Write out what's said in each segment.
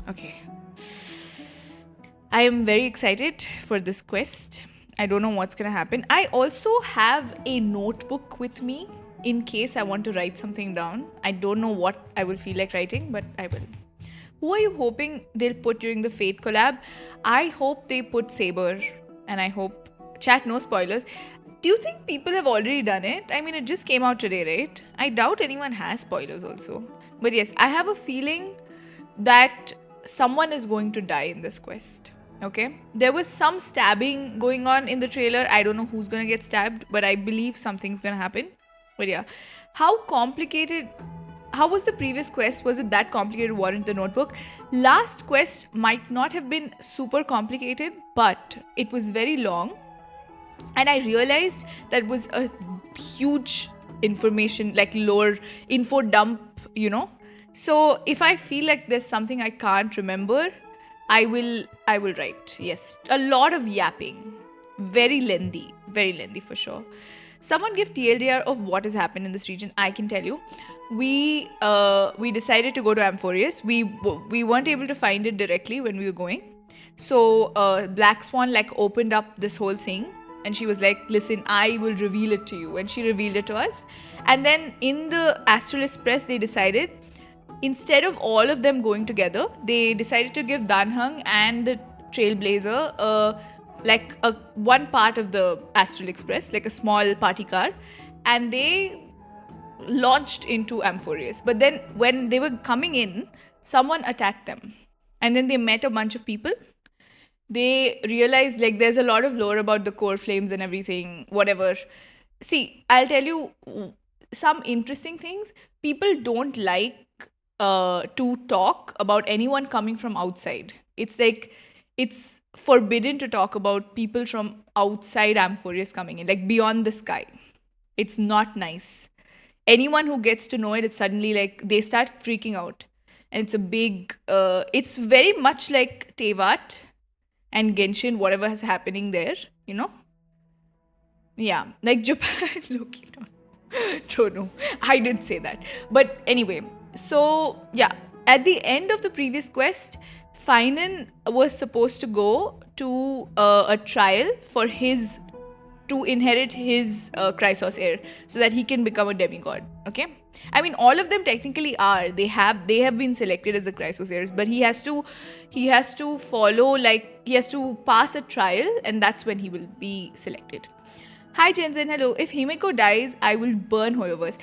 Okay. I am very excited for this quest. I don't know what's gonna happen. I also have a notebook with me in case I want to write something down. I don't know what I will feel like writing, but I will. Who are you hoping they'll put during the Fate collab? I hope they put Saber, and I hope. Chat, no spoilers. Do you think people have already done it? I mean, it just came out today, right? I doubt anyone has spoilers also. But yes, I have a feeling that someone is going to die in this quest. Okay? There was some stabbing going on in the trailer. I don't know who's gonna get stabbed, but I believe something's gonna happen. But yeah. How was the previous quest? Was it that complicated? Warrant the notebook? Last quest might not have been super complicated, but it was very long. And I realized that was a huge information, like lore info dump, So if I feel like there's something I can't remember, I will write. Yes, a lot of yapping, very lengthy for sure. Someone give TLDR of what has happened in this region. I can tell you, we decided to go to Amphoreus. We weren't able to find it directly when we were going, so Black Swan like opened up this whole thing, and she was like, "Listen, I will reveal it to you," and she revealed it to us. And then in the Astral Express, they decided, instead of all of them going together, they decided to give Danheng and the Trailblazer like a one part of the Astral Express, like a small party car, and they launched into Amphoreus. But then when they were coming in, someone attacked them, and then they met a bunch of people. They realized like there's a lot of lore about the core flames and everything, whatever. See, I'll tell you some interesting things. People don't like to talk about anyone coming from outside. It's like it's forbidden to talk about people from outside Amphoreus coming in, like beyond the sky. It's not nice. Anyone who gets to know it, it's suddenly like they start freaking out. And it's a big, it's very much like Tevat and Genshin, whatever is happening there, Yeah, like Japan, Loki, don't know. I didn't say that. But anyway, so yeah, at the end of the previous quest, Phainon was supposed to go to a trial for to inherit his Crios heir, so that he can become a demigod. Okay, I mean all of them technically are. They have been selected as the Crios heirs, but he has to follow, like he has to pass a trial, and that's when he will be selected. Hi Jensen, hello. If Himeko dies, I will burn Hoyoverse.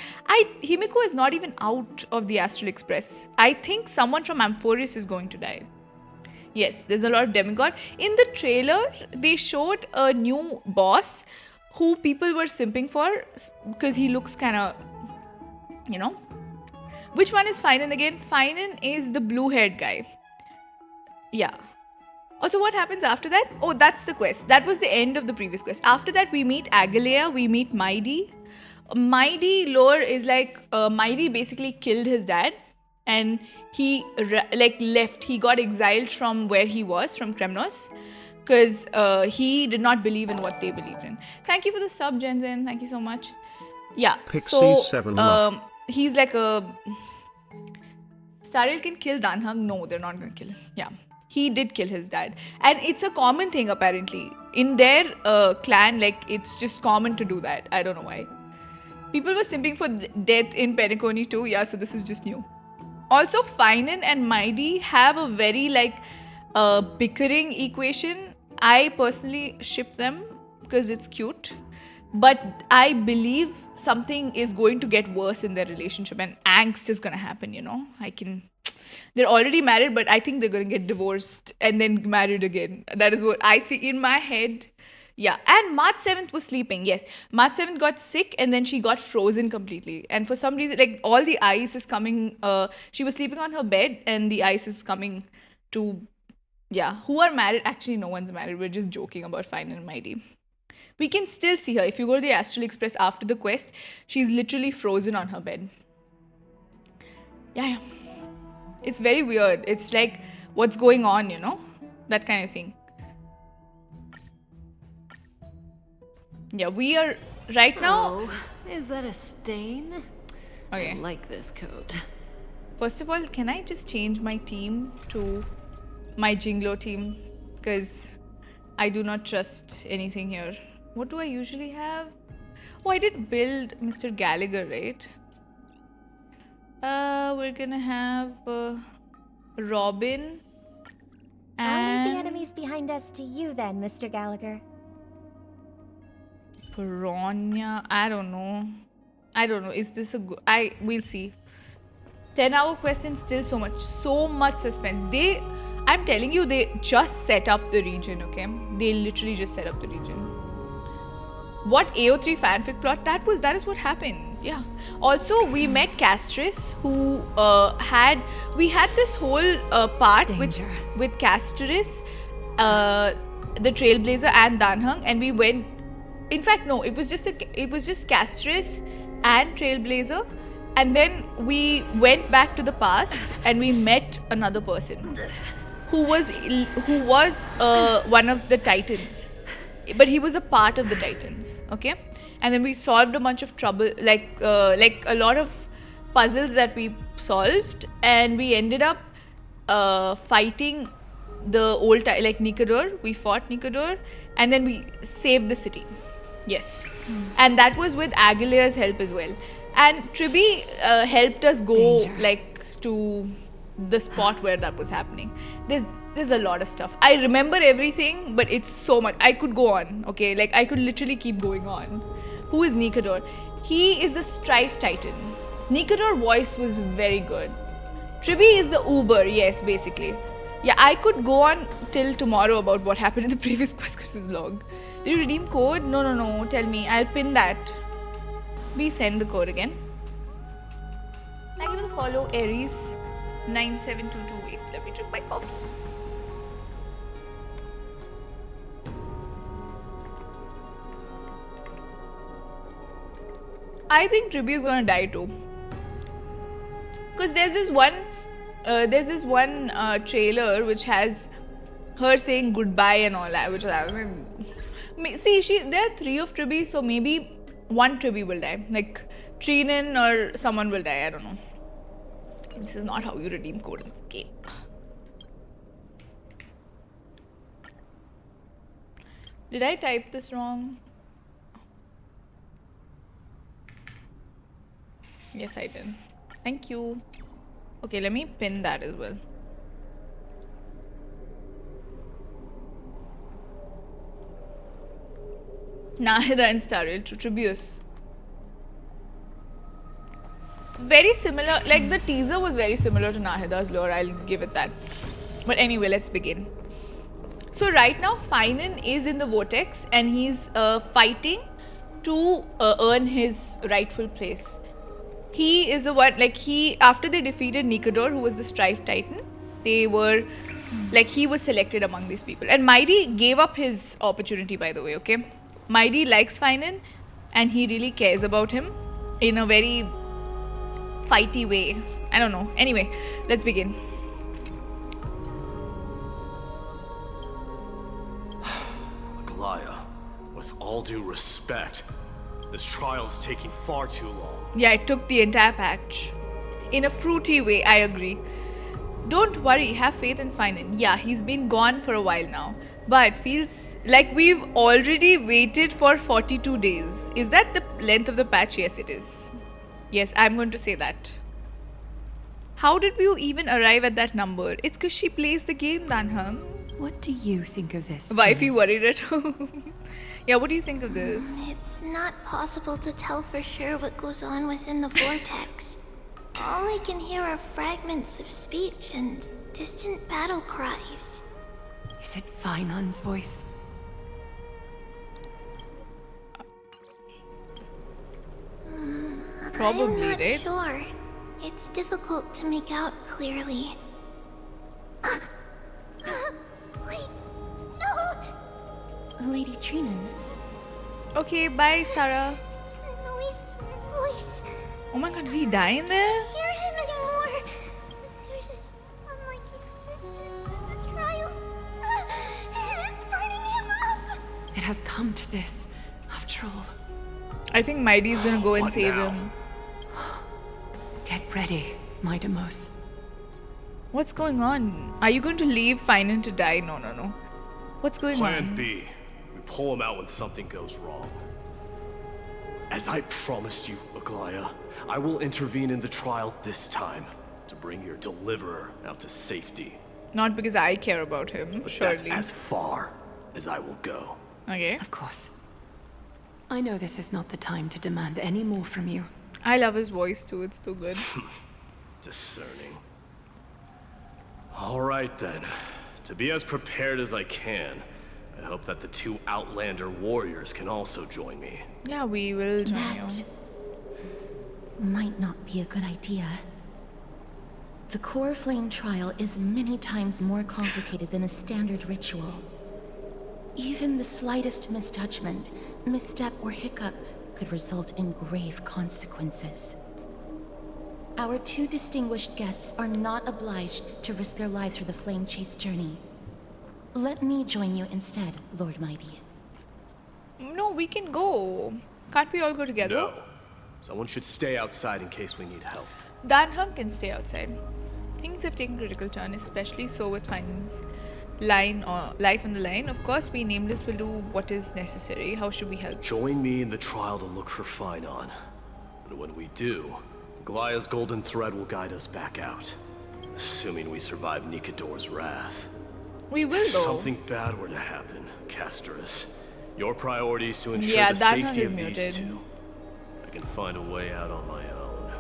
Himeko is not even out of the Astral Express. I think someone from Amphoreus is going to die. Yes, there's a lot of demigod. In the trailer, they showed a new boss who people were simping for because he looks kind of, Which one is Phainon again? Phainon is the blue-haired guy. Yeah. Also, what happens after that? Oh, that's the quest. That was the end of the previous quest. After that, we meet Agalea, we meet Mydei. Mydei lore is like, Mydei basically killed his dad, and he left. He got exiled from where he was, from Kremnos, because he did not believe in what they believed in. Thank you for the sub, Jensen. Thank you so much. Yeah. So, he's like a... Starrail can kill Danheng? No, they're not going to kill him. Yeah. He did kill his dad. And it's a common thing, apparently. In their clan, like, it's just common to do that. I don't know why. People were simping for death in Penacony too. Yeah, so this is just new. Also, Phainon and Mydei have a very, bickering equation. I personally ship them because it's cute. But I believe something is going to get worse in their relationship, and angst is going to happen, They're already married, but I think they're going to get divorced and then married again. That is what I think in my head. Yeah. And March 7th was sleeping. Yes. March 7th got sick, and then she got frozen completely. And for some reason, like, all the ice is coming. She was sleeping on her bed, and the ice is coming to... Yeah. Who are married? Actually, no one's married. We're just joking about Phainon and Mydei. We can still see her. If you go to the Astral Express after the quest, she's literally frozen on her bed. Yeah. It's very weird. It's like, what's going on, That kind of thing. Yeah, we are right now... Oh, is that a stain? Okay. I like this coat. First of all, can I just change my team to my Jinglo team? Because I do not trust anything here. What do I usually have? Oh, I did build Mr. Gallagher, right? We're gonna have Robin I'll leave the and enemies behind us to you then, Mr. Gallagher. Piranha. I don't know. Is this a good? We'll see. 10-hour quest and still so much suspense. I'm telling you, they just set up the region. Okay, they literally just set up the region. What AO3 fanfic plot? That is what happened. Yeah. Also, we met Castris, who we had this whole part with Castris, the Trailblazer and Danhung, and we went. In fact, no, it was just Castris and Trailblazer, and then we went back to the past and we met another person who was one of the Titans. But he was a part of the Titans, okay? And then we solved a bunch of trouble, like a lot of puzzles that we solved, and we ended up fighting the old Nikador. We fought Nikador, and then we saved the city. Yes, and that was with Aguilar's help as well. And Tribi helped us go to the spot where that was happening. There's a lot of stuff. I remember everything, but it's so much. I could go on, okay? Like, I could literally keep going on. Who is Nikador? He is the Strife Titan. Nikador voice was very good. Tribi is the Uber, yes, basically. Yeah, I could go on till tomorrow about what happened in the previous quest because it was long. Did you redeem code? No. Tell me. I'll pin that. We send the code again. Thank you for the follow, Aries 97228. Let me drink my coffee. I think Tribi is gonna die too. Because there's this one trailer which has her saying goodbye and all that, which I was like, see, there are 3 of Tribi, so maybe one Tribi will die. Like Trian or someone will die. I don't know. This is not how you redeem code in this game. Did I type this wrong? Yes, I did. Thank you. Okay, let me pin that as well. Nahida and Starrail to Tribius. Very similar, like the teaser was very similar to Nahida's lore, I'll give it that. But anyway, let's begin. So right now, Phainon is in the vortex and he's fighting to earn his rightful place. He is the one, after they defeated Nikador, who was the Strife Titan, they were, he was selected among these people. And Mydei gave up his opportunity, by the way, okay? Mydei likes Phainon and he really cares about him in a very fighty way. I don't know. Anyway, let's begin. Galaya, with all due respect, this trial's taking far too long. Yeah, it took the entire patch. In a fruity way, I agree. Don't worry, have faith in Phainon. Yeah, he's been gone for a while now. But feels like we've already waited for 42 days. Is that the length of the patch? Yes, it is. Yes, I'm going to say that. How did you even arrive at that number? It's because she plays the game, Danhung. What do you think of this? Wifey worried at home. Yeah, what do you think of this? It's not possible to tell for sure what goes on within the vortex. All I can hear are fragments of speech and distant battle cries. Is it Phainon's voice? Probably, I'm not right? sure. It's difficult to make out clearly. Wait, no! Lady Trian. Okay, bye, Sarah. Noise, voice. Oh my god, did he die in there? I can't hear him anymore. There's this unlike existence in the trial. It's burning him up. It has come to this, after all. I think Mydei is gonna go and What save now? him. Get ready, my Demos. What's going on? Are you going to leave Phainon to die? No, no, no. What's going Plan on? B. We pull him out when something goes wrong. As I promised you, Aglaya, I will intervene in the trial this time to bring your deliverer out to safety. Not because I care about him, But surely. that's as far as I will go. Okay. Of course. I know this is not the time to demand any more from you. I love his voice too, it's too good. Discerning. All right then. To be as prepared as I can, I hope that the two Outlander warriors can also join me. Yeah, we will join That you. might not be a good idea. The core flame trial is many times more complicated than a standard ritual. Even the slightest misjudgment, misstep, or hiccup could result in grave consequences. Our two distinguished guests are not obliged to risk their lives for the flame chase journey. Let me join you instead, Lord Mydei. No, we can go. Can't we all go together? No. Someone should stay outside in case we need help. Dan Hung can stay outside. Things have taken a critical turn, especially so with Phainon's life on the line. Of course, we Nameless will do what is necessary. How should we help? Join me in the trial to look for Phainon. And when we do, Aglaya's golden thread will guide us back out. Assuming we survive Nikador's wrath. We will If though. something bad were to happen, Casterus, your priority is to ensure Yeah, the that one safety is of muted. these two. I can find a way out on my own.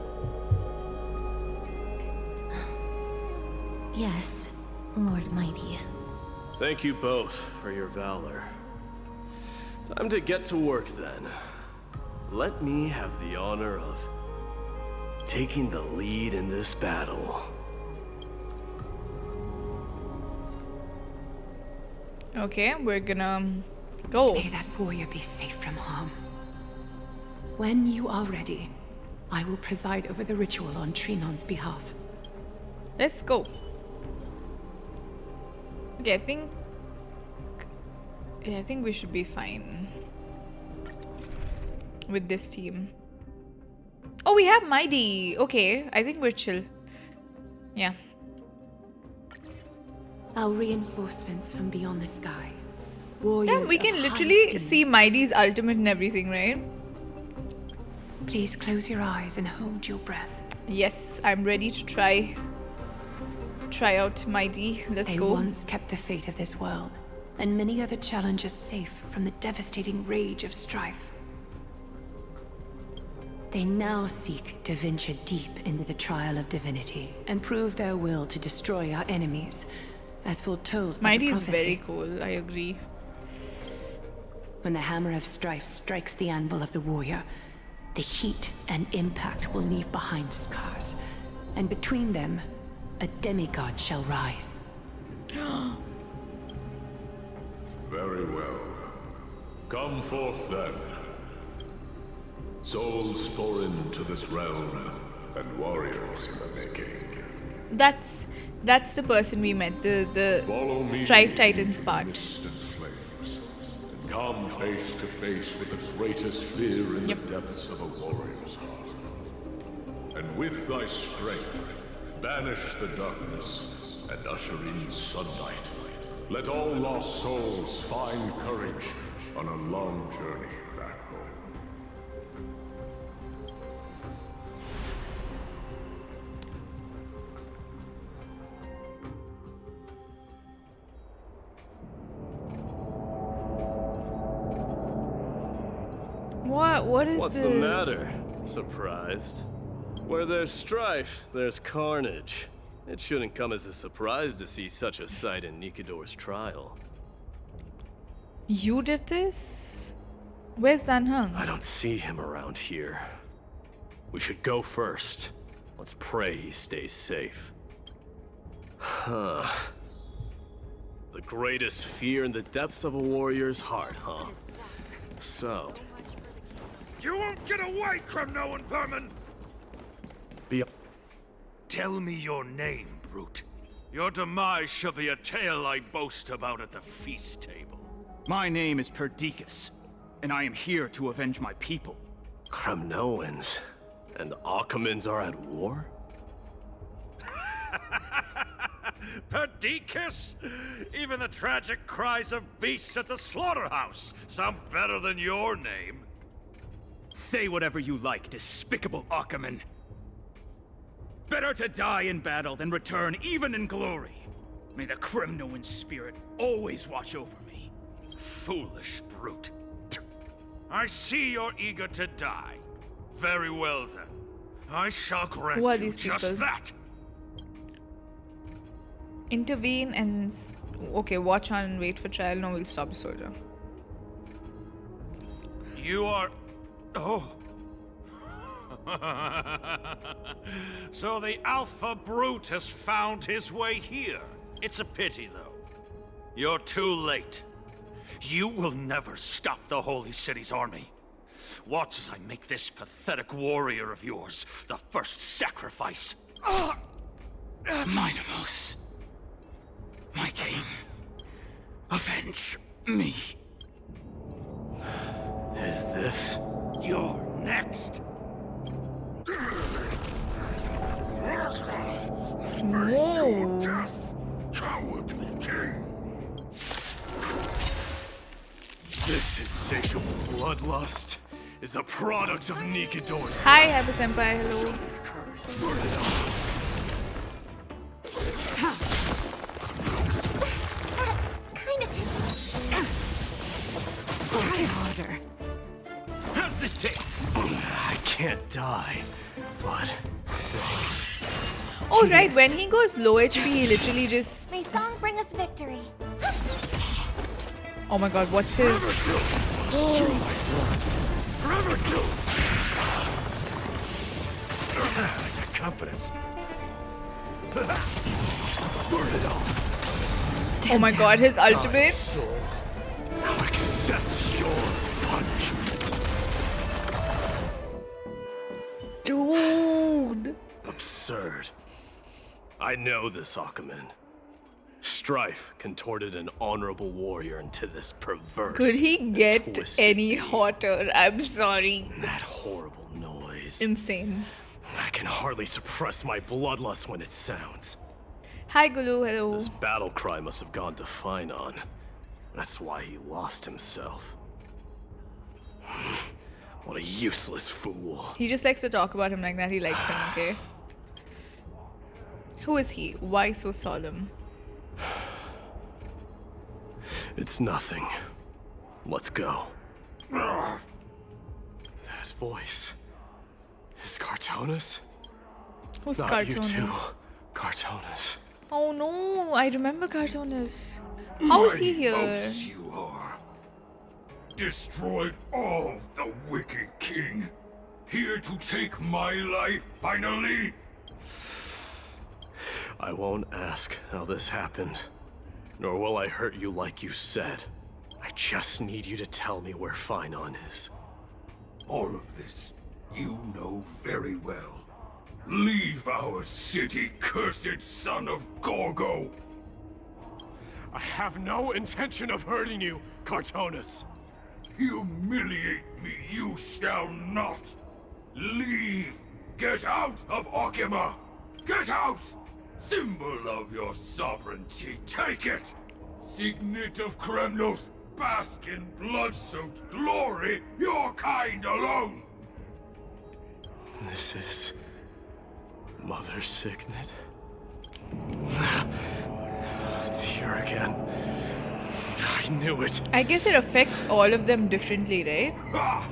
Yes, Lord Mydei. Thank you both for your valor. Time to get to work then. Let me have the honor of taking the lead in this battle. Okay, we're gonna go. May that warrior be safe from harm. When you are ready, I will preside over the ritual on Trinon's behalf. Let's go. Okay, I think we should be fine with this team. Oh, we have Mydei. Okay, I think we're chill. Yeah. Our reinforcements from beyond the sky. Warriors Yeah, we of can high literally esteem. see Mydei's ultimate and everything, right? Please close your eyes and hold your breath. Yes, I'm ready to try out Mydei. Let's They go. once kept the fate of this world, and many other challenges safe from the devastating rage of strife. They now seek to venture deep into the trial of divinity and prove their will to destroy our enemies, as foretold by the Mydei is prophecy. very cool, I agree. When the hammer of strife strikes the anvil of the warrior, the heat and impact will leave behind scars, and between them, a demigod shall rise. Very well. Come forth then. Souls foreign to this realm, and warriors in the making. That's the person we met, Follow the me Strife Titans in part. distant flames, and come face to face with the greatest fear in Yep. the depths of a warrior's heart. And with thy strength, banish the darkness and usher in sunlight. Let all lost souls find courage on a long journey back home. What is What's this? the matter? Surprised? Where there's strife, there's carnage. It shouldn't come as a surprise to see such a sight in Nikador's trial. You did this? Where's Dan Hung? I don't see him around here. We should go first. Let's pray he stays safe. Huh. The greatest fear in the depths of a warrior's heart, huh? So, You won't get away, criminal and vermin! be Tell me your name, brute. Your demise shall be a tale I boast about at the feast table. My name is Perdiccas, and I am here to avenge my people. Kremnoans and Akamans are at war? Perdiccas? Even the tragic cries of beasts at the slaughterhouse sound better than your name. Say whatever you like, despicable Achaemen. Better to die in battle than return even in glory. May the Cremnoan spirit always watch over me. Foolish brute. I see you're eager to die. Very well then. I shall grant Who are you these just people? that. Intervene and... Okay, watch on and wait for trial. No, we'll stop the soldier. You are... Oh. So the Alpha Brute has found his way here. It's a pity, though. You're too late. You will never stop the Holy City's army. Watch as I make this pathetic warrior of yours the first sacrifice. Mydei, my king, avenge me. Is this? You're next. Whoa. Cowardly king. This insatiable bloodlust is a product of Nikidor's. Hi, Hyper Senpai. Hello. Try harder. How's this take? I can't die, but thanks. Oh, right. When he goes low HP, he literally just... May song bring us victory. Oh my god, what's his... That confidence. Burn it all. Oh my god, his ultimate? Soul. Now accept your punishment. Dude. Absurd. I know this Achaemen. Strife contorted an honorable warrior into this perverse. Could he get twisted any being. hotter? I'm sorry. That horrible noise. Insane. I can hardly suppress my bloodlust when it sounds. Hi, Gulu. Hello. This battle cry must have gone to Phainon. That's why he lost himself. What a useless fool. He just likes to talk about him like that. He likes him, okay? Who is he? Why so solemn? It's nothing. Let's go. That voice. Is Cartonus? Who's Not you too, Cartonus? Cartonus. Oh no, I remember Cartonus. How is he Mighty here? boasts you are. Destroyed all the wicked king. Here to take my life finally. I won't ask how this happened, nor will I hurt you like you said. I just need you to tell me where Phainon is. All of this you know very well. Leave our city, cursed son of Gorgo. I have no intention of hurting you, Cartonus. Humiliate me you shall not. Leave. Get out of Achaema. Get out! Symbol of your sovereignty, take it! Signet of Kremnos, bask in blood-soaked glory, your kind alone! This is... Mother's signet? It's here again. I knew it. I guess it affects all of them differently, right? Ha!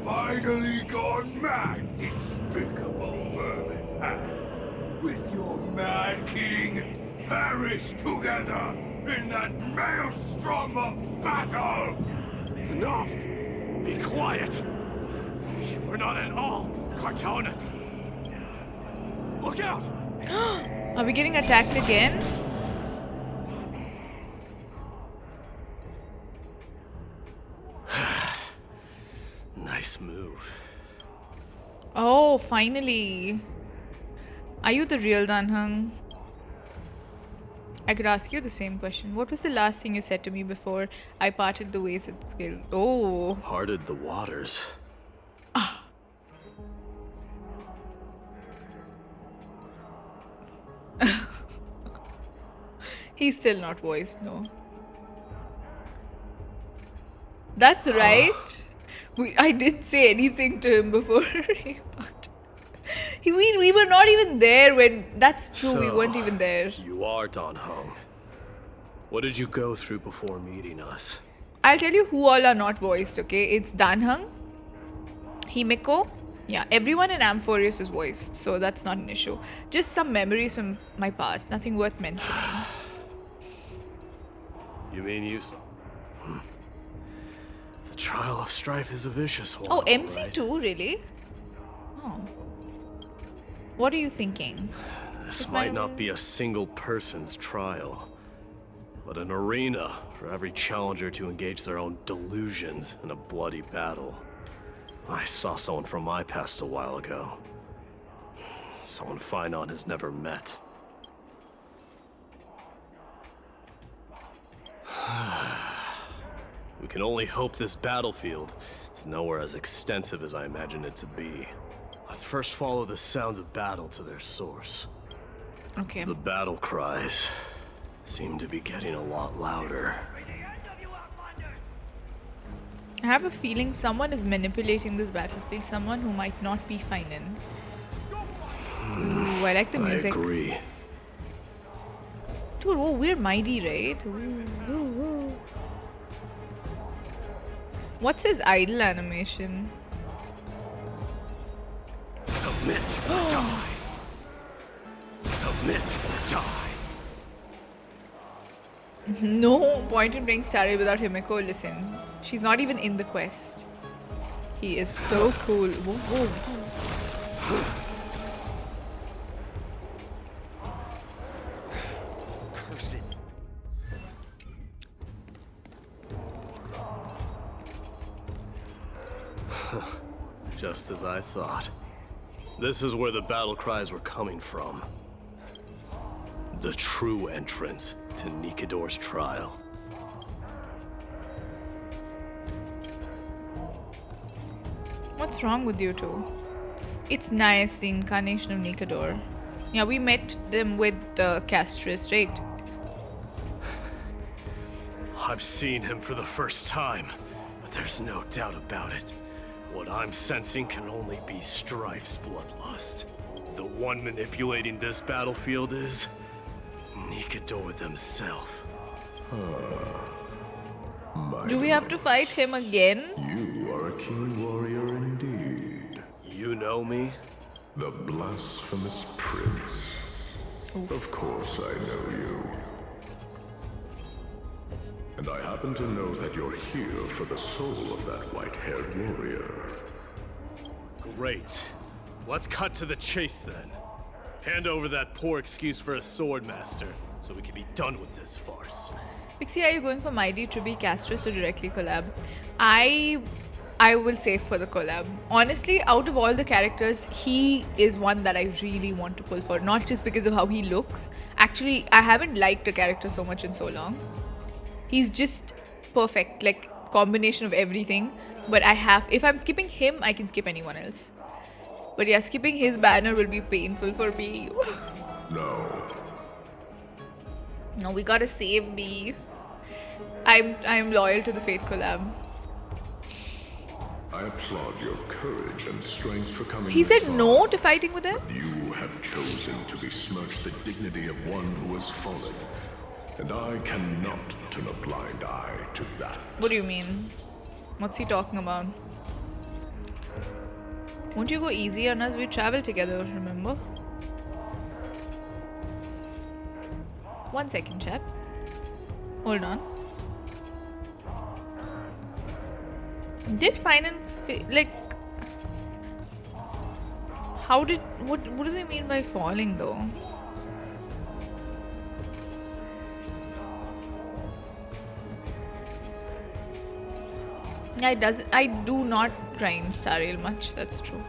Finally gone mad, despicable vermin have. With your mad king, perish together in that maelstrom of battle! Enough! Be quiet! You were not at all Cartonus! Look out! Are we getting attacked again? Nice move. Oh, finally. Are you the real Danheng? I could ask you the same question. What was the last thing you said to me before I parted the ways at this guild? Oh. Parted the waters. He's still not voiced, no. That's right. I didn't say anything to him before. But we were not even there when... That's true, we weren't even there. You are Dan Heng. What did you go through before meeting us? I'll tell you who all are not voiced, okay? It's Dan Heng, Himiko. Yeah, everyone in Amphoreus is voiced, so that's not an issue. Just some memories from my past, nothing worth mentioning. You mean you... The trial of strife is a vicious one. Oh, MC right? too, really? Oh. What are you thinking? This might not be a single person's trial, but an arena for every challenger to engage their own delusions in a bloody battle. I saw someone from my past a while ago. Someone Phainon has never met. We can only hope this battlefield is nowhere as extensive as I imagined it to be. Let's first follow the sounds of battle to their source. Okay. The battle cries seem to be getting a lot louder. I have a feeling someone is manipulating this battlefield, someone who might not be Phainon. Ooh, I like the music. I agree. Dude, oh, we're Mydei, right? Ooh, ooh, ooh. What's his idle animation? Submit or die. Submit or die. No point in playing Starry without Himiko. Listen, she's not even in the quest. He is so cool. Whoa, whoa. Curse it. Just as I thought. This is where the battle cries were coming from. The true entrance to Nikador's trial. What's wrong with you two? It's nice, the incarnation of Nikador. Yeah, we met them with the Castress, right? I've seen him for the first time, but there's no doubt about it. What I'm sensing can only be Strife's bloodlust. The one manipulating this battlefield is Nikador themselves. Do we have to fight him again? You are a keen warrior indeed. You know me? The blasphemous prince. Oof. Of course I know you. And I happen to know that you're here for the soul of that white-haired warrior. Great. Let's cut to the chase then. Hand over that poor excuse for a sword master, so we can be done with this farce. Pixie, are you going for Mydei, Tribi, Castress, or directly collab? I will say for the collab. Honestly, out of all the characters, he is one that I really want to pull for. Not just because of how he looks. Actually, I haven't liked a character so much in so long. He's just perfect, like combination of everything. But if I'm skipping him, I can skip anyone else. But yeah, skipping his banner will be painful for me. No. No, we gotta save me. I'm loyal to the Fate collab. I applaud your courage and strength for coming He this said far. no to fighting with him? You have chosen to besmirch the dignity of one who has fallen. And I cannot turn a blind eye to that. What do you mean? What's he talking about? Won't you go easy on us? We travel together, remember? 1 second, chat. Hold on. Did Phainon like... How did... What do they mean by falling though? Yeah, I do not grind Starrail much, that's true.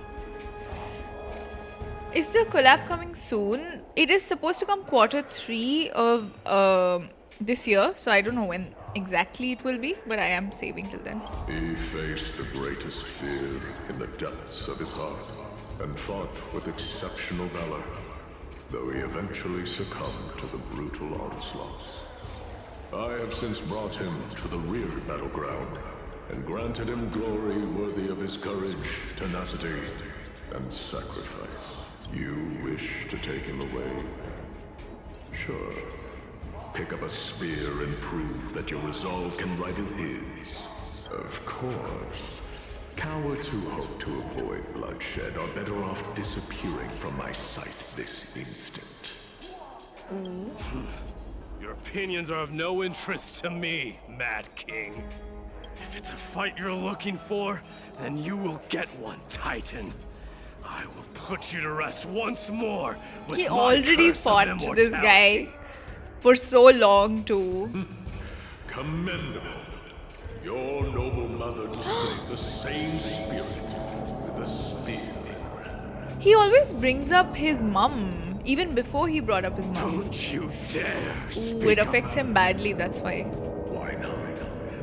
Is the collab coming soon? It is supposed to come Q3 of this year, so I don't know when exactly it will be, but I am saving till then. He faced the greatest fear in the depths of his heart and fought with exceptional valor. though he eventually succumbed to the brutal onslaughts. I have since brought him to the rear battleground, and granted him glory worthy of his courage, tenacity, and sacrifice. You wish to take him away? Sure. Pick up a spear and prove that your resolve can rival his. Of course. Cowards who hope to avoid bloodshed are better off disappearing from my sight this instant. Your opinions are of no interest to me, Mad King. If it's a fight you're looking for, then you will get one, Titan. I will put you to rest once more with He my already curse of fought this immortality. guy for so long too. Commendable. Your noble mother displayed the same spirit with a spear in her hand. He always brings up his mum, even before he brought up his mum. Don't you dare Ooh, speak it of affects her. him badly, that's why. Why not?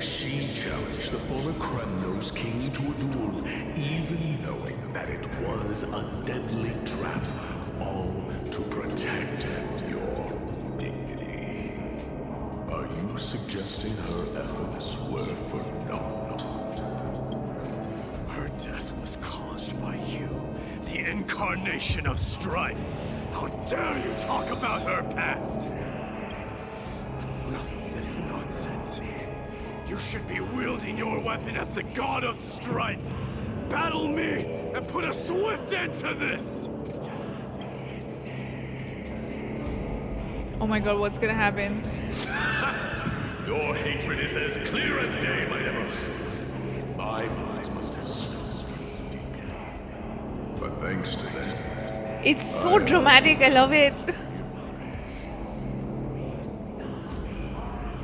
She challenged the former Kremnos king to a duel, even knowing that it was a deadly trap, all to protect your dignity. Are you suggesting her efforts were for naught? Her death was caused by you, the incarnation of strife. How dare you talk about her past? Enough of this nonsense. You should be wielding your weapon at the god of strife. Battle me and put a swift end to this! Oh my god, what's gonna happen? Your hatred is as clear as day, my Demos. My words must have stung deeply. But thanks to them, It's so dramatic, I love it.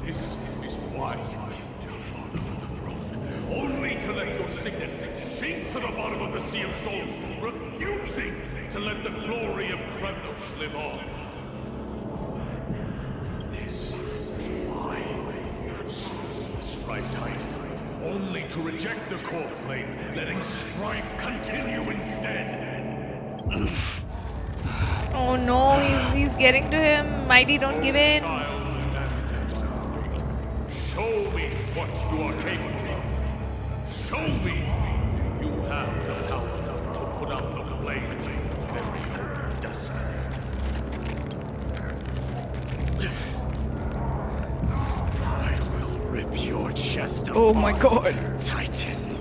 this is why you killed your father for the throne. Only to let your signet sink to the bottom of the Sea of Souls, refusing to let the glory of Kremnos live on. This is why you slew the Strife Titan. Only to reject the core flame, letting strife continue instead. Oh no, he's getting to him. Mydei, don't give in. Child and fate. Show me what you are capable of. Show me if you have the power to put out the flames of your very own destiny. I will rip your chest apart, Oh my god. Titan.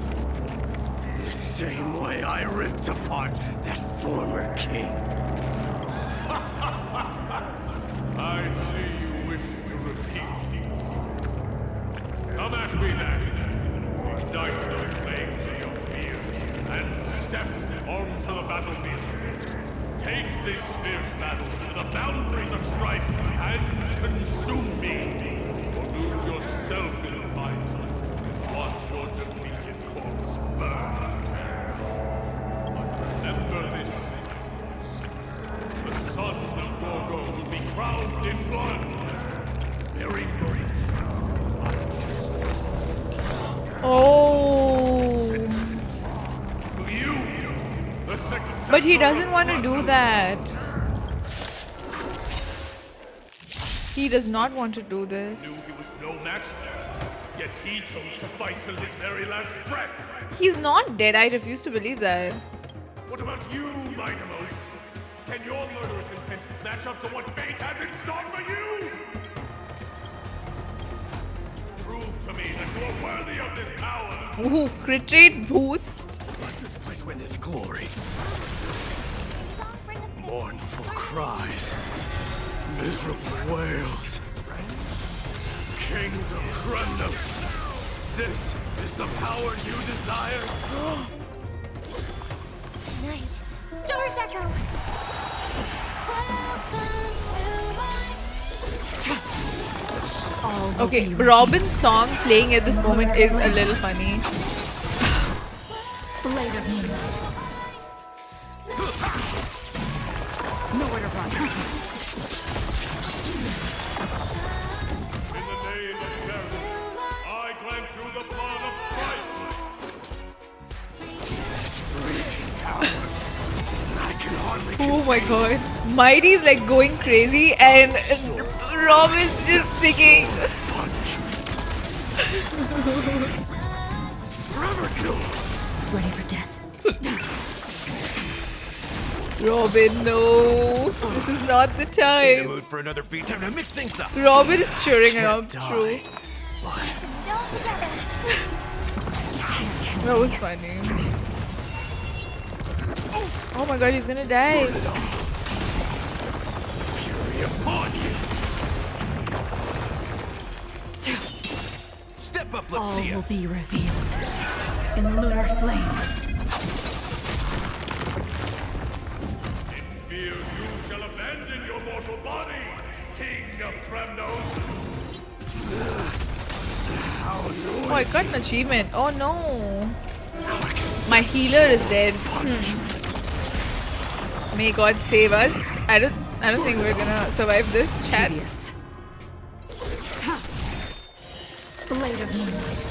The same way I ripped apart that former king. I see you wish to repeat these. Come at me then. Ignite the flames of your fears and step onto the battlefield. Take this fierce battle to the boundaries of strife and consume me. Or lose yourself in the fight and watch your defeated corpse burn to ash. But remember this. The son of Gorgo will be crowned in blood. Very great. Oh. To you, the successor But he doesn't of want to do Kremnos. that. He does not want to do this. Knew he was no match there, yet he chose to fight till his very last breath. He's not dead. I refuse to believe that. What about you, Mydei? Can your murderous intent match up to what fate has in store for you? Prove to me that you are worthy of this power. Ooh, crit rate boost. Let this place witness glory. Mournful cries. Miserable wails. Kings of Kremnos. This is the power you desire. Night. Stars echo. Okay, Robin's song playing at this moment is a little funny. Blade of Moonlight. Nowhere to run. In the name of Paris, I grant you the blood of strife. This raging power. I can hardly Oh my god. Mydei's like going crazy and Rob is just singing. Ready for death. Robin, no. This is not the In the time. mood for another beat. Time to mix things up. Robin is cheering around through. That was funny. Oh my god, he's gonna die. Fury upon you. Step up, let's All see will it. be revealed in lunar flame. In fear you shall abandon your mortal body, King of Phainon. Oh, I got an achievement. Oh no. My healer is dead. May God save us. I don't think we're gonna survive this, chat. Tedious. Blade of moonlight.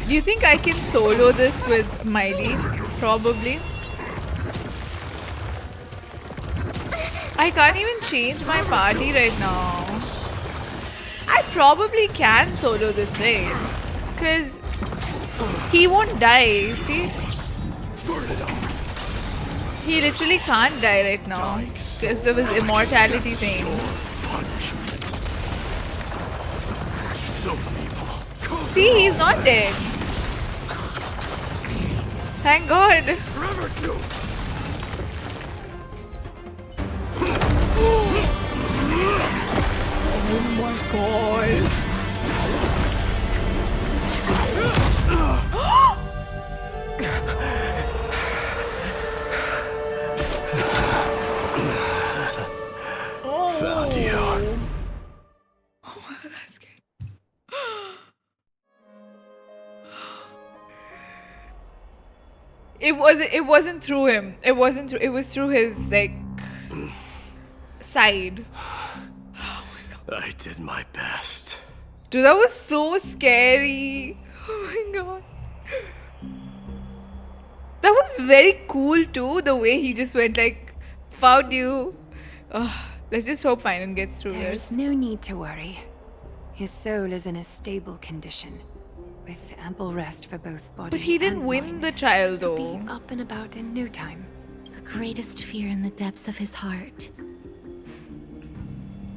Do you think I can solo this with Mydei? Probably. I can't even change my party right now. I probably can solo this raid. Because he won't die, see? He literally can't die right now. Because of his immortality thing. So feeble. See, he's not dead. Thank God. Forever do. Oh my God. Found you. Oh my God, that's good. It wasn't through him. It was through his like side. I did my best. Dude, that was so scary. Oh my God. That was very cool too, the way he just went like, found you. Ugh, let's just hope Phainon gets through There's this. no need to worry. His soul is in a stable condition, with ample rest for both body But he didn't and win mind. the trial He'll though. be up and about in no time. The greatest fear in the depths of his heart.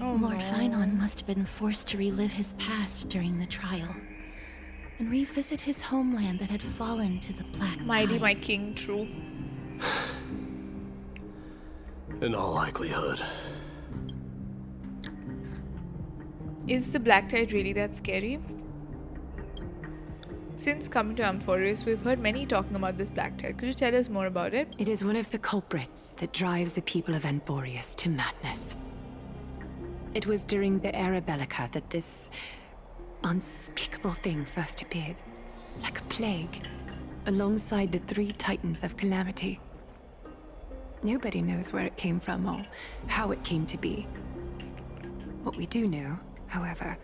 Oh, Lord no. Phainon must have been forced to relive his past during the trial. And revisit his homeland that had fallen to the black Mydei, tide. my king, true. In all likelihood. Is the black tide really that scary? Since coming to Amphoreus, we've heard many talking about this black tide. Could you tell us more about it? It is one of the culprits that drives the people of Amphoreus to madness. It was during the Era Bellica that this unspeakable thing first appeared, like a plague, alongside the three titans of calamity. Nobody knows where it came from or how it came to be. What we do know, however,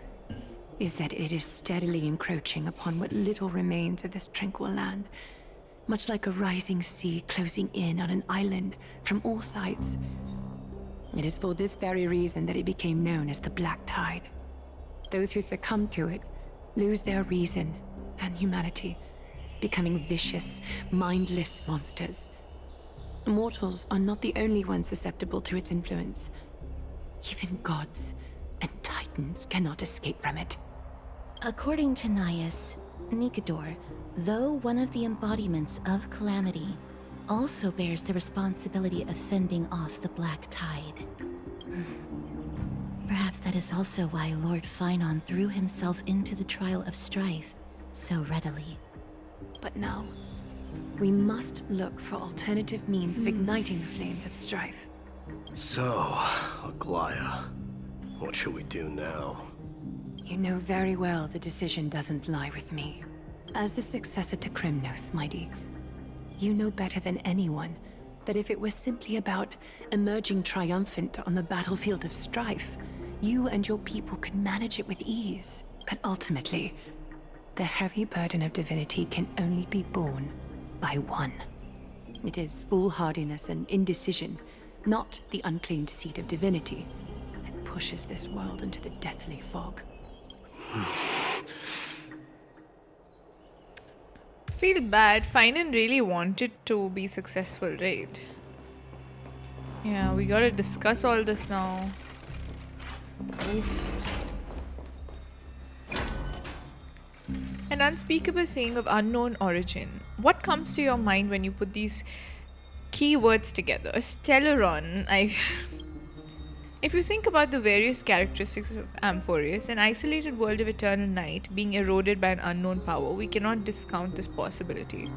is that it is steadily encroaching upon what little remains of this tranquil land, much like a rising sea closing in on an island from all sides. It is for this very reason that it became known as the Black Tide. Those who succumb to it lose their reason and humanity, becoming vicious, mindless monsters. Mortals are not the only ones susceptible to its influence. Even gods and titans cannot escape from it. According to Nias, Nikador, though one of the embodiments of calamity, also bears the responsibility of fending off the Black Tide. Perhaps that is also why Lord Phainon threw himself into the trial of strife so readily. But now, we must look for alternative means of igniting the flames of strife. So, Aglaya, what should we do now? You know very well the decision doesn't lie with me. As the successor to Crimnos, Mydei, you know better than anyone that if it was simply about emerging triumphant on the battlefield of strife, you and your people could manage it with ease. But ultimately, The heavy burden of divinity can only be borne by one. It is foolhardiness and indecision, not the unclaimed seed of divinity, that pushes this world into the deathly fog. Feel bad. Phainon really wanted to be successful, right? Yeah, we gotta discuss all this now. Oof. An unspeakable thing of unknown origin. What comes to your mind when you put these keywords together? A Stellaron. If you think about the various characteristics of Amphoreus, an isolated world of eternal night being eroded by an unknown power, we cannot discount this possibility.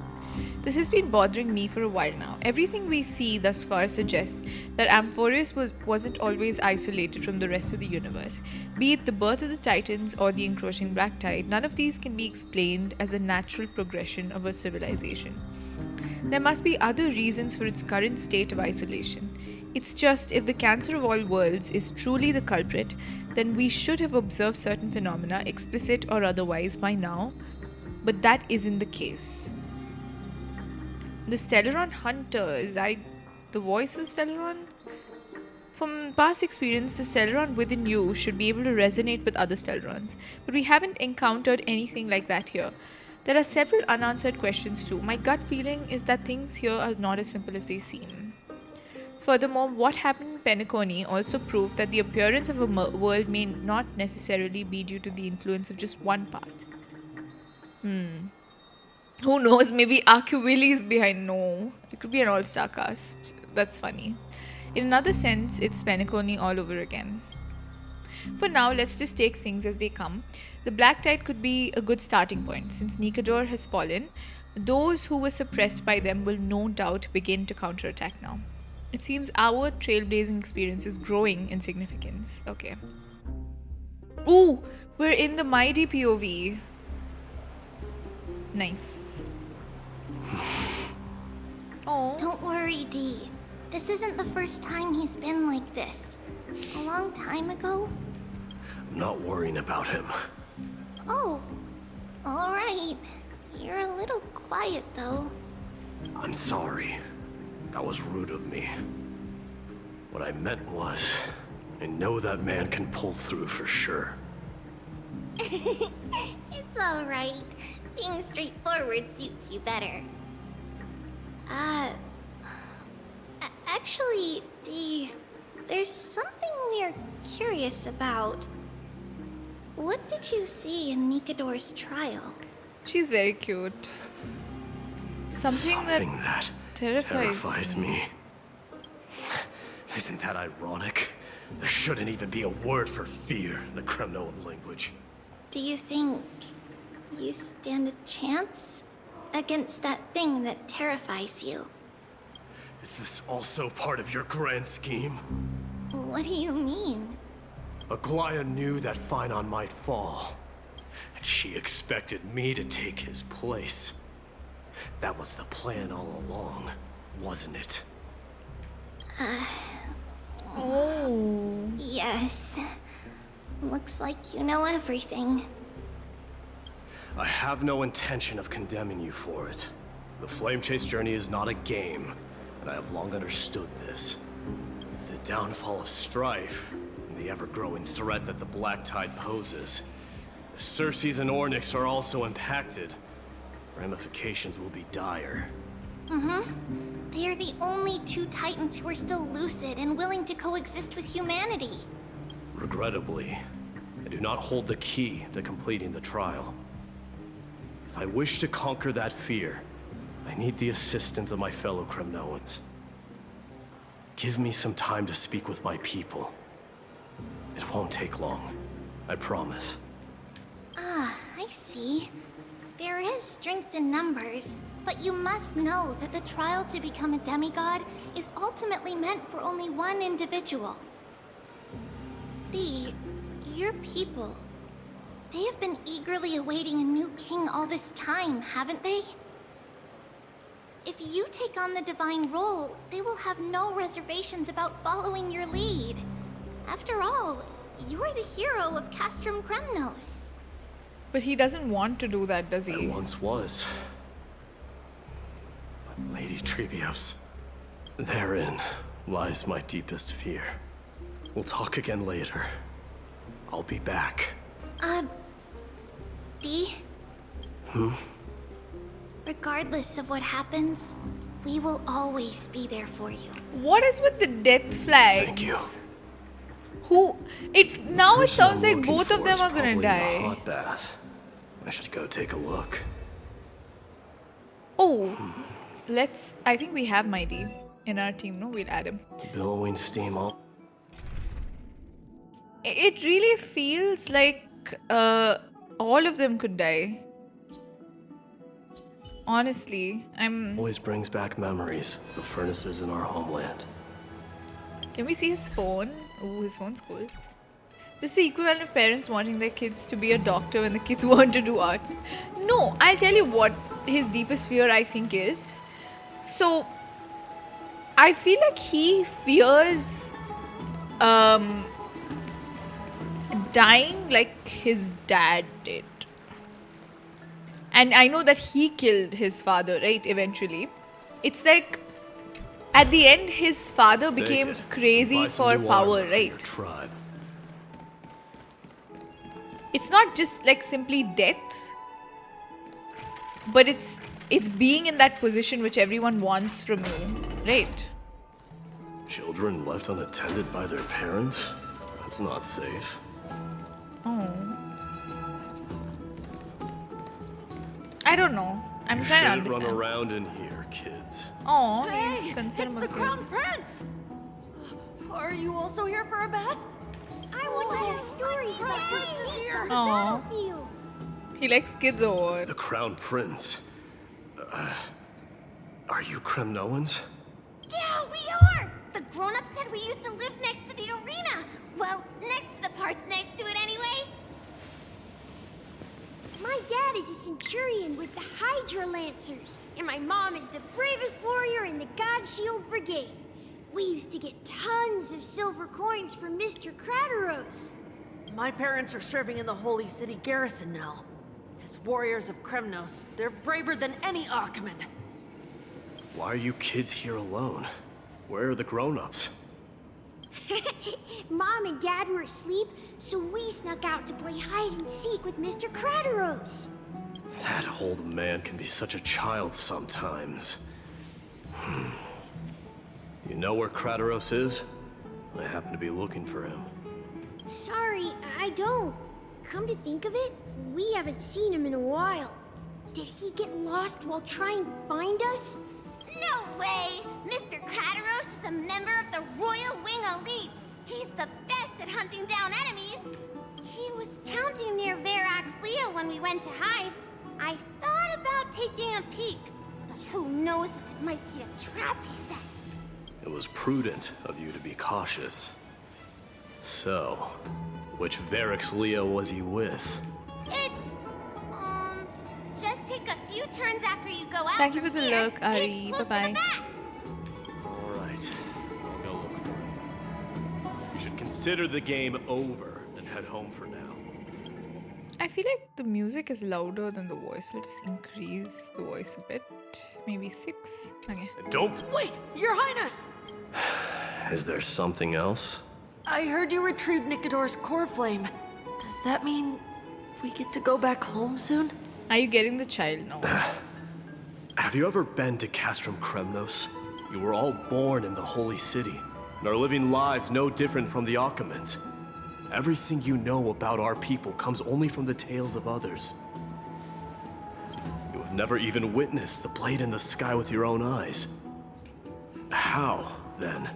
This has been bothering me for a while now. Everything we see thus far suggests that Amphoreus wasn't always isolated from the rest of the universe. Be it the birth of the Titans or the encroaching Black Tide, none of these can be explained as a natural progression of a civilization. There must be other reasons for its current state of isolation. It's just, if the cancer of all worlds is truly the culprit, then we should have observed certain phenomena, explicit or otherwise, by now, but that isn't the case. The Stellaron Hunters, the voice of Stellaron? From past experience, the Stellaron within you should be able to resonate with other Stellarons, but we haven't encountered anything like that here. There are several unanswered questions too. My gut feeling is that things here are not as simple as they seem. Furthermore, what happened in Penacony also proved that the appearance of a world may not necessarily be due to the influence of just one path. Who knows, maybe Arcuvilli is behind. No, it could be an all-star cast. That's funny. In another sense, it's Penacony all over again. For now, let's just take things as they come. The Black Tide could be a good starting point. Since Nikador has fallen, those who were suppressed by them will no doubt begin to counterattack now. It seems our trailblazing experience is growing in significance. Okay. Ooh, we're in the Mydei POV. Nice. Oh. Don't worry, Dee. This isn't the first time he's been like this. A long time ago? I'm not worrying about him. Oh, alright. You're a little quiet, though. I'm sorry. That was rude of me. What I meant was, I know that man can pull through for sure. It's alright. Being straightforward suits you better. Actually, Dee, there's something we're curious about. What did you see in Nikador's trial? She's very cute. Something that terrifies me. Isn't that ironic? There shouldn't even be a word for fear in the Kremnoan language. Do you think you stand a chance against that thing that terrifies you? Is this also part of your grand scheme? What do you mean? Aglaia knew that Phainon might fall, and she expected me to take his place. That was the plan all along, wasn't it? Oh. Yes. Looks like you know everything. I have no intention of condemning you for it. The Flame Chase journey is not a game, and I have long understood this. With the downfall of strife, and the ever-growing threat that the Black Tide poses, if Cersei's and Ornyx are also impacted, ramifications will be dire. They are the only two Titans who are still lucid and willing to coexist with humanity. Regrettably, I do not hold the key to completing the trial. If I wish to conquer that fear, I need the assistance of my fellow Kremnoans. Give me some time to speak with my people. It won't take long, I promise. Ah, I see. There is strength in numbers, but you must know that the trial to become a demigod is ultimately meant for only one individual. Your people, they have been eagerly awaiting a new king all this time, haven't they? If you take on the divine role, they will have no reservations about following your lead. After all, you're the hero of Castrum Kremnos. But he doesn't want to do that, does I he? once was. But Lady Trios, therein lies my deepest fear. We'll talk again later. I'll be back. D? Regardless of what happens, we will always be there for you. What is with the death flags? Thank you. Now it Person sounds I'm like looking both of for them is are gonna probably in the die. hot bath. I should go take a look. Oh, I think we have Mydei in our team, no? We'll add him. Billowing steam all. It really feels like all of them could die. Honestly, Always brings back memories of the furnaces in our homeland. Can we see his phone? Ooh, his phone's cool. This is the equivalent of parents wanting their kids to be a doctor when the kids want to do art. No, I'll tell you what his deepest fear I think is. So, I feel like he fears dying like his dad did. And I know that he killed his father, right, eventually. It's like, at the end, his father became Take it. crazy Buy some for new power, armor for your right? tribe. It's not just like simply death, but it's being in that position which everyone wants from you, right? Children left unattended by their parents? That's not safe. Oh. I don't know. I'm You trying to shouldn't run understand. around in here, kids. Oh, Hey, he's concerned it's about the the Crown kids. Prince! Are you also here for a bath? I want to hear stories about your Prince is feats here. on the Aw. battlefield. He likes kids over. The Crown Prince. Are you Kremnoans? Yeah, we are! The grown-ups said we used to live next to the arena. Well, next to the parts next to it anyway. My dad is a centurion with the Hydra Lancers, and my mom is the bravest warrior in the God Shield Brigade. We used to get tons of silver coins from Mr. Crateros. My parents are serving in the Holy City garrison now. As warriors of Kremnos, they're braver than any Achaemen. Why are you kids here alone? Where are the grown-ups? Mom and Dad were asleep, so we snuck out to play hide and seek with Mr. Crateros. That old man can be such a child sometimes. You know where Crateros is? I happen to be looking for him. Sorry, I don't. Come to think of it, we haven't seen him in a while. Did he get lost while trying to find us? No way! Mr. Crateros is a member of the Royal Wing Elites. He's the best at hunting down enemies. He was counting near Verax Leo when we went to hide. I thought about taking a peek, but who knows if it might be a trap he set. It was prudent of you to be cautious. So, which Verax Leo was he with? It's, just take a few turns after you go out. Thank you from for the here. look, Ari. It's close to the Bye-bye. backs. Alright, I'll go look for him. You should consider the game over and head home for now. I feel like the music is louder than the voice. I'll just increase the voice a bit. Maybe 6. Okay. And don't... Wait, Your Highness! Is there something else? I heard you retrieved Nicodor's core flame. Does that mean we get to go back home soon? Are you getting the child now? Have you ever been to Castrum Kremnos? You were all born in the Holy City, and are living lives no different from the Achaemens. Everything you know about our people comes only from the tales of others. You have never even witnessed the blade in the sky with your own eyes. How, then,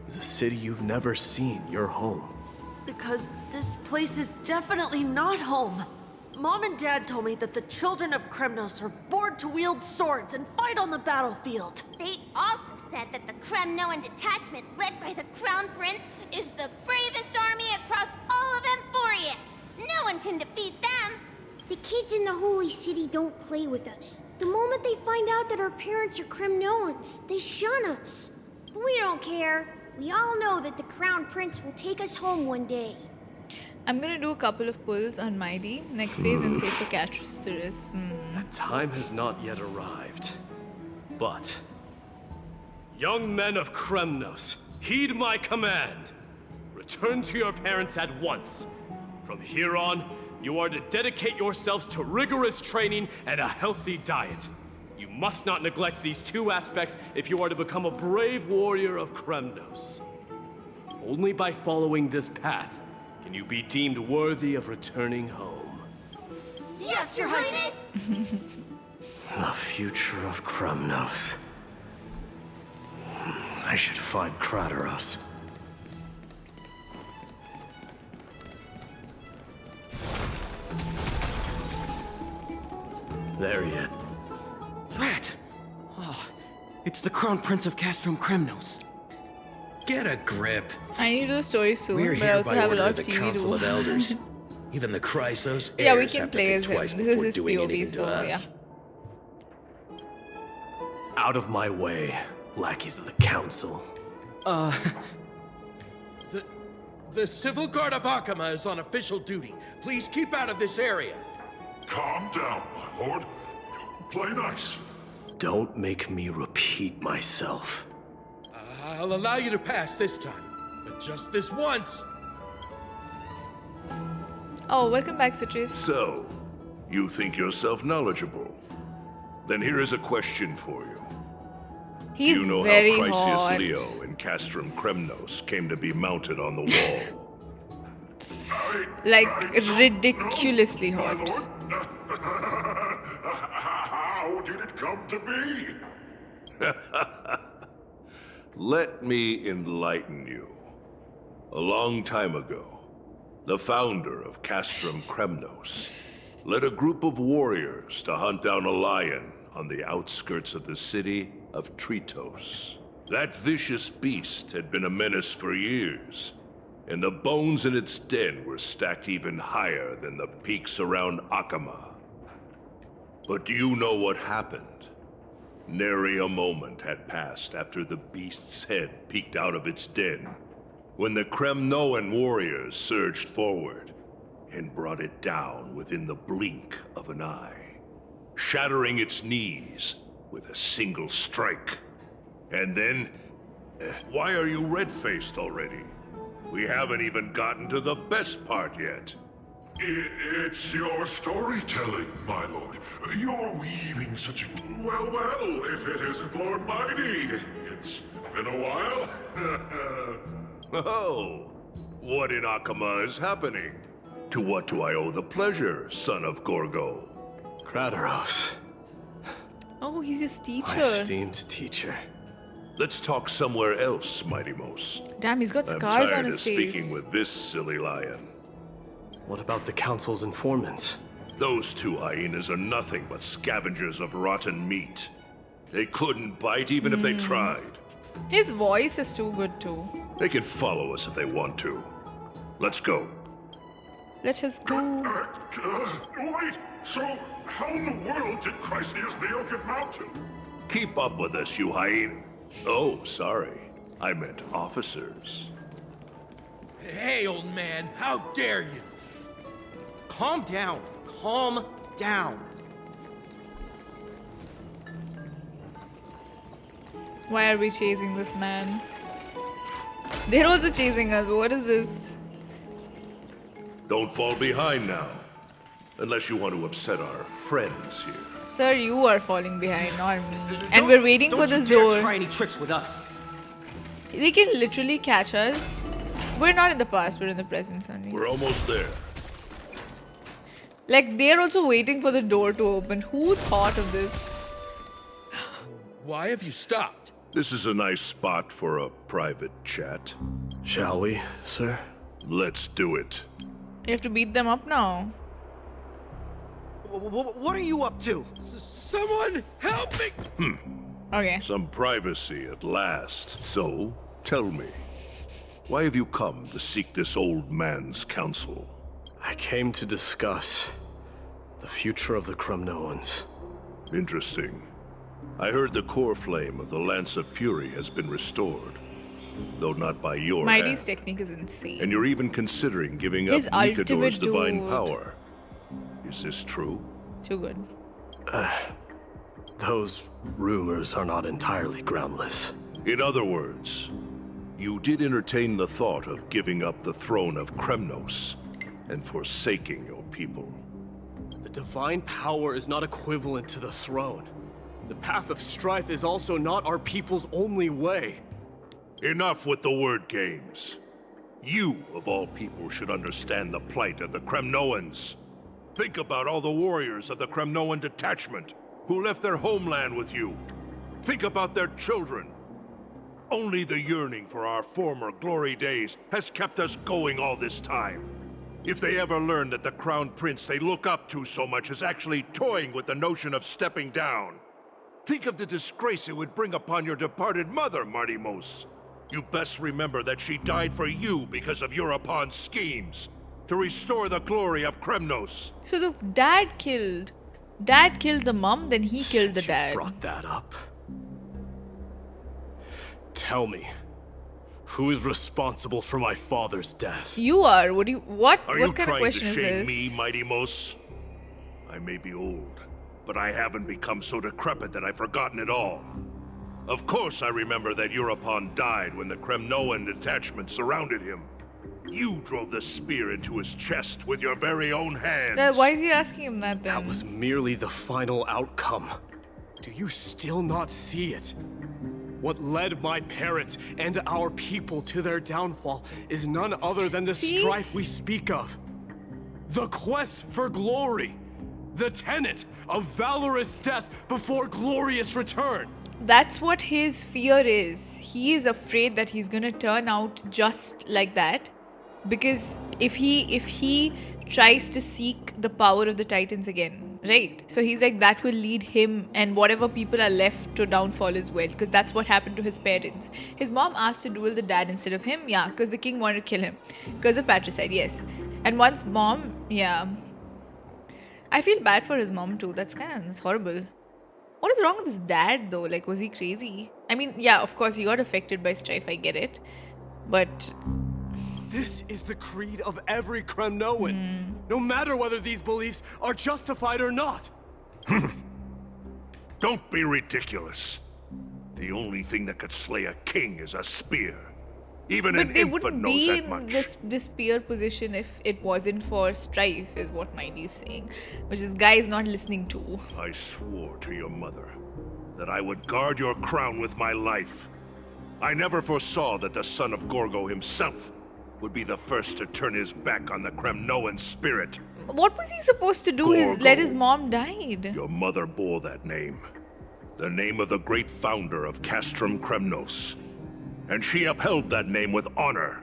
is a city you've never seen your home? Because this place is definitely not home. Mom and Dad told me that the children of Kremnos are born to wield swords and fight on the battlefield. They also said that the Kremnoan detachment led by the Crown Prince is the bravest army across all of Amphoreus. No one can defeat them. The kids in the Holy City don't play with us. The moment they find out that our parents are Kremnoans, they shun us. But we don't care. We all know that the Crown Prince will take us home one day. I'm gonna do a couple of pulls on Mydei next phase and save for Calypso. That time has not yet arrived. But, young men of Kremnos, heed my command. Return to your parents at once. From here on, you are to dedicate yourselves to rigorous training and a healthy diet. You must not neglect these two aspects if you are to become a brave warrior of Kremnos. Only by following this path can you be deemed worthy of returning home. Yes, Your Highness! The future of Kremnos. I should find Kratos. There he is. Rat! Oh, it's the Crown Prince of Castrum Kremnos. Get a grip. I need to do the story soon, We're but I here also by have a order lot of of the TV Council to of Elders. Even the Crios Yeah, we heirs can have to play think as him. twice This before is his doing POV, anything so to yeah. us. Out of my way, lackeys of the Council. The Civil Guard of Akama is on official duty. Please keep out of this area. Calm down, my lord. Play nice. Don't make me repeat myself. I'll allow you to pass this time, but just this once. Oh, welcome back, Citrus. So, you think yourself knowledgeable? Then here is a question for you. He's You know very how Crios hot. Leo and Castrum Kremnos came to be mounted on the wall? Like, ridiculously hot. How did it come to be? Let me enlighten you. A long time ago, the founder of Castrum Kremnos led a group of warriors to hunt down a lion on the outskirts of the city of Tritos. That vicious beast had been a menace for years, and the bones in its den were stacked even higher than the peaks around Akama. But do you know what happened? Nary a moment had passed after the beast's head peeked out of its den, when the Kremnoan warriors surged forward and brought it down within the blink of an eye, shattering its knees with a single strike. And then, why are you red-faced already? We haven't even gotten to the best part yet. It's your storytelling, my lord. You're weaving such a... Well, if it isn't Lord Mydei. It's been a while. Oh, what in Akama is happening? To what do I owe the pleasure, son of Gorgo? Kratos, Oh, he's his my teacher. esteemed teacher. Let's talk somewhere else, Mighty Mos. Damn, he's got I'm scars tired on of his speaking face. with this silly lion. What about the Council's informants? Those two hyenas are nothing but scavengers of rotten meat. They couldn't bite even if they tried. His voice is too good too. They can follow us if they want to. Let's go. Let's just go. Wait, so how in the world did Crios Leo get mounted? Keep up with us, you hyena. Oh, sorry. I meant officers. Hey, old man, how dare you? Calm down. Calm down. Why are we chasing this man? They're also chasing us. What is this? Don't fall behind now. Unless you want to upset our friends here. Sir, you are falling behind, not me. And we're waiting for this Don't you dare door. try any tricks with us. They can literally catch us. We're not in the past, we're in the present, Sunny. We're almost there. Like, they're also waiting for the door to open. Who thought of this? Why have you stopped? This is a nice spot for a private chat. Shall we, sir? Let's do it. You have to beat them up now. What are you up to? Someone help me! Okay. Some privacy at last. So, tell me, why have you come to seek this old man's counsel? I came to discuss the future of the Kremnoans. Interesting. I heard the core flame of the Lance of Fury has been restored. though not by your Mydei's hand. technique is insane. And you're even considering giving up His ultimate Nikador's divine dude. power. Is this true? Too good. Those rumors are not entirely groundless. In other words, you did entertain the thought of giving up the throne of Kremnos and forsaking your people. The divine power is not equivalent to the throne. The path of strife is also not our people's only way. Enough with the word games. You, of all people, should understand the plight of the Kremnoans. Think about all the warriors of the Kremnoan detachment who left their homeland with you. Think about their children. Only the yearning for our former glory days has kept us going all this time. If they ever learn that the crown prince they look up to so much is actually toying with the notion of stepping down, think of the disgrace it would bring upon your departed mother, Mardimos. You best remember that she died for you because of Europon's schemes to restore the glory of Kremnos. So the dad killed the mom, then he killed the Since dad. you've brought that up, tell me, who is responsible for my father's death? You are. What Are you kind of trying question to is shame this? me, Mydei? I may be old, but I haven't become so decrepit that I've forgotten it all. Of course I remember that Europon died when the Kremnoan detachment surrounded him. You drove the spear into his chest with your very own hands. Why is he asking him that then? That was merely the final outcome. Do you still not see it? What led my parents and our people to their downfall is none other than the strife we speak of. The quest for glory. The tenet of valorous death before glorious return. That's what his fear is. He is afraid that he's gonna turn out just like that. Because if he tries to seek the power of the Titans again, right? So he's like, that will lead him and whatever people are left to downfall as well. Because that's what happened to his parents. His mom asked to duel the dad instead of him. Yeah, because the king wanted to kill him. Because of patricide, yes. And once mom, yeah. I feel bad for his mom too. That's horrible. What is wrong with his dad though? Like, was he crazy? I mean, yeah, of course he got affected by strife, I get it. But this is the creed of every Kremnoan, no matter whether these beliefs are justified or not. Don't be ridiculous. The only thing that could slay a king is a spear. Even but an they infant wouldn't knows be that in much. this peer position if it wasn't for strife, is what Mydei is saying. Which this guy is not listening to. I swore to your mother that I would guard your crown with my life. I never foresaw that the son of Gorgo himself would be the first to turn his back on the Kremnoan spirit. What was he supposed to do? Let his mom died. Your mother bore that name. The name of the great founder of Castrum Kremnos. And she upheld that name with honor.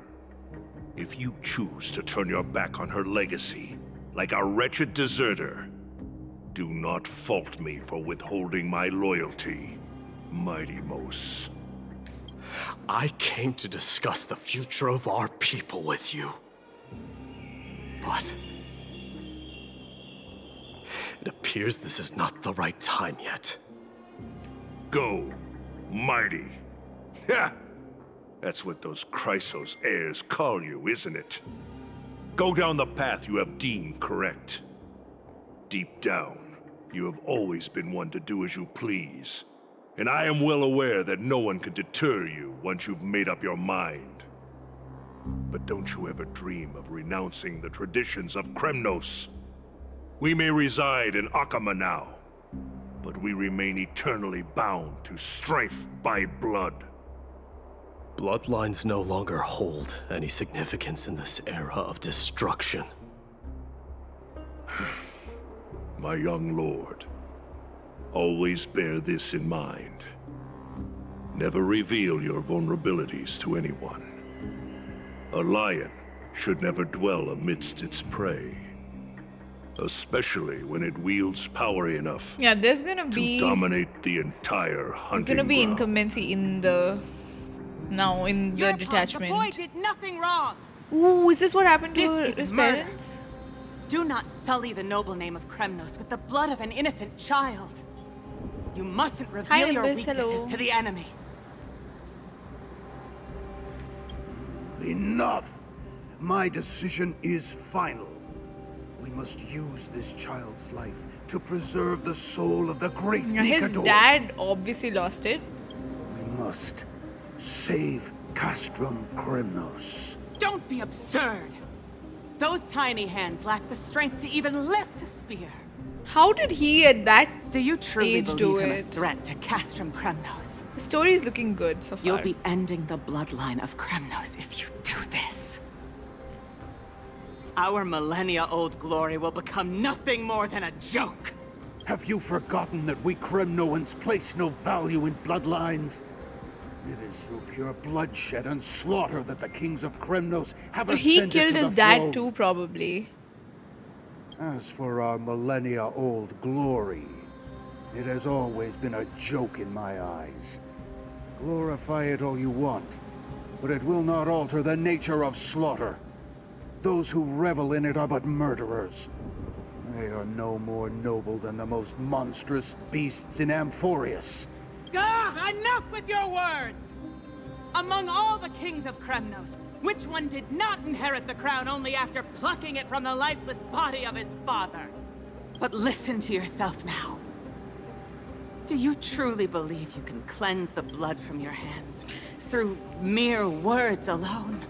If you choose to turn your back on her legacy, like a wretched deserter, do not fault me for withholding my loyalty, Mydei. I came to discuss the future of our people with you. But it appears this is not the right time yet. Go, Mydei. Ha! That's what those Crios heirs call you, isn't it? Go down the path you have deemed correct. Deep down, you have always been one to do as you please. And I am well aware that no one can deter you once you've made up your mind. But don't you ever dream of renouncing the traditions of Kremnos. We may reside in Akama now, but we remain eternally bound to strife by blood. Bloodlines no longer hold any significance in this era of destruction. My young lord, always bear this in mind. Never reveal your vulnerabilities to anyone. A lion should never dwell amidst its prey, especially when it wields power enough There's gonna be to dominate the entire hunting There's gonna be ground. incumbency in the detachment. The boy did nothing wrong. Ooh, is this what happened to This is his murder. parents? Do not sully the noble name of Kremnos with the blood of an innocent child. You mustn't reveal Hi, your Nimbus, weaknesses hello. to the enemy. Enough! My decision is final. We must use this child's life to preserve the soul of the great His Nikador. dad obviously lost it. We must save Castrum Kremnos. Don't be absurd! Those tiny hands lack the strength to even lift a spear. How did he at that Do you truly age believe do him it? a threat to Castrum Kremnos? The story is looking good so far. You'll be ending the bloodline of Kremnos if you do this. Our millennia-old glory will become nothing more than a joke. Have you forgotten that we Kremnoans place no value in bloodlines? It is through pure bloodshed and slaughter that the kings of Kremnos have He ascended killed to his the dad throne. too, probably. As for our millennia-old glory, it has always been a joke in my eyes. Glorify it all you want, but it will not alter the nature of slaughter. Those who revel in it are but murderers. They are no more noble than the most monstrous beasts in Amphoreus. Enough with your words! Among all the kings of Kremnos, which one did not inherit the crown only after plucking it from the lifeless body of his father? But listen to yourself now. Do you truly believe you can cleanse the blood from your hands through mere words alone?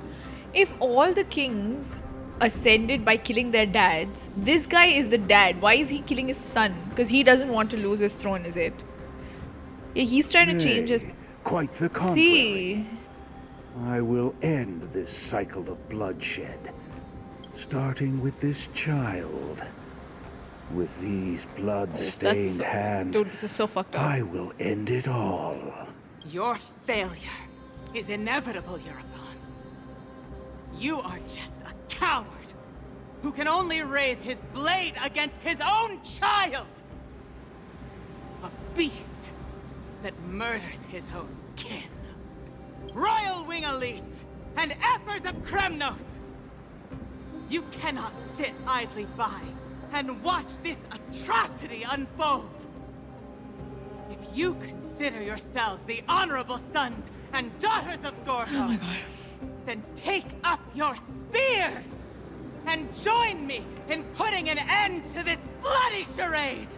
If all the kings ascended by killing their dads, this guy is the dad. Why is he killing his son? Because he doesn't want to lose his throne, is it? Yeah, he's trying to change his... Quite the contrary. See? I will end this cycle of bloodshed, starting with this child. With these blood-stained hands, Dude, this is so fucked up. I will end it all. Your failure is inevitable, Eurapon. You are just a coward who can only raise his blade against his own child. A beast that murders his own kin. Royal Wing elites and Ephors of Kremnos! You cannot sit idly by and watch this atrocity unfold. If you consider yourselves the honorable sons and daughters of Gorgo, then take up your spears and join me in putting an end to this bloody charade!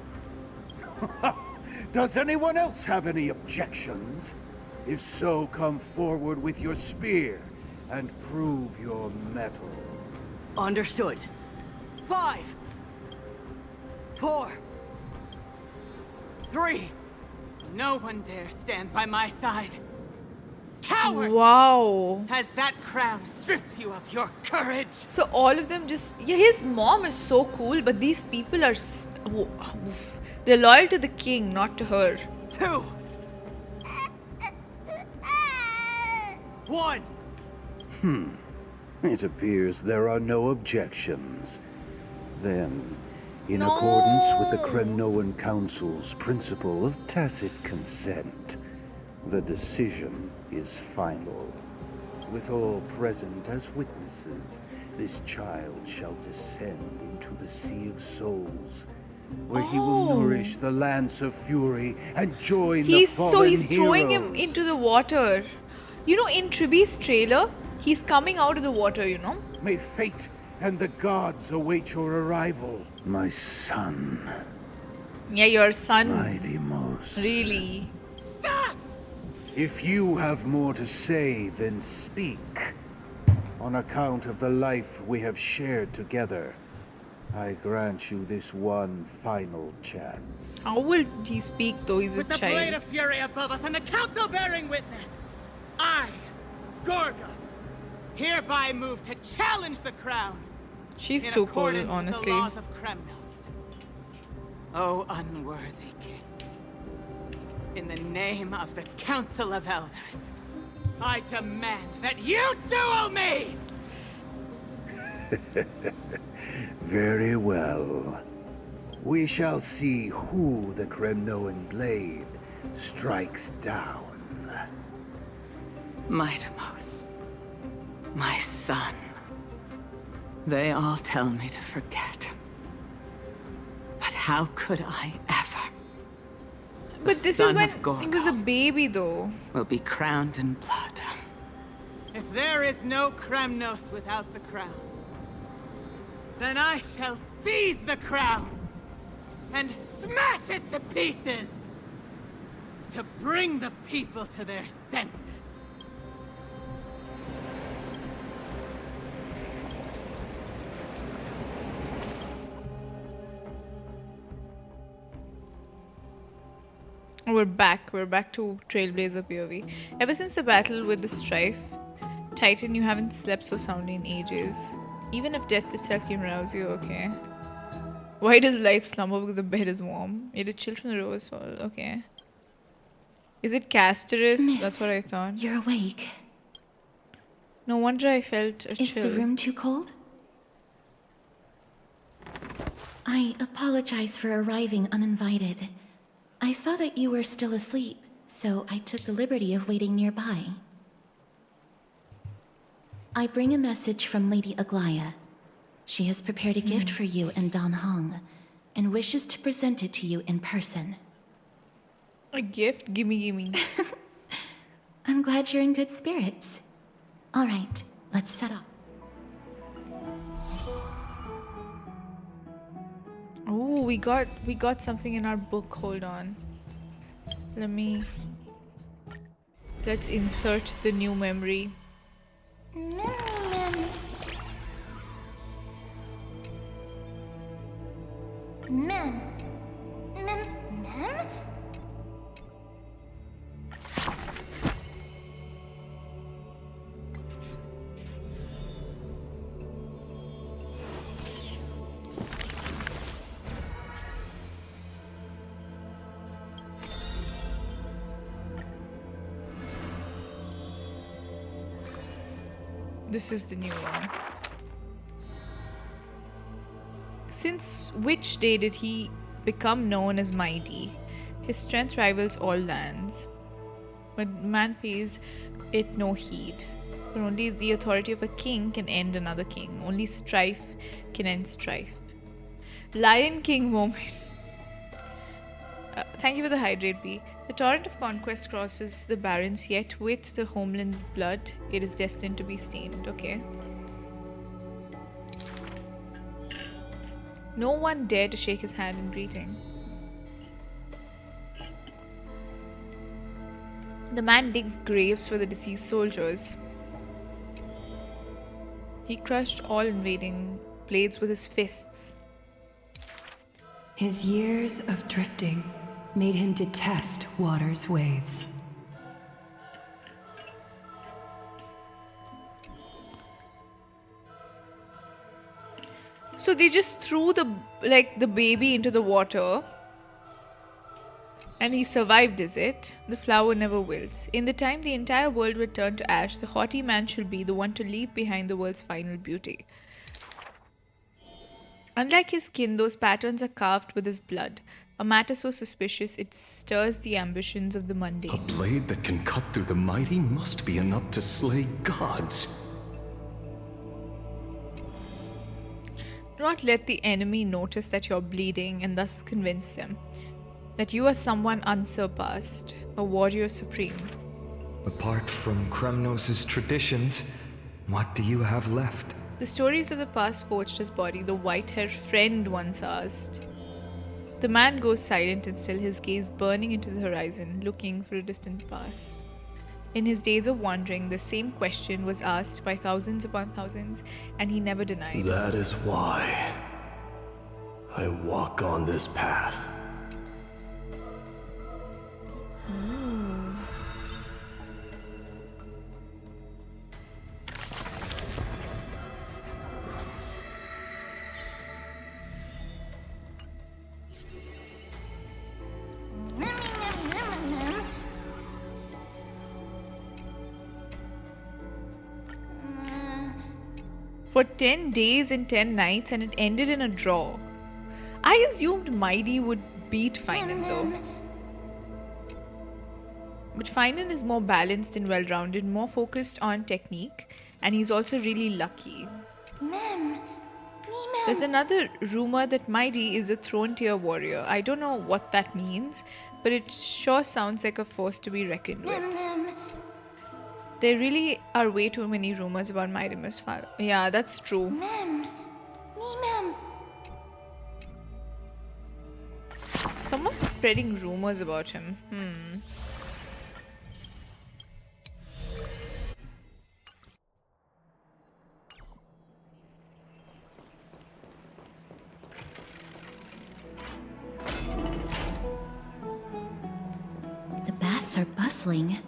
Does anyone else have any objections? If so, come forward with your spear and prove your mettle. Understood. 5, 4, 3. No one dare stand by my side. Cowards! Wow. Has that crown stripped you of your courage? So all of them just... Yeah, his mom is so cool, but these people are... They're loyal to the king, not to her. 2, 1. It appears there are no objections. Then, in accordance with the Kremnoan Council's principle of tacit consent, the decision is final. With all present as witnesses, this child shall descend into the Sea of Souls, where he will nourish the Lance of Fury and join the fallen he's throwing him heroes. into the water. You know, in Tribe's trailer, he's coming out of the water, you know? May fate and the gods await your arrival, my son. Yeah, your son. Mydei. Really? Stop! If you have more to say, then speak. On account of the life we have shared together, I grant you this one final chance. How will he speak though? He's a With the blade child. of fury above us and the council bearing witness, I, Gorga, hereby move to challenge the crown. She's in too cool, accordance with honestly. the laws of Kremnos. O unworthy king, in the name of the Council of Elders, I demand that you duel me! Very well. We shall see who the Kremnoan blade strikes down. Mydei, my son. They all tell me to forget. But how could I ever? But this is son when of Gorgo he was a baby though. will be crowned in blood. If there is no Kremnos without the crown, then I shall seize the crown and smash it to pieces to bring the people to their senses. We're back. We're back to Trailblazer POV. Ever since the battle with the strife, Titan, you haven't slept so soundly in ages. Even if death itself can rouse you, okay. Why does life slumber? Because the bed is warm. You did chill from the rose fall, okay. Is it Casterus? Miss, that's what I thought. You're awake. No wonder I felt a Is chill. the room too cold? I apologize for arriving uninvited. I saw that you were still asleep, so I took the liberty of waiting nearby. I bring a message from Lady Aglaya. She has prepared a gift for you and Dan Hong, and wishes to present it to you in person. A gift? Gimme. I'm glad you're in good spirits. All right, let's set up. Oh, we got something in our book. Hold on. Let's insert the new memory. Mem. This is the new one. Since which day did he become known as Mydei? His strength rivals all lands, but man pays it no heed. For only the authority of a king can end another king. Only strife can end strife. Lion King moment. Thank you for the hydrate, B. The torrent of conquest crosses the barrens, yet with the homeland's blood, it is destined to be stained. Okay. No one dared to shake his hand in greeting. The man digs graves for the deceased soldiers. He crushed all invading blades with his fists. His years of drifting made him detest water's waves. So they just threw the baby into the water and he survived, is it? The flower never wilts. In the time the entire world will turn to ash, the haughty man shall be the one to leave behind the world's final beauty. Unlike his kin, those patterns are carved with his blood. A matter so suspicious it stirs the ambitions of the mundane. A blade that can cut through the mighty must be enough to slay gods. Do not let the enemy notice that you're bleeding and thus convince them that you are someone unsurpassed, a warrior supreme. Apart from Kremnos' traditions, what do you have left? The stories of the past forged his body, the white-haired friend once asked. The man goes silent and still, his gaze burning into the horizon, looking for a distant past. In his days of wandering, the same question was asked by thousands upon thousands, and he never denied. That is why I walk on this path. For 10 days and 10 nights, and it ended in a draw. I assumed Mydei would beat Phainon though. But Phainon is more balanced and well-rounded, more focused on technique, and he's also really lucky. There's another rumor that Mydei is a throne-tier warrior. I don't know what that means, but it sure sounds like a force to be reckoned with. There really are way too many rumors about Mydei. Yeah, that's true. Mem. Someone's spreading rumors about him. The baths are bustling.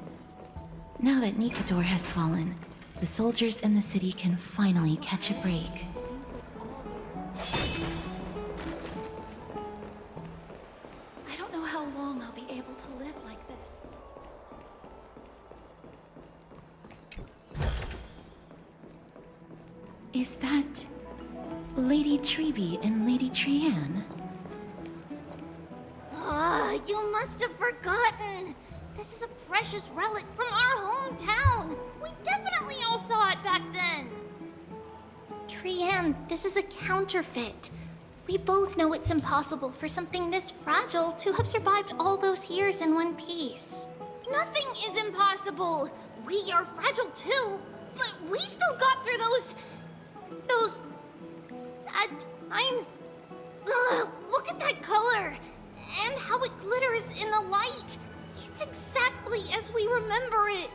Now that Nikador has fallen, the soldiers in the city can finally catch a break. I don't know how long I'll be able to live like this. Is that Lady Treby and Lady Trian? You must have forgotten. This is a precious relic from our hometown. We definitely all saw it back then. Trian, this is a counterfeit. We both know it's impossible for something this fragile to have survived all those years in one piece. Nothing is impossible. We are fragile too, but we still got through those sad times. Ugh, look at that color and how it glitters in the light. It's exactly as we remember it.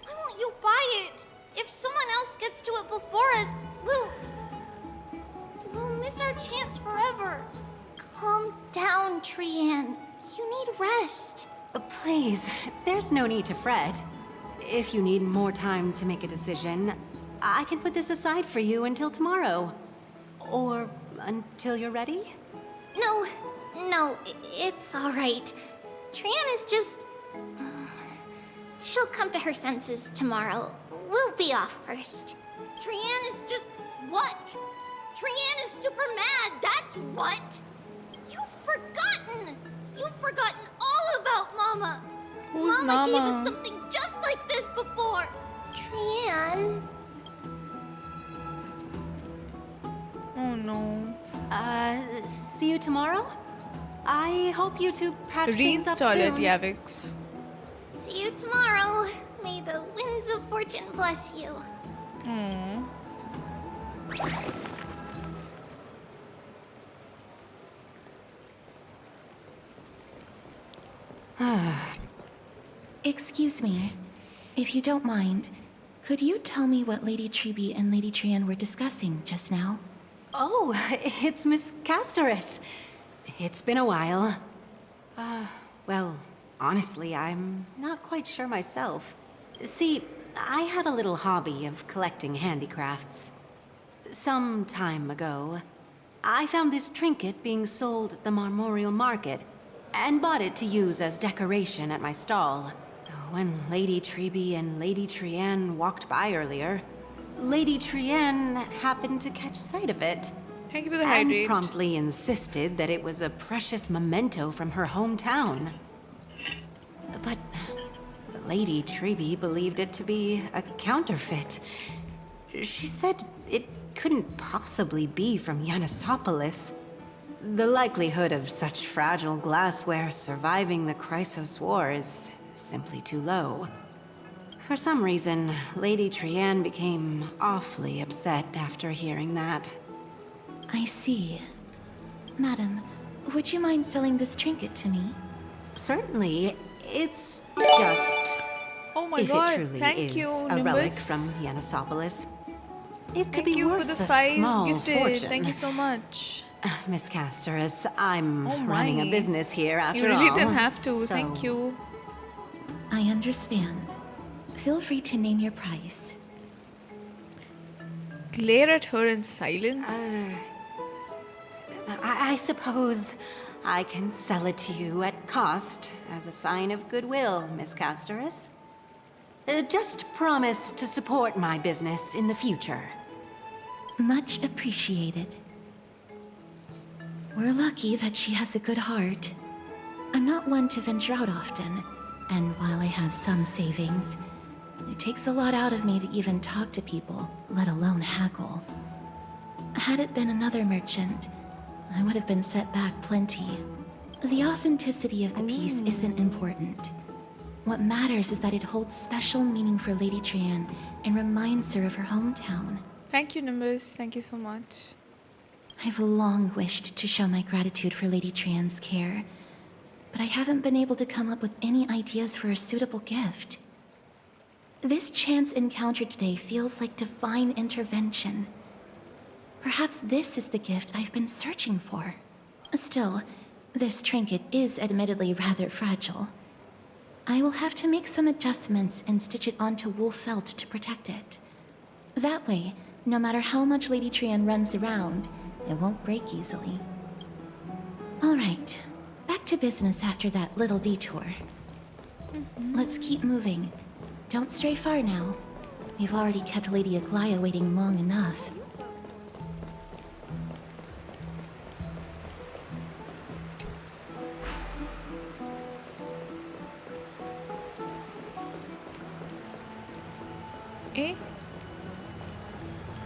Why won't you buy it? If someone else gets to it before us, we'll miss our chance forever. Calm down, Trian. You need rest. Please, there's no need to fret. If you need more time to make a decision, I can put this aside for you until tomorrow. Or until you're ready? No, it's all right. Trian is just... She'll come to her senses tomorrow. We'll be off first. Trian is just... what? Trian is super mad, that's what! You've forgotten all about Mama! Who's Mama gave us Mama? something just like this before! Trian... Oh no. See you tomorrow? I hope you two patch things up Reinstall it, soon. Yavix. See you tomorrow. May the winds of fortune bless you. Excuse me, if you don't mind, could you tell me what Lady Treby and Lady Trian were discussing just now? Oh, it's Miss Casterus. It's been a while. Well, honestly, I'm not quite sure myself. See, I have a little hobby of collecting handicrafts. Some time ago, I found this trinket being sold at the Marmorial Market, and bought it to use as decoration at my stall. When Lady Treby and Lady Trian walked by earlier, Lady Trian happened to catch sight of it. Thank you for the and hydrate. promptly insisted that it was a precious memento from her hometown. But Lady Treby believed it to be a counterfeit. She said it couldn't possibly be from Yanisopolis. The likelihood of such fragile glassware surviving the Crios War is simply too low. For some reason, Lady Trian became awfully upset after hearing that. I see. Madam, would you mind selling this trinket to me? Certainly. It's just... Oh my if god, it truly thank is you, a relic Nimbus. from Yanisopolis, it could Thank be you worth for the a 5 small gifted. fortune. Thank you so much. Miss Casterus, I'm Oh running my. a business here after all. You really didn't have to. so- Thank you. I understand. Feel free to name your price. Glare at her in silence. I suppose I can sell it to you at cost as a sign of goodwill, Miss Casterus. Just promise to support my business in the future. Much appreciated. We're lucky that she has a good heart. I'm not one to venture out often, and while I have some savings, it takes a lot out of me to even talk to people, let alone haggle. Had it been another merchant, I would have been set back plenty. The authenticity of the piece isn't important. What matters is that it holds special meaning for Lady Trian and reminds her of her hometown. Thank you, Nimbus. Thank you so much. I've long wished to show my gratitude for Lady Trian's care, but I haven't been able to come up with any ideas for a suitable gift. This chance encounter today feels like divine intervention. Perhaps this is the gift I've been searching for. Still, this trinket is admittedly rather fragile. I will have to make some adjustments and stitch it onto wool felt to protect it. That way, no matter how much Lady Trian runs around, it won't break easily. Alright, back to business after that little detour. Let's keep moving. Don't stray far now. We've already kept Lady Aglaia waiting long enough. Eh?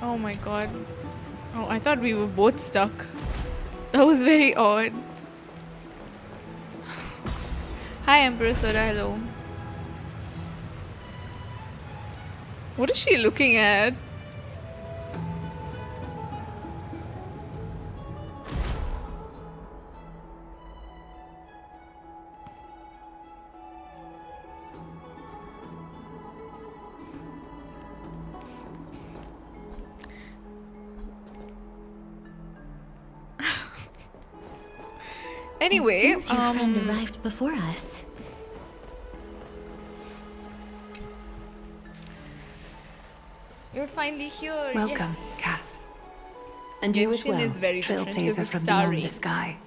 Oh my god. Oh, I thought we were both stuck. That was very odd. Hi, Emperor Soda, hello. What is she looking at? Anyway, it seems your friend arrived before us. You're finally here. Welcome, yes. Cass. And you as well, is very different because Trailblazer it's from starry. beyond the sky.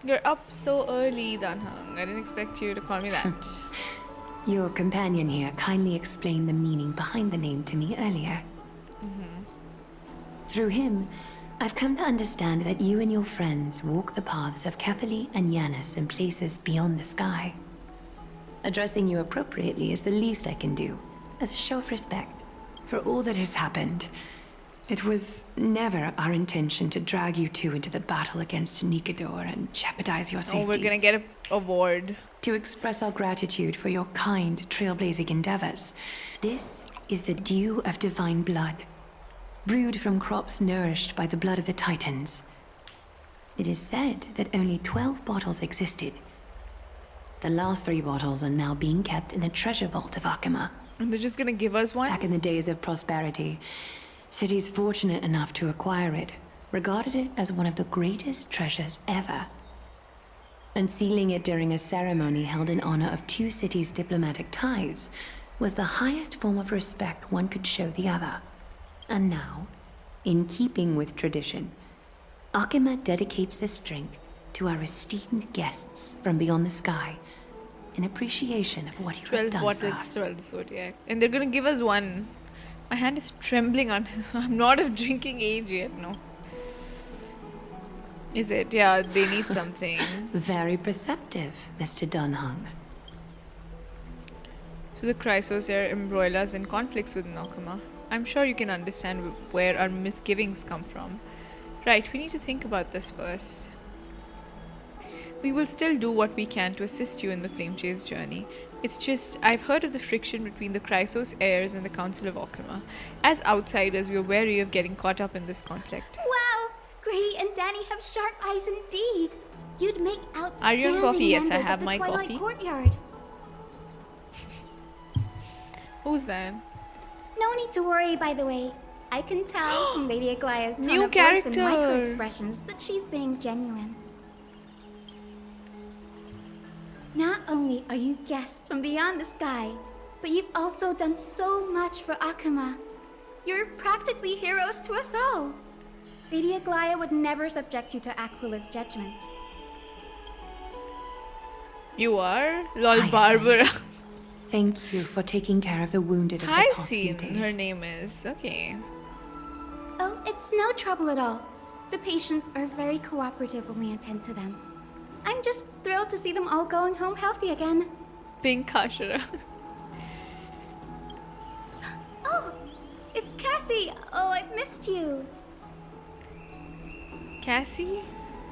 You're up so early, Danhang. I didn't expect you to call me that. Your companion here kindly explained the meaning behind the name to me earlier. Through him, I've come to understand that you and your friends walk the paths of Kefali and Yanis in places beyond the sky. Addressing you appropriately is the least I can do, as a show of respect. For all that has happened, it was never our intention to drag you two into the battle against Nikador and jeopardize your safety. Oh, we're gonna get an award. To express our gratitude for your kind, trailblazing endeavors, this is the dew of divine blood, brewed from crops nourished by the blood of the Titans. It is said that only 12 bottles existed. The last 3 bottles are now being kept in the treasure vault of Akima. And they're just gonna give us one? Back in the days of prosperity, cities fortunate enough to acquire it regarded it as one of the greatest treasures ever. Unsealing it during a ceremony held in honor of 2 cities' diplomatic ties was the highest form of respect one could show the other. And now, in keeping with tradition, Akima dedicates this drink to our esteemed guests from beyond the sky in appreciation of what you have 12 done for bottles, us. 12 the zodiac. And they're gonna give us one. My hand is trembling on. I'm not of drinking age yet, no. Is it? Yeah, they need something. Very perceptive, Mr. Dunhung. So the Crios are embroilers and conflicts with Nakama. I'm sure you can understand where our misgivings come from. Right, we need to think about this first. We will still do what we can to assist you in the Flame Chase journey. It's just, I've heard of the friction between the Crios heirs and the Council of Akima. As outsiders, we are wary of getting caught up in this conflict. Wow! Grady and Danny have sharp eyes indeed. You'd make Are you on coffee? outstanding Yes, I members have of the my Twilight coffee. Courtyard. Who's that? No need to worry, by the way. I can tell from Lady Aglaia's tone New of voice and character. micro-expressions that she's being genuine. Not only are you guests from beyond the sky, but you've also done so much for Akima. You're practically heroes to us all. Lady Aglaia would never subject you to Aquila's judgment. You are? Lol, Hi, Barbara. Thank you for taking care of the wounded of the past few Hyacinth, days. her name is. Okay. Oh, it's no trouble at all. The patients are very cooperative when we attend to them. I'm just thrilled to see them all going home healthy again. Pink Kashura. Oh, it's Cassie. Oh, I've missed you. Cassie?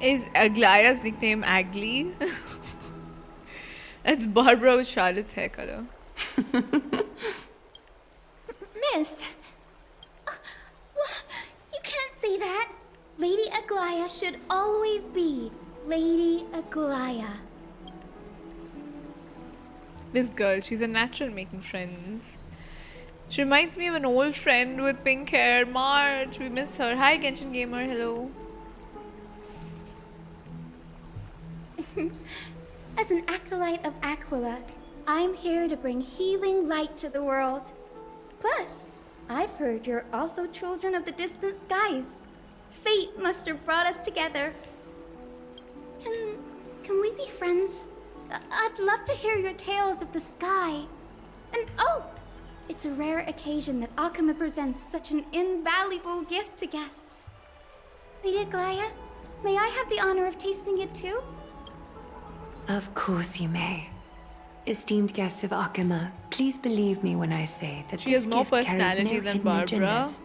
Is Aglaia's nickname Agli? It's Barbara with Charlotte's hair color. Miss! You can't say that! Lady Aglaya should always be Lady Aglaya. This girl, she's a natural making friends. She reminds me of an old friend with pink hair, Marge. We miss her. Hi, Genshin Gamer. Hello. As an acolyte of Aquila, I'm here to bring healing light to the world. Plus, I've heard you're also children of the distant skies. Fate must have brought us together. Can we be friends? I'd love to hear your tales of the sky. And oh, it's a rare occasion that Akama presents such an invaluable gift to guests. Lady Aglaya, may I have the honor of tasting it too? Of course you may. Esteemed guests of Akama, please believe me when I say that She this has more gift carries personality no than hidden Barbara. agendas.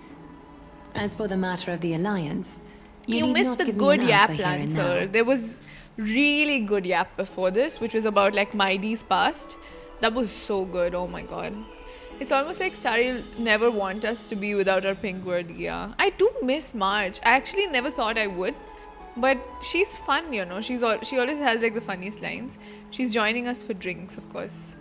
As for the matter of the Alliance, You need missed not the give me good an yap, answer here and Lancer. now. There was really good yap before this, which was about like Mydei's past. That was so good. Oh my god. It's almost like Starry never want us to be without our pink word. Yeah, I do miss Marge. I actually never thought I would, but she's fun, you know. She always has like the funniest lines. She's joining us for drinks, of course.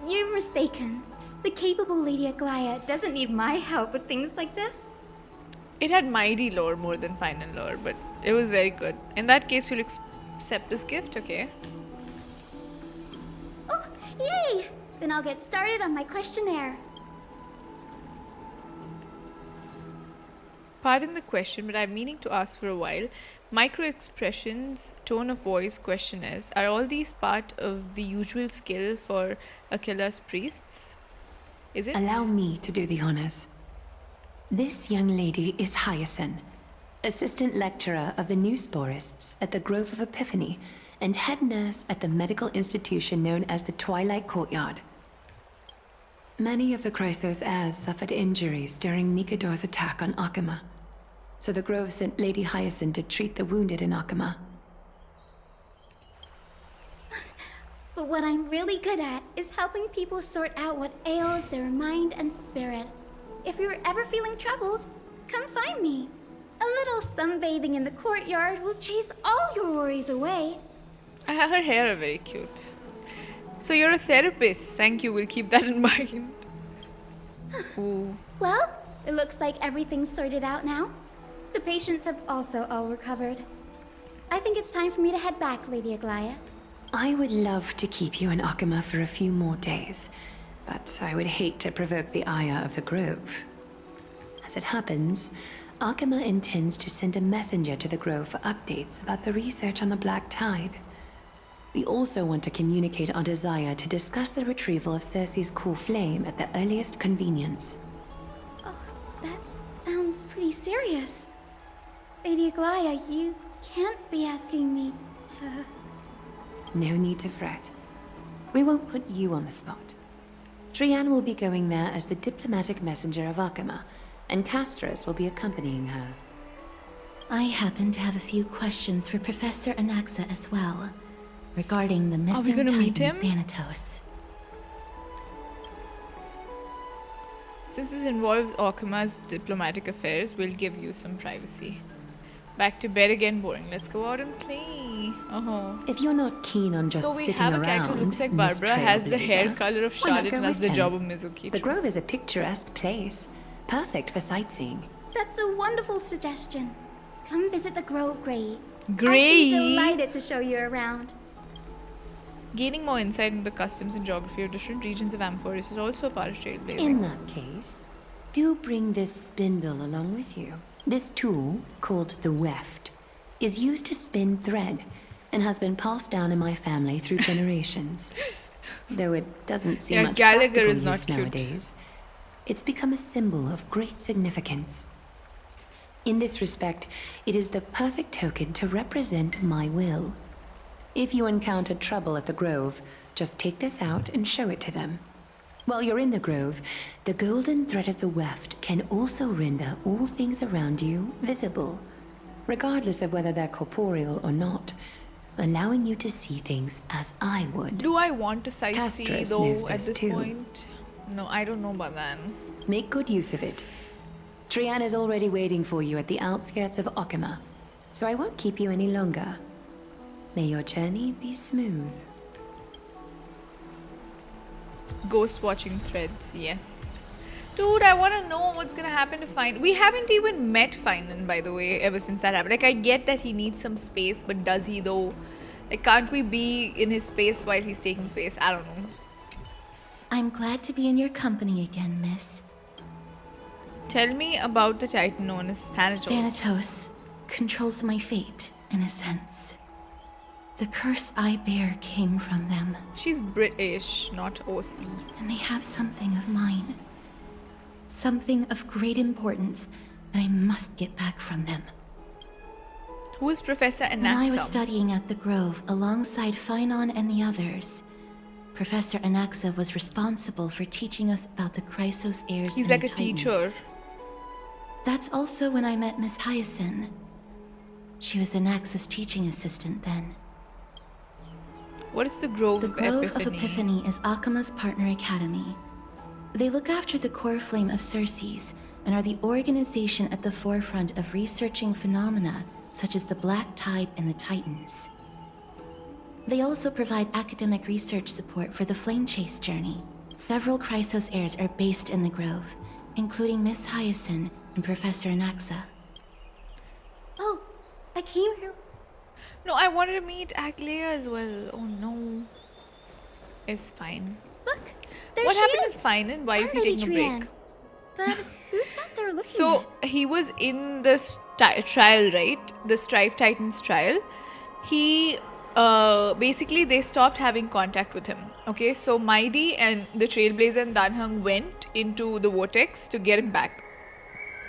You're mistaken. The capable Lady Aglaya doesn't need my help with things like this. It had Mydei lore more than Phainon lore, but it was very good. In that case, we'll accept this gift, okay? Oh, yay! Then I'll get started on my questionnaire. Pardon the question, but I'm meaning to ask for a while. Micro expressions, tone of voice, questionnaires, are all these part of the usual skill for Aquila's priests? Is it? Allow me to do the honors. This young lady is Hyacinth, assistant lecturer of the new sporists at the Grove of Epiphany and head nurse at the medical institution known as the Twilight Courtyard. Many of the Crios heirs suffered injuries during Nikador's attack on Akama, so the Grove sent Lady Hyacinth to treat the wounded in Akama. But what I'm really good at is helping people sort out what ails their mind and spirit. If you're ever feeling troubled, come find me. A little sunbathing in the courtyard will chase all your worries away. Her hair are very cute. So you're a therapist. Thank you. We'll keep that in mind. Ooh. Well, it looks like everything's sorted out now. The patients have also all recovered. I think it's time for me to head back, Lady Aglaya. I would love to keep you in Akama for a few more days, but I would hate to provoke the ire of the Grove. As it happens, Akama intends to send a messenger to the Grove for updates about the research on the Black Tide. We also want to communicate our desire to discuss the retrieval of Cersei's core flame at the earliest convenience. Oh, that sounds pretty serious. Lady Aglaya, you can't be asking me to... No need to fret. We won't put you on the spot. Trian will be going there as the diplomatic messenger of Akama, and Castros will be accompanying her. I happen to have a few questions for Professor Anaxa as well, regarding the missing gonna meet Titan him? Thanatos. Since this involves Akama's diplomatic affairs, we'll give you some privacy. Back to bed again, boring. Let's go out and play. If you're not keen on just So we sitting have a around, character who looks like Miss Barbara, has the hair Trailblazer, color of why not Charlotte, go and has with the him? job of Mizuki. The Grove is a picturesque place, perfect for sightseeing. That's a wonderful suggestion. Come visit the Grove, Grey. Grey? I'd be delighted to show you around. Gaining more insight into the customs and geography of different regions of Amphoreus is also a part of Trailblazing. In that case, do bring this spindle along with you. This tool, called the weft, is used to spin thread and has been passed down in my family through generations. Though it doesn't seem much Gallagher practical is not use cute. nowadays, it's become a symbol of great significance. In this respect, it is the perfect token to represent my will. If you encounter trouble at the Grove, just take this out and show it to them. While you're in the Grove, the golden thread of the weft can also render all things around you visible. regardless of whether they're corporeal or not, allowing you to see things as I would. Do I want to sightsee Castros though knows at this this too. point? No, I don't know about that. Make good use of it. Trian is already waiting for you at the outskirts of Okima, so I won't keep you any longer. May your journey be smooth. Ghost watching threads, yes. Dude, I want to know what's gonna happen to Phainon. We haven't even met Phainon, by the way, ever since that happened. Like, I get that he needs some space, but does he though? Like, can't we be in his space while he's taking space? I don't know. I'm glad to be in your company again, miss. Tell me about the Titan known as Thanatos. Thanatos controls my fate, in a sense. The curse I bear came from them. She's British, not OC. And they have something of mine. Something of great importance that I must get back from them. Who is Professor Anaxa? When I was studying at the Grove alongside Phainon and the others, Professor Anaxa was responsible for teaching us about the Crios heirs. He's and like a Titans. teacher. That's also when I met Miss Hyacinth. She was Anaxa's teaching assistant then. What is the Grove of Epiphany? The Grove of Epiphany is Akima's partner academy. They look after the core flame of Cersei's and are the organization at the forefront of researching phenomena such as the Black Tide and the Titans. They also provide academic research support for the Flame Chase journey. Several Crios heirs are based in the Grove, including Miss Hyacinth and Professor Anaxa. Oh, I came here. No, I wanted to meet Aglaya as well. Oh no. It's fine. Look, there what she happened is. with Phainon? Why is he Lady taking a Trian. break? But who's that they're looking So he was in the trial, right? The Strife Titans trial. He basically they stopped having contact with him. Okay, so Mydei and the Trailblaze and Danheng went into the vortex to get him back.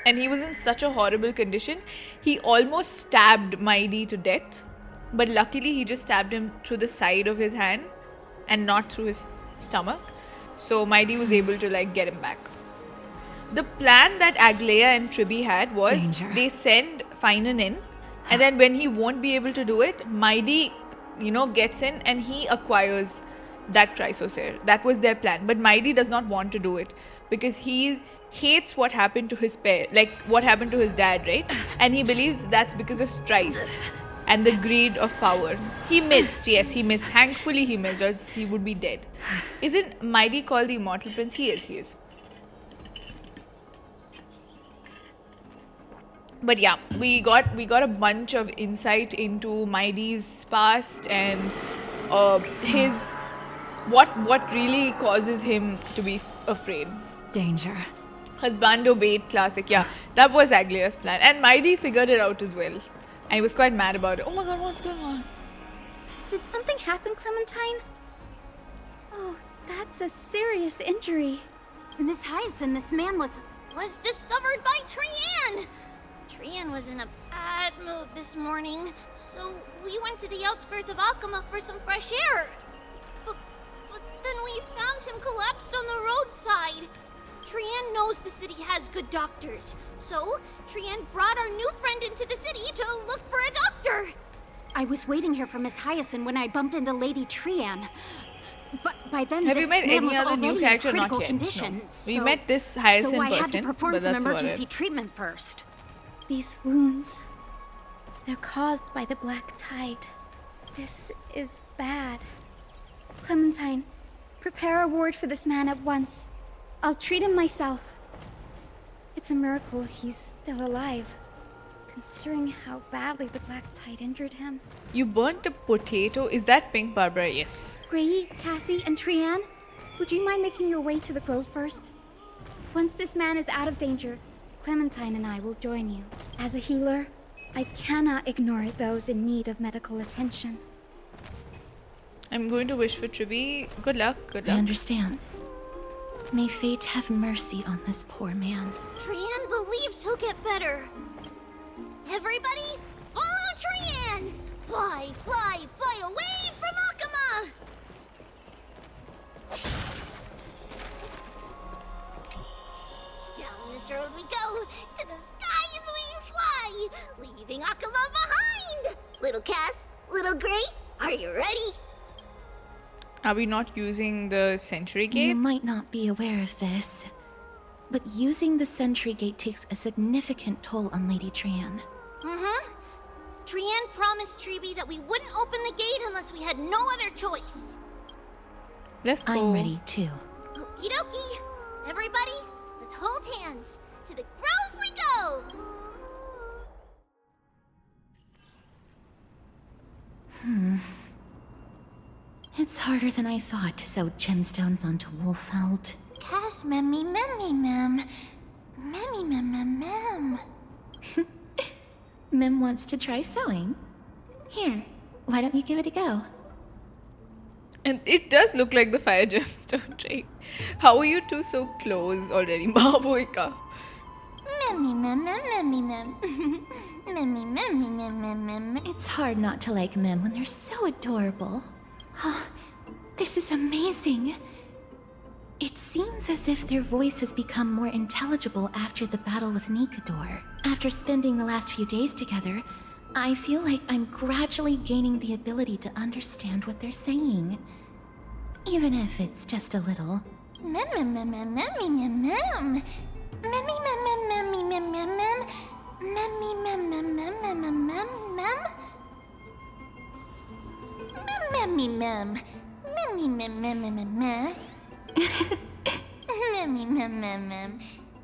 And he was in such a horrible condition. He almost stabbed Mydei to death. But luckily he just stabbed him through the side of his hand and not through his stomach. So Mydei was able to like get him back. The plan that Aglaya and Tribi had was they send Phainon in, and then when he won't be able to do it, Mydei, gets in and he acquires that Crios heir. That was their plan. But Mydei does not want to do it because he hates what happened to his what happened to his dad, right? And he believes that's because of strife and the greed of power. He missed, yes, he missed. Thankfully he missed, or else he would be dead. Isn't Mydei called the Immortal Prince? He is. But yeah, we got a bunch of insight into Mydei's past and his what really causes him to be afraid. Danger. Husbando bait classic, yeah. That was Aglaya's plan. And Mydei figured it out as well. And he was quite mad about it. Oh my god, what's going on? Did something happen, Clementine? Oh, that's a serious injury. Miss Hyacinth, this man was discovered by Trian! Trian was in a bad mood this morning, so we went to the outskirts of Okima for some fresh air. But then we found him collapsed on the roadside. Trian knows the city has good doctors, so Trian brought our new friend into the city to look for a doctor. I was waiting here for Miss Hyacinth when I bumped into Lady Trian. But by then, have this you met man any was other new already character? in critical Not yet. condition. No. So, We met this Hyacinth so I had person, to perform but some that's about emergency it. treatment first. These wounds, they're caused by the Black Tide. This is bad. Clementine, prepare a ward for this man at once. I'll treat him myself. It's a miracle he's still alive, considering how badly the Black Tide injured him. You burnt a potato? Is that Pink Barbara? Yes. Gray, Cassie, and Trian, would you mind making your way to the grove first? Once this man is out of danger, Clementine and I will join you. As a healer, I cannot ignore those in need of medical attention. I'm going to wish for Tribi good luck. I understand. May fate have mercy on this poor man. Trian believes he'll get better. Everybody, follow Trian! Fly, fly, fly away from Okima! Down this road we go, to the skies we fly, leaving leaving Akuma behind! Little Cass, little Gray, are you ready? Are we not using the Sentry You Gate? might not be aware of this, but using the Sentry Gate takes a significant toll on Lady Trian. Mm-hmm. Trian promised Treeby that we wouldn't open the gate unless we had no other choice. Let's go. I'm ready too. Okie dokie. Everybody, let's hold hands. To the grove we go! It's harder than I thought to sew gemstones onto wool felt. Cass, memmy, memmy, mem. Memmy, mem, mem, mem. Mem wants to try sewing. Here, why don't you give it a go? And it does look like the fire gemstone tree. How are you two so close already? Mahoika. Memmy, mem, mem, memmy, mem. Memmy, memmy, mem, mem, mem. It's hard not to like Mem when they're so adorable. Oh, this is amazing. It seems as if their voice has become more intelligible after the battle with Nikador. After spending the last few days together, I feel like I'm gradually gaining the ability to understand what they're saying. Even if it's just a little. Mem, mem, mem, mem, memmy, mem, mem. Memmy, mem, mem, memmy, mem, mem, mem. Memmy, mem, mem, mem, mem, mem, mem, mem. Memmy, mem. Memmy, mem, mem, mem, mem, mem. Memmy, mem, mem, mem.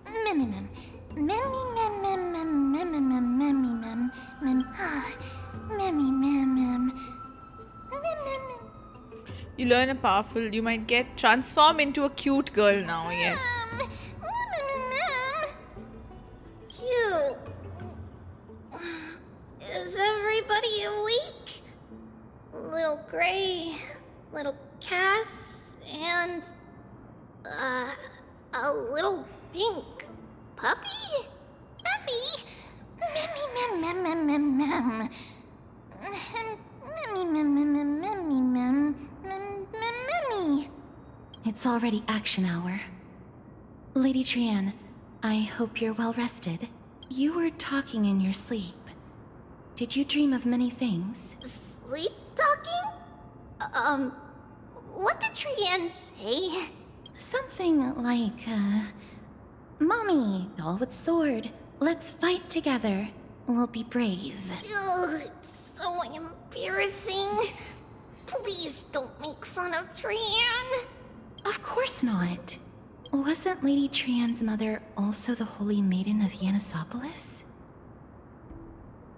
Memmy, mem. Memmy, mem, mem, mem, mem, mem, mem, memmy, mem. Mem. Memmy, mem, mem. Mem, mem, mem. You learn a powerful. You might get transform into a cute girl now. Yes. Cute. Is everybody awake? Little Gray, little Cass, and a little pink puppy? Puppy? Memmy, mem, mem, mem, mem, mem. Memmy, mem, mem, mem, memmy, mem, mem, mem, memmy. It's already action hour. Lady Trian, I hope you're well rested. You were talking in your sleep. Did you dream of many things? Sleep talking? What did Trian say? Something like, Mommy, doll with sword, let's fight together. We'll be brave. Ugh, it's so embarrassing. Please don't make fun of Trian. Of course not. Wasn't Lady Trian's mother also the Holy Maiden of Yanisopolis?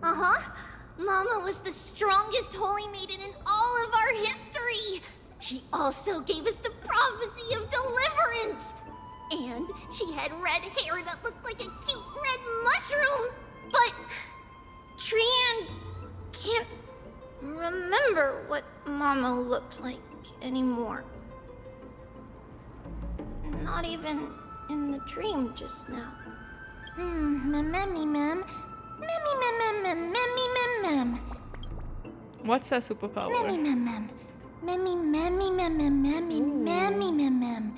Uh-huh. Mama was the strongest holy maiden in all of our history. She also gave us the prophecy of deliverance. And she had red hair that looked like a cute red mushroom. But Trian can't remember what Mama looked like anymore. Not even in the dream just now. Memmy, mem. Memmy, mem, mem, mem, memmy, mem, mem. What's her superpower? Memmy, mem, mem. Memmy, memmy, mem, mem, memmy, memmy, mem, mem.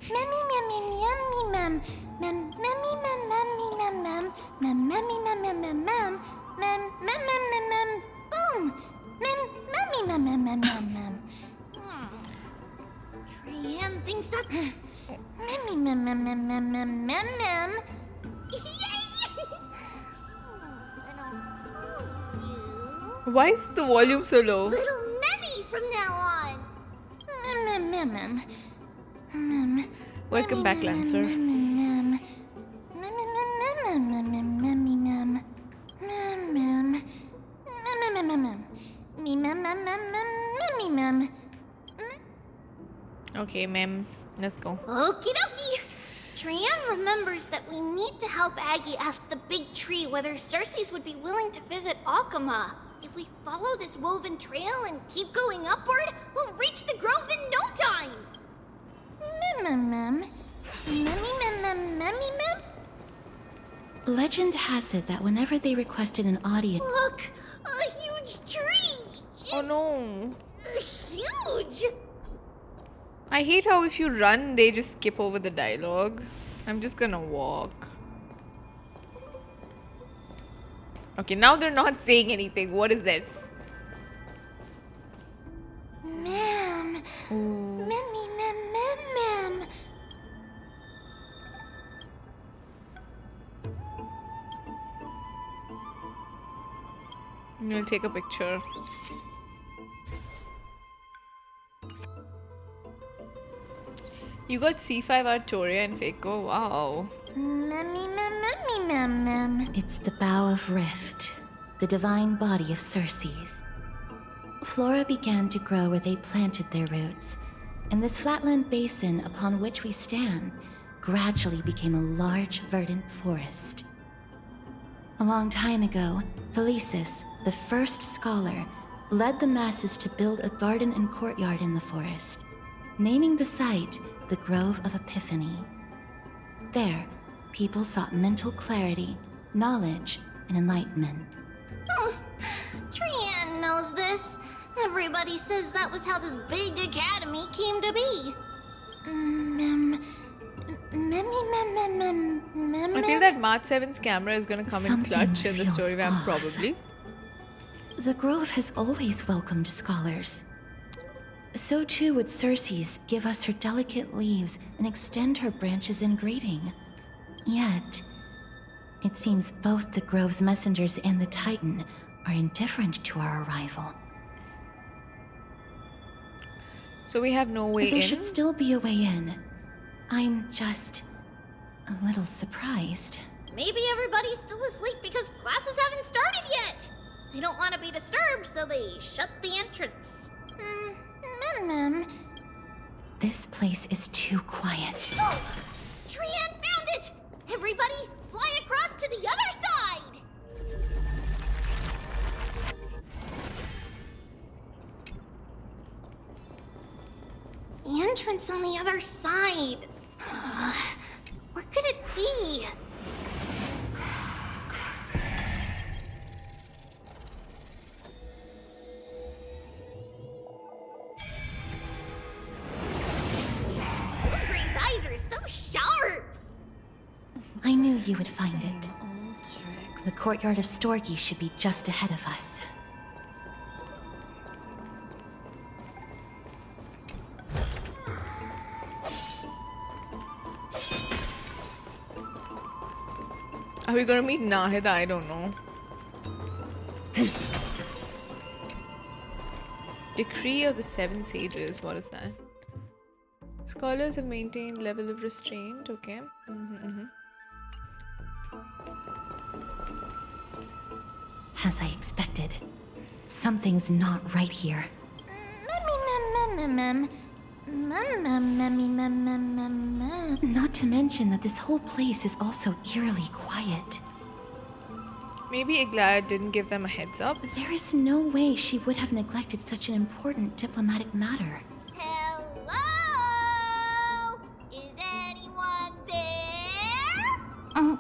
Memmy, memmy, memmy, mem. Mem, memmy, mem, memmy, mem, mem. Mem, memmy, mem, mem, mem, mem. Mem, mem, mem, mem, mem. Boom! Mem, memmy, mem, mem, mem, mem, mem. Trian thinks that... Memmy, mem, mem, mem, mem, mem, mem, mem. Yay! Why is the volume so low? Little Memmy from now on. Mem, mem, mem, mem. Welcome back, Lancer. Memmy, mem. Memmy, mem, mem, mem, mem, memmy, mem. Mem, mem. Mem, mem, mem, mem. Me, mem, mem, mem, mem, memmy, mem. Okay, mem. Let's go. Okie dokie. Trian remembers that we need to help Aggie ask the big tree whether Cersei's would be willing to visit Akuma. If we follow this woven trail and keep going upward, we'll reach the grove in no time. Mem, mem, memmy, mem, mem, memmy, mem. Legend has it that whenever they requested an audience... Look, a huge tree. Oh no. Huge. I hate how if you run, they just skip over the dialogue. I'm just gonna walk. Okay, now they're not saying anything. What is this? Ma'am. Mammy, ma'am. I'm gonna take a picture. You got C5 Artoria and Faco. Wow. Mammy. It's the Bow of Rift, the divine body of Cersei's. Flora began to grow where they planted their roots, and this flatland basin upon which we stand gradually became a large, verdant forest. A long time ago, Thelesis, the first scholar, led the masses to build a garden and courtyard in the forest, naming the site the Grove of Epiphany. There, people sought mental clarity, knowledge, and enlightenment. Trian knows this. Everybody says that was how this big academy came to be. I feel that March 7's camera is gonna come in clutch in the story vamp, off. probably. The Grove has always welcomed scholars. So too would Cersei's give us her delicate leaves and extend her branches in greeting. Yet, it seems both the Grove's messengers and the Titan are indifferent to our arrival. So we have no way There in? should still be a way in. I'm just a little surprised. Maybe everybody's still asleep because classes haven't started yet. They don't want to be disturbed, so they shut the entrance. This place is too quiet. Oh! Trian found it! Everybody, fly across to the other side! The entrance on the other side. Where could it be? Gray's eyes are so sharp! I knew you would find it. The courtyard of Storgi should be just ahead of us. Are we gonna meet Nahida? I don't know. Decree of the Seven Sages. What is that? Scholars have maintained level of restraint. Okay. As I expected, something's not right here. Not to mention that this whole place is also eerily quiet. Maybe Iglaya didn't give them a heads up. There is no way she would have neglected such an important diplomatic matter. Hello? Is anyone there?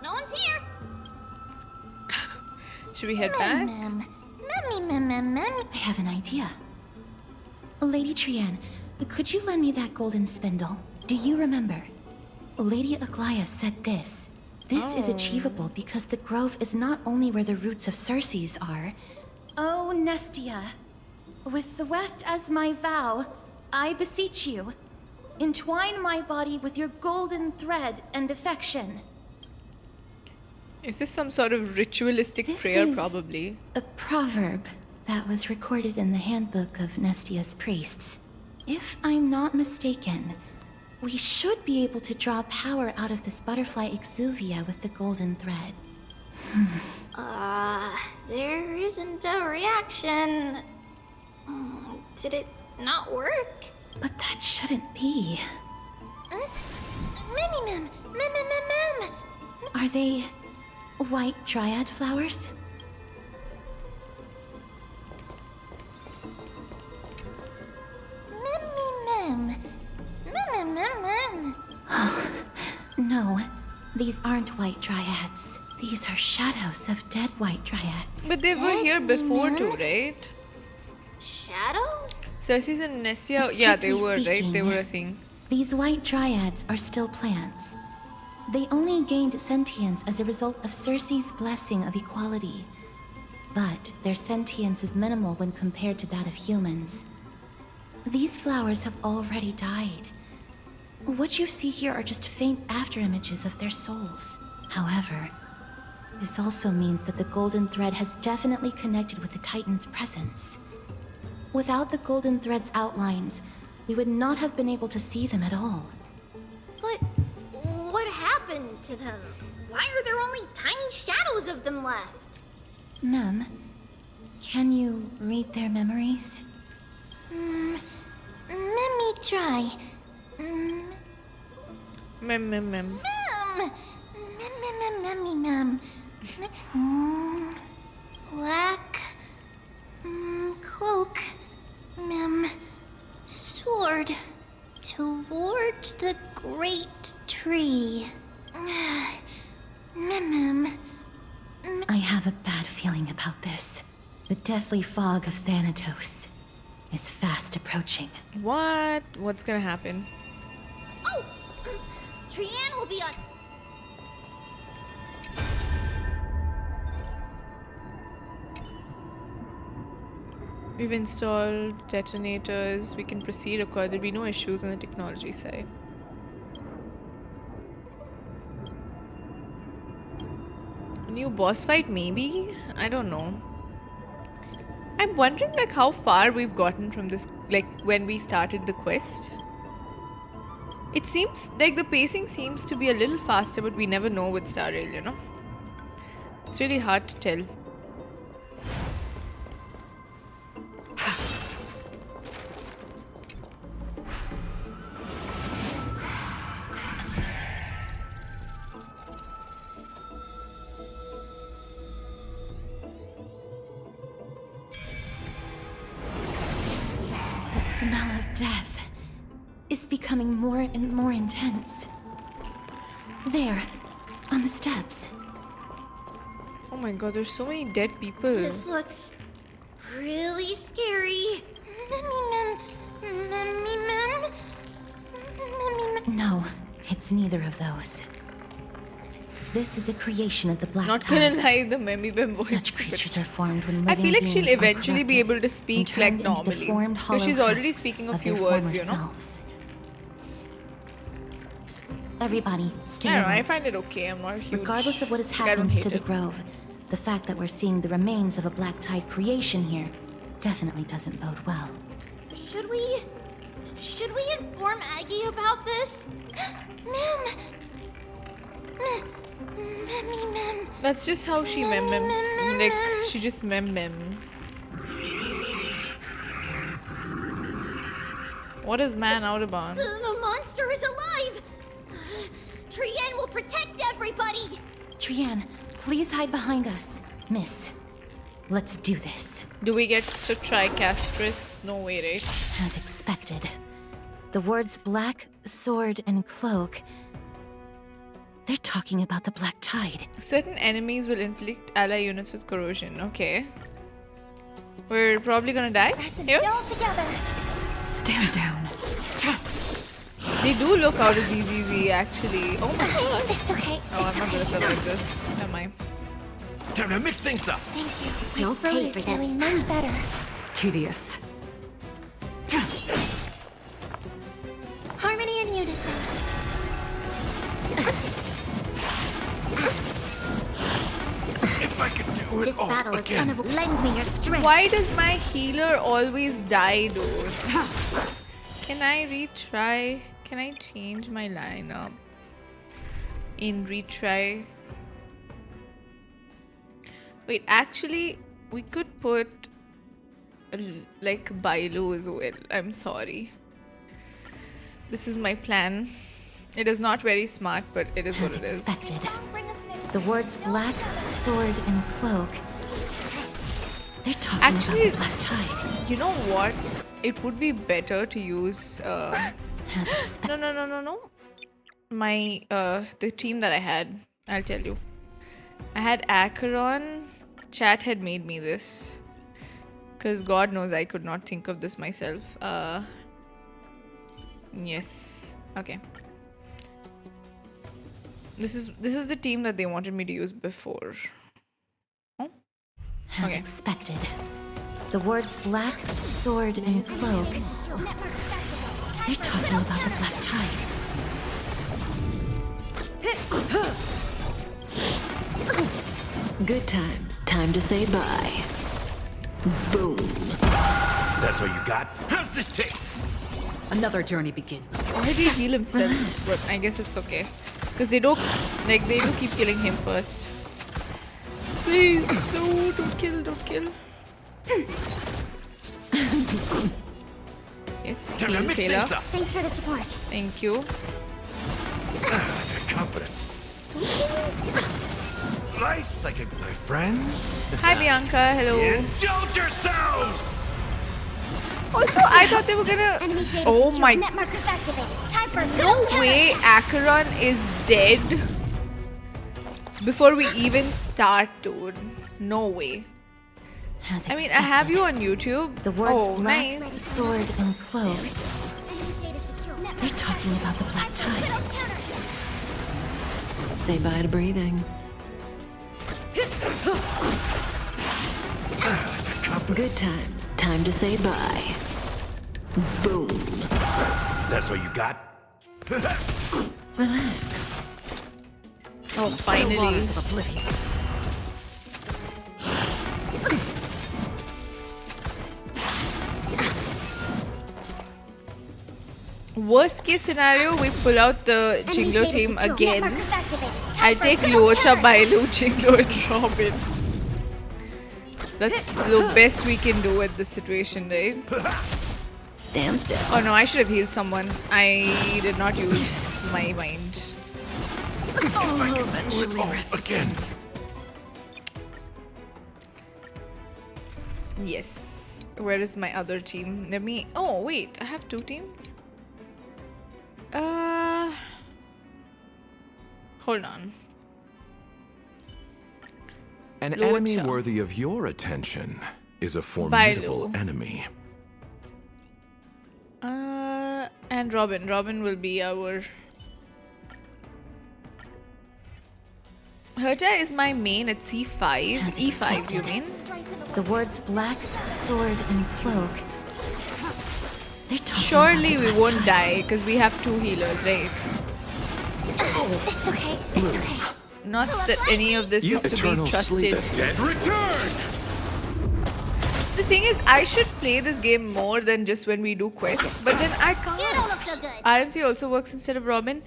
No one's here. Should we head back? I have an idea. Lady Trian, could you lend me that golden spindle? Do you remember? Lady Iglaya said this. This is achievable because the grove is not only where the roots of Cersei's are. Oh, Nestia, with the weft as my vow, I beseech you, entwine my body with your golden thread and affection. Is this some sort of ritualistic This prayer? is Probably. a proverb that was recorded in the handbook of Nestia's priests. If I'm not mistaken, we should be able to draw power out of this butterfly exuvia with the golden thread. There isn't a reaction. Did it not work? But that shouldn't be. Mem. Are they white dryad flowers? No, these aren't white dryads. These are shadows of dead white dryads. But they were here before too, right? Shadow? Cersei's and Nestia, yeah, they were, right? They were a thing. These white dryads are still plants. They only gained sentience as a result of Cersei's blessing of equality. But their sentience is minimal when compared to that of humans. These flowers have already died. What you see here are just faint afterimages of their souls. However, this also means that the golden thread has definitely connected with the Titan's presence. Without the golden thread's outlines, we would not have been able to see them at all. But what happened to them? Why are there only tiny shadows of them left? Mem, can you read their memories? Let me try. Mem. Black cloak, sword toward the great tree. I have a bad feeling about this. The deathly fog of Thanatos is fast approaching. What? What's gonna happen? Oh! Trian will be on. We've installed detonators. We can proceed. Of course, there'll be no issues on the technology side. A new boss fight, maybe? I don't know. I'm wondering like how far we've gotten from this, like when we started the quest. It seems like the pacing seems to be a little faster, but we never know with Starrail, you know? It's really hard to tell. The smell of death is becoming more and more intense. There, on the steps. Oh my god, there's so many dead people. This looks really scary. No, it's neither of those. This is a creation of the Black Not Tide. gonna lie, the Memi voice. Such creatures are formed when I living feel like she'll beings are eventually be corrupted able to and speak like turned into normally. deformed Because she's hollow already husks speaking a of few their words, former you know? selves. Everybody, stay I don't know, I alert. find it okay. I'm not a huge. Regardless of what has like, I don't happened hate to the it. Grove, the fact that we're seeing the remains of a Black Tide creation here definitely doesn't bode well. Should we inform Aggie about this? Mem. That's just how she mems. Like, she just mem. What is man out about? The monster is alive! Trian will protect everybody! Trian, please hide behind us. Miss, let's do this. Do we get to try Castris? No way, right? As expected. The words black, sword, and cloak. They're talking about the Black Tide. Certain enemies will inflict ally units with corrosion. Okay. We're probably gonna die here. Stare down. They do look out as easy, actually. Oh my god. It's okay. Oh, I'm not gonna survive this. Never mind. Time to mix things up. Thank you. You'll pay for this. Much better. Tedious. Harmony and unison. If I could do it This all battle is again. unavoidable. Lend me your strength. Why does my healer always die, dude? Can I retry? Can I change my lineup in retry? Wait, actually, we could put like Bailo as well. I'm sorry. This is my plan. It is not very smart, but it is what As it is. expected. The words black, sword, and cloak. They're talking Actually, about the Black Tide. You know what? It would be better to use As expected. no. My the team that I had, I'll tell you. I had Acheron. Chat had made me this. Cause God knows I could not think of this myself. Yes. Okay. This is the team that they wanted me to use before. Oh? As expected. The words black, sword, and cloak. They're talking about the black tide. Good times. Time to say bye. Boom. That's all you got? How's this taste? Another journey begins. Why did he heal himself? But I guess it's okay. Because they do keep killing him first. Please, no, don't kill. Yes, heal Pela. Thanks for the support. Thank you. Confidence. Nice, I can play friends. Hi Bianca, hello. Indulge yourselves! Also, I thought they were gonna... Oh my... No way Acheron is dead before we even start, dude. No way. I mean, I have you on YouTube. The words black, nice. sword, and cloak. They're talking about the black tide. Say bye to breathing. Good times. Time to say bye. Boom. That's all you got? Relax. Oh, finally. Worst case scenario, we pull out the Jinglo team again. I'll take Luocha, Bailu, Jinglo, and Robin. That's the best we can do at this situation, right? Stand still. Oh no, I should have healed someone. I did not use my mind. Again. Yes. Where is my other team? Let me... Oh, wait. I have two teams? Hold on. An Luocha. enemy worthy of your attention is a formidable enemy. And Robin. Robin will be our... Herta is my main at C5. As E5, expected. you mean? The words black, sword, and cloak. They're talking Surely about we the won't black die because we have two healers, right? It's okay. It's okay. Not that any of this is to be trusted. Dead return! The thing is, I should play this game more than just when we do quests, but then I can't. You don't look so good. RMC also works instead of Robin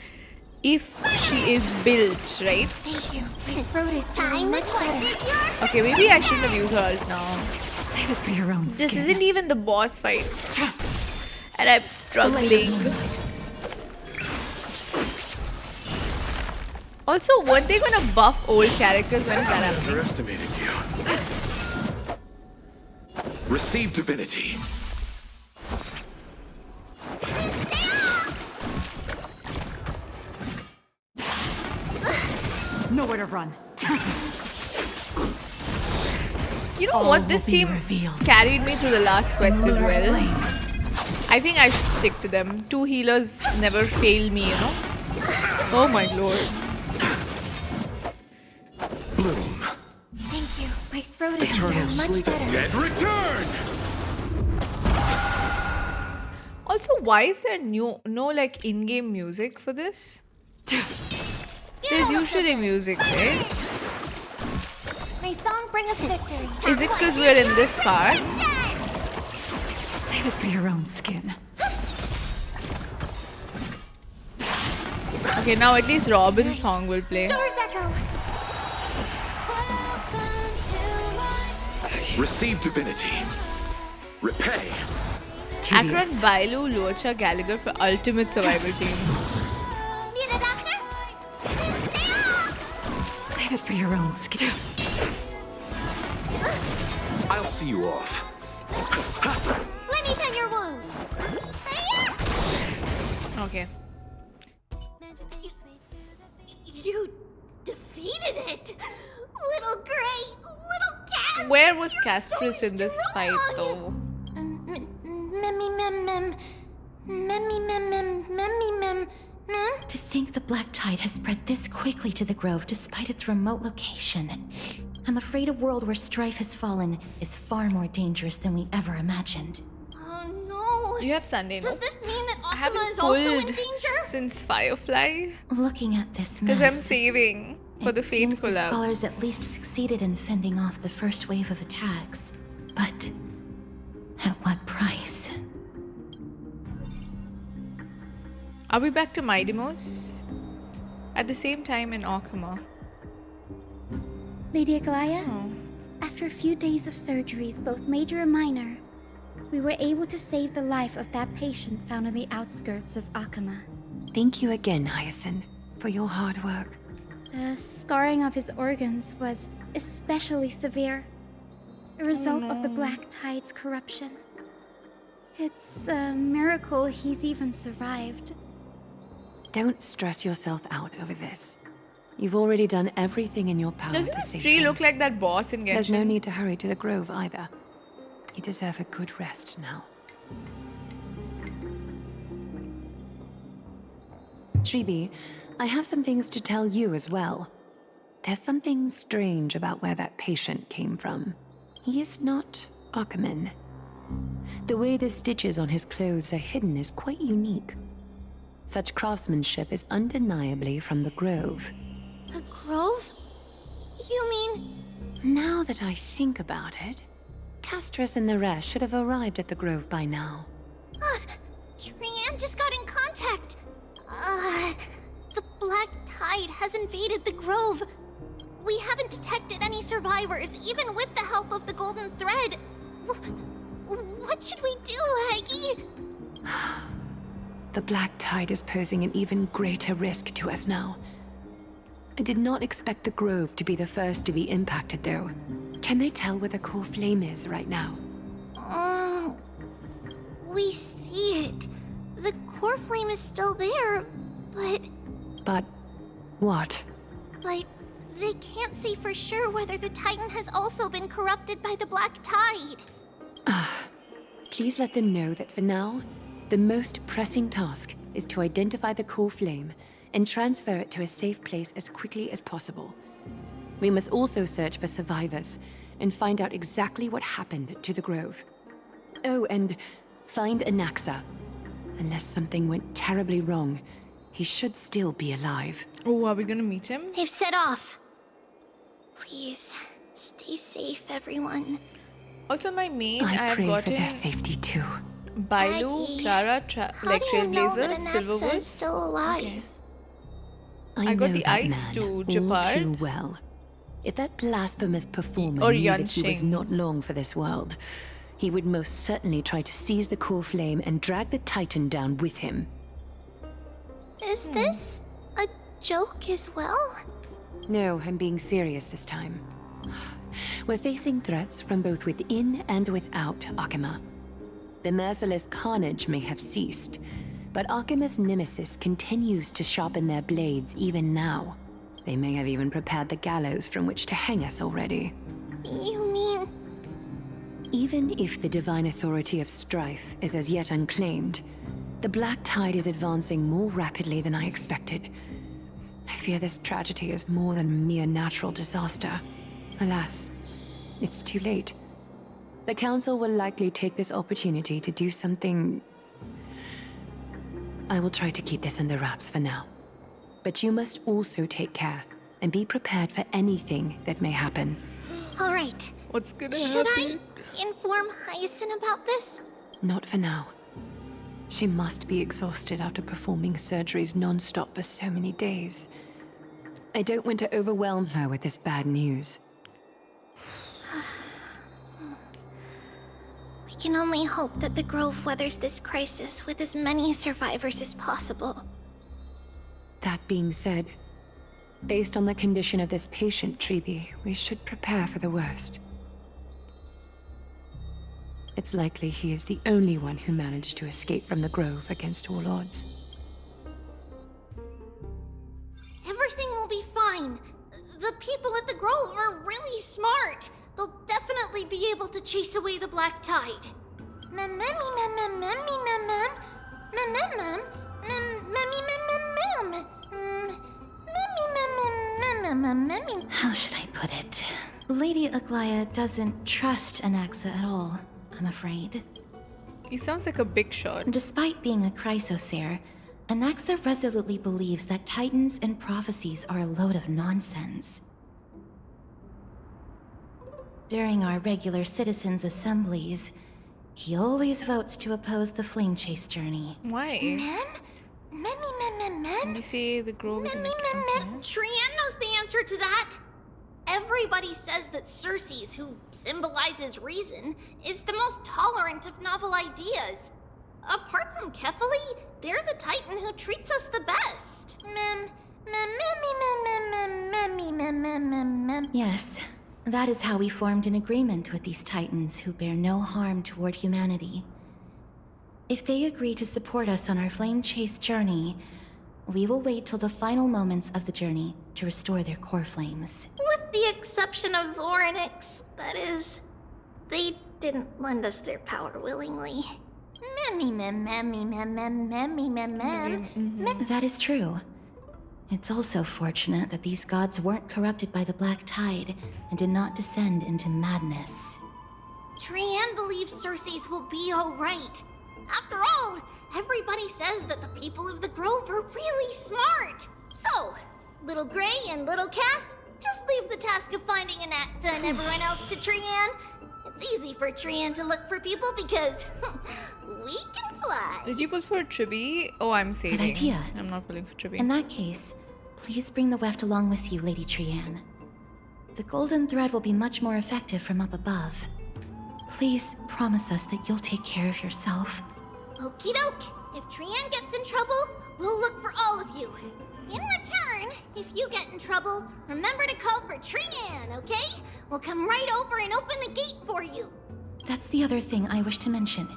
if she is built, right? Thank you. My throat is Time much better. Okay, maybe I shouldn't have used her ult now. Save it for your own This skin. isn't even the boss fight. And I'm struggling. Also, weren't they gonna buff old characters? When is that happening? Underestimated you. Receive divinity. Nowhere to run. You know what? This team carried me through the last quest as well. I think I should stick to them. Two healers never fail me, you know? Oh my lord. Bloom. Thank you. My throat is much better. Dead return! Also, why is there no like in-game music for this? There's usually music, right? May song bring us victory. Is it because we're in this part? Save it for your own skin. Okay, now at least Robin's song will play. Doors echo. Receive divinity. Repay. Akron, Bailu, Luocha, Gallagher for ultimate survival team. Need a doctor? Save it for your own skin. I'll see you off. Let me tend your wounds. Okay. You defeated it! Little Gray, little Cass! Where was Castris in this fight though? To think the black tide has spread this quickly to the grove despite its remote location. I'm afraid a world where strife has fallen is far more dangerous than we ever imagined. Oh no! You have Sunday, no? Does this mean that I haven't Akuma is also in pulled danger? since Firefly. Looking at this Because mess, I'm saving for the Fate seems the collab. scholars at least succeeded in fending off the first wave of attacks. But at what price? Are we back to Mydei? At the same time in Akuma. Lady Aglaya, Oh. after a few days of surgeries, both major and minor, we were able to save the life of that patient found on the outskirts of Akuma. Thank you again, Hyacinth, for your hard work. The scarring of his organs was especially severe, a result of the Black Tide's corruption. It's a miracle he's even survived. Don't stress yourself out over this. You've already done everything in your power Doesn't to this save tree him. look like that boss in Genshin? There's no need to hurry to the grove either. You deserve a good rest now. Tribi, I have some things to tell you as well. There's something strange about where that patient came from. He is not Akaman. The way the stitches on his clothes are hidden is quite unique. Such craftsmanship is undeniably from the grove. The grove? You mean... Now that I think about it, Castrus and the rest should have arrived at the grove by now. Trian just got in contact. The Black Tide has invaded the grove. We haven't detected any survivors, even with the help of the Golden Thread. What should we do, Aggie? The Black Tide is posing an even greater risk to us now. I did not expect the grove to be the first to be impacted, though. Can they tell where the core flame is right now? We see it. The core flame is still there, but... But what? But they can't say for sure whether the Titan has also been corrupted by the Black Tide. Please let them know that for now, the most pressing task is to identify the core flame and transfer it to a safe place as quickly as possible. We must also search for survivors and find out exactly what happened to the grove. Oh, and find Anaxa. Unless something went terribly wrong, he should still be alive. Oh, are we gonna meet him? They've set off. Please, stay safe, everyone. Also, my main, I have pray for gotten their safety too. Bailu, Aggie, Clara, like How do you know that Trailblazer, Anaxa Silverwood. is still alive? Okay. I got know the that ice man to all Japard. too well. If that blasphemous performer Or knew that he was Yanqing. not long for this world, he would most certainly try to seize the core flame and drag the Titan down with him. Is this a joke as well? No, I'm being serious this time. We're facing threats from both within and without Akuma. The merciless carnage may have ceased, but Akima's nemesis continues to sharpen their blades even now. They may have even prepared the gallows from which to hang us already. You mean... Even if the divine authority of strife is as yet unclaimed, the Black Tide is advancing more rapidly than I expected. I fear this tragedy is more than a mere natural disaster. Alas, it's too late. The Council will likely take this opportunity to do something... I will try to keep this under wraps for now. But you must also take care and be prepared for anything that may happen. All right. What's gonna Should happen? I inform Hyacinth about this? Not for now. She must be exhausted after performing surgeries non-stop for so many days. I don't want to overwhelm her with this bad news. We can only hope that the Grove weathers this crisis with as many survivors as possible. That being said, based on the condition of this patient, Tribi, we should prepare for the worst. It's likely he is the only one who managed to escape from the Grove against all odds. Everything will be fine. The people at the Grove are really smart. They'll definitely be able to chase away the Black Tide. How should I put it? Lady Aglaya doesn't trust Anaxa at all, I'm afraid. He sounds like a big shot. Despite being a Chrysosaur, Anaxa resolutely believes that titans and prophecies are a load of nonsense. During our regular citizens' assemblies, he always votes to oppose the flame chase journey. Why? You say the grove is in the camp. Trian knows the answer to that. Everybody says that Cersei, who symbolizes reason, is the most tolerant of novel ideas. Apart from Kefali, they're the titan who treats us the best. Yes, that is how we formed an agreement with these titans who bear no harm toward humanity. If they agree to support us on our flame chase journey, we will wait till the final moments of the journey to restore their core flames. With the exception of Voronix, that is, they didn't lend us their power willingly. That is true. It's also fortunate that these gods weren't corrupted by the Black Tide and did not descend into madness. Trian believes Cersei's will be alright. After all, everybody says that the people of the Grove are really smart. So, Little Gray and Little Cass, just leave the task of finding Anaxa and everyone else to Trian. It's easy for Trian to look for people because we can fly. Did you pull for Tribi? Oh, I'm saving. Good idea. I'm not pulling for Tribi. In that case, please bring the weft along with you, Lady Trian. The golden thread will be much more effective from up above. Please promise us that you'll take care of yourself. Okie doke. If Trian gets in trouble, we'll look for all of you. In return, if you get in trouble, remember to call for Trian, okay? We'll come right over and open the gate for you. That's the other thing I wish to mention.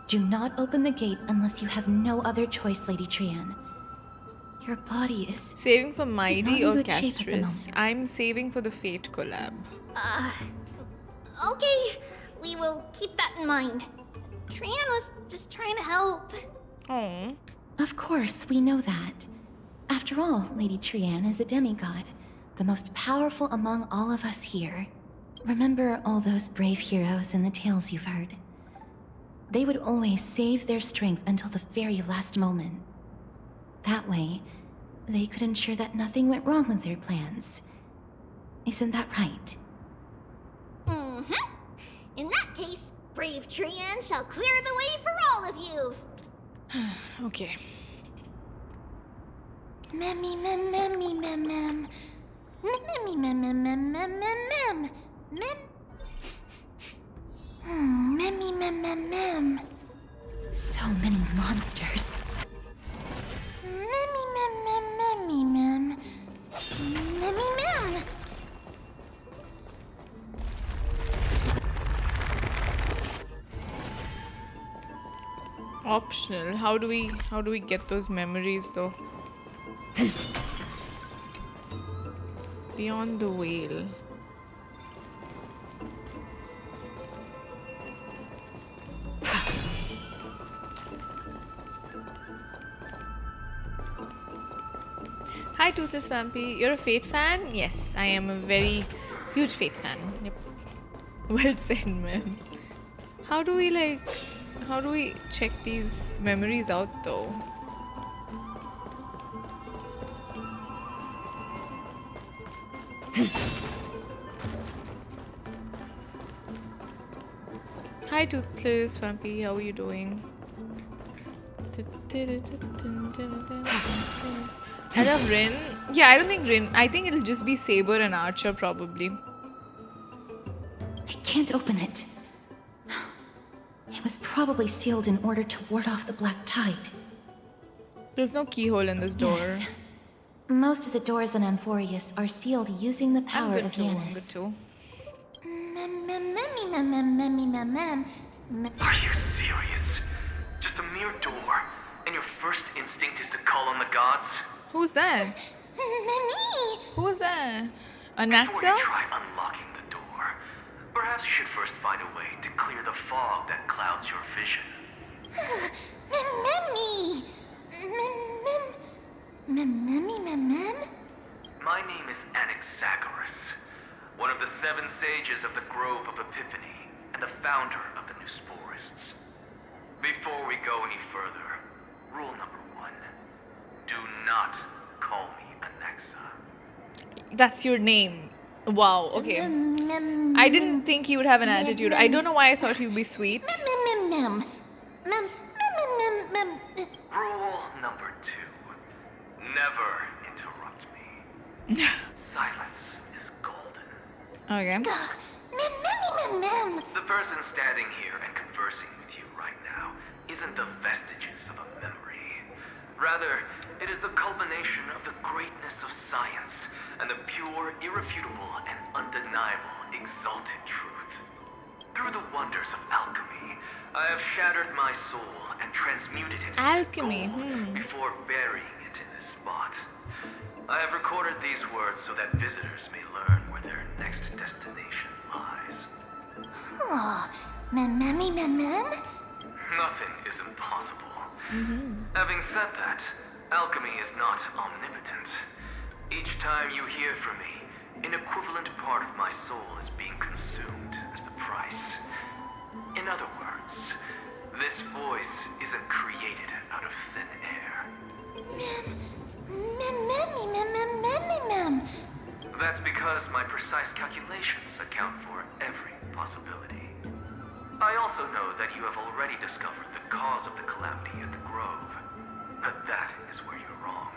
Do not open the gate unless you have no other choice, Lady Trian. Your body is... Saving for Mydei or Castris? I'm saving for the Fate collab. Okay. We will keep that in mind. Trian was just trying to help. Oh. Of course, we know that. After all, Lady Trian is a demigod, the most powerful among all of us here. Remember all those brave heroes in the tales you've heard? They would always save their strength until the very last moment. That way, they could ensure that nothing went wrong with their plans. Isn't that right? Mm-hmm. In that case, brave Trian shall clear the way for all of you. Okay. Memmy mem memmy mem mem. Memmy mem mem mem mem mem mem. Memmy mem mem mem. So many monsters. Memmy mem mem memmy mem. Memmy mem. Optional. How do we get those memories though? Beyond the Whale. Hi Toothless Vampy, you're a Fate fan? Yes, I am a very huge Fate fan. Yep. Well said, man. How do we check these memories out though? Hi Toothless Vampy, how are you doing? I love Rin. Yeah, I don't think Rin. I think it'll just be Saber and Archer probably. I can't open it. It was probably sealed in order to ward off the Black Tide. There's no keyhole in this door. Yes. Most of the doors in Amphoreus are sealed using the power of Yanis. Good too. Are you serious? Just a mere door, and your first instinct is to call on the gods? Who's that? Me. Who's that? Before Anaxa? you try unlocking the door, perhaps you should first find a way to clear the fog that clouds your vision. Memmy. My name is Anaxa, one of the 7 sages of the Grove of Epiphany, and the founder of the New Sporists. Before we go any further, rule number 1. Do not call me Anaxa. That's your name. Wow, okay. I didn't think he would have an attitude. I don't know why I thought he would be sweet. Rule number 2. Never interrupt me. Silence is golden. Okay. The person standing here and conversing with you right now isn't the vestiges of a memory. Rather, it is the culmination of the greatness of science and the pure, irrefutable, and undeniable exalted truth. Through the wonders of alchemy, I have shattered my soul and transmuted it into gold before burying it in this spot. I have recorded these words so that visitors may learn where their next destination lies. Nothing is impossible. Having said that, alchemy is not omnipotent. Each time you hear from me, an equivalent part of my soul is being consumed as the price. In other words, this voice isn't created out of thin air. That's because my precise calculations account for every possibility. I also know that you have already discovered the cause of the calamity at the Grove. But that is where you're wrong.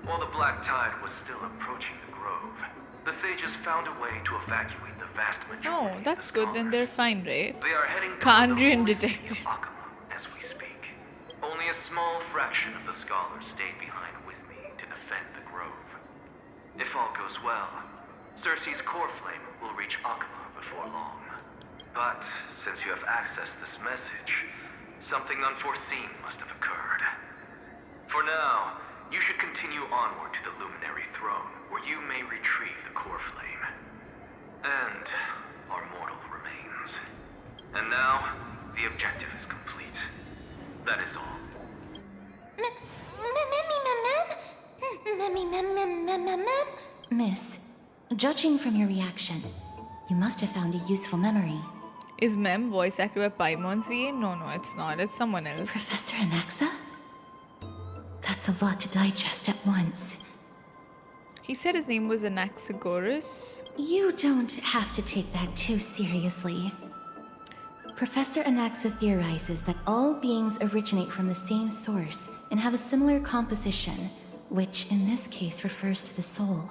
While the Black Tide was still approaching the Grove, the sages found a way to evacuate the vast majority. Oh, that's good. Then they're fine, right? They are heading Kandrian detective. as we speak. Only a small fraction of the scholars stayed behind with me to defend the Grove. If all goes well, Cersei's core flame will reach Akama before long. But since you have accessed this message, something unforeseen must have occurred. For now, you should continue onward to the Luminary Throne, where you may retrieve the core flame. And our mortal remains. And now, the objective is complete. That is all. Miss, judging from your reaction, you must have found a useful memory. Is Mem voice acted by Paimon's VA? No, it's not. It's someone else. Professor Anaxa? That's a lot to digest at once. He said his name was Anaxagoras. You don't have to take that too seriously. Professor Anaxa theorizes that all beings originate from the same source and have a similar composition, which in this case refers to the soul.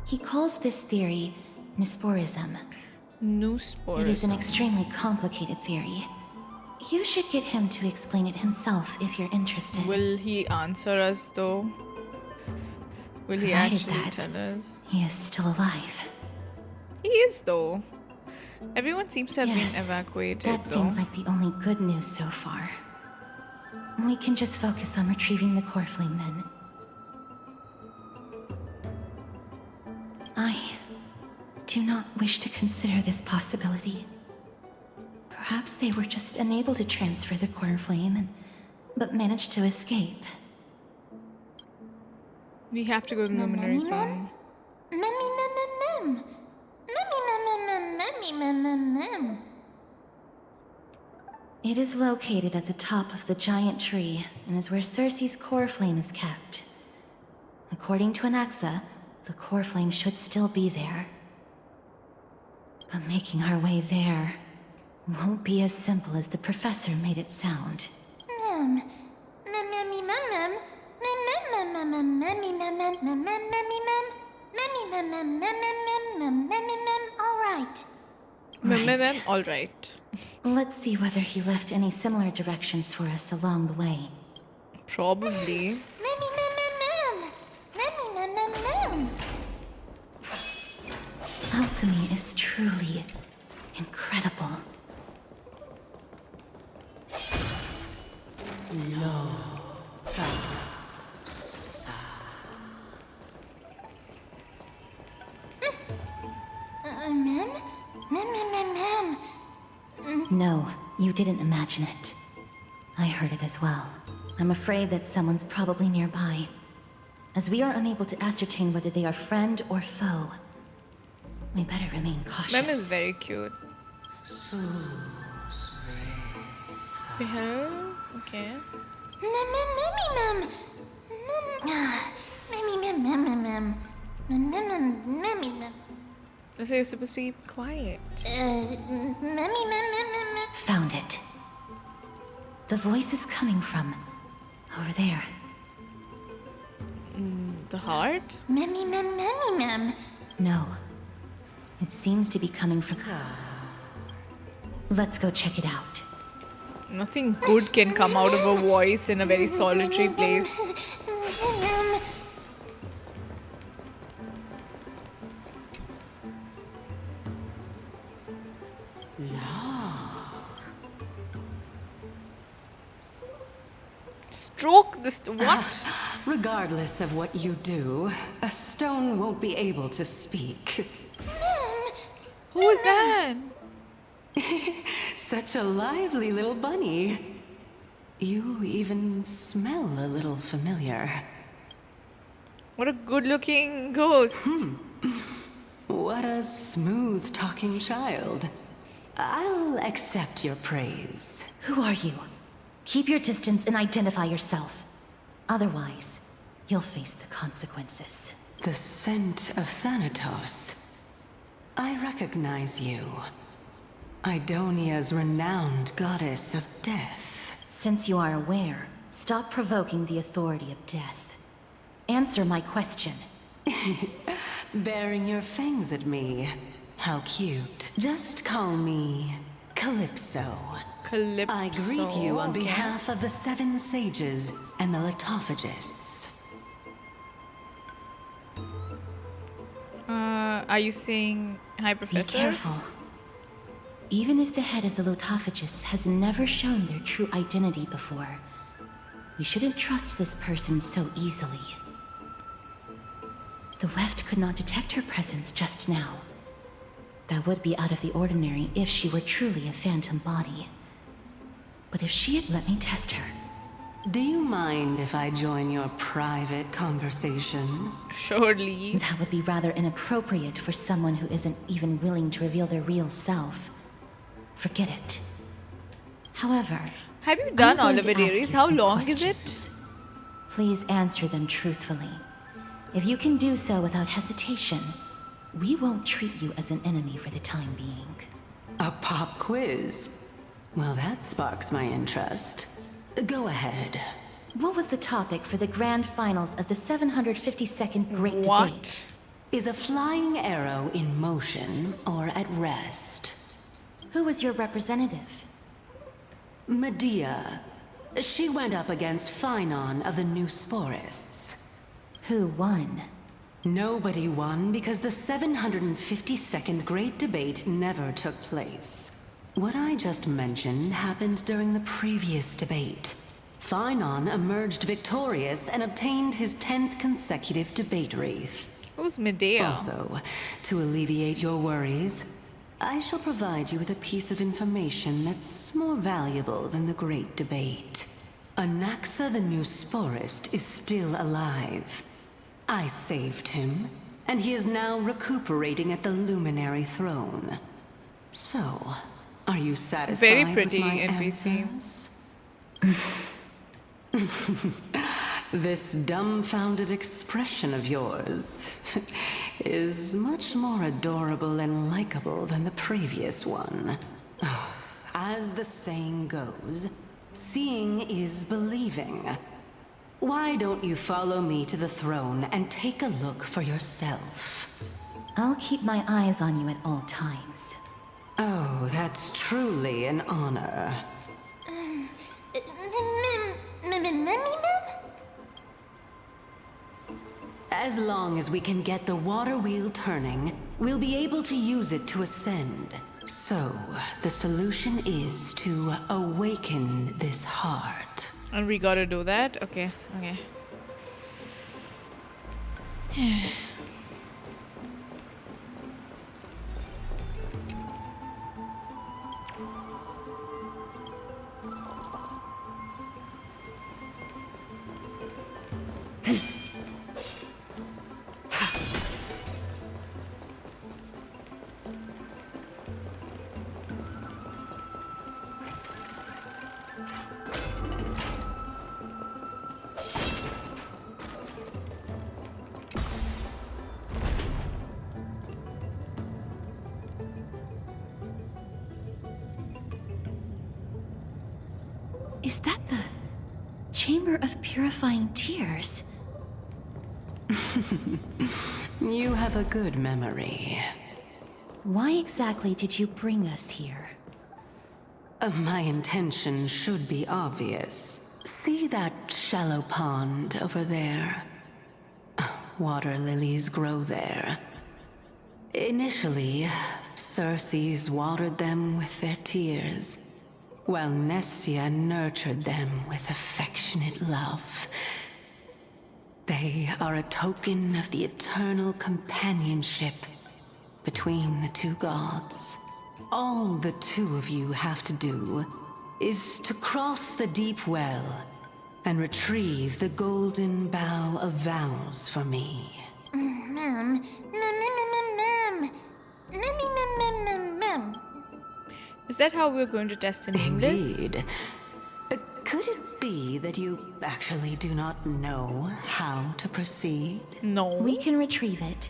He calls this theory Nusporism. Nusporism. It is an extremely complicated theory. You should get him to explain it himself if you're interested. Will he answer us though? Will he actually tell us? He is still alive. He is though. Everyone seems to have been evacuated That seems like the only good news so far. We can just focus on retrieving the core flame then. I do not wish to consider this possibility. Perhaps they were just unable to transfer the core flame, but managed to escape. We have to go to the Luminary Throne. It is located at the top of the giant tree and is where Cersei's core flame is kept. According to Anaxa, the core flame should still be there. But making our way there won't be as simple as the professor made it sound. All right. Let's see whether he left any similar directions for us along the way. Probably. Alchemy is truly incredible. No. No, you didn't imagine it. I heard it as well. I'm afraid that someone's probably nearby. As we are unable to ascertain whether they are friend or foe, we better remain cautious. Mem is very cute. Behel? Okay. So you're supposed to keep quiet. Found it. The voice is coming from over there. The heart? No. It seems to be coming from... Let's go check it out. Nothing good can come out of a voice in a very solitary place. Stroke this. What? Regardless of what you do, a stone won't be able to speak. Who is that? Such a lively little bunny. You even smell a little familiar. What a good-looking ghost. What a smooth-talking child. I'll accept your praise. Who are you? Keep your distance and identify yourself. Otherwise, you'll face the consequences. The scent of Thanatos. I recognize you. Idonia's renowned goddess of death. Since you are aware, stop provoking the authority of death. Answer my question. Baring your fangs at me. How cute. Just call me Calypso. Calypso. I greet you on behalf of the 7 sages and the Litophagists. Are you saying hi, Professor? Be careful. Even if the head of the Litophagists has never shown their true identity before, we shouldn't trust this person so easily. The Weft could not detect her presence just now. That would be out of the ordinary if she were truly a phantom body. But if she had let me test her... Do you mind if I join your private conversation? Surely. That would be rather inappropriate for someone who isn't even willing to reveal their real self. Forget it. However... Have you done all of it, Aries? How long is it? Please answer them truthfully. If you can do so without hesitation, we won't treat you as an enemy for the time being. A pop quiz? Well, that sparks my interest. Go ahead. What was the topic for the grand finals of the 752nd Great Debate? Is a flying arrow in motion or at rest? Who was your representative? Mydei. She went up against Phainon of the New Sporists. Who won? Nobody won because the 752nd Great Debate never took place. What I just mentioned happened during the previous debate. Phainon emerged victorious and obtained his 10th consecutive debate wreath. Who's Mydei? Also, to alleviate your worries, I shall provide you with a piece of information that's more valuable than the Great Debate. Anaxa the New Sporist is still alive. I saved him, and he is now recuperating at the Luminary Throne. So, are you satisfied Very pretty with my NPC. answers? This dumbfounded expression of yours is much more adorable and likable than the previous one. As the saying goes, seeing is believing. Why don't you follow me to the throne and take a look for yourself? I'll keep my eyes on you at all times. Oh, that's truly an honor. As long as we can get the water wheel turning, we'll be able to use it to ascend. So, the solution is to awaken this heart. And we gotta do that? Okay, okay. Is that the Chamber of Purifying Tears? You have a good memory. Why exactly did you bring us here? My intention should be obvious. See that shallow pond over there? Water lilies grow there. Initially, Cersei's watered them with their tears, while Nestia nurtured them with affectionate love. They are a token of the eternal companionship between the two gods. All the two of you have to do is to cross the deep well and retrieve the golden bough of vows for me. Is that how we're going to test a nameless? Indeed. Could it be that you actually do not know how to proceed? No. We can retrieve it,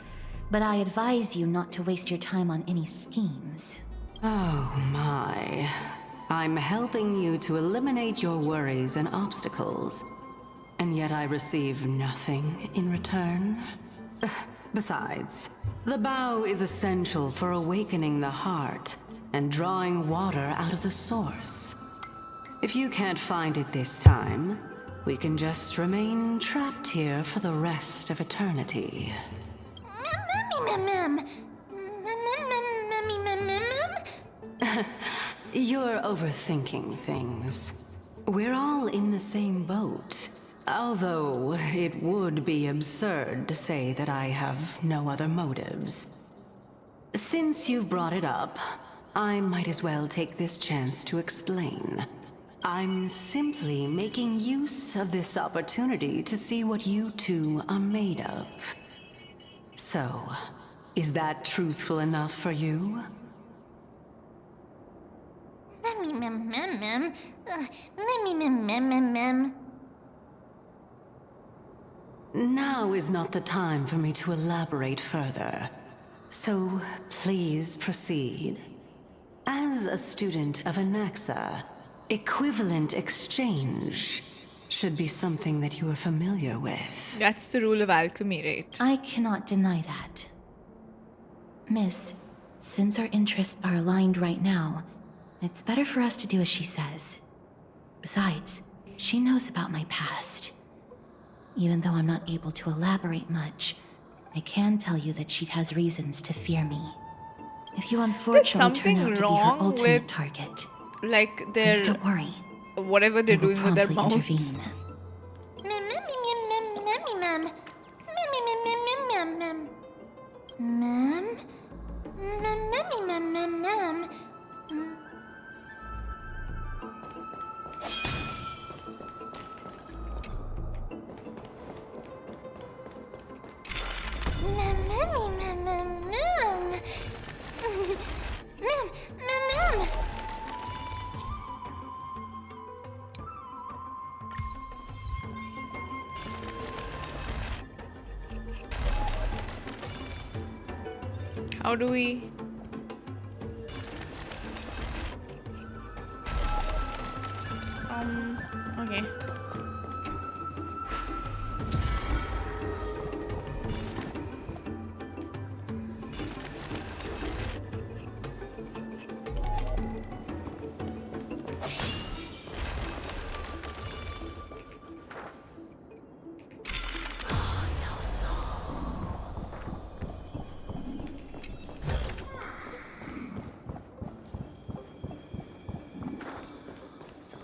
but I advise you not to waste your time on any schemes. Oh my. I'm helping you to eliminate your worries and obstacles, and yet I receive nothing in return? Besides, the bow is essential for awakening the heart and drawing water out of the source. If you can't find it this time, we can just remain trapped here for the rest of eternity. You're overthinking things. We're all in the same boat. Although it would be absurd to say that I have no other motives. Since you've brought it up, I might as well take this chance to explain. I'm simply making use of this opportunity to see what you two are made of. So, is that truthful enough for you? Now is not the time for me to elaborate further. So, please proceed. As a student of Anaxa, equivalent exchange should be something that you are familiar with. That's the rule of alchemy, right? I cannot deny that. Miss, since our interests are aligned right now, it's better for us to do as she says. Besides, she knows about my past. Even though I'm not able to elaborate much, I can tell you that she has reasons to fear me. If you unfortunately turn out to be her ultimate target, like please don't worry. Whatever they're doing with their mouths. Intervene. How do we... Okay.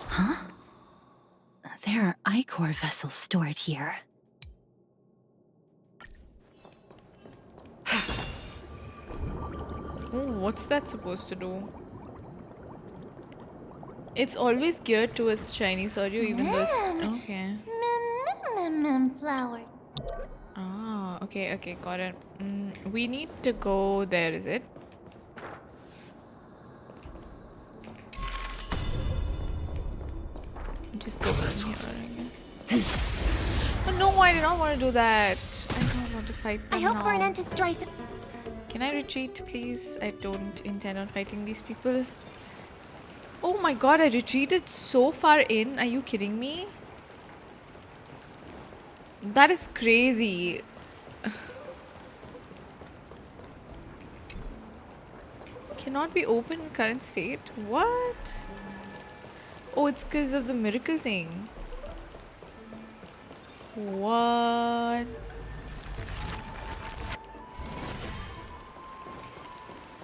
Huh? There are ichor vessels stored here. Oh, what's that supposed to do? It's always geared towards Chinese audio, even though... Okay. Flower. Ah, okay, got it. We need to go there, is it? Just go from here, I guess. Oh no, I did not want to do that. I don't want to fight them I hope now. for an end to strife. Can I retreat, please? I don't intend on fighting these people. Oh my god, I retreated so far in. Are you kidding me? That is crazy. Cannot be open in current state. What? Oh, it's because of the miracle thing. What?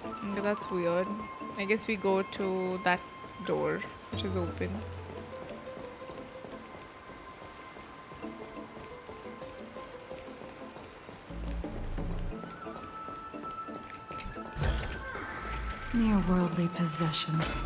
Okay, that's weird. I guess we go to that door, which is open. Mere worldly possessions.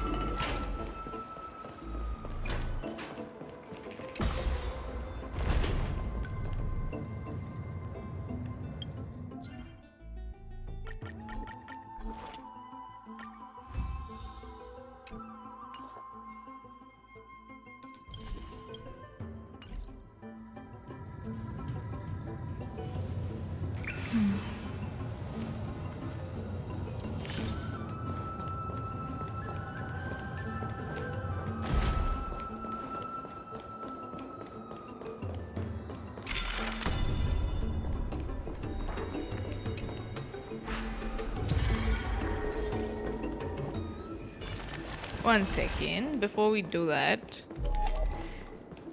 One second, before we do that,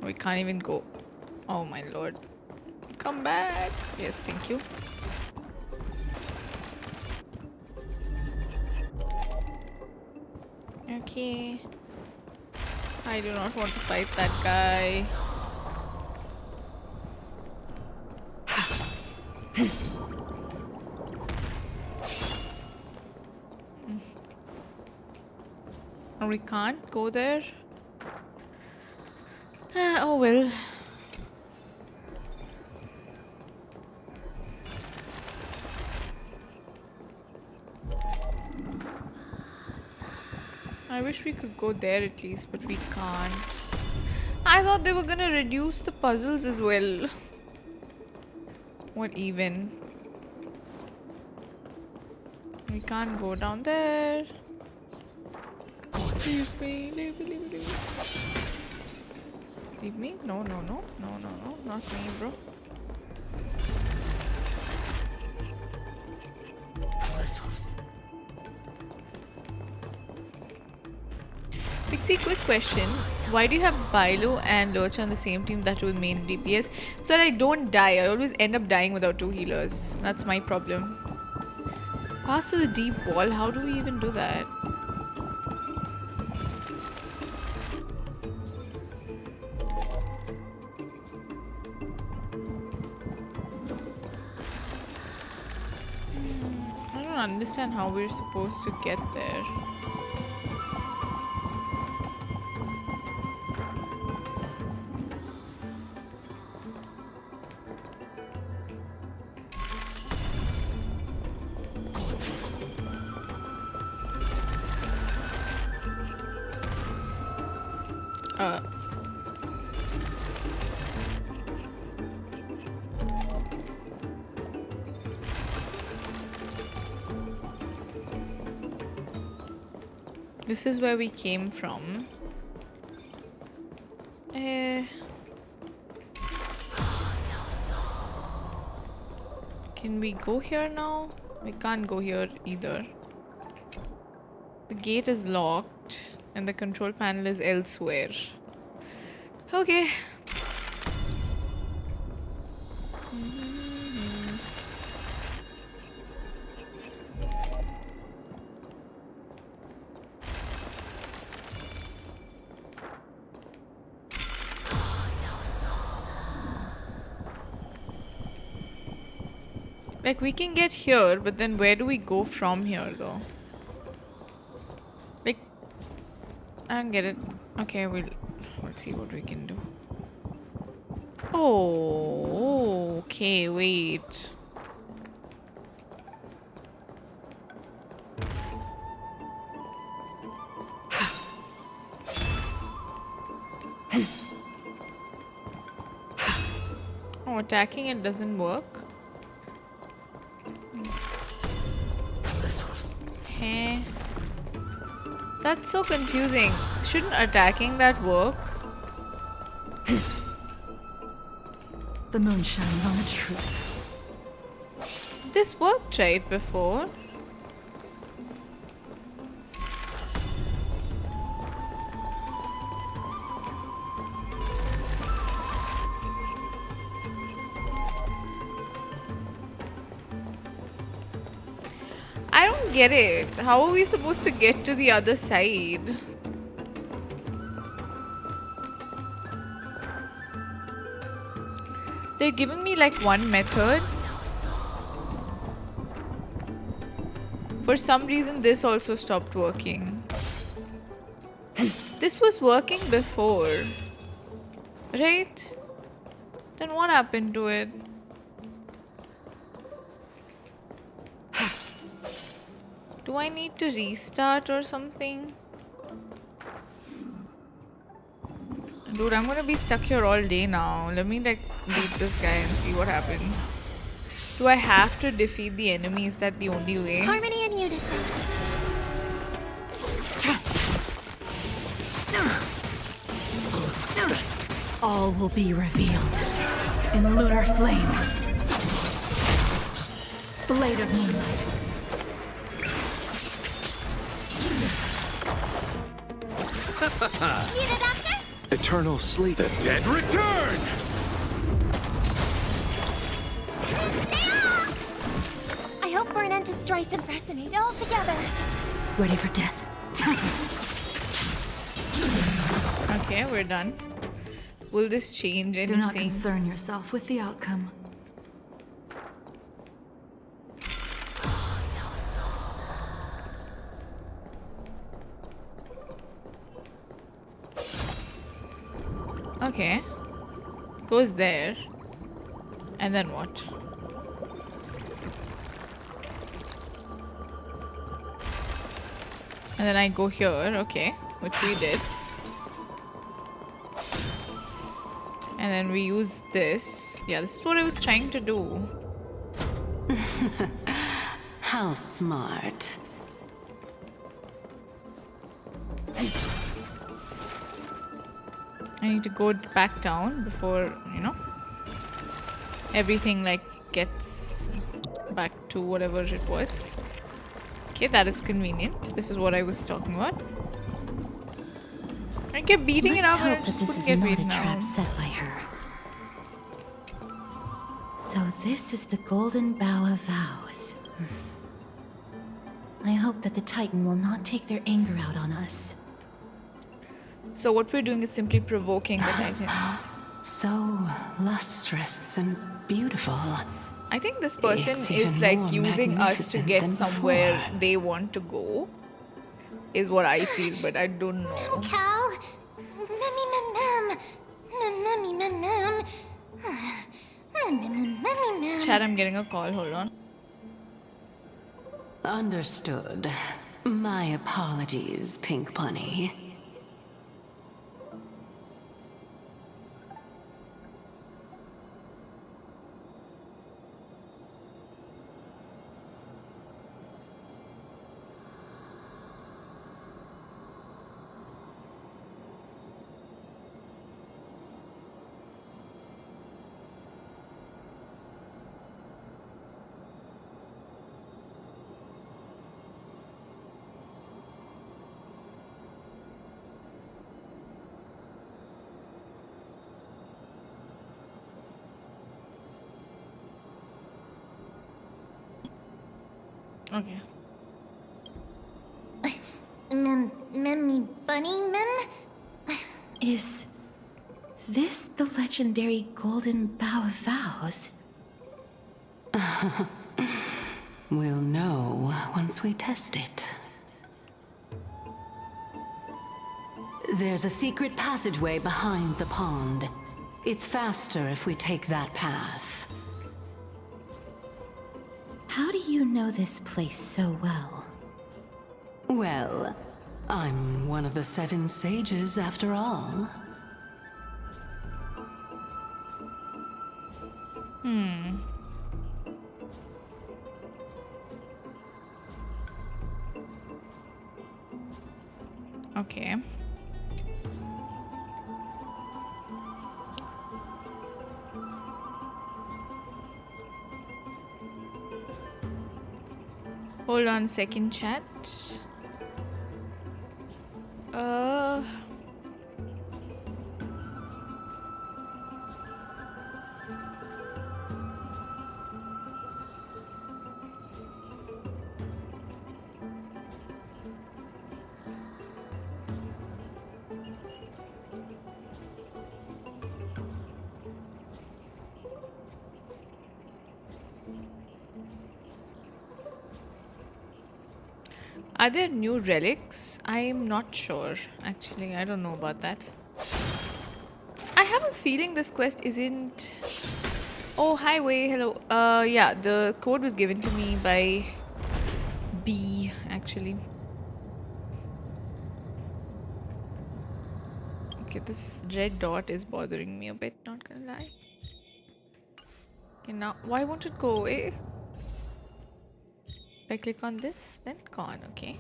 we can't even go. Oh my lord. Come back. Yes, thank you. Okay. I do not want to fight that guy. We can't go there. Oh well. I wish we could go there at least, but we can't. I thought they were gonna reduce the puzzles as well. What even? We can't go down there. Leave me, leave me, leave me, leave me. Leave me? No, no, no, no, no, no, not me, bro. Pixie, quick question. Why do you have Bilo and Lurch on the same team that will main DPS? So that I don't die. I always end up dying without 2 healers. That's my problem. Pass to the deep wall. How do we even do that? I don't understand how we're supposed to get there. This is where we came from. Can we go here now? We can't go here either. The gate is locked and the control panel is elsewhere. Okay. Like, we can get here, but then where do we go from here, though? Like, I don't get it. Okay, let's see what we can do. Oh, okay, wait. Oh, attacking it doesn't work. That's so confusing. Shouldn't attacking that work? The moon shines on the truth. This worked right before. I don't get it. How are we supposed to get to the other side? They're giving me like one method. For some reason, this also stopped working. This was working before, right? Then what happened to it? Do I need to restart or something? Dude, I'm gonna be stuck here all day now. Let me like beat this guy and see what happens. Do I have to defeat the enemy? Is that the only way? Harmony and unison. All will be revealed in lunar flame. Blade of moonlight. Need a doctor? Eternal sleep. The dead return! I hope for an end to strife and resonate all together. Ready for death. Okay, we're done. Will this change anything? Do not concern yourself with the outcome. Okay. Goes there. And then what? And then I go here, okay. Which we did. And then we use this. Yeah, this is what I was trying to do. How smart. I need to go back down before, you know, everything like gets back to whatever it was. Okay, that is convenient. This is what I was talking about. I kept beating it up and I just couldn't get beaten This is not a trap out. set by her. So this is the Golden Bough of Vows. I hope that the Titan will not take their anger out on us. So what we're doing is simply provoking the Titans. So lustrous and beautiful. I think this person It's is even like more using us to magnificent get than somewhere before. they want to go. Is what I feel, but I don't know. Cal? Mummy, mum, mum. Mum. Chad, I'm getting a call. Hold on. Understood. My apologies, Pink Bunny. Okay. Mummy bunny, mum? Is this the legendary Golden Bough of Vows? We'll know once we test it. There's a secret passageway behind the pond. It's faster if we take that path. How do you know this place so well? Well, I'm one of the 7 sages after all. Okay. Hold on a second, chat. Are there new relics? I'm not sure. Actually, I don't know about that. I have a feeling this quest isn't... Oh, hi, Wei. Hello. Yeah, the code was given to me by B, actually. Okay, this red dot is bothering me a bit, not gonna lie. Okay, now, why won't it go away? If I click on this, then gone, okay.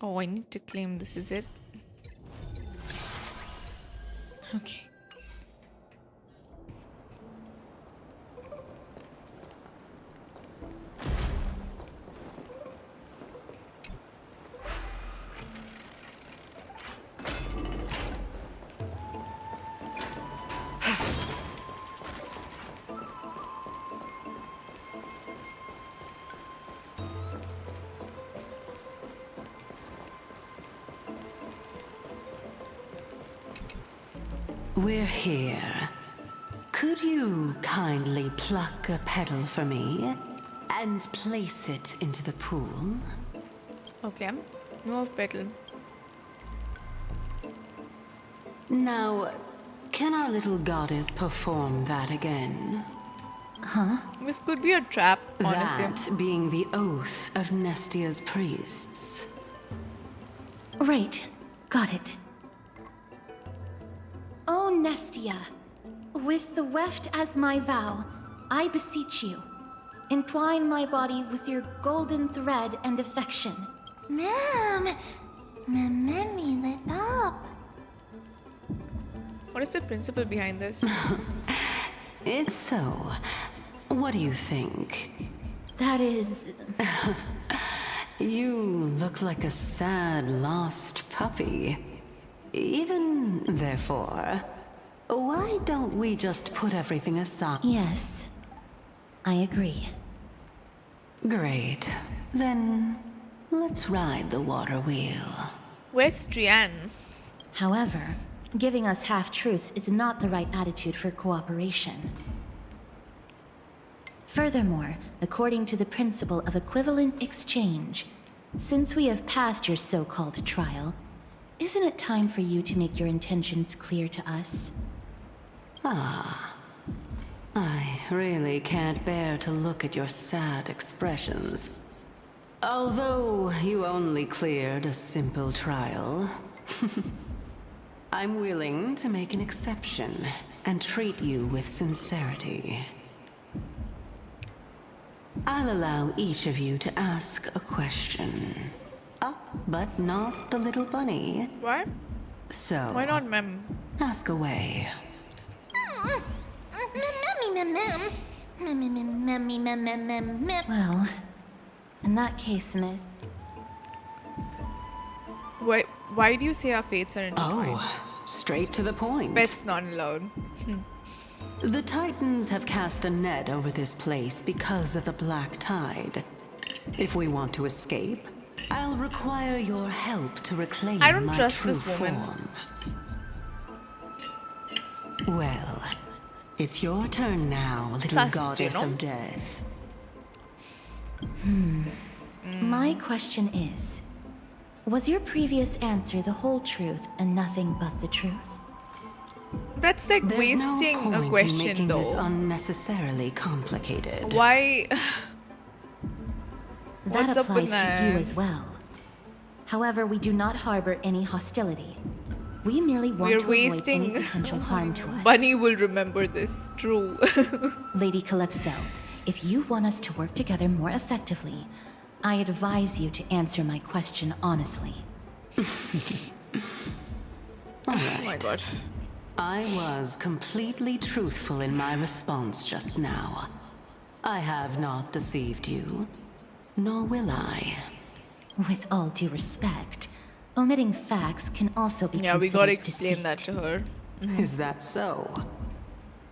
Oh, I need to claim this is it. Okay. We're here. Could you kindly pluck a petal for me and place it into the pool? Okay, move petal. Now, can our little goddess perform that again? Huh? This could be a trap, honestly. That being the oath of Nestia's priests. Right. Got it. O Nestia, with the weft as my vow, I beseech you, entwine my body with your golden thread and affection. Ma'am, me lit up. What is the principle behind this? It's so. What do you think? That is... You look like a sad, lost puppy. Even, therefore, why don't we just put everything aside? Yes, I agree. Great. Then, let's ride the water wheel. Where's Trian? However, giving us half-truths is not the right attitude for cooperation. Furthermore, according to the principle of equivalent exchange, since we have passed your so-called trial, isn't it time for you to make your intentions clear to us? Ah. I really can't bear to look at your sad expressions. Although you only cleared a simple trial, I'm willing to make an exception and treat you with sincerity. I'll allow each of you to ask a question. But not the little bunny. What? So... Why not mem? Ask away. Well, in that case, miss... Why do you say our fates are intertwined? Oh, straight to the point. Pets not allowed. The Titans have cast a net over this place because of the black tide. If we want to escape, I'll require your help to reclaim my true form. I don't trust this woman. Well, it's your turn now, little goddess of death. My question is, was your previous answer the whole truth and nothing but the truth? That's like There's wasting no a point question, in making though. this unnecessarily complicated. Why? That What's up with applies to you that? as well. However, we do not harbor any hostility. We merely want We're to avoid any wasting. potential harm to us. Bunny will remember this. True. Lady Calypso, if you want us to work together more effectively, I advise you to answer my question honestly. All right. Oh my god. I was completely truthful in my response just now. I have not deceived you, nor will I. With all due respect, omitting facts can also be Yeah, we considered gotta explain deceit. that to her. Is that so?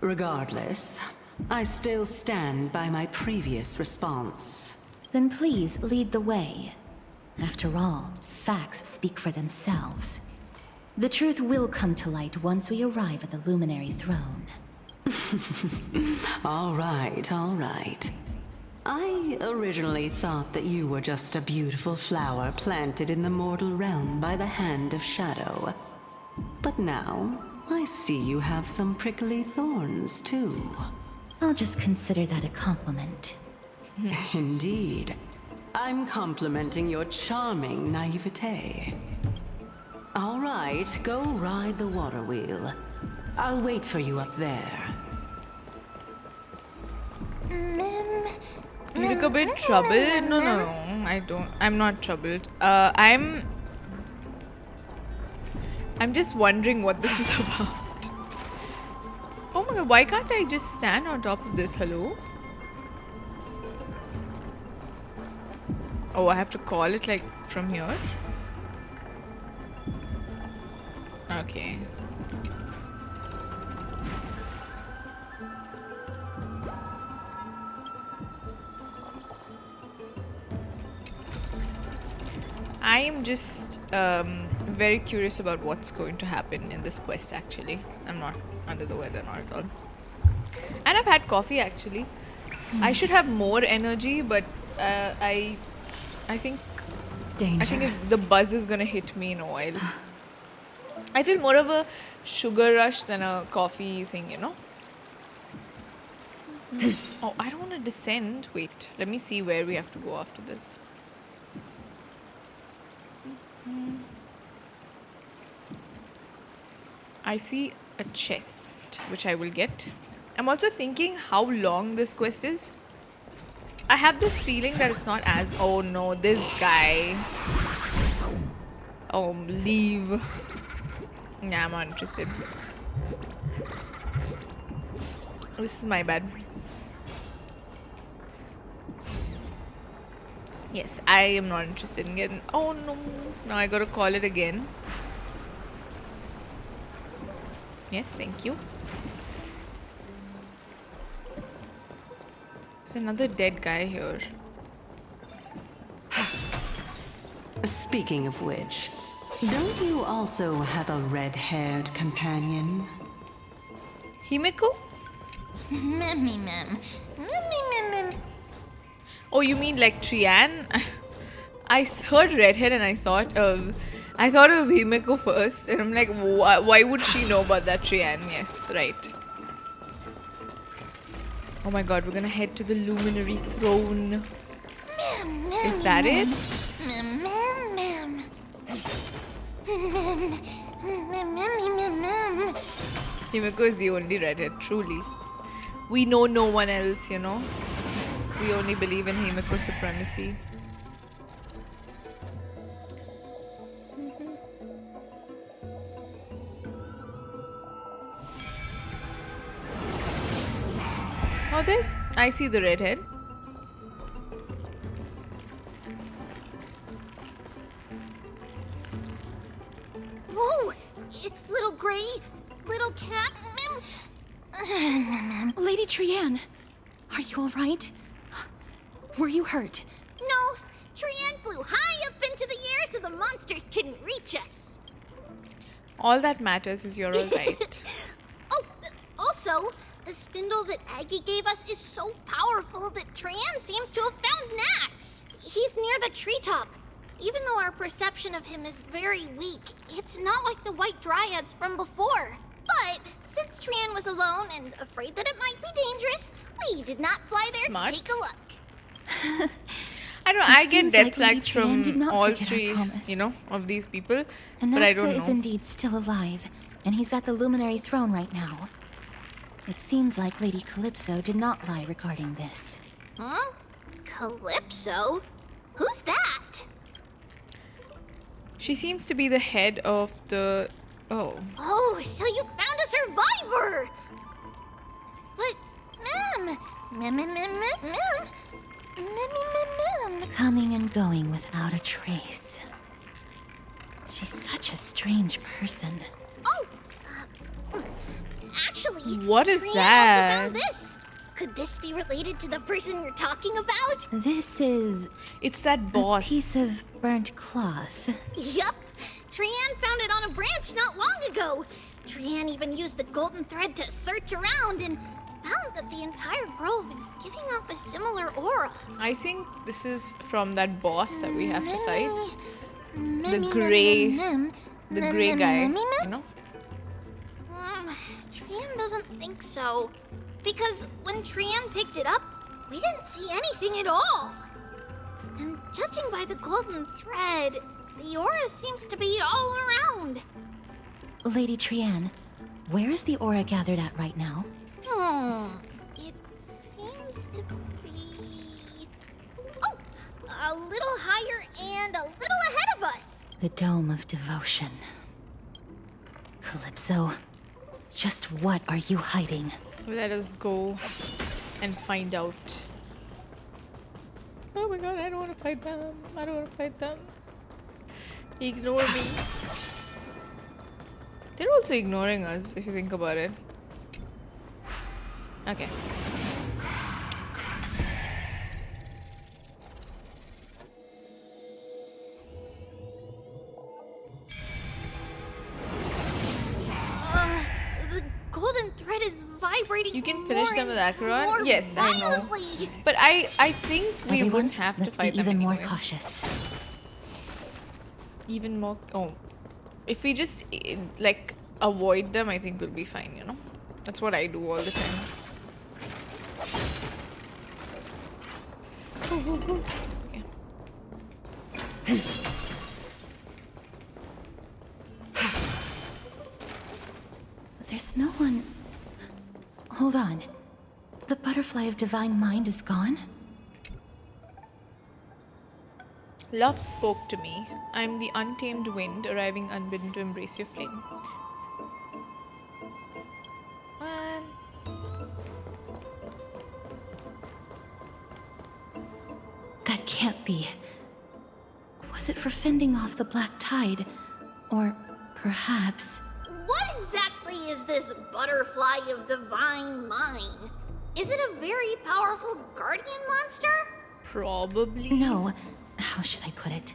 Regardless, I still stand by my previous response. Then please lead the way. After all, facts speak for themselves. The truth will come to light once we arrive at the Luminary Throne. All right, all right. I originally thought that you were just a beautiful flower planted in the mortal realm by the hand of shadow. But now, I see you have some prickly thorns, too. I'll just consider that a compliment. Indeed. I'm complimenting your charming naivete. All right, go ride the water wheel. I'll wait for you up there. You look a bit troubled. No, I don't. I'm not troubled. I'm just wondering what this is about. Oh my god, why can't I just stand on top of this? Hello? Oh, I have to call it like from here? Okay. I am just very curious about what's going to happen in this quest actually. I'm not under the weather, not at all. And I've had coffee actually. I should have more energy, but I think Danger. I think it's the buzz is gonna hit me in a while. I feel more of a sugar rush than a coffee thing, you know? Oh, I don't want to descend. Wait, let me see where we have to go after this. I see a chest, which I will get. I'm also thinking how long this quest is. I have this feeling that it's not as... Oh no, this guy. Oh, leave. Nah, I'm not interested. This is my bad. Yes, I am not interested in getting... Oh no. Now I gotta call it again. Yes, thank you. There's another dead guy here. Speaking of which, don't you also have a red-haired companion? Himiko? Oh, you mean like Trian? I heard redhead and I thought of Himiko first, and I'm like, why would she know about that Trian? Yes, right. Oh my god, we're gonna head to the Luminary Throne. Is that it? Himiko is the only redhead, truly. We know no one else, you know. We only believe in Himiko's supremacy. Oh, there. I see the redhead. Whoa! It's little Gray, little cat. Lady Trian, are you alright? Were you hurt? No, Trian flew high up into the air so the monsters couldn't reach us. All that matters is you're alright. Oh, also, the spindle that Aggie gave us is so powerful that Trian seems to have found Nax. He's near the treetop. Even though our perception of him is very weak, it's not like the White Dryads from before. But since Trian was alone and afraid that it might be dangerous, we did not fly there Smart. to take a look. I don't know, I get death flags from all three, you know, of these people, but I don't Anaxa is know. indeed still alive, and he's at the Luminary Throne right now. It seems like Lady Calypso did not lie regarding this. Huh? Calypso? Who's that? She seems to be the head of the... Oh. Oh, so you found a survivor! But, Coming and going without a trace. She's such a strange person. Oh! Actually, What is Trian that? also found this. Could this be related to the person you're talking about? This is... It's that boss. A piece of burnt cloth. Yup! Trian found it on a branch not long ago. Trian even used the golden thread to search around and found that the entire grove is giving off a similar aura. I think this is from that boss that we have to fight. The gray guy, you know? Trian doesn't think so. Because when Trian picked it up, we didn't see anything at all. And judging by the golden thread, the aura seems to be all around. Lady Trian, where is the aura gathered at right now? It seems to be... Oh! A little higher and a little ahead of us! The Dome of Devotion. Calypso, just what are you hiding? Let us go and find out. Oh my god, I don't want to fight them. I don't want to fight them. Ignore me. They're also ignoring us, if you think about it. Okay. The golden thread is vibrating. You can finish them with Acheron? more Yes, I know. violently. But I think we Everyone, wouldn't have to let's fight be them even more anyway. cautious. Even more... Oh. If we just, like, avoid them, I think we'll be fine, you know? That's what I do all the time. Okay. There's no one... Hold on. The butterfly of divine mind is gone? Love spoke to me. I'm the untamed wind, arriving unbidden to embrace your flame. Man. That can't be. Was it for fending off the black tide? Or perhaps... What exactly is this butterfly of divine mind? Is it a very powerful guardian monster? Probably. No. How should I put it?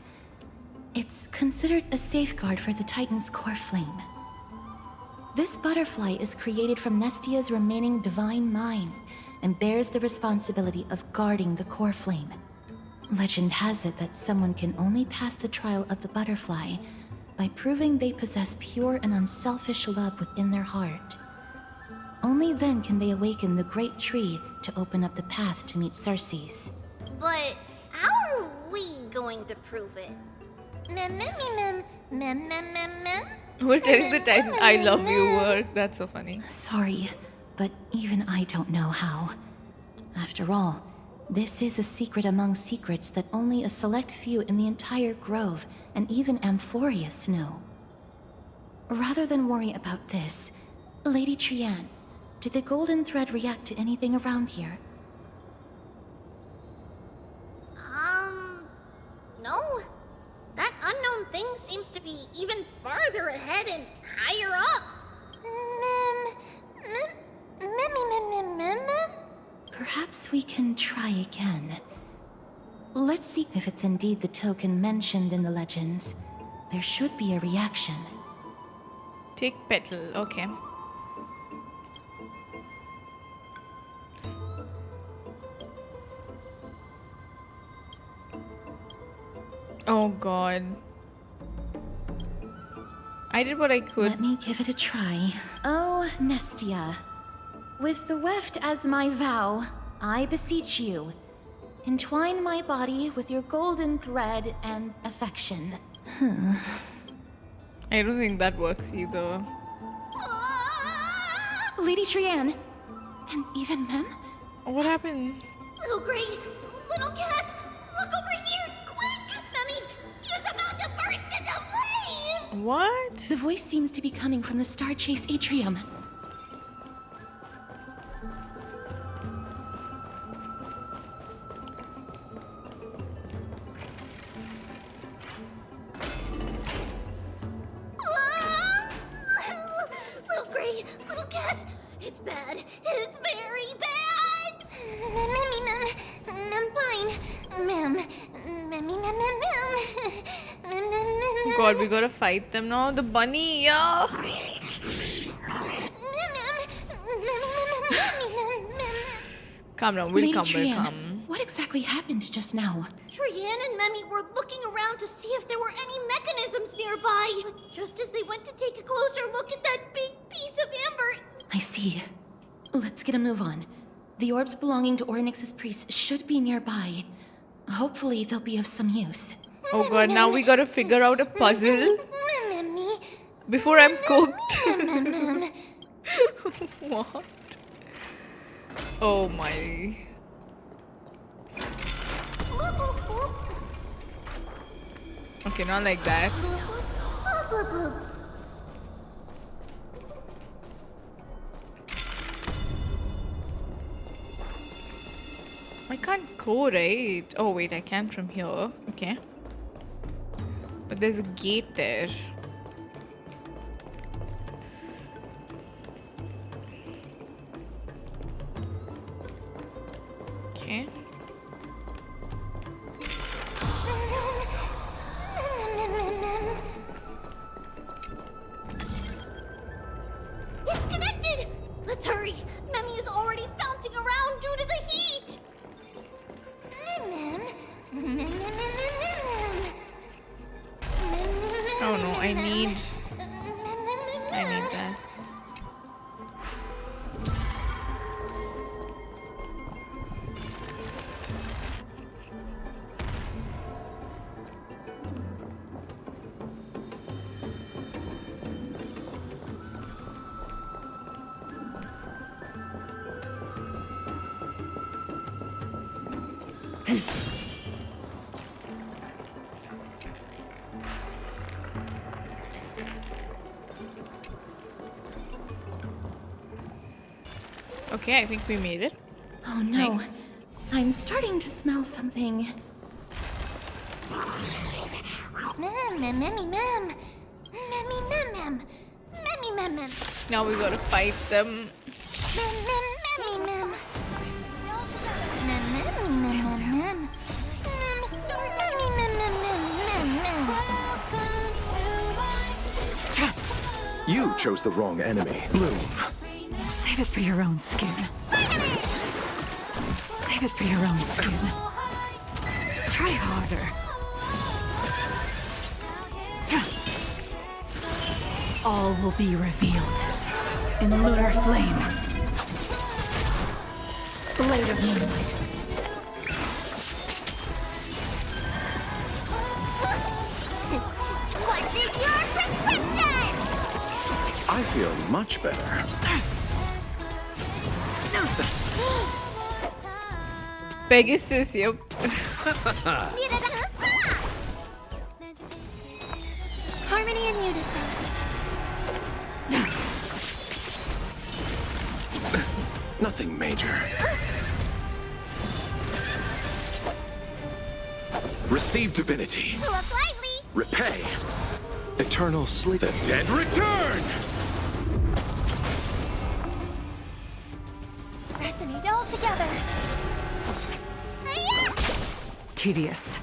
It's considered a safeguard for the Titan's core flame. This butterfly is created from Nestia's remaining divine mind and bears the responsibility of guarding the core flame. Legend has it that someone can only pass the trial of the butterfly by proving they possess pure and unselfish love within their heart. Only then can they awaken the great tree to open up the path to meet Cersei's. But how are we going to prove it? We're telling the Titan, I love you work. That's so funny. Sorry, but even I don't know how. After all, this is a secret among secrets that only a select few in the entire grove and even Amphoreus know. Rather than worry about this, Lady Trian, did the golden thread react to anything around here? No. That unknown thing seems to be even farther ahead and higher up. Perhaps we can try again. Let's see if it's indeed the token mentioned in the legends. There should be a reaction. Take petal, okay. Oh god. I did what I could. Let me give it a try. Oh, Nestia. With the weft as my vow, I beseech you, entwine my body with your golden thread and affection. I don't think that works either. Lady Trian, and even Mem? What happened? Little Gray, little Cass, look over here, quick! Memmy, he's about to burst into What? The voice seems to be coming from the Star Chase atrium. Little Gray, little Cass, it's bad. It's very bad. I'm fine. Ma'am. God, we gotta fight them now. The bunny, yeah. Calm down, we'll Lady come, we'll Trian, come. what exactly happened just now? Trian and Memi were looking around to see if there were any mechanisms nearby. But just as they went to take a closer look at that big piece of amber... I see. Let's get a move on. The orbs belonging to Ornyx's priests should be nearby. Hopefully they'll be of some use. Oh god, now we gotta figure out a puzzle before I'm cooked. What? Oh my. Okay, not like that. I can't go, right? Oh wait, I can from here. Okay. But there's a gate there. Okay. It's connected! Let's hurry! Memi is already bouncing around due to the heat! Oh no, I need that. Okay, I think we made it. Oh no. Nice. I'm starting to smell something. Now we gotta fight them. You chose the wrong enemy. Bloom. Save it for your own skin. Save it for your own skin. Try harder. All will be revealed in lunar flame. Blade of moonlight. What is your prescription? I feel much better. Pegasus, yep. Harmony and unison. Nothing major. Receive divinity. Look lively. Repay. Eternal sleep. The dead return! Resonate all together. Tedious.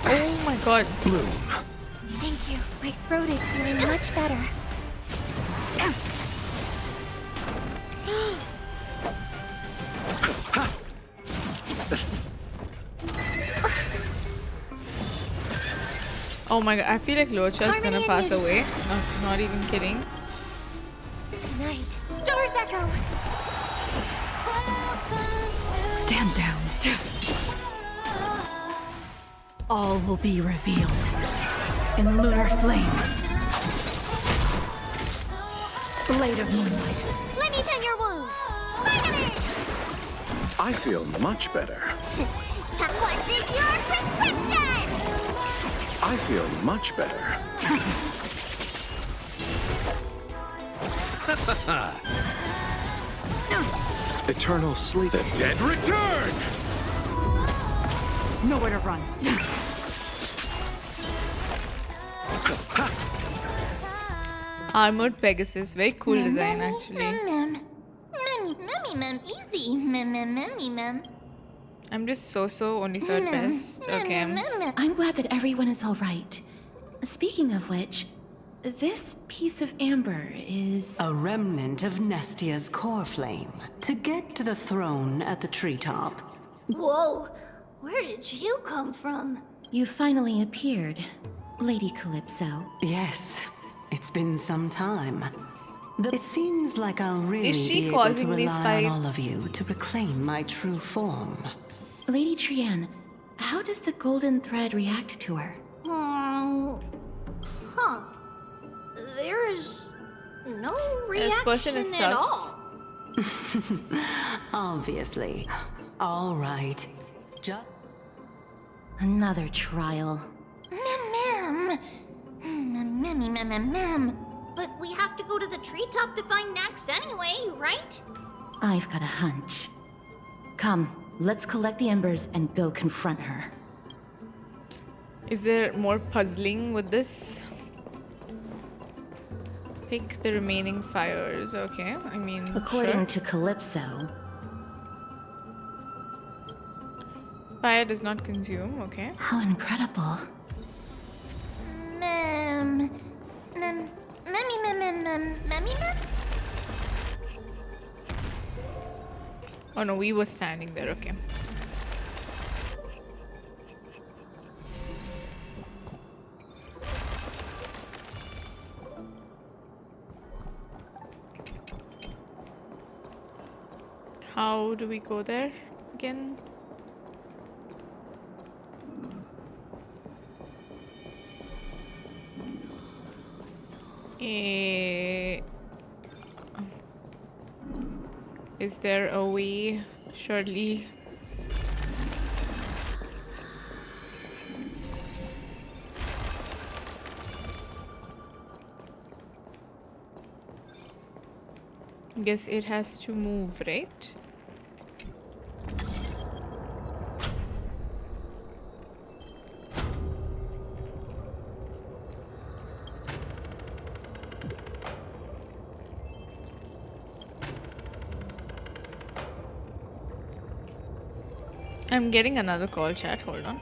Oh my god. Bloom. Thank you. My throat is feeling much better. Oh my god, I feel like Locha's gonna pass away. Not even kidding. Tonight, stars echo. Stand down. All will be revealed in lunar flame. Blade of moonlight. Let me tend your wounds. Vitamin! I feel much better. What is your prescription? I feel much better. Eternal sleep. The dead return! Nowhere to run. Armored Pegasus. Very cool design, actually. Easy. I'm just so only third best. Okay. I'm glad that everyone is all right. Speaking of which, this piece of amber is... a remnant of Nestia's core flame to get to the throne at the treetop. Whoa, where did you come from? You finally appeared, Lady Calypso. Yes, it's been some time. It seems like I'll really Is she be able to causing these rely on all of fights? you to reclaim my true form. Lady Trian, how does the golden thread react to her? Huh. There's no This person is reaction at sus. all. Obviously. All right. Just Another trial. Mem. But we have to go to the treetop to find Nax anyway, right? I've got a hunch. Come, let's collect the embers and go confront her. Is there more puzzling with this? Pick the remaining fires. Okay, I mean, According sure. to Calypso, Fire does not consume. Okay. how incredible. Mem. Oh no, we were standing there. Okay. How do we go there again? Is there a way? Surely. Guess it has to move, right? I'm getting another call, chat. Hold on.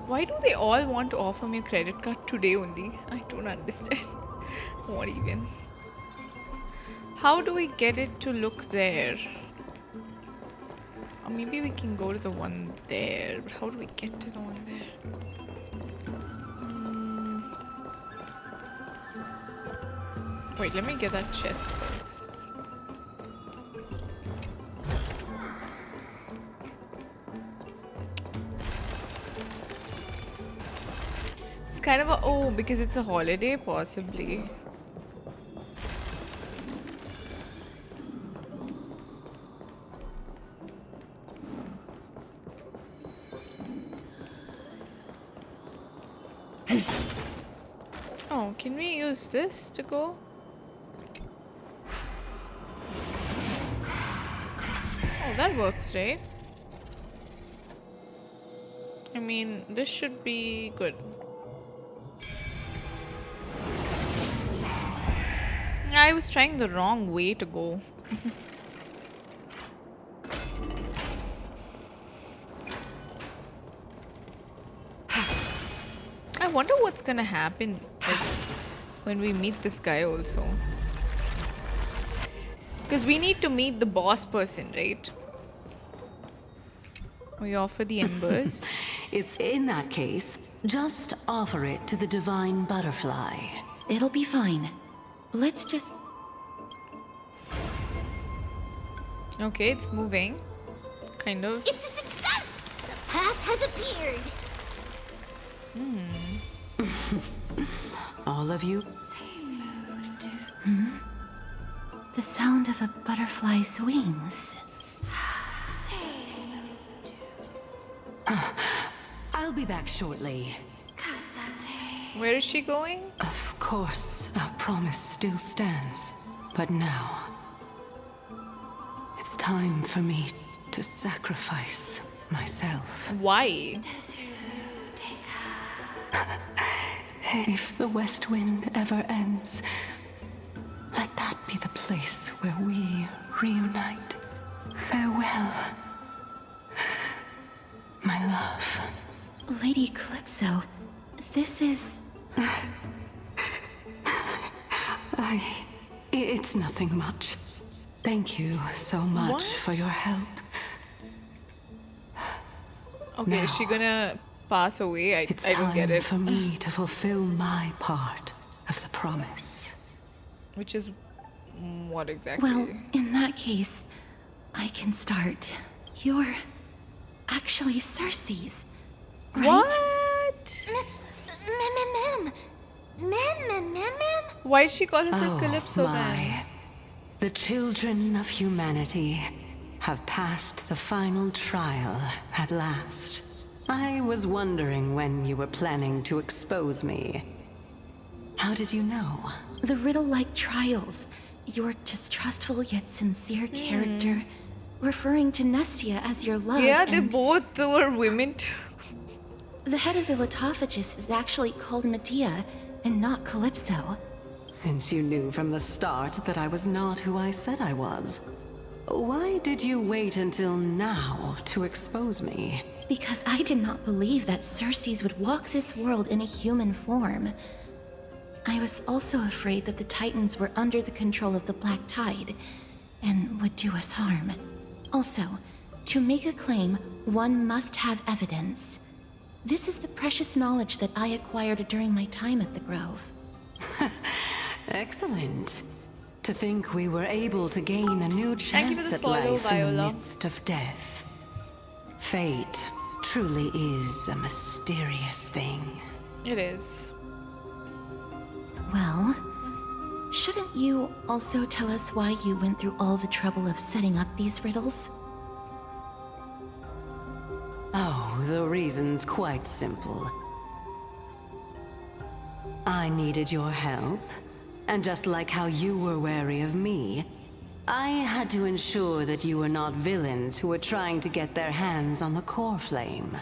Why do they all want to offer me a credit card today only? I don't understand. What even? How do we get it to look there? Or maybe we can go to the one there. But how do we get to the one there? Wait, let me get that chest first. Kind of a because it's a holiday, possibly. Oh, can we use this to go? Oh, that works, right? I mean, this should be good. I was trying the wrong way to go. I wonder what's gonna happen when we meet this guy also. Because we need to meet the boss person, right? We offer the embers. It's in that case, just offer it to the divine butterfly. It'll be fine. Let's just... Okay, it's moving. Kind of. It's a success! The path has appeared! All of you? The sound of a butterfly's wings. I'll be back shortly. Where is she going? Of course, our promise still stands. But now, it's time for me to sacrifice myself. Why? If the West Wind ever ends, let that be the place where we reunite. Farewell, my love. Lady Calypso, this is... It's nothing much. Thank you so much What? for your help. Okay, Now, is she gonna pass away? I don't get it. It's time for me to fulfill my part of the promise. Which is what exactly? Well, in that case, I can start. You're actually Cersei's, right? What? Why did she call herself Calypso then? The children of humanity have passed the final trial at last. I was wondering when you were planning to expose me. How did you know? The riddle-like trials. Your distrustful yet sincere character, referring to Nestia as your love. Yeah, they both were women too. The head of the Litophagus is actually called Mydei and not Calypso. Since you knew from the start that I was not who I said I was, why did you wait until now to expose me? Because I did not believe that Cersei's would walk this world in a human form. I was also afraid that the Titans were under the control of the Black Tide and would do us harm. Also, to make a claim, one must have evidence. This is the precious knowledge that I acquired during my time at the Grove. Excellent. To think we were able to gain a new chance at life in the midst of death. Fate truly is a mysterious thing. It is. Well, shouldn't you also tell us why you went through all the trouble of setting up these riddles? Oh, the reason's quite simple. I needed your help, and just like how you were wary of me, I had to ensure that you were not villains who were trying to get their hands on the core flame.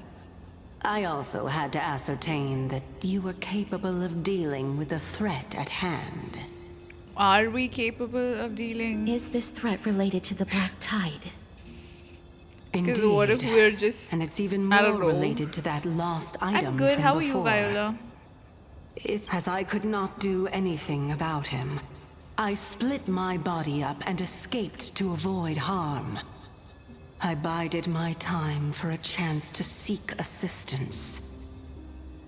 I also had to ascertain that you were capable of dealing with the threat at hand. Are we capable of dealing? Is this threat related to the Black Tide? Because what if we're just... And it's even more related to that lost item. I'm good. From How are before. you, Viola? It's as I could not do anything about him. I split my body up and escaped to avoid harm. I bided my time for a chance to seek assistance.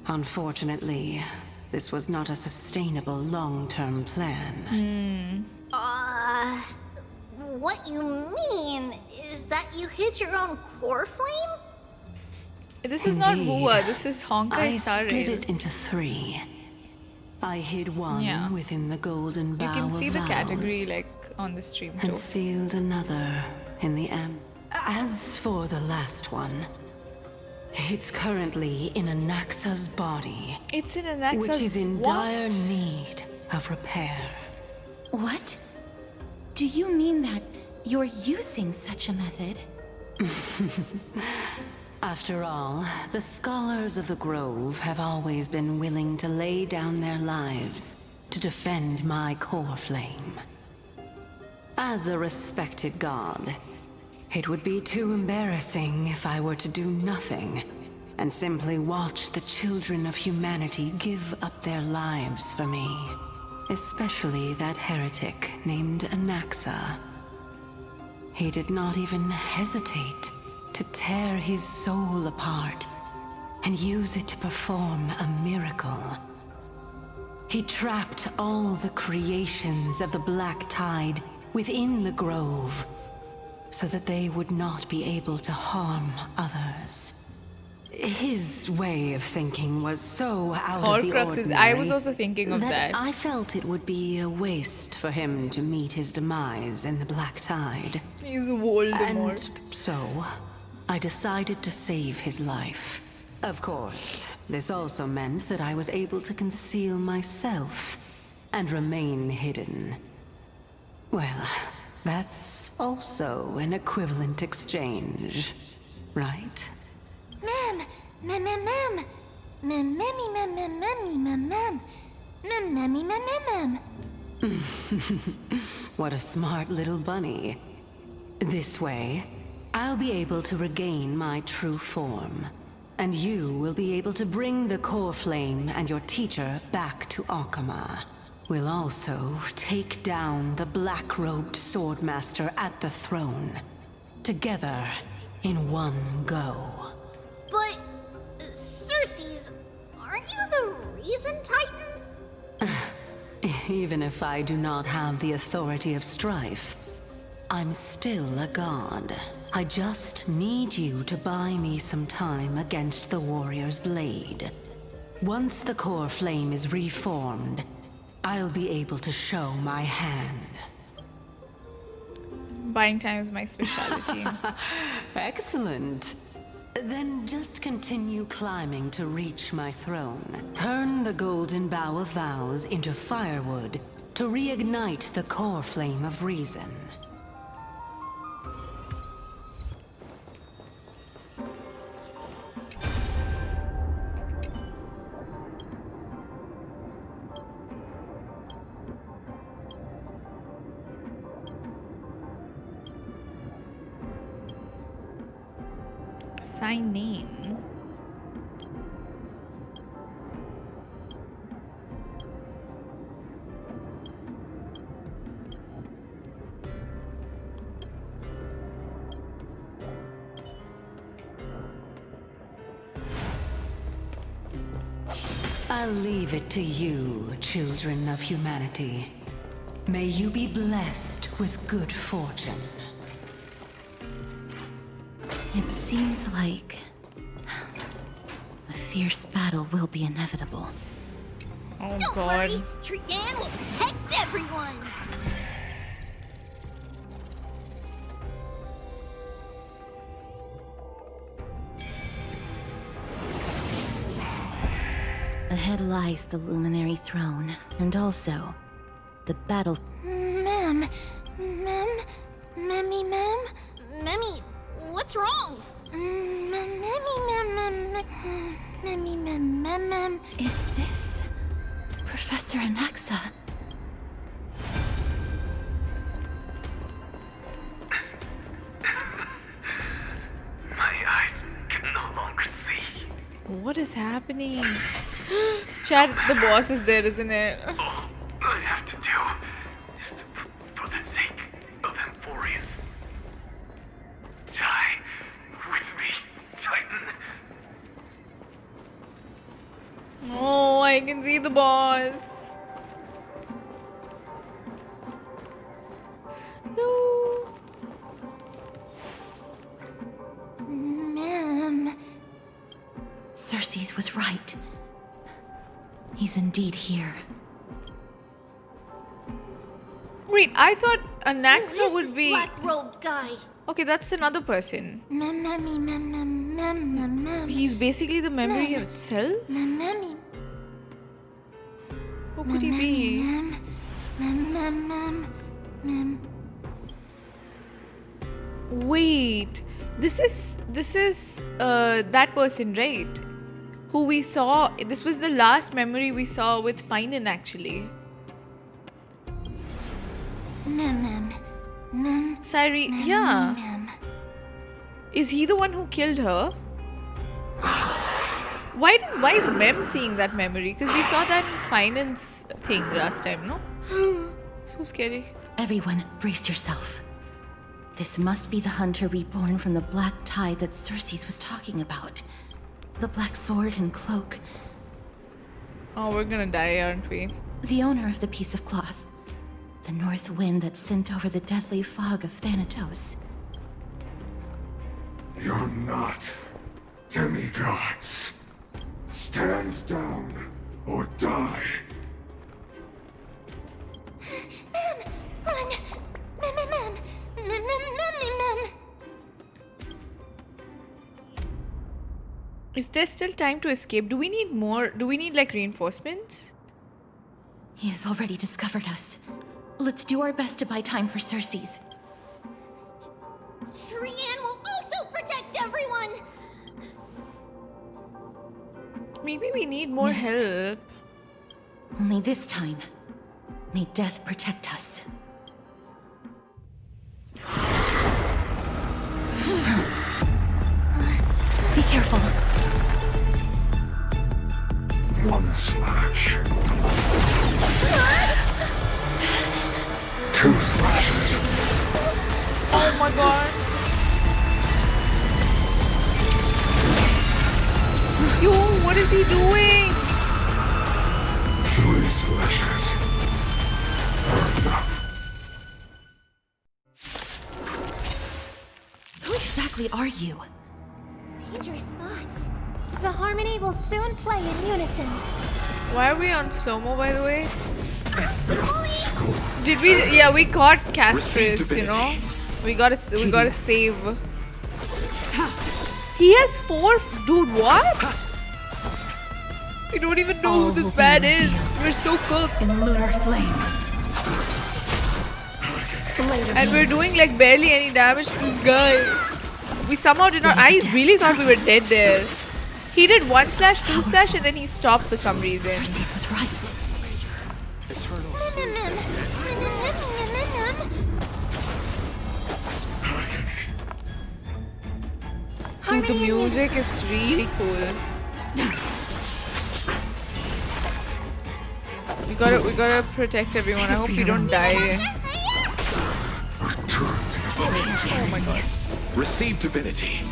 Unfortunately, this was not a sustainable long-term plan. What you mean is that you hid your own core flame? This is not Hua, this is Honkai I Star split Rail. it into 3. I hid one within the golden bough You can see of the vows, category like on the stream too. and sealed another in the As for the last one, it's currently in Anaxa's body. It's in Anaxa's which is in what? dire need of repair. What? Do you mean that you're using such a method? After all, the scholars of the Grove have always been willing to lay down their lives to defend my core flame. As a respected god, it would be too embarrassing if I were to do nothing and simply watch the children of humanity give up their lives for me. Especially that heretic named Anaxa. He did not even hesitate to tear his soul apart and use it to perform a miracle. He trapped all the creations of the Black Tide within the grove, so that they would not be able to harm others. His way of thinking was so out of the ordinary. I was also thinking of that. I felt it would be a waste for him to meet his demise in the Black Tide. He's Voldemort. And so, I decided to save his life. Of course, this also meant that I was able to conceal myself and remain hidden. Well, that's also an equivalent exchange, right? What a smart little bunny. This way, I'll be able to regain my true form, and you will be able to bring the core flame and your teacher back to Akama. We'll also take down the black-robed swordmaster at the throne, together in one go. But, Cersei's, aren't you the reason, Titan? Even if I do not have the authority of strife, I'm still a god. I just need you to buy me some time against the warrior's blade. Once the core flame is reformed, I'll be able to show my hand. Buying time is my specialty. Excellent. Then just continue climbing to reach my throne. Turn the golden bough of vows into firewood to reignite the core flame of reason. Sign name. I'll leave it to you, children of humanity. May you be blessed with good fortune. It seems like a fierce battle will be inevitable. Oh Don't God. worry, Trian will protect everyone. Ahead lies the Luminary Throne, and also the battle. Memmy, what's wrong? Is this Professor Anaxa? My eyes can no longer see. What is happening? Chad, the boss is there, isn't it? All I have to do is to, for the sake of Amphoreus, die with me, Titan. Oh, I can see the boss. No. Cersei's was right. He's indeed here. Wait, I thought Anaxa would be. Black-robed guy. Okay, that's another person. He's basically the memory itself? Who could he be? Wait, this is that person, right? Who we saw. This was the last memory we saw with Phainon, actually. Sari, yeah. Is he the one who killed her? Why is Mem seeing that memory? Because we saw that in Phainon's thing last time, no? So scary. Everyone, brace yourself. This must be the hunter reborn from the black tide that Cersei was talking about. The black sword and cloak. Oh, we're gonna die, aren't we? The owner of the piece of cloth. The north wind that sent over the deathly fog of Thanatos. You're not demigods. Stand down or die. Mem! Run! Mem! Is there still time to escape? Do we need more? Do we need like reinforcements? He has already discovered us. Let's do our best to buy time for Cersei's. Trian will also protect everyone! Maybe we need more help. Only this time, may death protect us. Be careful. One slash. 2 slashes. Oh my god. Yo, what is he doing? 3 slashes are enough. Who exactly are you? Dangerous thoughts. The harmony will soon play in unison. Why are we on slow-mo, by the way? Did we? Yeah, we caught Castris, you know? We gotta save. He has 4. Dude, what? We don't even know who this man is. We're so cooked. In lunar flame. And we're doing like barely any damage to this guy. We somehow did not. I really thought we were dead there. He did 1 slash, 2 slash, and then he stopped for some reason. Cersei was right. Dude, the music is really cool. We gotta protect everyone. I hope we don't die. Oh my god. Receive divinity.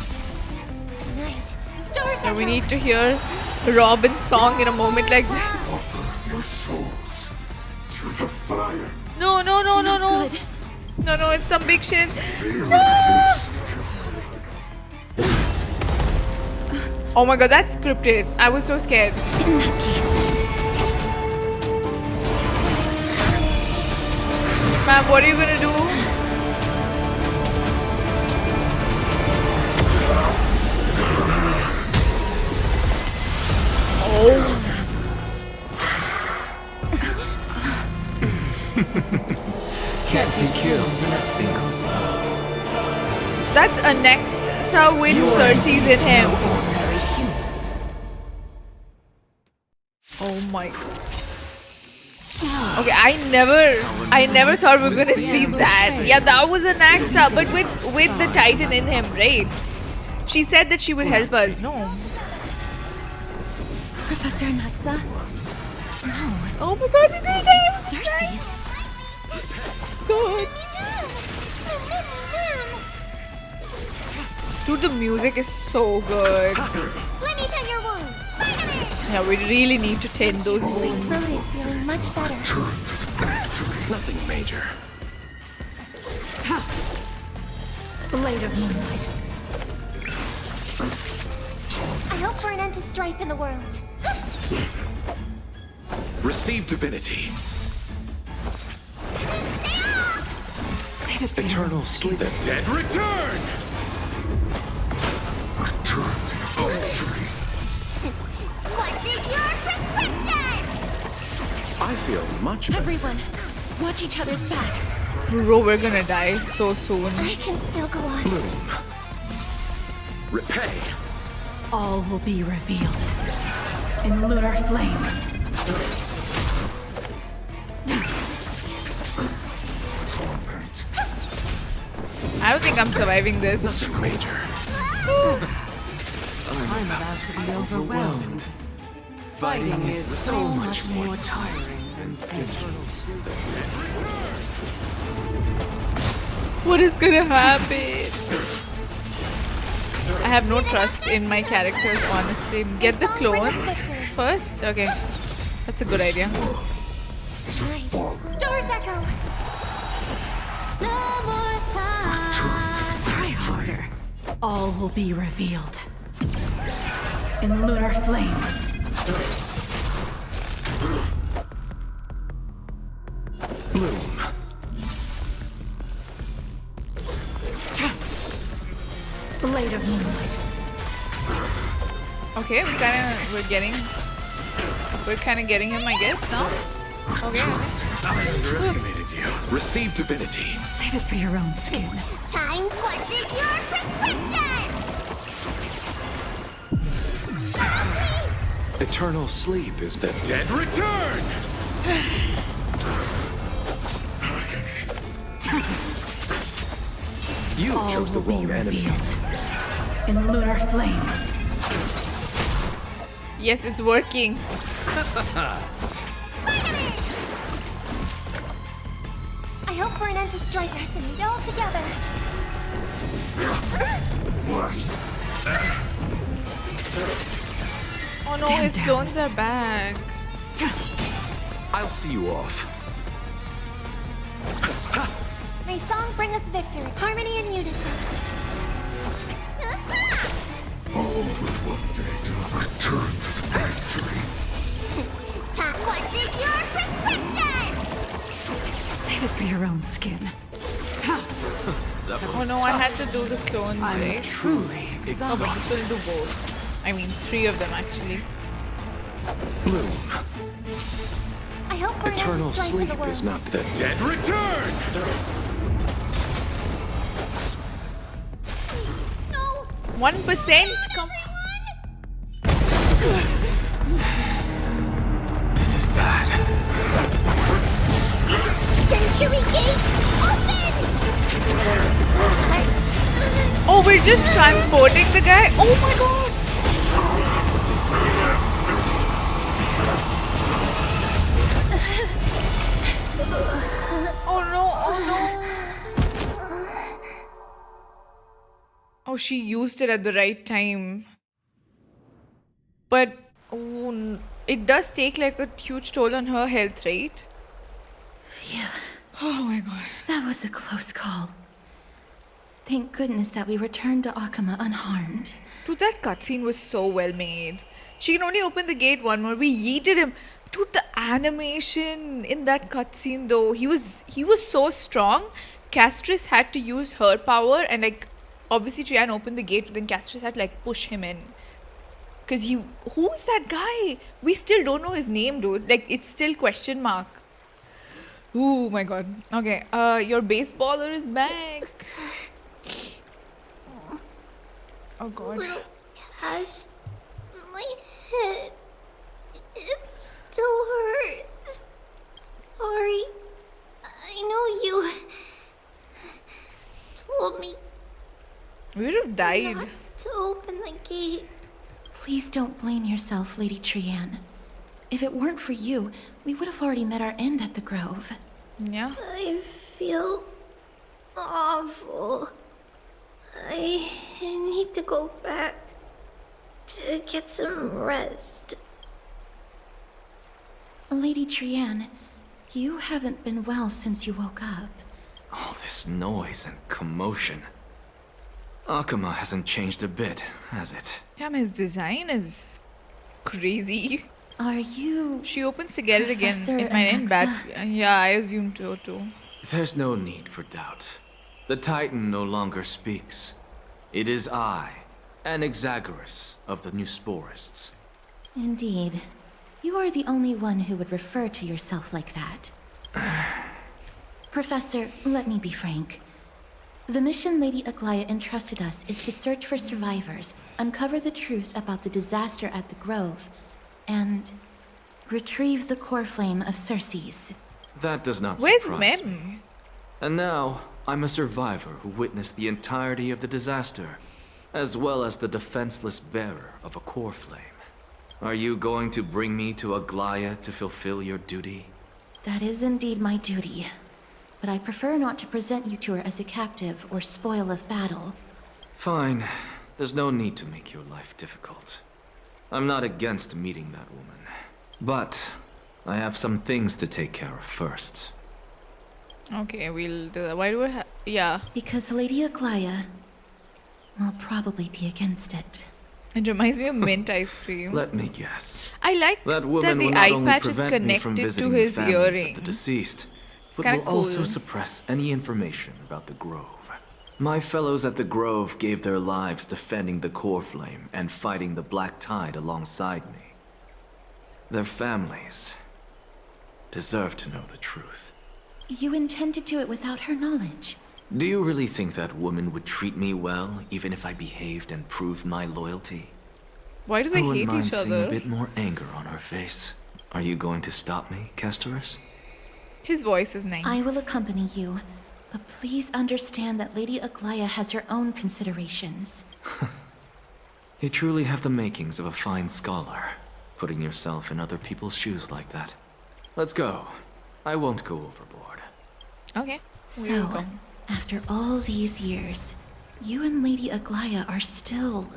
Yeah, we need to hear Robin's song in a moment like that. Offer your souls to the fire. No. No, it's some big shit. Oh my god, that's scripted. I was so scared. In that case. Ma'am, what are you gonna do? Oh. Can't be killed in a single blow. That's Anaxa with Cersei's in him. Oh my. Okay, I never thought we were gonna see that. Yeah, that was Anaxa, but with the Titan in him, right? She said that she would help us. No. Professor Anaxa? No. Oh my god, it is Cersei's. God. Dude, the music is so good. Let me tend your wounds. Yeah, we really need to tend those wounds. Chloe is feeling much better. Nothing major. Blade of moonlight. I hope for an end to strife in the world. Receive divinity. Save it for Eternal sleep. The dead return! What's in your prescription? I feel much better. Everyone, watch each other's back. Bro, we're gonna die so soon. I can still go on. Bloom. Repay. all will be revealed in lunar flame. I don't think I'm surviving this. Nothing major. I'm about to be overwhelmed. Fighting is so much more tiring than thinking. What is gonna happen? I have no trust in my characters, honestly. Get the clones first? Okay. That's a good idea. Stars echo. No more time. Try harder. All will be revealed. In lunar flame. Bloom. Blade of moonlight. Okay, we're kind of getting him, I guess, no? Okay. I underestimated you. Receive divinity. Save it for your own skin. Time, what's in your prescription? Eternal sleep is the dead return! You All chose the will be wrong enemy. revealed. In lunar flame. Yes, it's working. I hope for an end to strife and all together. Oh no, his clones are back. I'll see you off. May song bring us victory, harmony and unison. Time, what's in your prescription? Save it for your own skin. Oh no, I had to do the clones, right? Truly Oh, but he's gonna do both. I mean, 3 of them actually. Bloom. I hope for an end Eternal to strife in sleep the world. is not the dead return! No! 1%? Come. This is bad. Century Gate, open! Oh, we're just transporting the guy? Oh my god! Oh no, oh no. Oh, she used it at the right time. But it does take like a huge toll on her health, right? Phew. Oh my god. That was a close call. Thank goodness that we returned to Akama unharmed. Dude, that cutscene was so well made. She can only open the gate one more. We yeeted him. Dude, the animation in that cutscene though, he was so strong. Castris had to use her power and like obviously Trian opened the gate, but then Castris had to like push him in. Cause who's that guy? We still don't know his name, dude. Like it's still question mark. Oh my god. Okay, your baseballer is back. Oh god. Little Cass, my head, it still hurts. Sorry. I know you told me We would have died. not to open the gate. Please don't blame yourself, Lady Trian. If it weren't for you, we would have already met our end at the Grove. Yeah. I feel awful. I need to go back to get some rest. Lady Trian, you haven't been well since you woke up. All this noise and commotion. Akama hasn't changed a bit, has it? Damn, his design is crazy. Are you... She opens to get it again. Professor It might end bad. Anaxa? Yeah, I assume so too. There's no need for doubt. The Titan no longer speaks. It is I, Anaxagoras of the New Sporists. Indeed. You are the only one who would refer to yourself like that. Professor, let me be frank. The mission Lady Aglaya entrusted us is to search for survivors, uncover the truth about the disaster at the Grove, and retrieve the core flame of Cersei's. That does not Where's surprise Mem? me. And now, I'm a survivor who witnessed the entirety of the disaster, as well as the defenseless bearer of a core flame. Are you going to bring me to Aglaya to fulfill your duty? That is indeed my duty. but I prefer not to present you to her as a captive or spoil of battle. Fine. There's no need to make your life difficult. I'm not against meeting that woman. But I have some things to take care of first. Okay, we'll do that. Why do I have... Yeah. Because Lady Aglaya will probably be against it. It reminds me of mint ice cream. Let me guess. I like that the eye patch is connected to his earring. The deceased, It's but kind will of cool. also suppress any information about the Grove. My fellows at the Grove gave their lives defending the core flame and fighting the Black Tide alongside me. Their families deserve to know the truth. You intend to do it without her knowledge. Do you really think that woman would treat me well, even if I behaved and proved my loyalty? Why do they I wouldn't hate mind each seeing other? a bit more anger on her face. Are you going to stop me, Castoris? His voice is nice. I will accompany you, but please understand that Lady Aglaya has her own considerations. You truly have the makings of a fine scholar, putting yourself in other people's shoes like that. Let's go. I won't go overboard. Okay. So, after all these years, you and Lady Aglaya are still...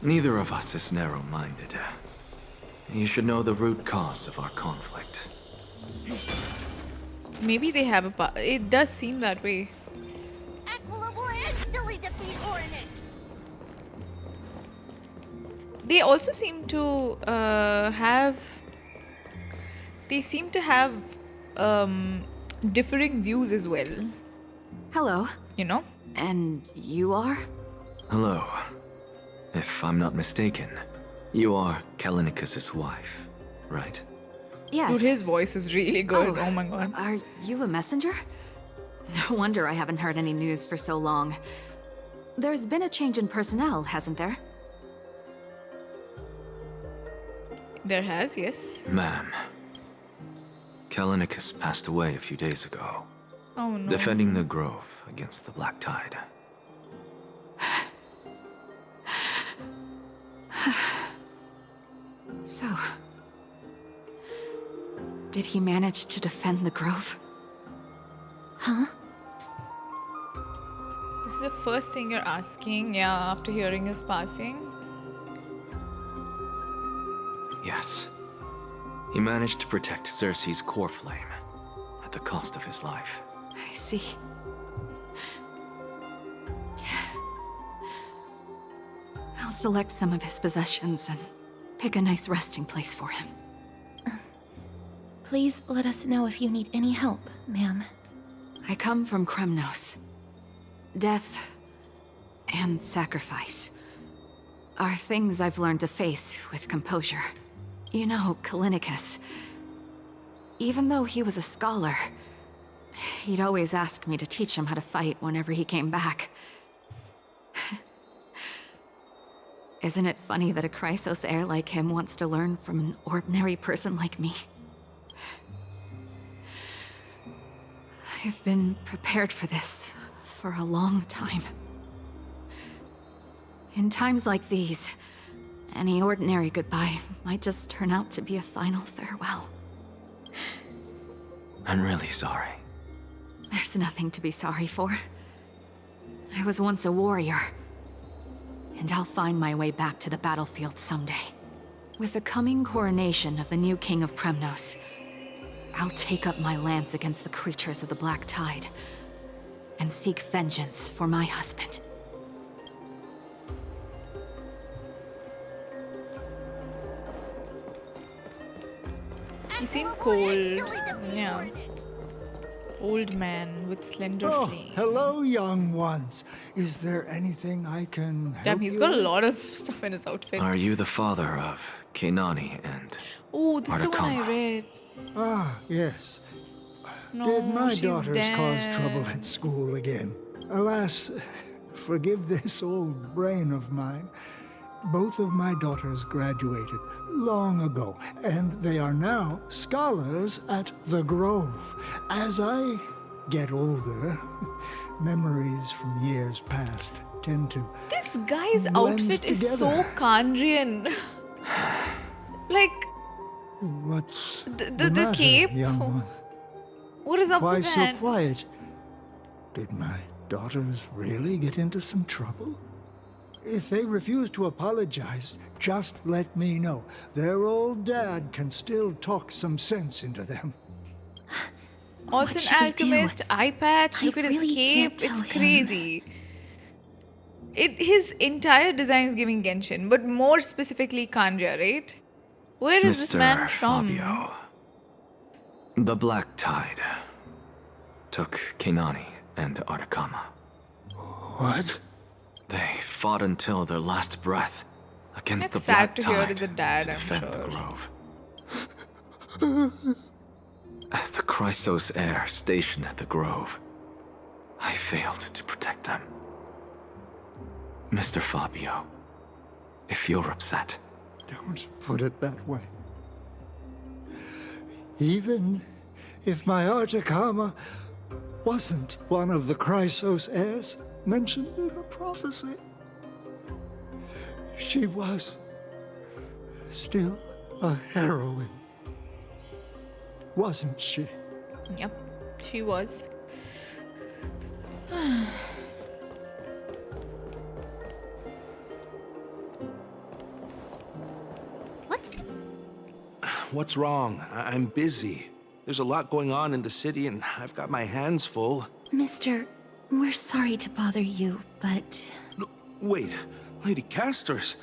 Neither of us is narrow-minded. You should know the root cause of our conflict. Maybe they have a... It does seem that way. Aquila will instantly defeat Orynyx. They also seem to have... They seem to have differing views as well. Hello. You know? And you are? Hello. If I'm not mistaken, you are Callinicus's wife, right? Yes. Dude, his voice is really good. Oh my god. Are you a messenger? No wonder I haven't heard any news for so long. There's been a change in personnel, hasn't there? There has, yes. Ma'am. Callinicus passed away a few days ago. Oh no. Defending the Grove against the Black Tide. So... did he manage to defend the Grove? Huh? This is the first thing you're asking, yeah, after hearing his passing? Yes. He managed to protect Cersei's core flame at the cost of his life. I see. I'll select some of his possessions and pick a nice resting place for him. Please let us know if you need any help, ma'am. I come from Kremnos. Death and sacrifice are things I've learned to face with composure. You know, Callinicus, even though he was a scholar, he'd always ask me to teach him how to fight whenever he came back. Isn't it funny that a Crios heir like him wants to learn from an ordinary person like me? I've been prepared for this for a long time. In times like these, any ordinary goodbye might just turn out to be a final farewell. I'm really sorry. There's nothing to be sorry for. I was once a warrior, and I'll find my way back to the battlefield someday. With the coming coronation of the new king of Kremnos, I'll take up my lance against the creatures of the Black Tide and seek vengeance for my husband. He seemed cold. Yeah. Old man with slender flame. Hello, young ones. Is there anything I can help Damn, he's you got a with? lot of stuff in his outfit. Are you the father of Kainani and Oh, this is the one I Ardakama? read. Ah, yes. No, Did my she's daughters cause dead. trouble at school again? Alas, forgive this old brain of mine. Both of my daughters graduated long ago, and they are now scholars at the Grove. As I get older, memories from years past tend to This guy's blend outfit is so together. Kandrian. Like, What's the matter, cape? young one? What is up Why with so that? quiet? Did my daughters really get into some trouble? If they refuse to apologize, just let me know. Their old dad can still talk some sense into them. Also an alchemist, eye patch, look at his cape, it's crazy. His entire design is giving Genshin, but more specifically Kanja, right? Where is this man from? Fabio. The Black Tide took Kainani and Artakama. What? They fought until their last breath against That's the Black sad to hear Tide as a dad, to I'm defend the sure. Grove. As the Crios heir stationed at the Grove, I failed to protect them. Mr. Fabio, if you're upset... Don't put it that way. Even if my Artakama wasn't one of the Crios heirs mentioned in the prophecy, she was still a heroine. Wasn't she? Yep, she was. What's wrong? I'm busy. There's a lot going on in the city, and I've got my hands full. Mister, we're sorry to bother you, but... No, wait, Lady Castors,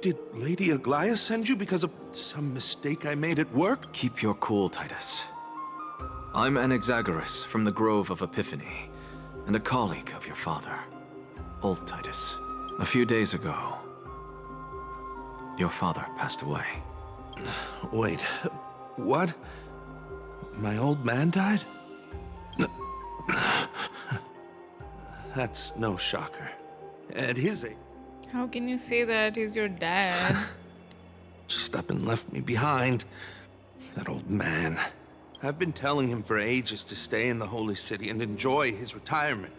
did Lady Aglaia send you because of some mistake I made at work? Keep your cool, Titus. I'm Anaxagoras from the Grove of Epiphany, and a colleague of your father, old Titus. A few days ago, your father passed away. Wait, what? My old man died? That's no shocker. At his age... How can you say that he's your dad? Just up and left me behind. That old man. I've been telling him for ages to stay in the Holy City and enjoy his retirement.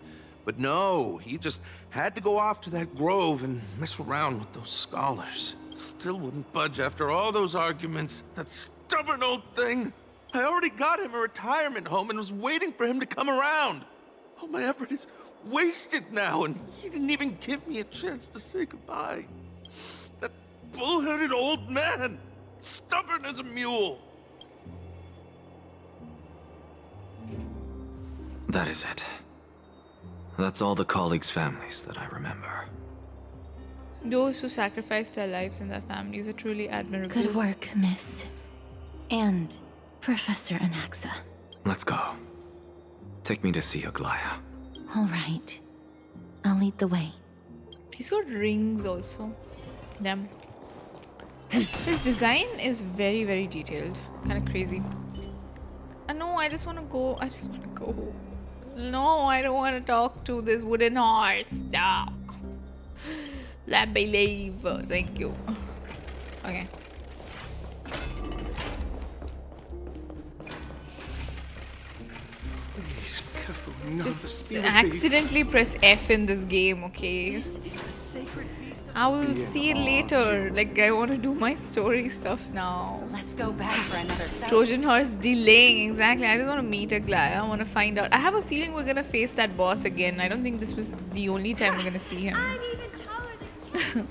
But no, he just had to go off to that grove and mess around with those scholars. Still wouldn't budge after all those arguments. That stubborn old thing. I already got him a retirement home and was waiting for him to come around. All my effort is wasted now, and he didn't even give me a chance to say goodbye. That bull-headed old man. Stubborn as a mule. That is it. That's all the colleagues' families that I remember. Those who sacrificed their lives and their families are truly admirable. Good work, Miss. And Professor Anaxa. Let's go. Take me to see Aglaia. All right. I'll lead the way. He's got rings also. Damn. His design is very, very detailed. Kind of crazy. No, I just want to go. I just want to go. No, I don't want to talk to this wooden horse. No. Let me leave. Thank you. Okay. Please, careful, not Just accidentally press F in this game, okay? I will see it later. Like, I want to do my story stuff now. Let's go back for another session. Trojan horse delaying, exactly. I just want to meet Aglaia. I want to find out. I have a feeling we're going to face that boss again. I don't think this was the only time we're going to see him. I'm even taller than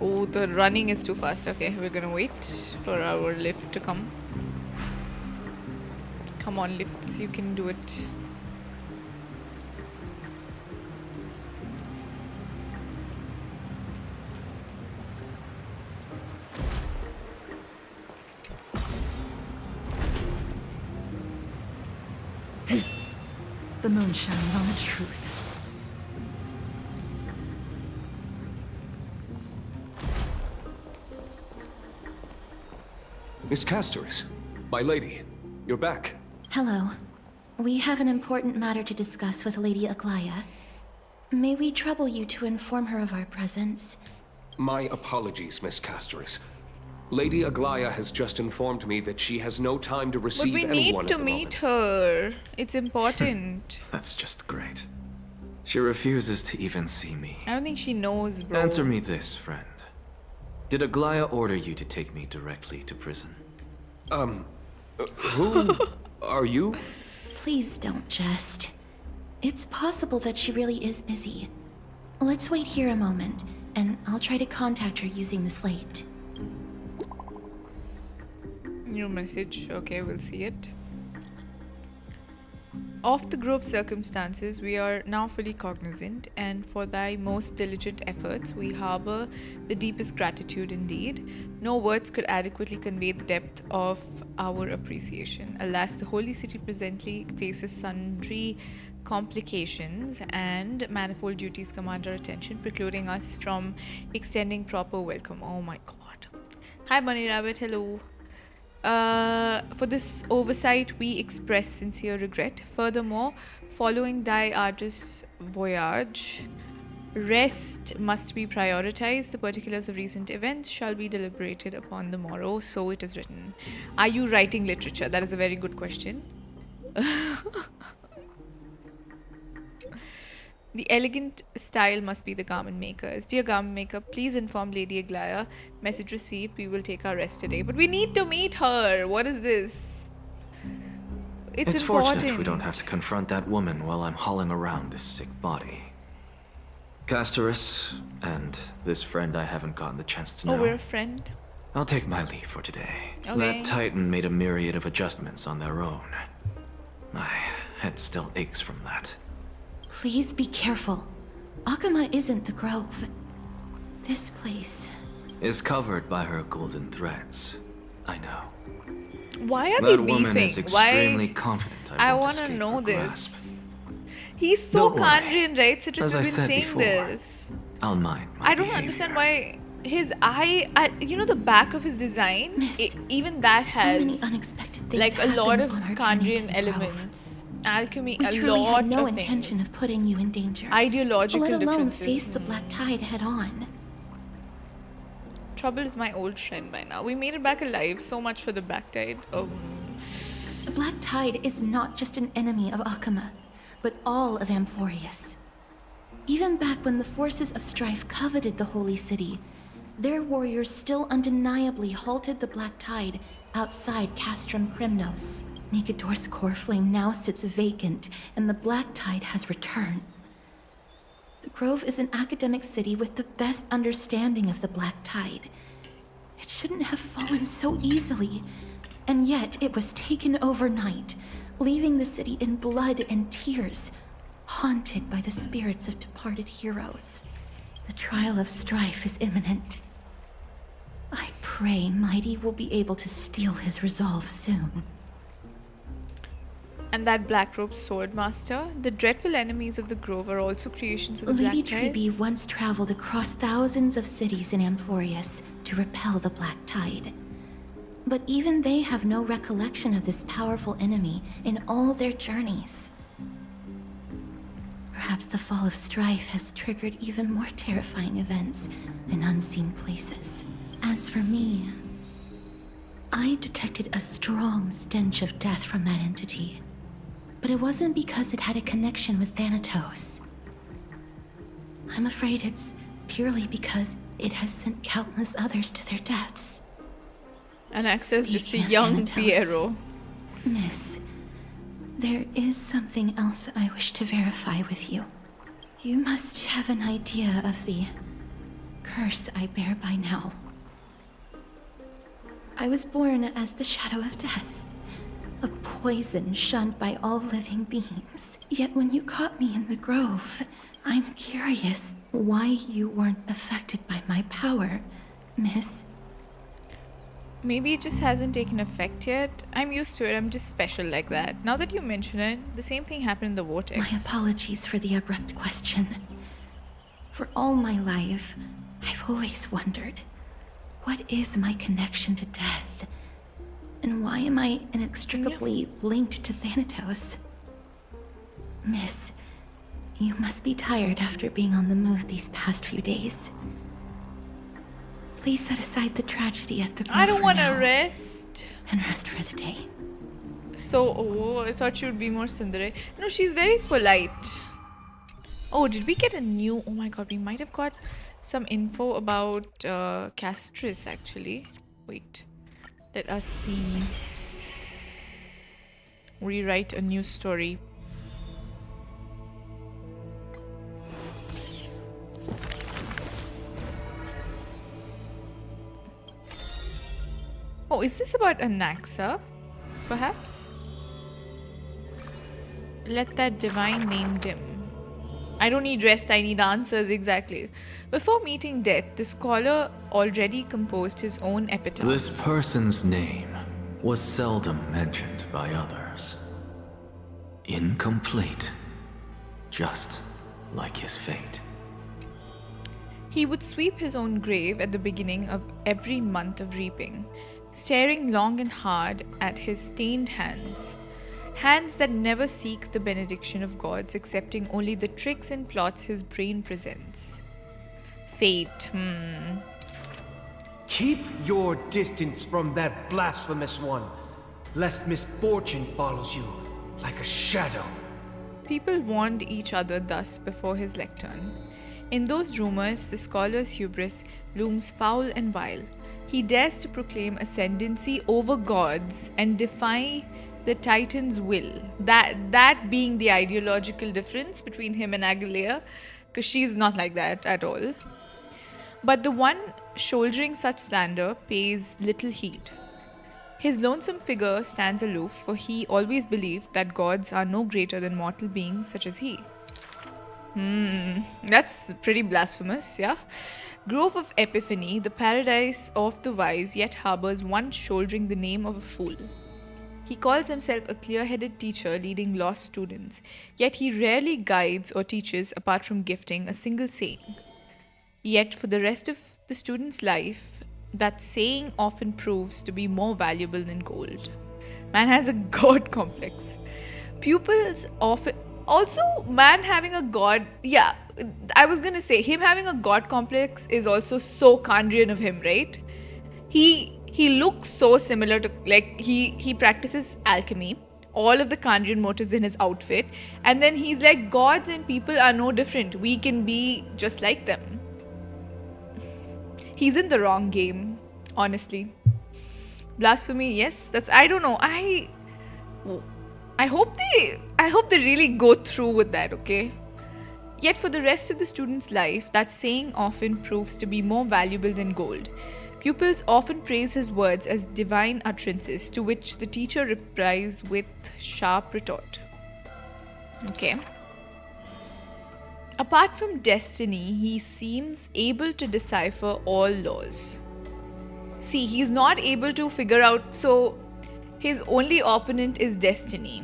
Oh, the running is too fast. Okay, we're going to wait for our lift to come. Come on, lifts. You can do it. The moon shines on the truth. Miss Castors, my lady, you're back. Hello. We have an important matter to discuss with Lady Aglaia. May we trouble you to inform her of our presence? My apologies, Miss Castors. Lady Aglaia has just informed me that she has no time to receive But we anyone need to at the meet moment. her. It's important. That's just great. She refuses to even see me. I don't think she knows, bro. Answer me this, friend. Did Aglaia order you to take me directly to prison? Who are you? Please don't jest. It's possible that she really is busy. Let's wait here a moment, and I'll try to contact her using the slate. New message. Okay, we'll see it. Of the Grove's circumstances, we are now fully cognizant, and for thy most diligent efforts, we harbor the deepest gratitude indeed. No words could adequately convey the depth of our appreciation. Alas, the Holy City presently faces sundry complications, and manifold duties command our attention, precluding us from extending proper welcome. Oh my god. Hi, Bunny Rabbit. Hello. For this oversight, we express sincere regret. Furthermore, following thy arduous voyage, rest must be prioritized. The particulars of recent events shall be deliberated upon the morrow. So it is written. Are you writing literature? That is a very good question. The elegant style must be the garment makers. Dear garment maker, please inform Lady Aglaya. Message received. We will take our rest today. But we need to meet her. What is this? It's important. Fortunate we don't have to confront that woman while I'm hauling around this sick body. Casterus, and this friend I haven't gotten the chance to know. Oh, we're a friend. I'll take my leave for today. Okay. That Titan made a myriad of adjustments on their own. My head still aches from that. Please be careful. Akama isn't the Grove. This place is covered by her golden threads. I know. Why are that they woman beefing? Is extremely Why? confident I want to know this. He's so Kandrian, right? Citrus, we've been saying before, this. I'll mind. I don't understand why his eye, you know, the back of his design, even that has like a lot of Kandrian elements. Alchemy, we a truly lot had no of intention things. of putting you in danger. Ideological let alone differences. Face the Black Tide head on. Trouble is my old friend by now. We made it back alive. So much for the Black Tide. Oh. The Black Tide is not just an enemy of Akama, but all of Amphoreus. Even back when the forces of strife coveted the Holy City, their warriors still undeniably halted the Black Tide outside Castrum Crymnos. Nikedor's core flame now sits vacant, and the Black Tide has returned. The Grove is an academic city with the best understanding of the Black Tide. It shouldn't have fallen so easily, and yet it was taken overnight, leaving the city in blood and tears, haunted by the spirits of departed heroes. The trial of strife is imminent. I pray Mydei will be able to steel his resolve soon. And that Black-robed swordmaster, the dreadful enemies of the Grove are also creations of the Lady Black Tide. Tribi once traveled across thousands of cities in Amphoreus to repel the Black Tide. But even they have no recollection of this powerful enemy in all their journeys. Perhaps the fall of strife has triggered even more terrifying events in unseen places. As for me, I detected a strong stench of death from that entity. But it wasn't because it had a connection with Thanatos. I'm afraid it's purely because it has sent countless others to their deaths. Anaxa is just a Speaking of young Thanatos, Piero. Miss, there is something else I wish to verify with you. You must have an idea of the curse I bear by now. I was born as the shadow of death. A poison shunned by all living beings. Yet when you caught me in the Grove, I'm curious why you weren't affected by my power, Miss. Maybe it just hasn't taken effect yet. I'm used to it. I'm just special like that. Now that you mention it, the same thing happened in the Vortex. My apologies for the abrupt question. For all my life, I've always wondered, what is my connection to death? And why am I inextricably linked to Thanatos? Miss, you must be tired after being on the move these past few days. Please set aside the tragedy at the Grove I don't want to now, rest. and rest for the day. So, oh, I thought she would be more tsundere. No, she's very polite. Oh, did we get a new... Oh my god, we might have got some info about Castris, actually. Wait. Let us see. rewrite a new story. Oh, is this about Anaxa? Perhaps? Let that divine name dim. I don't need rest, I need answers, exactly. Before meeting death, the scholar already composed his own epitaph. This person's name was seldom mentioned by others. Incomplete, just like his fate. He would sweep his own grave at the beginning of every month of reaping, staring long and hard at his stained hands. Hands that never seek the benediction of gods, accepting only the tricks and plots his brain presents. Fate, Keep your distance from that blasphemous one, lest misfortune follows you like a shadow. People warned each other thus before his lectern. In those rumors, the scholar's hubris looms foul and vile. He dares to proclaim ascendancy over gods and defy the Titan's will. That being the ideological difference between him and Agalea, because she's not like that at all. But the one shouldering such slander pays little heed. His lonesome figure stands aloof, for he always believed that gods are no greater than mortal beings such as he. That's pretty blasphemous, yeah? Grove of Epiphany, the paradise of the wise, yet harbors one shouldering the name of a fool. He calls himself a clear-headed teacher leading lost students, yet he rarely guides or teaches apart from gifting a single saying. Yet for the rest of the student's life, that saying often proves to be more valuable than gold. Man has a god complex. Pupils often... Also, man having a god... Yeah, I was gonna say, him having a god complex is also so Kandrian of him, right? He looks so similar to... Like, he practices alchemy. All of the Kandrian motives in his outfit. And then he's like, gods and people are no different. We can be just like them. He's in the wrong game, honestly. Blasphemy, yes, that's... I don't know. I hope they really go through with that, okay? Yet for the rest of the student's life, that saying often proves to be more valuable than gold. Pupils often praise his words as divine utterances, to which the teacher replies with sharp retort. Okay. Apart from destiny, he seems able to decipher all laws. See, he's not able to figure out, so his only opponent is destiny.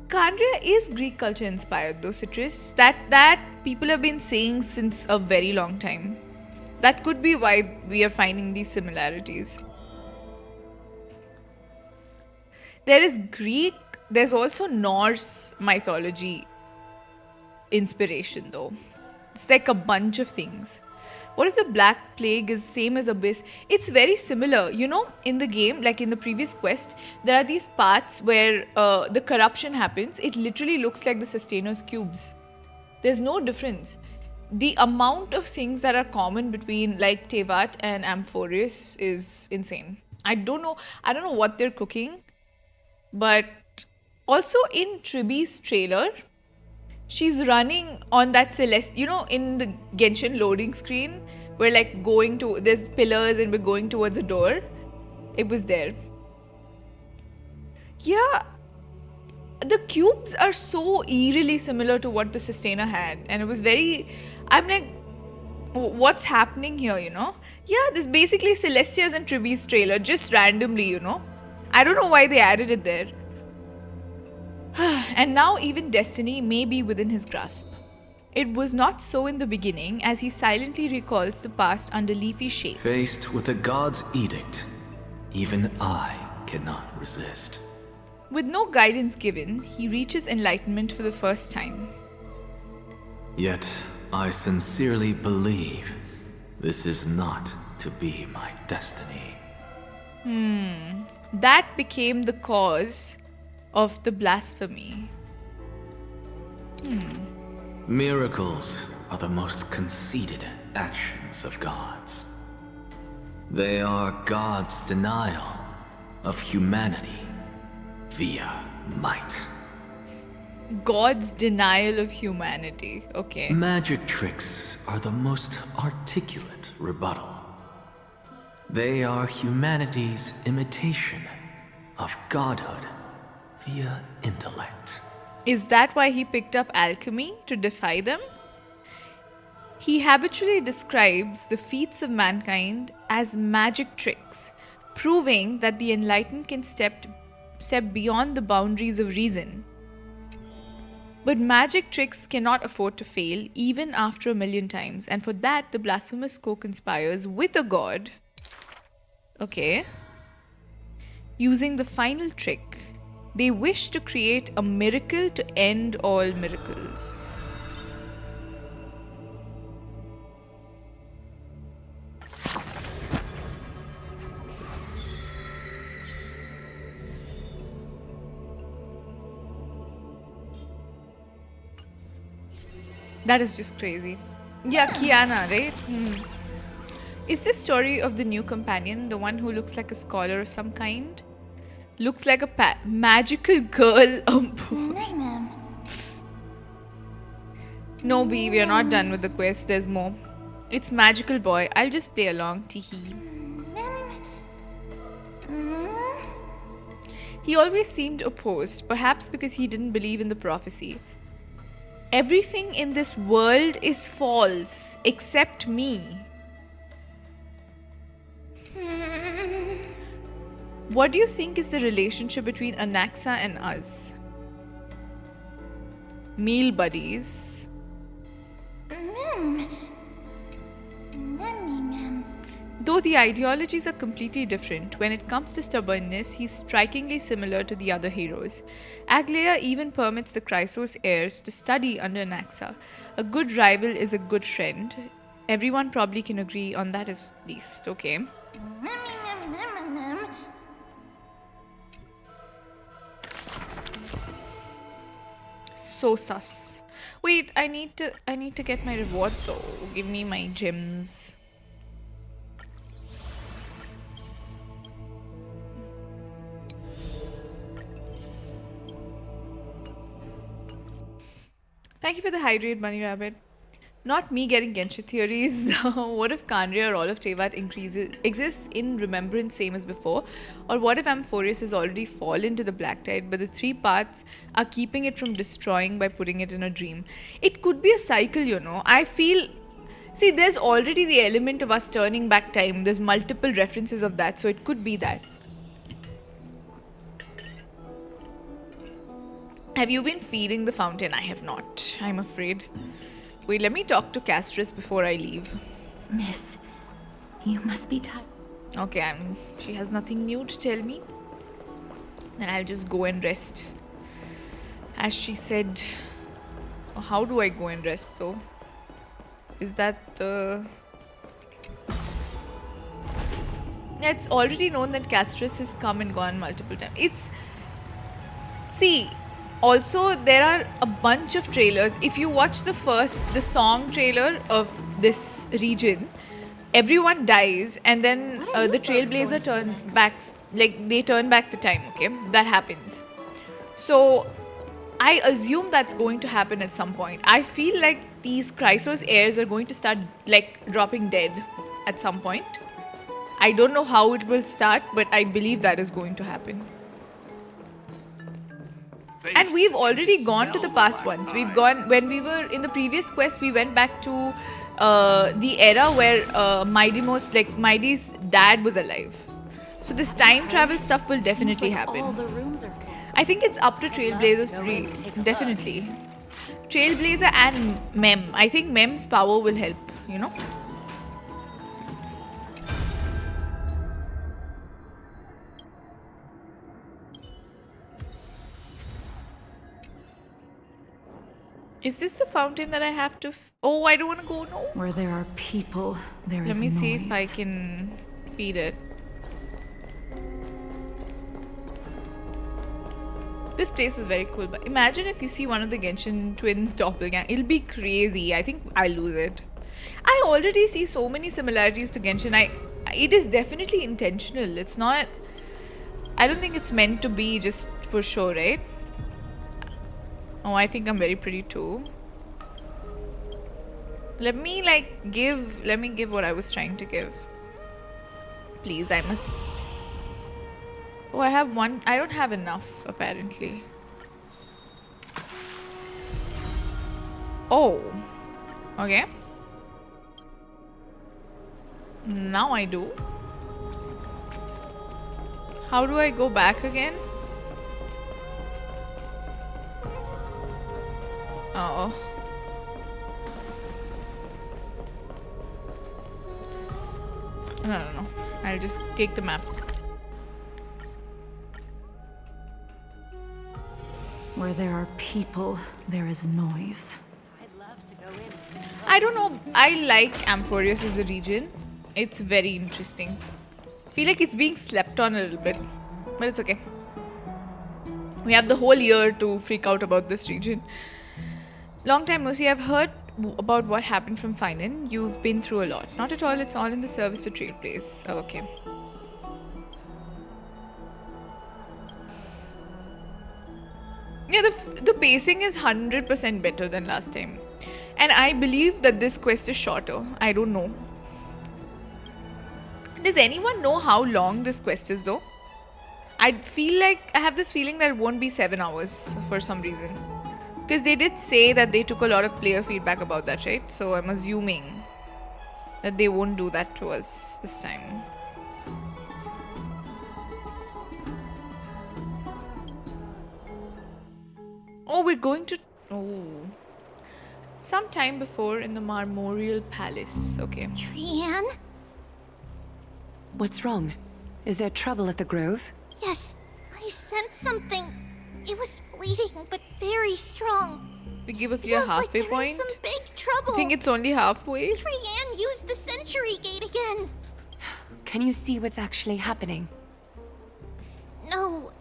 Kandria is Greek culture inspired though, Citrus. That people have been saying since a very long time. That could be why we are finding these similarities. There is Greek, there's also Norse mythology inspiration though. It's like a bunch of things. What is the Black Plague is same as Abyss. It's very similar. You know, in the game, like in the previous quest, there are these parts where the corruption happens. It literally looks like the Sustainers cubes. There's no difference. The amount of things that are common between like Tevat and Amphoreus is insane. I don't know what they're cooking. But also in Tribi's trailer, she's running on that Celeste, you know, in the Genshin loading screen, we're like going to, there's pillars and we're going towards a door. It was there. Yeah, the cubes are so eerily similar to what the Sustainer had. And it was very, I'm like, what's happening here, you know? Yeah, this basically Celestia's and Tribi's trailer, just randomly, you know? I don't know why they added it there. And now even destiny may be within his grasp. It was not so in the beginning, as he silently recalls the past under leafy shade. Faced with a god's edict, even I cannot resist. With no guidance given, he reaches enlightenment for the first time. Yet, I sincerely believe this is not to be my destiny. That became the cause of the blasphemy. Miracles are the most conceited actions of gods. They are God's denial of humanity. via might. God's denial of humanity. Okay. Magic tricks are the most articulate rebuttal. They are humanity's imitation of godhood via intellect. Is that why he picked up alchemy? To defy them? He habitually describes the feats of mankind as magic tricks, proving that the enlightened can step beyond the boundaries of reason. But magic tricks cannot afford to fail, even after 1,000,000 times, and for that the blasphemous co-conspires with a god. Okay. Using the final trick, they wish to create a miracle to end all miracles. That is just crazy. Yeah, Kiana, right? Is this story of the new companion, the one who looks like a scholar of some kind? Looks like a magical girl. No, B, we are not done with the quest. There's more. It's magical boy. I'll just play along. Teehee. He always seemed opposed, perhaps because he didn't believe in the prophecy. Everything in this world is false, except me. What do you think is the relationship between Anaxa and us? Meal buddies. Though the ideologies are completely different, when it comes to stubbornness, he's strikingly similar to the other heroes. Aglaia even permits the Crios heirs to study under Anaxa. A good rival is a good friend. Everyone probably can agree on that at least, okay? So sus. Wait, I need to get my reward though. Give me my gems. Thank you for the hydrate, Bunny Rabbit. Not me getting Genshin theories. What if Kanria or all of Tevat exists in remembrance same as before? Or what if Amphoreus has already fallen to the Black Tide, but the three paths are keeping it from destroying by putting it in a dream? It could be a cycle, you know. I feel... See, there's already the element of us turning back time. There's multiple references of that, so it could be that. Have you been feeding the fountain? I have not, I'm afraid. Wait, let me talk to Castris before I leave. Miss, you must be tired. Okay, she has nothing new to tell me. Then I'll just go and rest. As she said. How do I go and rest though? Is that the... It's already known that Castris has come and gone multiple times. It's... See... Also, there are a bunch of trailers. If you watch the song trailer of this region, everyone dies and then the Trailblazer turn back, like they turn back the time, okay? That happens. So, I assume that's going to happen at some point. I feel like these Crios heirs are going to start like dropping dead at some point. I don't know how it will start, but I believe that is going to happen. And we've already gone to the past ones. We've gone, when we were in the previous quest, we went back to the era where Mydei's dad was alive. So this time travel stuff will definitely happen. I think it's up to Trailblazers, definitely. Trailblazer and Mem. I think Mem's power will help, you know. Is this the fountain that I have to... Oh, I don't want to go, no. Where there are people, there is noise. Let me see if I can feed it. This place is very cool, but imagine if you see one of the Genshin twins doppelganger. It'll be crazy. I think I'll lose it. I already see so many similarities to Genshin. It is definitely intentional. It's not... I don't think it's meant to be just for sure, right? Oh, I think I'm very pretty too. Let me give what I was trying to give. Please, I must. Oh, I have one. I don't have enough, apparently. Oh. Okay. Now I do. How do I go back again? Oh. No. I'll just take the map. Where there are people, there is noise. I don't know. I like Amphoreus as a region. It's very interesting. Feel like it's being slept on a little bit, but it's okay. We have the whole year to freak out about this region. Long time no see. I've heard about what happened from Phainon. You've been through a lot. Not at all. It's all in the service to Trailblaze. Oh, okay. Yeah, the pacing is 100% better than last time. And I believe that this quest is shorter. I don't know. Does anyone know how long this quest is though? I have this feeling that it won't be 7 hours for some reason. Because they did say that they took a lot of player feedback about that, right? So I'm assuming that they won't do that to us this time. Oh, we're going to... Oh. Sometime before in the Marmorial Palace. Okay. Trian? What's wrong? Is there trouble at the Grove? Yes, I sensed something. It was fleeting, but very strong. We give a clear halfway point. Some big trouble. I think it's only halfway. Trian used the Century Gate again. Can you see what's actually happening? No,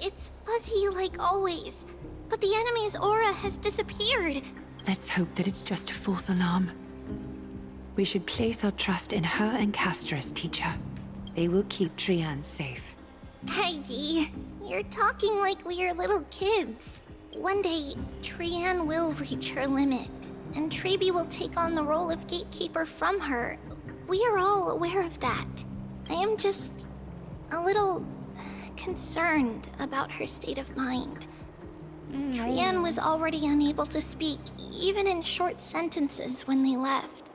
it's fuzzy like always. But the enemy's aura has disappeared. Let's hope that it's just a false alarm. We should place our trust in her and Casterus, teacher. They will keep Trian safe. Peggy, you're talking like we are little kids. One day, Trian will reach her limit, and Trebi will take on the role of gatekeeper from her. We are all aware of that. I am just a little concerned about her state of mind. Trian was already unable to speak, even in short sentences when they left.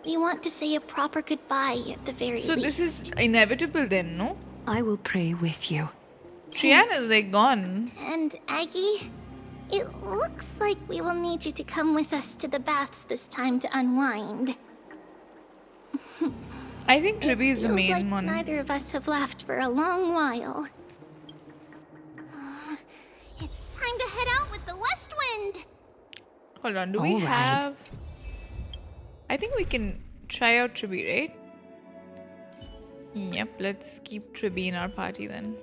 We want to say a proper goodbye at the very least. So this is inevitable then, no? I will pray with you. Trian is like gone. And Aggie, it looks like we will need you to come with us to the baths this time to unwind. I think Tribi is the main one. Neither of us have laughed for a long while. It's time to head out with the west wind. Hold on, do we have... I think we can try out Tribi, right? Yep, let's keep Tribi in our party then.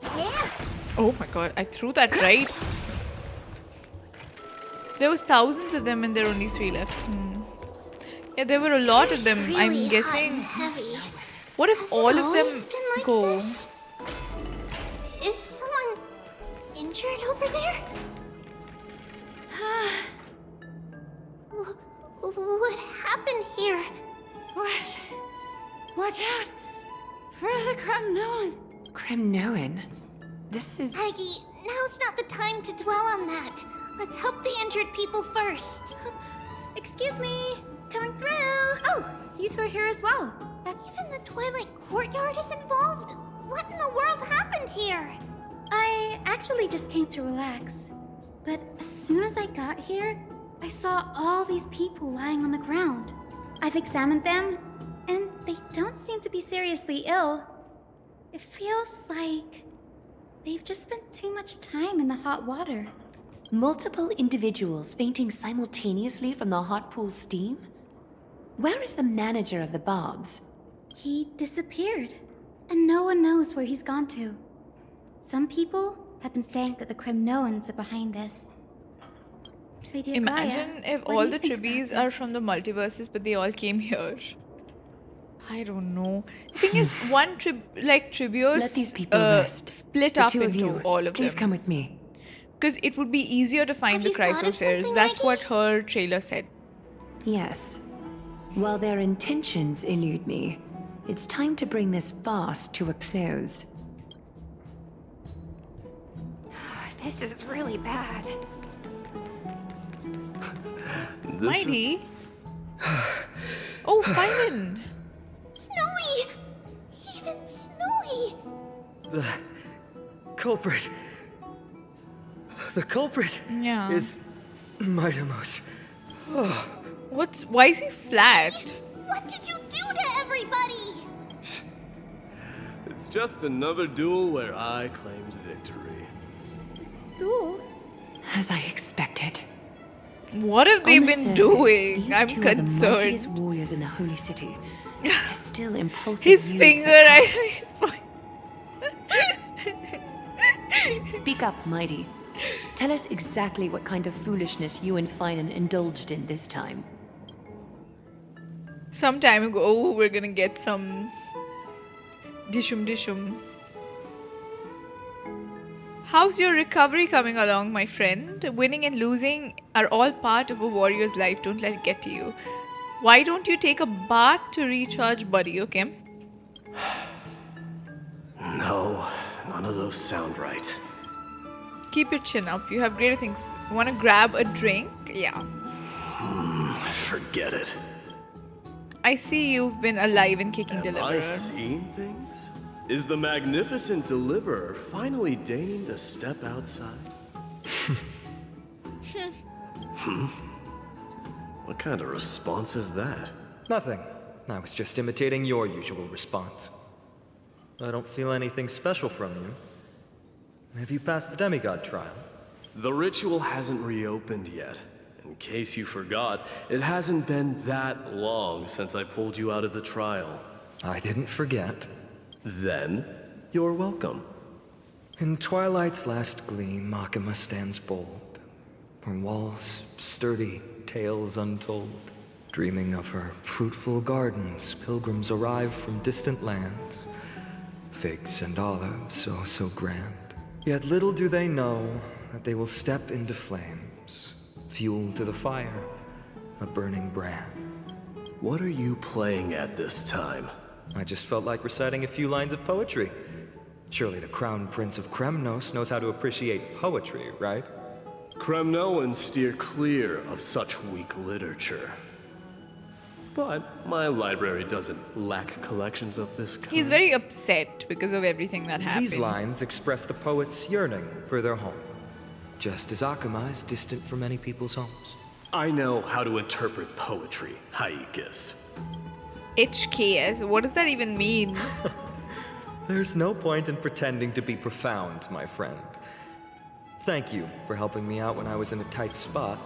Yeah. Oh my god, I threw that right. There was thousands of them and there are only 3 left. Yeah, there were a lot of them. Really I'm guessing... heavy. What if all of them Like go? this? Is someone injured over there? What happened here? Watch out! For the Cremnoan! Cremnoan? This is... Aggie, now's not the time to dwell on that. Let's help the injured people first. Excuse me! Coming through! Oh, you two are here as well. Even the Twilight Courtyard is involved? What in the world happened here? I actually just came to relax. But as soon as I got here, I saw all these people lying on the ground. I've examined them, and they don't seem to be seriously ill. It feels like they've just spent too much time in the hot water. Multiple individuals fainting simultaneously from the hot pool steam? Where is the manager of the baths? He disappeared, and no one knows where he's gone to. Some people have been saying that the Cremnoans are behind this. Lady Imagine Aglaya, if what do all you the think about Tribis are this? from the multiverses, but they all came here. I don't know. The thing is, one Tribios Let these people rest. split The up two of into you, all of please them. come with me. Because it would be easier to find the you thought of Crios heirs. something, That's Maggie? what her trailer said. Yes. While their intentions elude me, it's time to bring this farce to a close. This is really bad. Mydei? Oh, Phainon! Snowy! Even Snowy! The culprit. The culprit Yeah. is Mydei. Oh. Why is he flat? What did you do to everybody? It's just another duel where I claimed victory. Duel? As I expected. What have they On the been surface, doing? these I'm two are the concerned. mightiest warriors in the Holy City. They're still impulsive. His youths finger at right heart. on his spine. Speak up, Mydei. Tell us exactly what kind of foolishness you and Phainon indulged in this time. Some time ago, we're gonna get some dishum. How's your recovery coming along, my friend? Winning and losing are all part of a warrior's life. Don't let it get to you. Why don't you take a bath to recharge, buddy, okay? No, none of those sound right. Keep your chin up. You have greater things. Want to grab a drink? Yeah. Forget it. I see you've been alive and kicking Am Deliverer. I seeing things? Is the magnificent Deliverer finally deigning to step outside? What kind of response is that? Nothing. I was just imitating your usual response. I don't feel anything special from you. Have you passed the demigod trial? The ritual hasn't reopened yet. In case you forgot, it hasn't been that long since I pulled you out of the trial. I didn't forget. Then, you're welcome. In twilight's last gleam, Makima stands bold. Her walls sturdy, tales untold. Dreaming of her fruitful gardens, pilgrims arrive from distant lands. Figs and olives, oh so grand. Yet little do they know that they will step into flames. Fuel to the fire, a burning brand. What are you playing at this time? I just felt like reciting a few lines of poetry. Surely the Crown Prince of Kremnos knows how to appreciate poetry, right? Kremnoans steer clear of such weak literature. But my library doesn't lack collections of this kind. He's very upset because of everything that happened. These lines express the poet's yearning for their home. Just as Akama is distant from many people's homes. I know how to interpret poetry, Haikis. HKS? What does that even mean? There's no point in pretending to be profound, my friend. Thank you for helping me out when I was in a tight spot,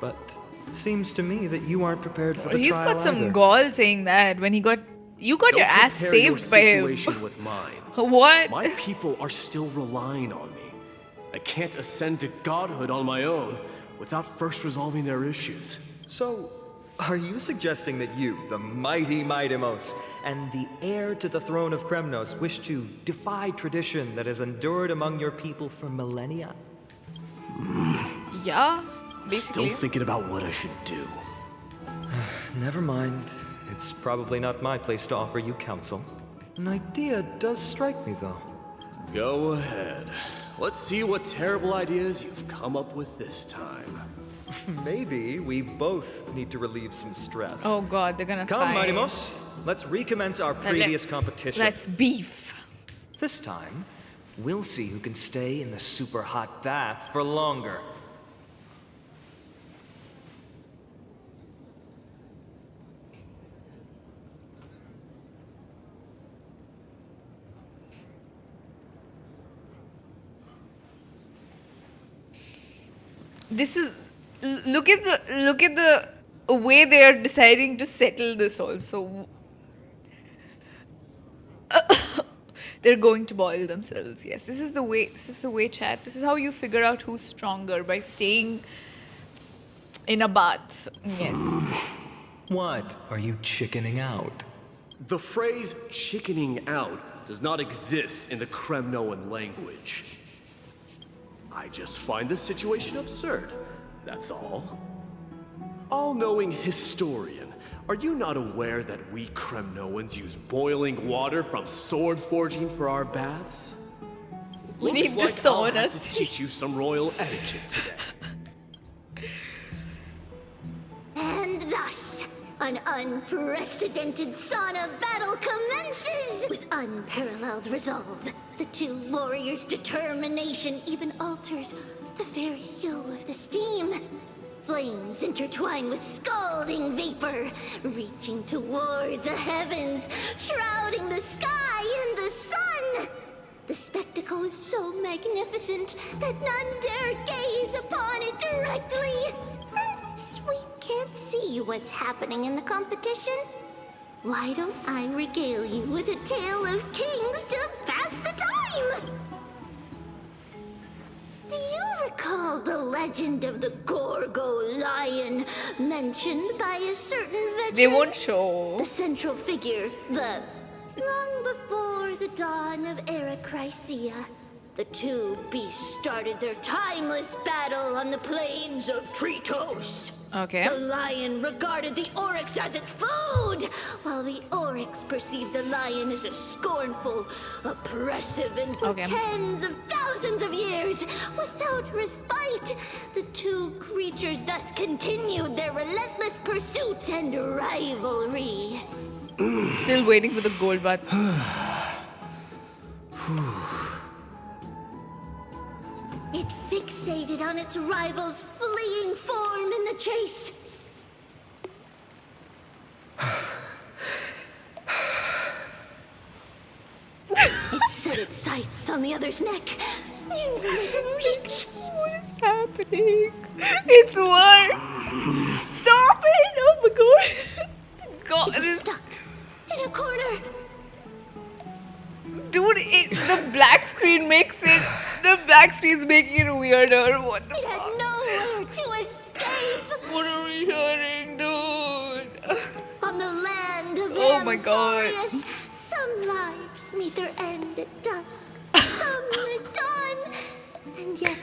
but it seems to me that you aren't prepared for the He's trial got some either. gall saying that when you got your ass saved by him. Situation with mine. What? My people are still relying on me. I can't ascend to godhood on my own without first resolving their issues. So, are you suggesting that you, the mighty Mydei, and the heir to the throne of Kremnos, wish to defy tradition that has endured among your people for millennia? Yeah, basically. Still thinking about what I should do. Never mind. It's probably not my place to offer you counsel. An idea does strike me, though. Go ahead. Let's see what terrible ideas you've come up with this time. Maybe we both need to relieve some stress. Oh god, they're gonna Come, fight. Mydei, let's recommence our previous competition. Let's beef. This time, we'll see who can stay in the super hot bath for longer. This is look at the way they are deciding to settle this also. They're going to boil themselves. Yes, this is the way, chat. This is how you figure out who's stronger, by staying in a bath. Yes. What? Are you chickening out? The phrase chickening out does not exist in the Kremnoan language. I just find this situation absurd, that's all. All-knowing historian, are you not aware that we Kremnoans use boiling water from sword forging for our baths? We need the Looks like I'll sauna. have to teach you some royal etiquette today. And thus, an unprecedented sauna battle commences! With unparalleled resolve, the two warriors' determination even alters the very hue of the steam. Flames intertwine with scalding vapor, reaching toward the heavens, shrouding the sky and the sun. The spectacle is so magnificent that none dare gaze upon it directly. Since we can't see what's happening in the competition, why don't I regale you with a tale of kings to pass the time? Do you recall the legend of the Gorgo lion mentioned by a certain veteran? They won't show. The central figure, the long before the dawn of Era Chrysia, the two beasts started their timeless battle on the plains of Tritos. Okay. The lion regarded the oryx as its food, while the oryx perceived the lion as a scornful, oppressive, and for tens of thousands of years, without respite, the two creatures thus continued their relentless pursuit and rivalry. Still waiting for the gold bath. It fixated on its rival's fleeing form in the chase. It set its sights on the other's neck. Within reach. What is happening? It's worse. Stop it! Oh my god. God, It was stuck in a corner. Dude, the black screen makes it. The black screen's making it weirder. What the It fuck? had nowhere to escape. What are we hearing, dude? On the land of Oh my God. Amphoreus, some lives meet their end at dusk, some at dawn, and yet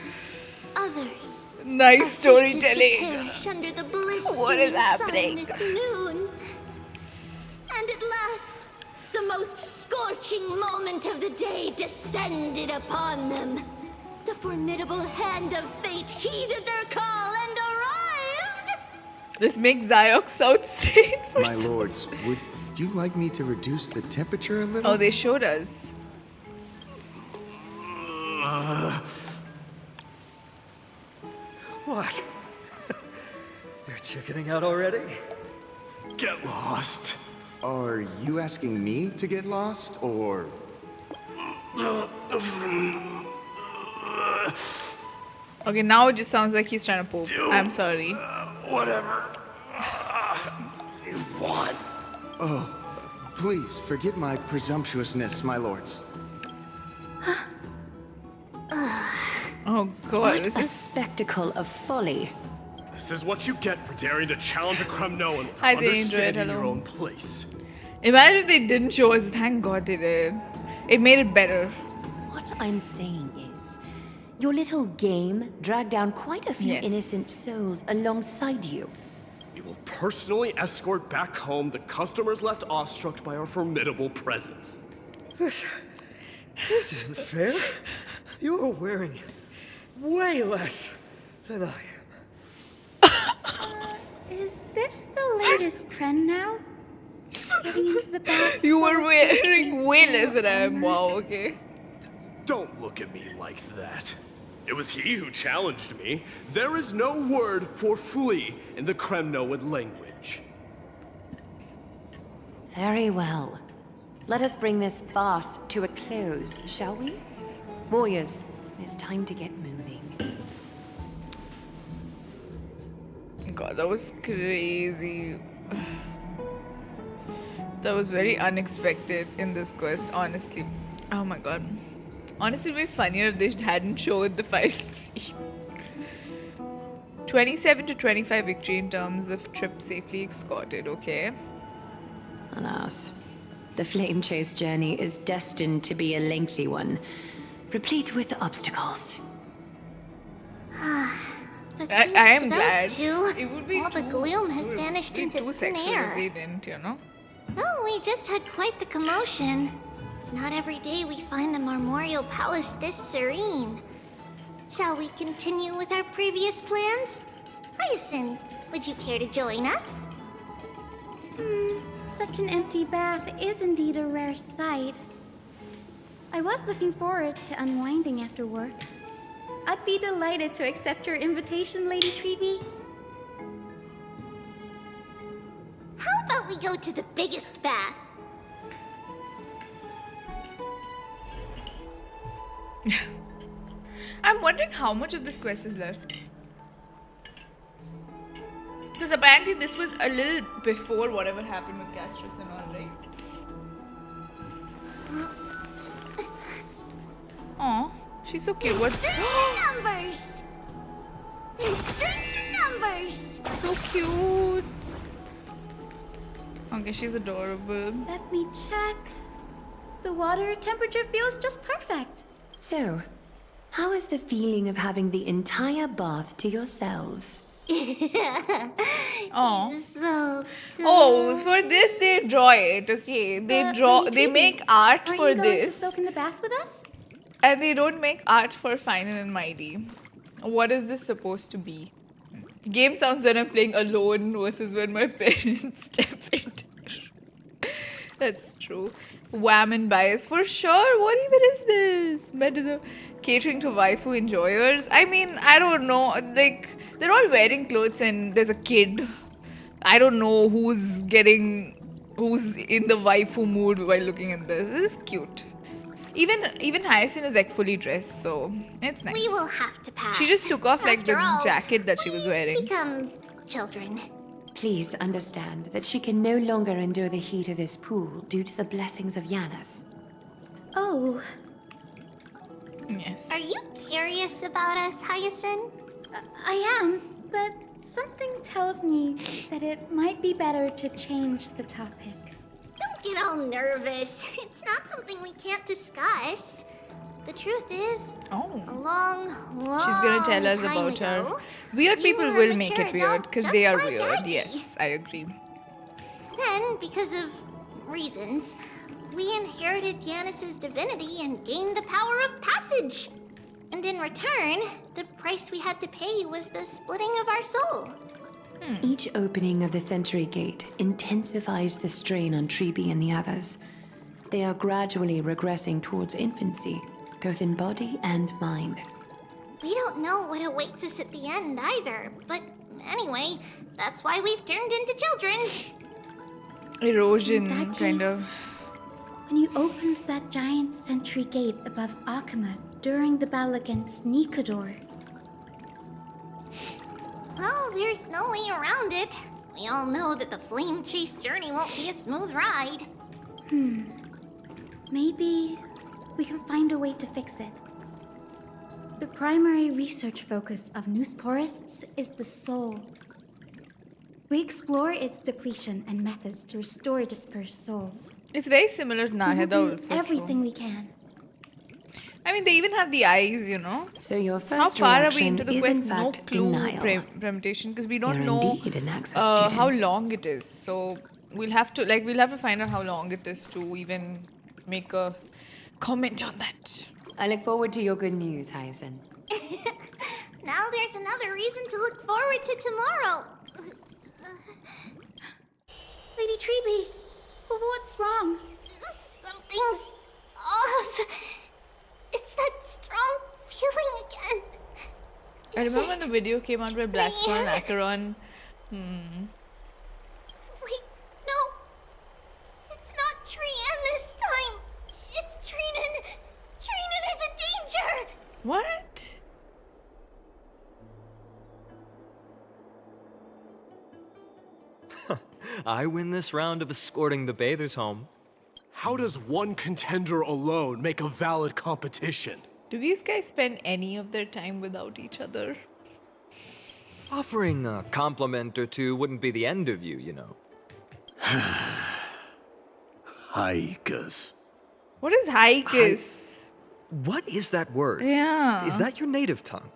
others Nice are fated to storytelling. perish under the blistering What is happening? sun at noon. And at last, the most scorching moment of the day descended upon them. The formidable hand of fate heeded their call and arrived. This makes Ziox sound sane for My some- lords, would you like me to reduce the temperature a little? Oh, they showed us. What? You're chickening out already? Get lost. Are you asking me to get lost, or... Okay, now it just sounds like he's trying to poop. I'm sorry. Whatever. You want? Oh, please forgive my presumptuousness, my lords. Oh god, What this a is... spectacle of folly. This is what you get for daring to challenge a Kremnoan Hi, without Zane, understanding hello. your own place. Imagine if they didn't show us. Thank god they did. It made it better. What I'm saying is, your little game dragged down quite a few Yes. innocent souls alongside you. We will personally escort back home the customers left awestruck by our formidable presence. This isn't fair. You're wearing way less than I am. Is this the latest trend now? Getting into the bath. You were wearing way less than I am. Wow, okay. Don't look at me like that. It was he who challenged me. There is no word for flee in the Kremnoan language. Very well. Let us bring this farce to a close, shall we? Warriors, it's time to get moving. God, that was crazy. That was very unexpected in this quest, honestly. Oh my god. Honestly, it would be funnier if they hadn't showed the fight scene. 27 to 25 victory in terms of trip safely escorted, okay? Alas, The flame chase journey is destined to be a lengthy one, replete with obstacles. But I thanks am to glad. those two, It would be all the gloom has vanished into too thin sexual if air. they didn't, you know. Well, we just had quite the commotion. It's not every day we find a memorial palace this serene. Shall we continue with our previous plans? Hyacinth, would you care to join us? Such an empty bath is indeed a rare sight. I was looking forward to unwinding after work. I'd be delighted to accept your invitation, Lady Treeby. How about we go to the biggest bath? I'm wondering how much of this quest is left. Because apparently this was a little before whatever happened with Castris and all, right? Aw, she's so cute. What? Numbers! There's string numbers! So cute. Okay, she's adorable. Let me check. The water temperature feels just perfect. So, how is the feeling of having the entire bath to yourselves? Oh. So Oh, for this they draw it. Okay, they draw. Lady They Treeby, make art aren't for you going this, to soak in the bath with us? and they don't make art for Phainon and Mydei. What is this supposed to be? Game sounds when I'm playing alone versus when my parents step in. That's true. Wham and bias for sure. What even is this? Medicine. Catering to waifu enjoyers. I mean, I don't know. Like, they're all wearing clothes and there's a kid. I don't know who's in the waifu mood while looking at this. This is cute. Even Hyacinth is like fully dressed, so it's nice. we will have to pass. She just took off like After the all, jacket that she was wearing. Become children. Please understand that she can no longer endure the heat of this pool due to the blessings of Yanis. Oh, Yes. Are you curious about us, Hyacinth? I am, but something tells me that it might be better to change the topic. Don't get all nervous. It's not something we can't discuss. The truth is, a long She's gonna tell us time about her. ago, Weird you people were a will make mature it weird adult because just they are like weird. Aggie. Yes, I agree. Then, because of reasons, we inherited Yanis's divinity and gained the power of passage. And in return, the price we had to pay was the splitting of our soul. Each opening of the Century Gate intensifies the strain on Treeby and the others. They are gradually regressing towards infancy, both in body and mind. We don't know what awaits us at the end either, but anyway, that's why we've turned into children. Erosion, In that kind case, of. When you opened that giant sentry gate above Akama during the battle against Nikador, Well, there's no way around it. We all know that the flame chase journey won't be a smooth ride. maybe we can find a way to fix it. The primary research focus of Newsporists is the soul. We explore its depletion and methods to restore dispersed souls. It's very similar to We will Nahida do also. everything we can. I mean, they even have the eyes, you know. So your first How far are we reaction into the is quest? in No fact clue denial. premeditation because we don't You're know indeed an Anaxa student. how long it is. So we'll have to find out how long it is to even make a comment on that. I look forward to your good news, Hyacinth. Now there's another reason to look forward to tomorrow. Lady Treeby, what's wrong? Something's off. It's that strong feeling again. I remember when the video came out where Black Swan and Acheron. Wait, no. It's not Trian this time. It's Trinan. Trinan is in danger. What? I win this round of escorting the bathers home. How does one contender alone make a valid competition? Do these guys spend any of their time without each other? Offering a compliment or two wouldn't be the end of you, you know. Haikas. What is haikas? What is that word? Yeah. Is that your native tongue?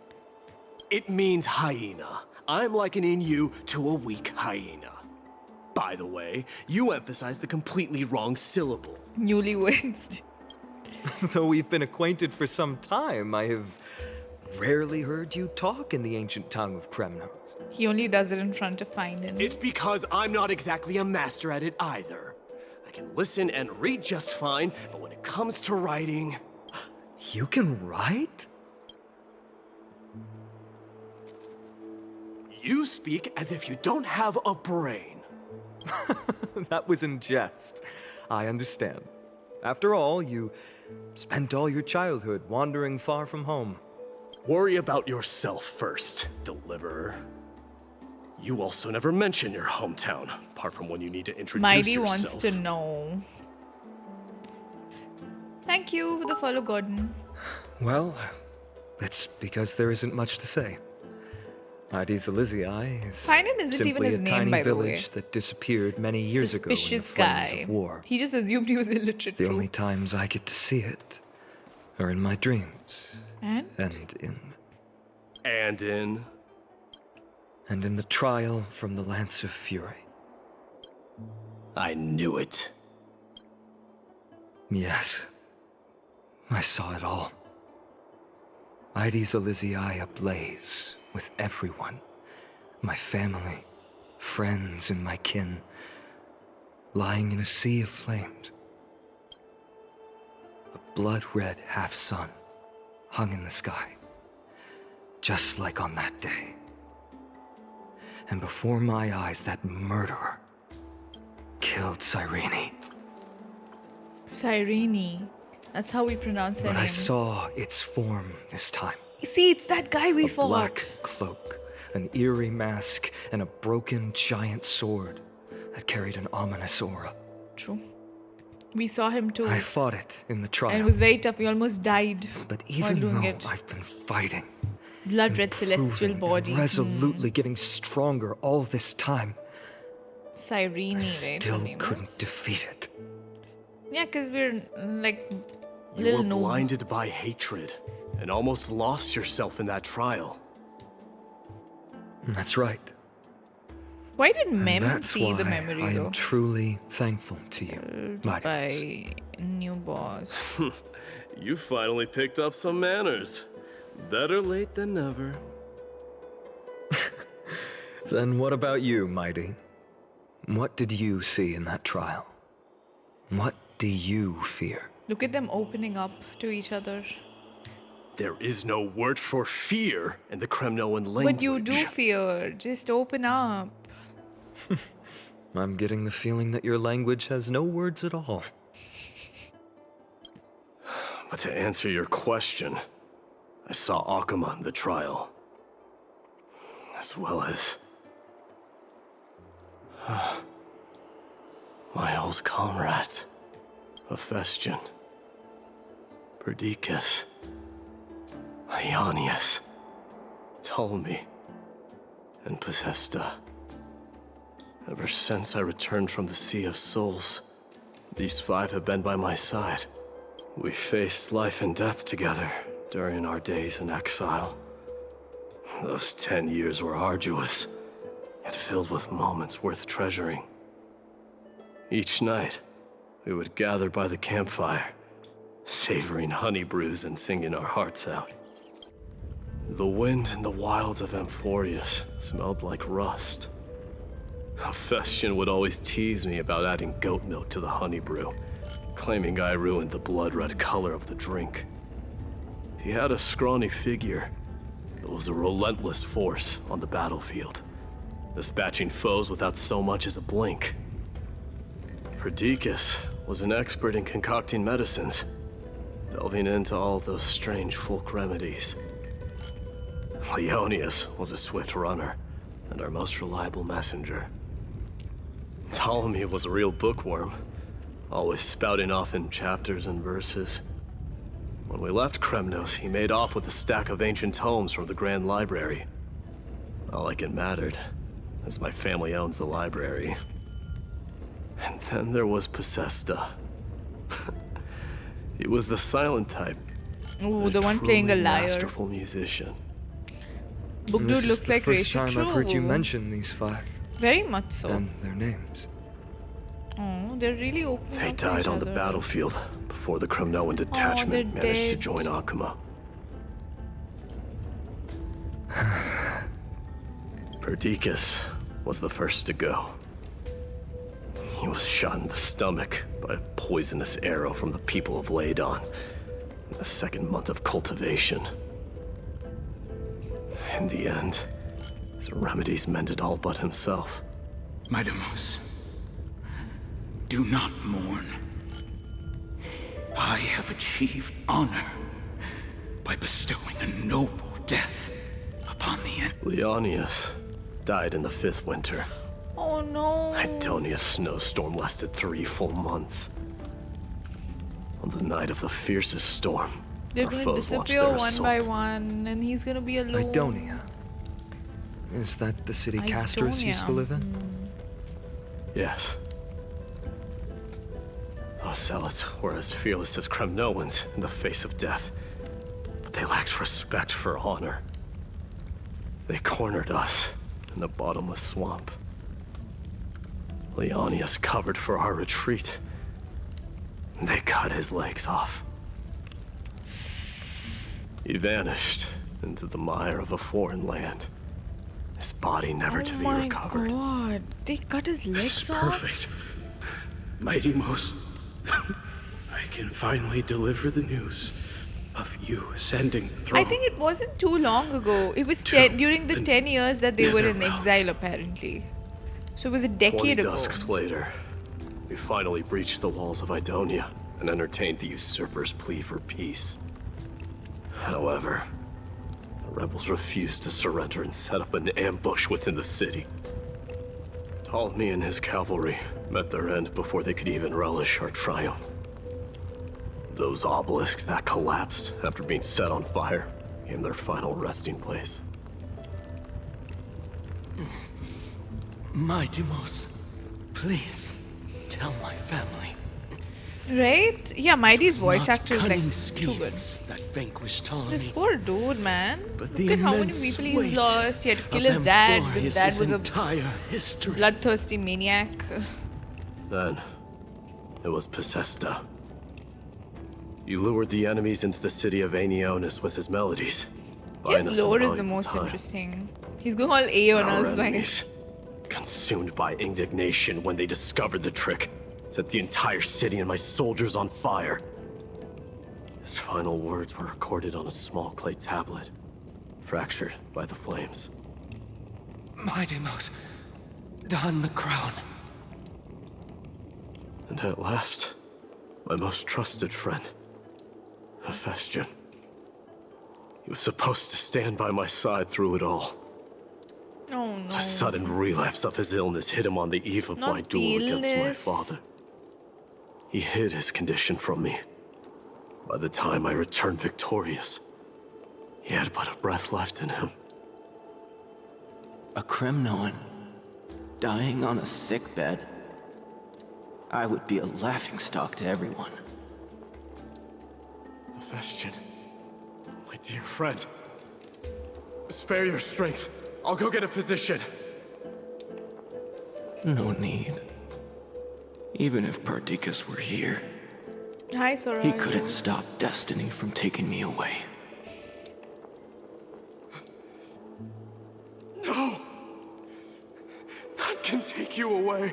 It means hyena. I'm likening you to a weak hyena. By the way, you emphasized the completely wrong syllable. Newlyweds. Though we've been acquainted for some time, I have rarely heard you talk in the ancient tongue of Kremnos. He only does it in front of Phainon. It's because I'm not exactly a master at it either. I can listen and read just fine, but when it comes to writing... You can write? You speak as if you don't have a brain. That was in jest. I understand. After all, you spent all your childhood wandering far from home. Worry about yourself first, Deliverer. You also never mention your hometown, apart from when you need to introduce Mydei yourself. wants to know. Thank you for the follow, Gordon. Well, it's because there isn't much to say. Mydei's Elysiae is Phainon isn't even simply his a name, tiny by the way. village that disappeared many years ago in the Suspicious flames guy. of war. He just assumed he was illiterate. The true. only times I get to see it are in my dreams. And in the trial from the Lance of Fury. I knew it. Yes. I saw it all. Mydei's Elysiae ablaze with everyone. My family, friends, and my kin. Lying in a sea of flames. A blood-red half-sun hung in the sky. Just like on that day. And before my eyes, that murderer killed Cyrene. Cyrene. That's how we pronounce her But name. I saw its form this time. See, it's that guy we A fought. black cloak, an eerie mask, and a broken giant sword that carried an ominous aura. True. We saw him too. I fought it in the trial. And it was very tough. We almost died But while even doing though it. I've been fighting, Blood red celestial improving, body. and resolutely getting stronger all this time, Cyrene, I right? still her name couldn't was? defeat it. Yeah, because we're like You little were noob. blinded by hatred and almost lost yourself in that trial. That's right. Why did And Mem that's see the why memory I though? am truly thankful to you, Mydei. By new boss. You finally picked up some manners. Better late than never. Then what about you, Mydei? What did you see in that trial? What do you fear? Look at them opening up to each other. There is no word for fear in the Kremnoan language. But you do fear. Just open up. I'm getting the feeling that your language has no words at all. But to answer your question, I saw Akuma in the trial. As well as... my old comrades. Hephaestion. Perdiccas. Ionius. Ptolemy. And Possesta. Ever since I returned from the Sea of Souls, these five have been by my side. We faced life and death together during our days in exile. Those 10 years were arduous, yet filled with moments worth treasuring. Each night, we would gather by the campfire, savoring honey brews and singing our hearts out. The wind in the wilds of Amphoreus smelled like rust. Hephaestion would always tease me about adding goat milk to the honey brew, claiming I ruined the blood-red color of the drink. He had a scrawny figure, but was a relentless force on the battlefield, dispatching foes without so much as a blink. Perdiccas was an expert in concocting medicines, delving into all those strange folk remedies. Ionius was a swift runner, and our most reliable messenger. Ptolemy was a real bookworm, always spouting off in chapters and verses. When we left Kremnos, he made off with a stack of ancient tomes from the Grand Library. Not like it mattered, as my family owns the library. And then there was Possesta, He was the silent type. Ooh, the one playing a truly lyre. masterful musician. Book This dude is looks the like first Rachel. time I've heard you True. mention these 5. Very much so. And their names. Oh, they're really opening They up to died each on the other. battlefield before the Cremnoan detachment they're managed to dead. join Akuma. Perdiccas was the first to go. He was shot in the stomach by a poisonous arrow from the people of Laidon in the 2nd month of cultivation. In the end, his remedies mended all but himself. Mydei, do not mourn. I have achieved honor by bestowing a noble death upon the enemy. Leonius died in the 5th winter. Oh no. Idonia's snowstorm lasted 3 full months. On the night of the fiercest storm, They're our gonna foes launched disappear their one assault. by one, and he's gonna be alone. Idonia. Is that the city Casterus used to live in? Yes. Those zealots were as fearless as Cremnoans in the face of death, but they lacked respect for honor. They cornered us in a bottomless swamp. Leonius covered for our retreat. They cut his legs off. He vanished into the mire of a foreign land, his body never to be recovered. Oh my god, they cut his legs This is off? perfect. Mydei, I can finally deliver the news of you ascending the throne. I think it wasn't too long ago. It was during the 10 years that they were in exile, apparently. So it was a 20 decade ago. dusks later, we finally breached the walls of Idonia and entertained the usurper's plea for peace. However, the rebels refused to surrender and set up an ambush within the city. Ptolemy and his cavalry met their end before they could even relish our triumph. Those obelisks that collapsed after being set on fire became their final resting place. Mydei, please tell my family. Right? Yeah, Mydei's voice actor is Cunning like too good. schemes that vanquished Ptolemy. This poor dude, man. But Look at how many people he's lost. He had to kill his dad because his dad was a bloodthirsty maniac. Then, it was Pacesta. You lured the enemies into the city of Aeneonis with his melodies. His Buying us lore some is the valuable most time. interesting. He's going all A on Our us, like. enemies, consumed by indignation when they discovered the trick, set the entire city and my soldiers on fire. His final words were recorded on a small clay tablet, fractured by the flames. Mydei, don the crown. And at last, my most trusted friend, Hephaestion. He was supposed to stand by my side through it all. Oh no. A sudden relapse of his illness hit him on the eve of Not my duel against my illness. father. He hid his condition from me. By the time I returned victorious, he had but a breath left in him. A Cremnoan dying on a sick bed. I would be a laughingstock to everyone. Hephaestion, my dear friend, spare your strength. I'll go get a physician. No need. Even if Perdiccas were here, Hi, Sora. he couldn't stop destiny from taking me away. No! None can take you away.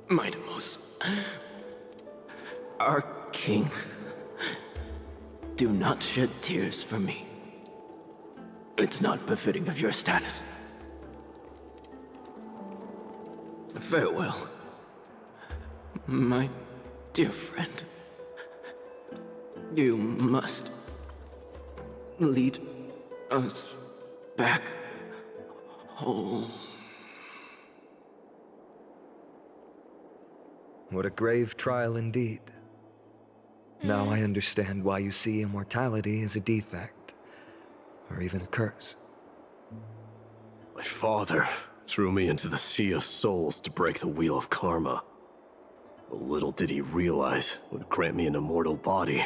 Mydei, our king, do not shed tears for me. It's not befitting of your status. Farewell, my dear friend. You must lead us back home. What a grave trial indeed. Now I understand why you see immortality as a defect, or even a curse. My father threw me into the sea of souls to break the wheel of karma. But little did he realize it would grant me an immortal body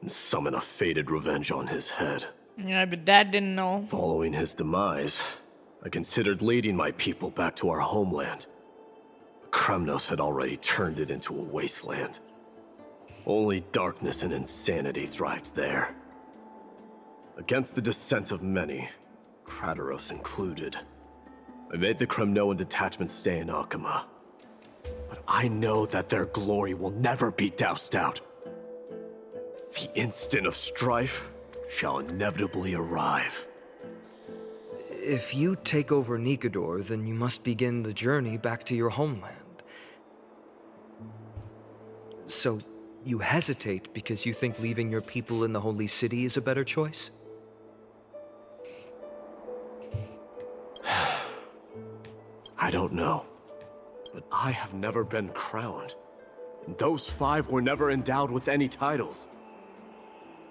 and summon a fated revenge on his head. Yeah, but Dad didn't know. Following his demise, I considered leading my people back to our homeland. Kremnos had already turned it into a wasteland. Only darkness and insanity thrived there. Against the dissent of many, Kratos included, I made the Kremnoan detachment stay in Akama. But I know that their glory will never be doused out. The instant of strife shall inevitably arrive. If you take over Nikodor, then you must begin the journey back to your homeland. So, you hesitate because you think leaving your people in the Holy City is a better choice? I don't know, but I have never been crowned. And those 5 were never endowed with any titles.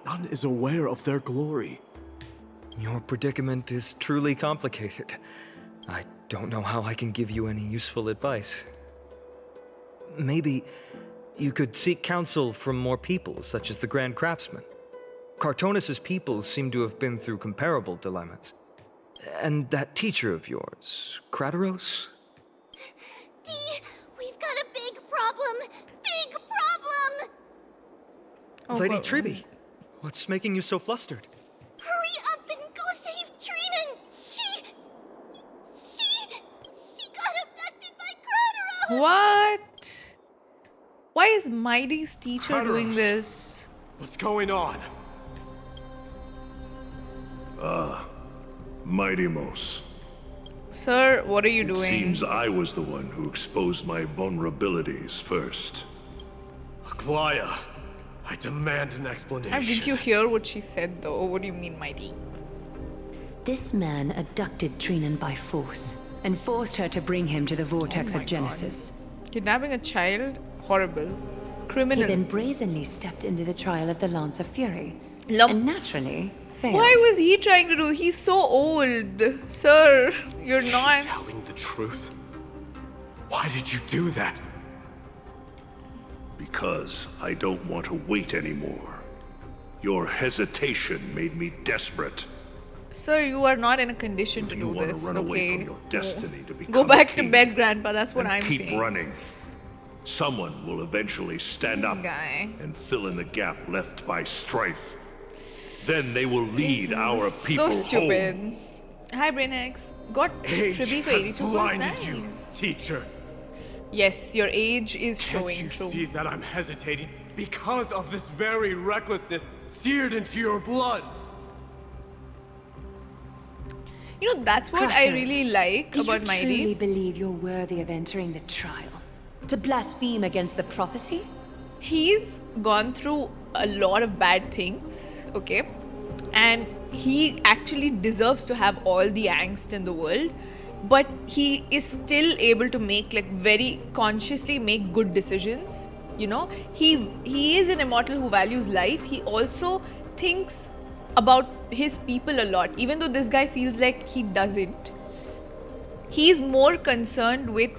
None is aware of their glory. Your predicament is truly complicated. I don't know how I can give you any useful advice. Maybe you could seek counsel from more people, such as the Grand Craftsman. Cartonis' people seem to have been through comparable dilemmas. And that teacher of yours, Kratos? Dee, we've got a big problem! Big problem! Lady Triby, what's making you so flustered? Hurry up and go save Trian! She got abducted by Kratos! What? Why is Mydei's teacher Kratos. doing this? What's going on? Mydei. Sir, what are you doing? Seems I was the one who exposed my vulnerabilities first. Aglaya, I demand an explanation. Did you hear what she said, though? What do you mean, Mydei? This man abducted Trian by force and forced her to bring him to the vortex of Genesis. Kidnapping a child? Horrible. Criminal. He then brazenly stepped into the trial of the Lance of Fury, and naturally failed. Why was he trying to do? He's so old. Sir, you're not telling the truth. Why did you do that? Because I don't want to wait anymore. Your hesitation made me desperate. Sir, you are not in a condition to do this, run away okay? from your destiny to become Go back a to king, bed, Grandpa. That's what I'm keep saying. running. Someone will eventually stand This up guy. and fill in the gap left by strife. Then they will lead our So people stupid. home. Hi, Brainax. Got Age Triby for has 82 points. blinded Nice. you, teacher. Yes, your age is Can't showing. you True. see that I'm hesitating because of this very recklessness seared into your blood? You know, that's what I really like about Do you truly Mydei. believe you're worthy of entering the trial? To blaspheme against the prophecy? He's gone through a lot of bad things, okay? And he actually deserves to have all the angst in the world, but he is still able to make, like, very consciously make good decisions, you know? He is an immortal who values life. He also thinks about his people a lot, even though this guy feels like he doesn't. He's more concerned with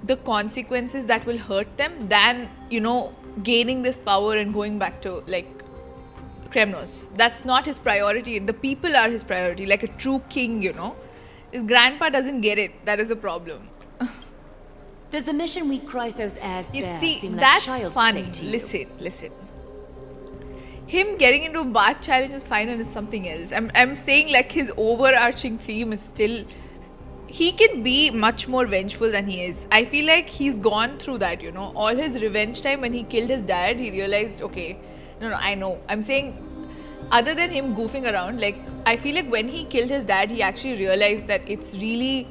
the consequences that will hurt them than, you know, gaining this power and going back to, like, Kremnos. That's not his priority. The people are his priority, like a true king, you know. His grandpa doesn't get it. That is a problem. Does the mission we Crios as You bear see, seem like that's child's fun. play to you? Listen. Him getting into a bath challenge is fine and it's something else. I'm saying, like, his overarching theme is still... He can be much more vengeful than he is. I feel like he's gone through that, you know. All his revenge time when he killed his dad, he realized, okay, no, I know. I'm saying, other than him goofing around, like, I feel like when he killed his dad, he actually realized that it's really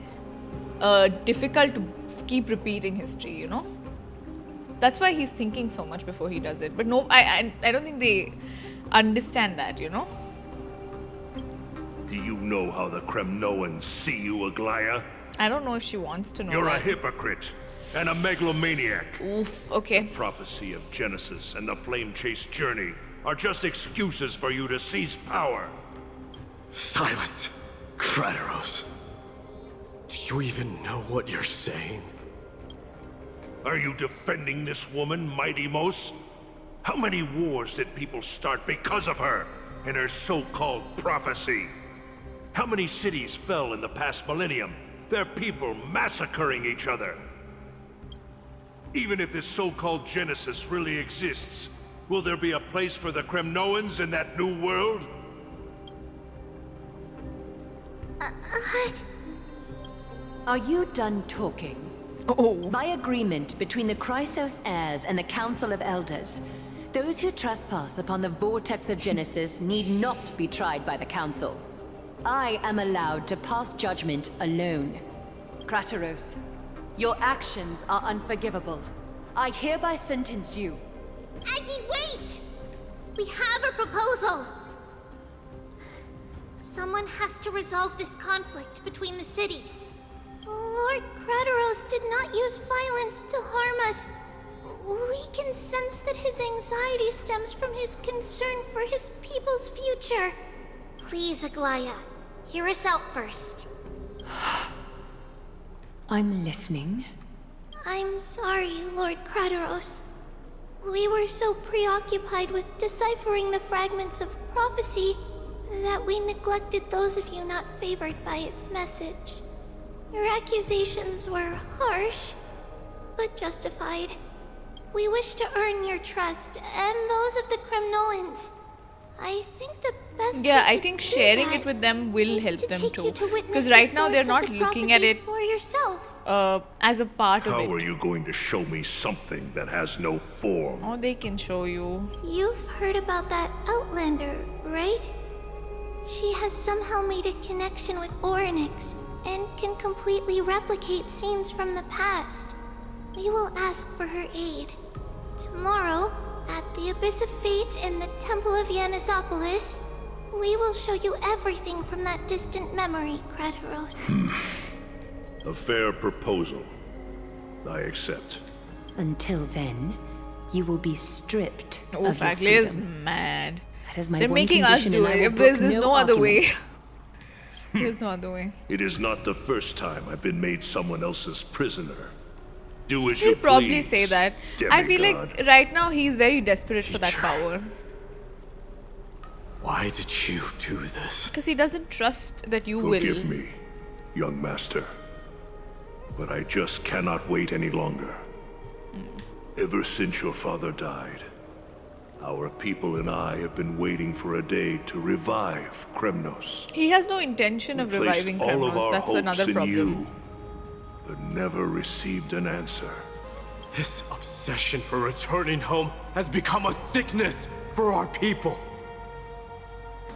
difficult to keep repeating history, you know. That's why he's thinking so much before he does it. But no, I don't think they understand that, you know. Do you know how the Kremnoans see you, Aglaya? I don't know if she wants to know You're that. a hypocrite and a megalomaniac. Oof, okay. The prophecy of Genesis and the flame chase journey are just excuses for you to seize power. Silence, Kratos. Do you even know what you're saying? Are you defending this woman, Mydei? How many wars did people start because of her and her so-called prophecy? How many cities fell in the past millennium? Their people massacring each other. Even if this so-called Genesis really exists, will there be a place for the Cremnoans in that new world? Are you done talking? Oh. By agreement between the Crios heirs and the Council of Elders, those who trespass upon the vortex of Genesis need not be tried by the Council. I am allowed to pass judgment alone. Kratos, your actions are unforgivable. I hereby sentence you. Aggie, wait! We have a proposal! Someone has to resolve this conflict between the cities. Lord Kratos did not use violence to harm us. We can sense that his anxiety stems from his concern for his people's future. Please, Aglaya, hear us out first. I'm listening. I'm sorry, Lord Kratos. We were so preoccupied with deciphering the fragments of prophecy that we neglected those of you not favored by its message. Your accusations were harsh, but justified. We wish to earn your trust and those of the Cremnoans. I think the best Yeah, way I to think do sharing that it with them will is help to them take too. you to witness Because the right now they're source not of the looking at it prophecy for yourself. as a part of How it. are you going to show me something that has no form? Oh, they can show you. You've heard about that Outlander, right? She has somehow made a connection with Orynyx and can completely replicate scenes from the past. We will ask for her aid. Tomorrow, at the Abyss of Fate in the Temple of Yanisopolis, we will show you everything from that distant memory, Kratos. A fair proposal. I accept. Until then, you will be stripped Oh, of your Fagley is freedom. mad. That is my They're one making us condition, do and I it. will If there's brook no other way. argument. There's no other way. It is not the first time I've been made someone else's prisoner. Do as He'll you probably please, say that. I feel demigod. like right now he's very desperate for that power. Why did you do this? Because he doesn't trust that you will. Forgive me, young master. But I just cannot wait any longer. Ever since your father died, our people and I have been waiting for a day to revive Kremnos. He has no intention of We placed reviving all of Kremnos. our That's hopes another in problem. you, but never received an answer. This obsession for returning home has become a sickness for our people.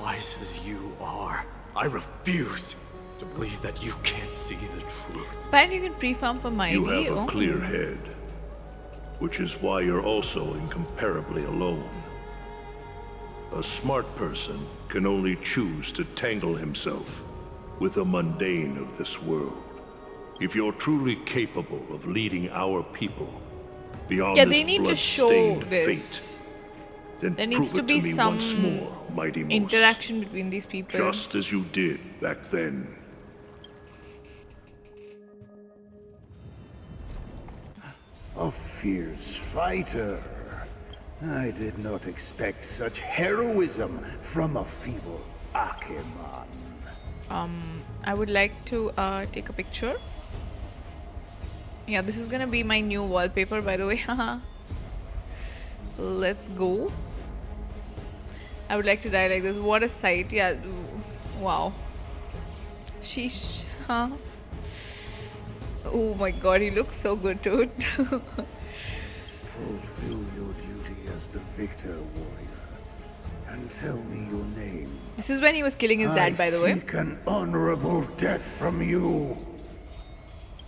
Wise as you are, I refuse to believe that you can't see the truth. Apparently you can pre-farm for Mydei. You have a Oh. clear head, which is why you're also incomparably alone. A smart person can only choose to tangle himself with the mundane of this world. If you're truly capable of leading our people beyond Yeah, this they need to show blood-stained this. fate, then There prove needs to it be to me some once more, Mydei. interaction between these people. Just as you did back then. A fierce fighter. I did not expect such heroism from a feeble Acheman. I would like to take a picture. Yeah, this is gonna be my new wallpaper, by the way. Let's go. I would like to die like this. What a sight. Yeah. Wow. Sheesh. Huh? Oh my god, he looks so good, dude. Fulfill your duty as the victor, warrior, and tell me your name. This is when he was killing his dad, by the way. I seek an honorable death from you.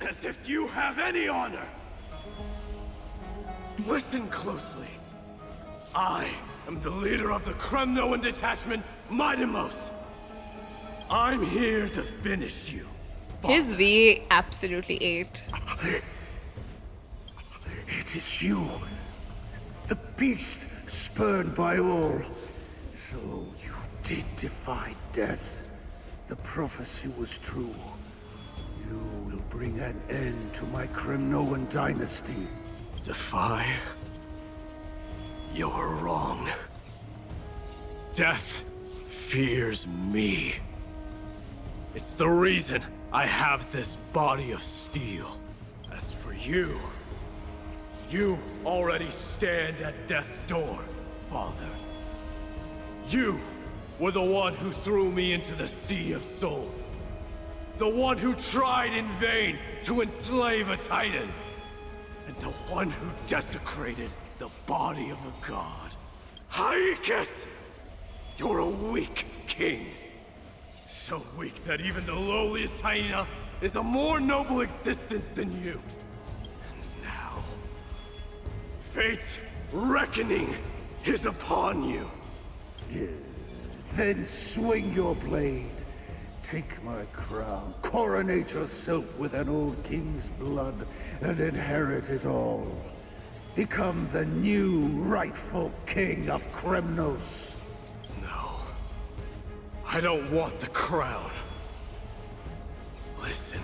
As if you have any honor! Listen closely. I am the leader of the Cremnoan detachment, Mydei. I'm here to finish you. His VA absolutely ate. It is you, the beast spurned by all. So you did defy death. The prophecy was true. You will bring an end to my Cremnoan dynasty. Defy? You're wrong. Death fears me. It's the reason I have this body of steel. As for you, you already stand at death's door, Father. You were the one who threw me into the Sea of Souls. The one who tried in vain to enslave a Titan. And the one who desecrated the body of a god. Haikis! You're a weak king. So weak that even the lowliest hyena is a more noble existence than you. And now, fate's reckoning is upon you. Then swing your blade. Take my crown. Coronate yourself with an old king's blood and inherit it all. Become the new rightful king of Kremnos. No. I don't want the crown. Listen.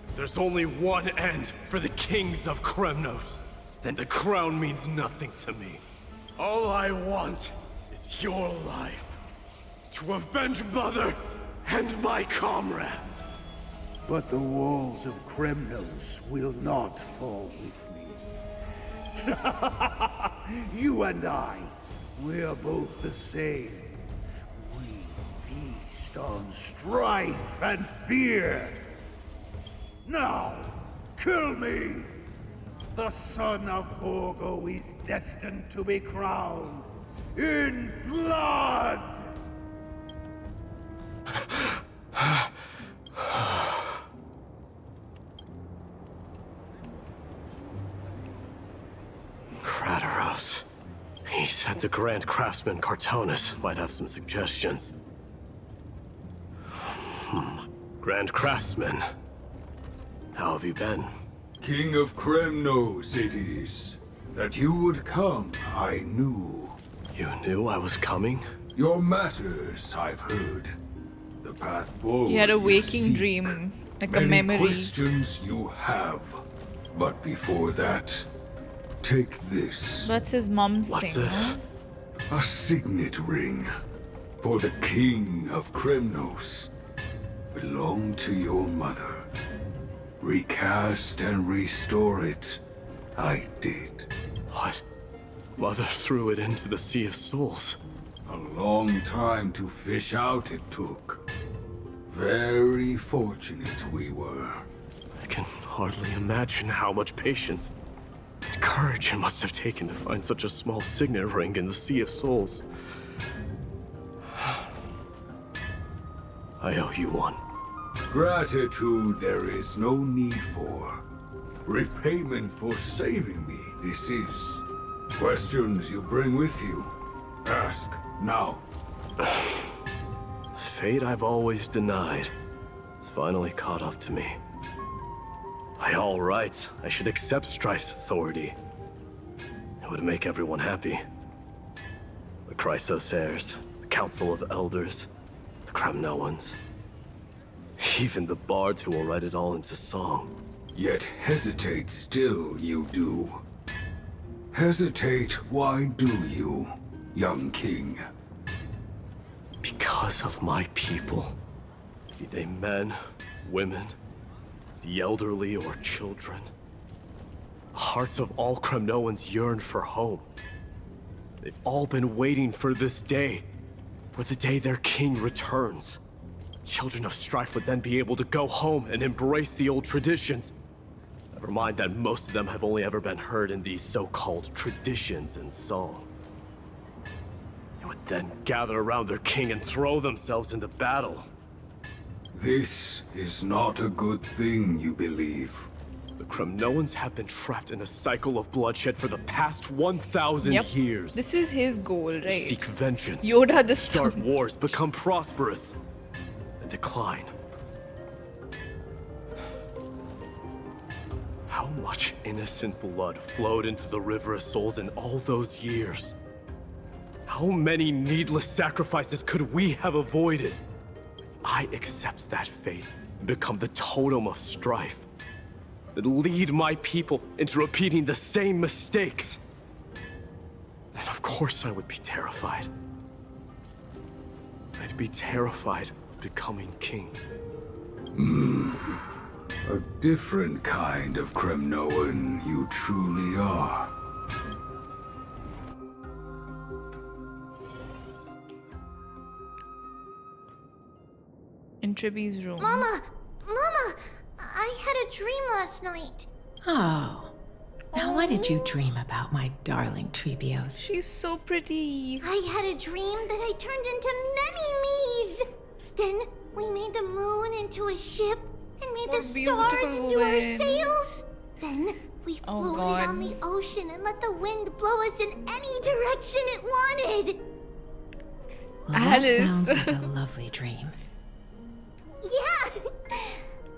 If there's only one end for the kings of Kremnos, then the crown means nothing to me. All I want is your life. To avenge Mother and my comrades. But the walls of Kremnos will not fall with me. You and I, we're both the same. We feast on strife and fear. Now, kill me! The son of Gorgo is destined to be crowned in blood! Kratos. He said the Grand Craftsman Cartonus might have some suggestions. Grand Craftsman, how have you been? King of Kremnos it is. That you would come, I knew. You knew I was coming? Your matters, I've heard. The path forward. He had a you waking seek. dream, like a Many memory. questions you have. But before that, take this. That's his mom's What's thing. this? A signet ring. For the King of Kremnos. Belonged to your mother. Recast and restore it. I did. What? Mother threw it into the Sea of Souls. A long time to fish out it took. Very fortunate we were. I can hardly imagine how much patience and courage it must have taken to find such a small signet ring in the Sea of Souls. I owe you one. Gratitude there is no need for. Repayment for saving me, this is. Questions you bring with you. Ask, now. Fate I've always denied. It's finally caught up to me. By all rights, I should accept Strife's authority. It would make everyone happy. The Crios heirs, the Council of Elders, the Kremnoans. Even the bards who will write it all into song. Yet hesitate still you do. Hesitate, why do you, young king? Because of my people. Be they men, women, the elderly or children. The hearts of all Kremnoans yearn for home. They've all been waiting for this day. For the day their king returns. Children of Strife would then be able to go home and embrace the old traditions. Never mind that most of them have only ever been heard in these so-called traditions and song. They would then gather around their king and throw themselves into battle. This is not a good thing, you believe. The Kremnoans have been trapped in a cycle of bloodshed for the past 1,000 years. This is his goal, right? They seek vengeance. Yoda the start Sons. wars, become prosperous, and decline. How much innocent blood flowed into the River of Souls in all those years? How many needless sacrifices could we have avoided? If I accept that fate and become the totem of strife, that lead my people into repeating the same mistakes, then of course I would be terrified. I'd be terrified of becoming king. A different kind of Kremnoan you truly are. In Tribby's room. Mama! I had a dream last night. Oh. Now what did you dream about, my darling Trebios? She's so pretty. I had a dream that I turned into many me's. Then we made the moon into a ship and made the stars into our sails. Then we floated on the ocean and let the wind blow us in any direction it wanted. Well, that sounds like a lovely dream. Yeah!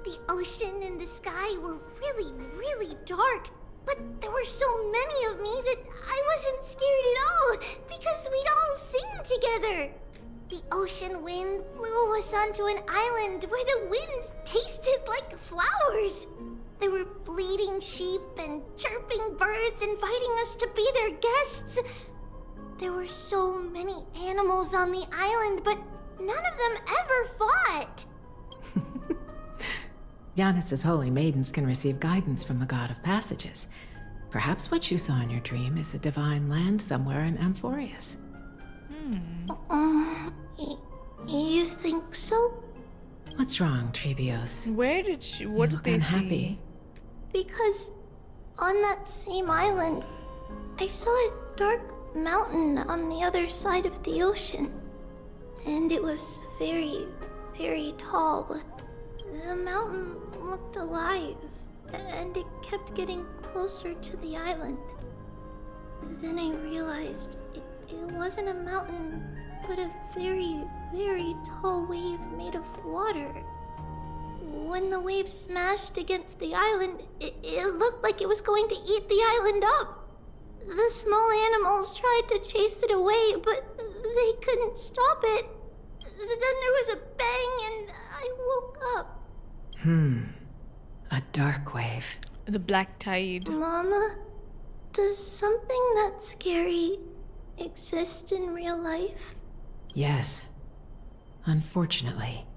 The ocean and the sky were really, really dark. But there were so many of me that I wasn't scared at all because we'd all sing together. The ocean wind blew us onto an island where the wind tasted like flowers. There were bleating sheep and chirping birds inviting us to be their guests. There were so many animals on the island, but none of them ever fought. Giannis's holy maidens can receive guidance from the god of passages. Perhaps what you saw in your dream is a divine land somewhere in Amphoreus. You think so? What's wrong, Trebios? Where did she... What did they see? Because on that same island, I saw a dark mountain on the other side of the ocean. And it was very, very tall. The mountain looked alive, and it kept getting closer to the island. Then I realized it wasn't a mountain, but a very, very tall wave made of water. When the wave smashed against the island, it looked like it was going to eat the island up. The small animals tried to chase it away, but they couldn't stop it. Then there was a bang and I woke up. A dark wave. The black tide. Mama, does something that scary exist in real life? Yes. Unfortunately,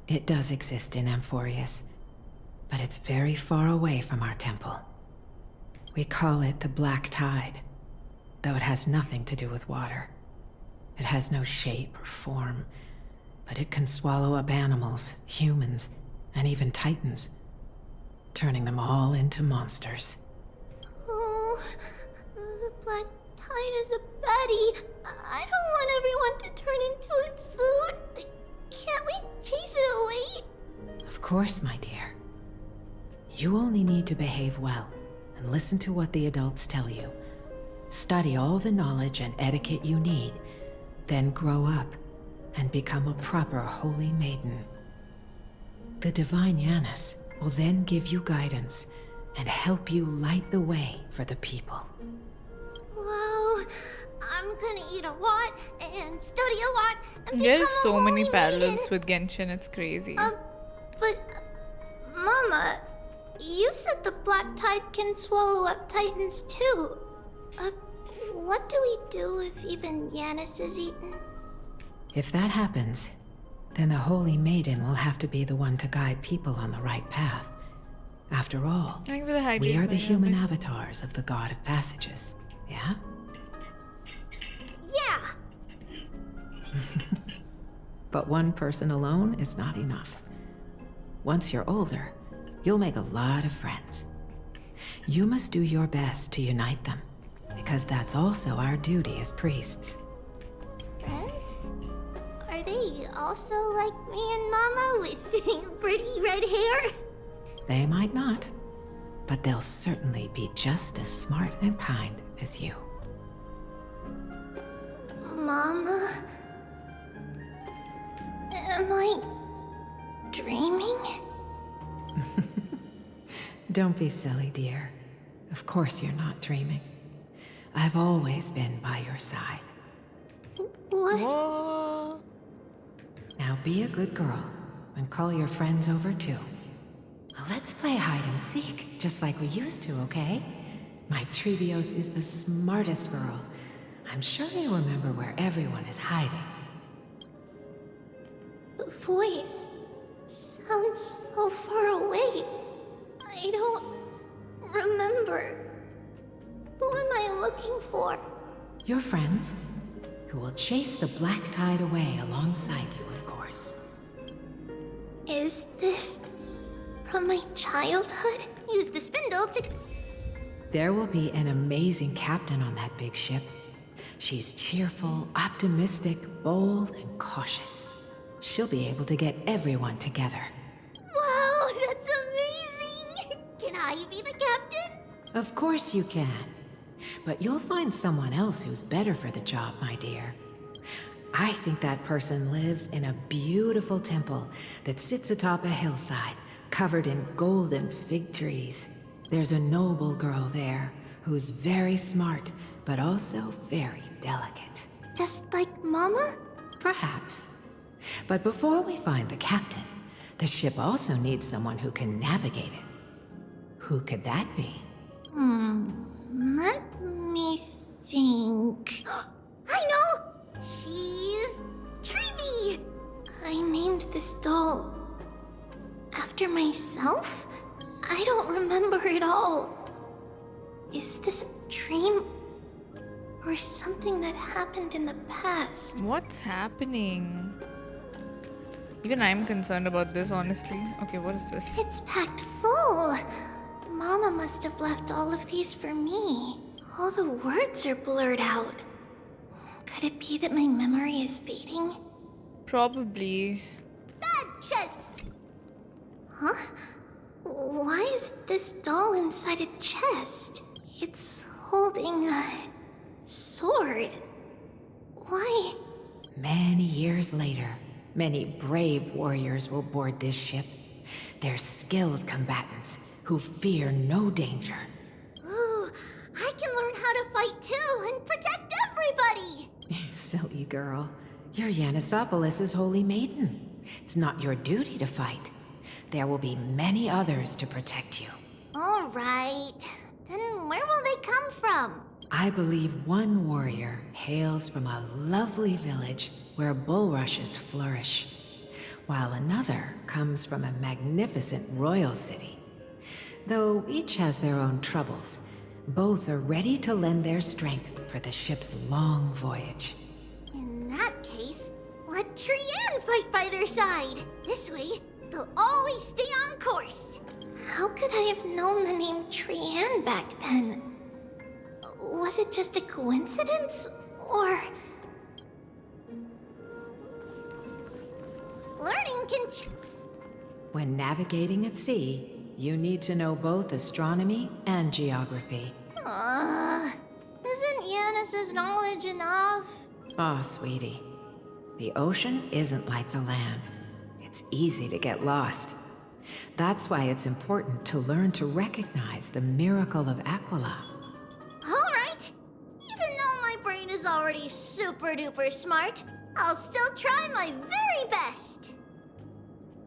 it does exist in Amphoreus, but it's very far away from our temple. We call it the Black Tide, though it has nothing to do with water. It has no shape or form, but it can swallow up animals, humans, and even titans, turning them all into monsters. Oh, the Black Tide is a baddie. I don't want everyone to turn into its food. Can't we chase it away? Of course, my dear. You only need to behave well and listen to what the adults tell you. Study all the knowledge and etiquette you need, then grow up and become a proper holy maiden. The divine Giannis will then give you guidance and help you light the way for the people. Wow, I'm gonna eat a lot and study a lot and There's become so a many holy parallels maiden. with Genshin, it's crazy. But Mama, you said the Black Tide can swallow up titans too. What do we do if even Giannis is eaten? If that happens, then the Holy Maiden will have to be the one to guide people on the right path. After all, Thank you for the hydrate, we are the my human lovely. avatars of the God of Passages, yeah? Yeah! But one person alone is not enough. Once you're older, you'll make a lot of friends. You must do your best to unite them, because that's also our duty as priests. Friends? Are they also like me and Mama with pretty red hair? They might not, but they'll certainly be just as smart and kind as you. Mama? Am I dreaming? Don't be silly, dear. Of course you're not dreaming. I've always been by your side. What? Now be a good girl and call your friends over too. Let's play hide and seek, just like we used to, okay? My Trebios is the smartest girl. I'm sure you remember where everyone is hiding. The voice sounds so far away. I don't remember. Who am I looking for? Your friends, who will chase the black tide away alongside you, of course. Is this from my childhood? Use the spindle to... There will be an amazing captain on that big ship. She's cheerful, optimistic, bold, and cautious. She'll be able to get everyone together. Wow, that's amazing! Can I be the captain? Of course you can. But you'll find someone else who's better for the job, my dear. I think that person lives in a beautiful temple that sits atop a hillside, covered in golden fig trees. There's a noble girl there who's very smart, but also very delicate. Just like Mama? Perhaps. But before we find the captain, the ship also needs someone who can navigate it. Who could that be? Let me think. I know! She's Trevi! I named this doll after myself? I don't remember it all. Is this a dream? Or something that happened in the past? What's happening? Even I'm concerned about this, honestly. Okay, what is this? It's packed full. Mama must have left all of these for me. All the words are blurred out. Could it be that my memory is fading? Probably. Bad chest! Huh? Why is this doll inside a chest? It's holding a sword. Why? Many years later, many brave warriors will board this ship. They're skilled combatants who fear no danger. Ooh, I can learn how to fight too and protect everybody! Silly girl. You're Yanisopoulos' holy maiden. It's not your duty to fight. There will be many others to protect you. Alright. Then where will they come from? I believe one warrior hails from a lovely village where bulrushes flourish, while another comes from a magnificent royal city. Though each has their own troubles, both are ready to lend their strength for the ship's long voyage. In that case, let Trian fight by their side. This way, they'll always stay on course. How could I have known the name Trian back then? Was it just a coincidence? Or... learning can... When navigating at sea, you need to know both astronomy and geography. Isn't Yanis's knowledge enough? Oh, sweetie. The ocean isn't like the land. It's easy to get lost. That's why it's important to learn to recognize the miracle of Aquila. Alright! Even though my brain is already super duper smart, I'll still try my very best!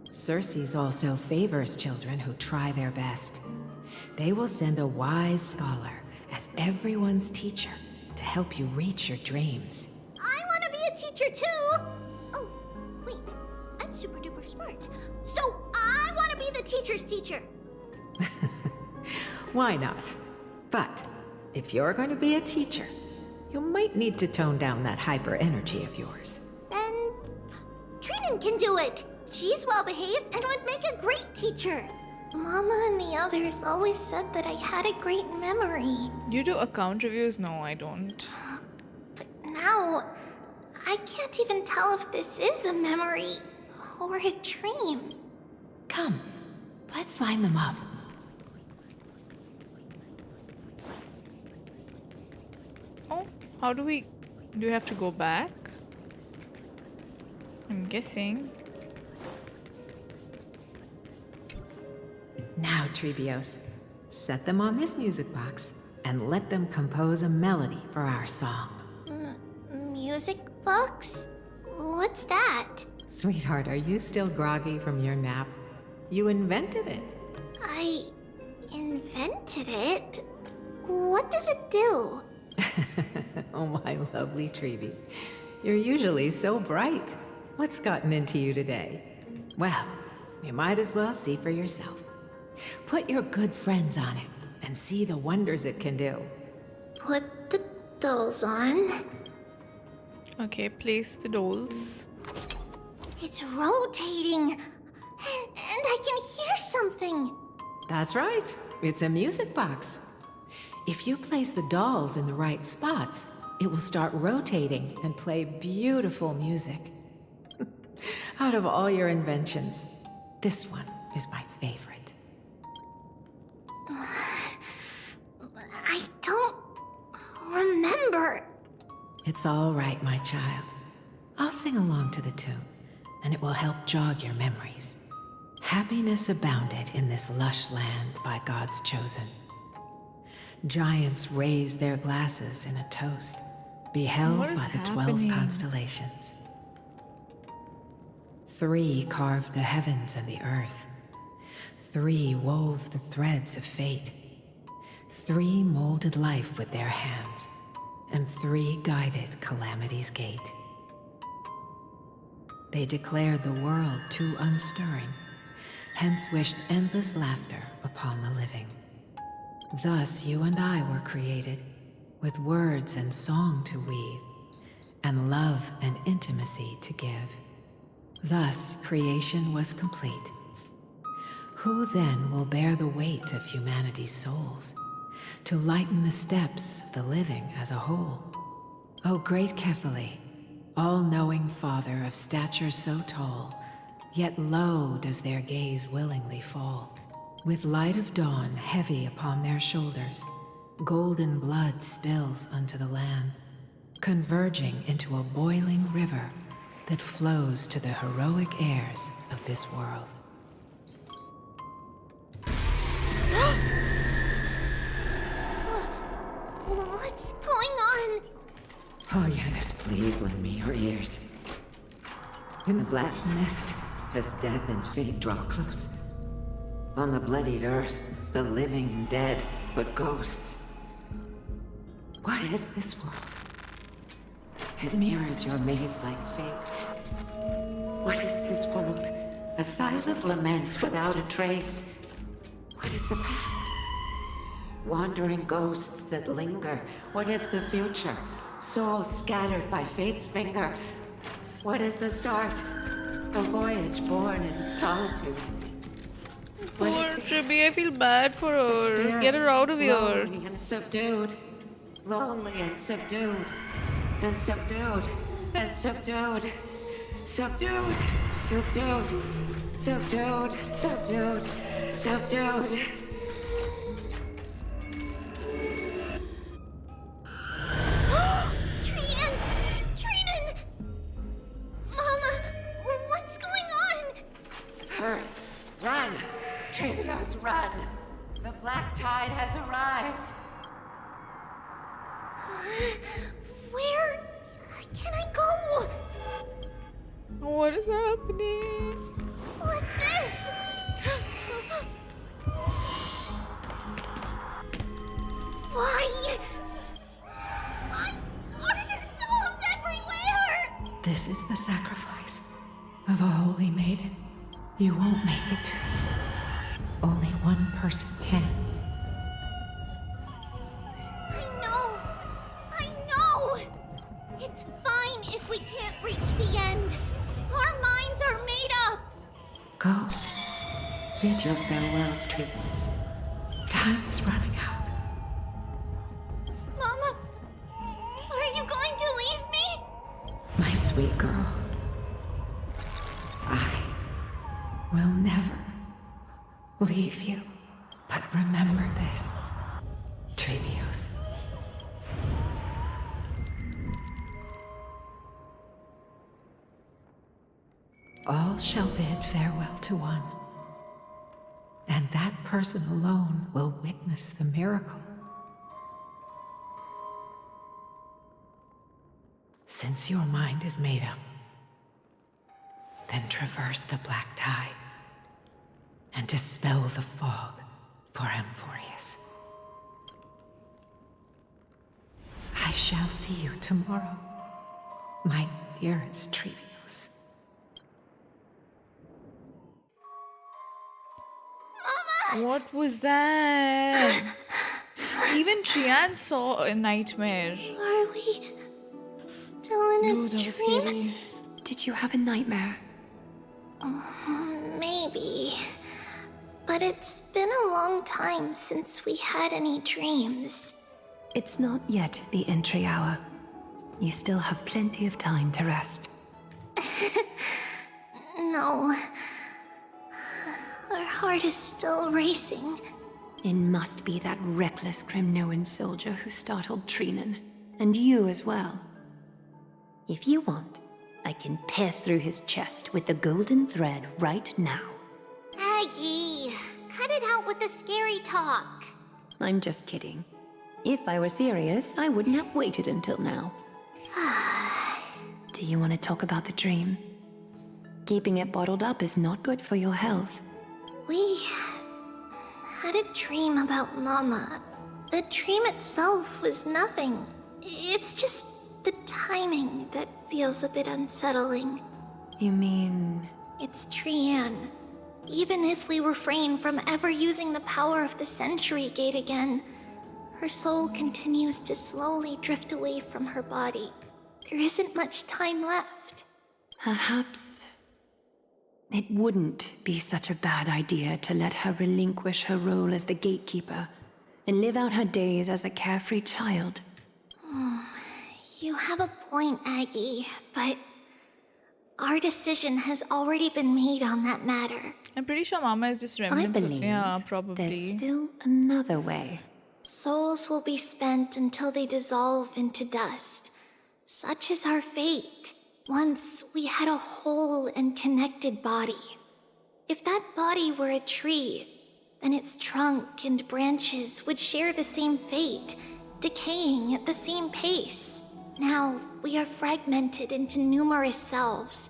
Cersei also favors children who try their best. They will send a wise scholar as everyone's teacher to help you reach your dreams. I want to be a teacher too! Oh, wait. I'm super duper smart. So I want to be the teacher's teacher! Why not? But if you're going to be a teacher, you might need to tone down that hyper energy of yours. Then Trian can do it! She's well behaved and would make a great teacher. Mama and the others always said that I had a great memory. You do account reviews? No, I don't. But now, I can't even tell if this is a memory or a dream. Come, let's line them up. Oh, how do we... Do we have to go back? I'm guessing. Now, Trebios, set them on this music box and let them compose a melody for our song. Music box? What's that? Sweetheart, are you still groggy from your nap? You invented it. I invented it. What does it do? Oh, my lovely Treevee. You're usually so bright. What's gotten into you today? Well, you might as well see for yourself. Put your good friends on it and see the wonders it can do. Put the dolls on. Okay, place the dolls. It's rotating. And I can hear something. That's right. It's a music box. If you place the dolls in the right spots, it will start rotating and play beautiful music. Out of all your inventions, this one is my favorite. I don't remember. It's all right, my child. I'll sing along to the tune, and it will help jog your memories. Happiness abounded in this lush land by God's chosen. Giants raised their glasses in a toast, beheld What is by the 12 happening? constellations. 3 carved the heavens and the earth. 3 wove the threads of fate. 3 molded life with their hands, and 3 guided calamity's gate. They declared the world too unstirring, hence wished endless laughter upon the living. Thus you and I were created, with words and song to weave, and love and intimacy to give. Thus creation was complete. Who then will bear the weight of humanity's souls, to lighten the steps of the living as a whole? O great Kephale, all-knowing Father of stature so tall, yet low does their gaze willingly fall. With light of dawn heavy upon their shoulders, golden blood spills unto the land, converging into a boiling river that flows to the heroic heirs of this world. What's going on? Oh, Yanis, please lend me your ears. In the black mist, as death and fate draw close. On the bloodied earth, the living and dead, but ghosts. What is this world? It mirrors your maze-like fate. What is this world? A silent lament without a trace. What is the past? Wandering ghosts that linger. What is the future? Souls scattered by fate's finger. What is the start? A voyage born in solitude. Poor Tribby, I feel bad for her. Spirit, Get her out of here. lonely and subdued. Lonely and subdued. And subdued. And subdued. Subdued. Subdued. Subdued. Subdued. Subdued. Trian! Trian! Mama, what's going on? Hurry. Run. Crios, run. The black tide has arrived. Where can I go? What is happening? What's this? Why? Why are there dolls everywhere? This is the sacrifice of a holy maiden. You won't make it to the end. Only one person can. I know! It's fine if we can't reach the end. Our minds are made up. Go. Bid your farewells, Trailblaze. Time is running out. Mama, are you going to leave me? My sweet girl. I will never leave you. But remember this, Trevios. All shall bid farewell to one, and that person alone will witness the miracle. Since your mind is made up, then traverse the black tide and dispel the fog for Amphoreus. I shall see you tomorrow, my dearest Trios. What was that? Even Trian saw a nightmare. Are we still in a Ooh, that was scary. Did you have a nightmare? Maybe. But it's been a long time since we had any dreams. It's not yet the entry hour. You still have plenty of time to rest. No. Our heart is still racing. It must be that reckless Cremnoan soldier who startled Trian. And you as well. If you want, I can pierce through his chest with the golden thread right now. Aggie, cut it out with the scary talk. I'm just kidding. If I were serious, I wouldn't have waited until now. Do you want to talk about the dream? Keeping it bottled up is not good for your health. We had a dream about Mama. The dream itself was nothing. It's just the timing that feels a bit unsettling. You mean... It's Trian. Even if we refrain from ever using the power of the Century Gate again, her soul continues to slowly drift away from her body. There isn't much time left. Perhaps it wouldn't be such a bad idea to let her relinquish her role as the gatekeeper and live out her days as a carefree child. You have a point, Aggie, but our decision has already been made on that matter. I'm pretty sure Mama is just remnants of... Yeah, probably. There's still another way. Souls will be spent until they dissolve into dust. Such is our fate. Once we had a whole and connected body. If that body were a tree, then its trunk and branches would share the same fate, decaying at the same pace. Now, we are fragmented into numerous selves.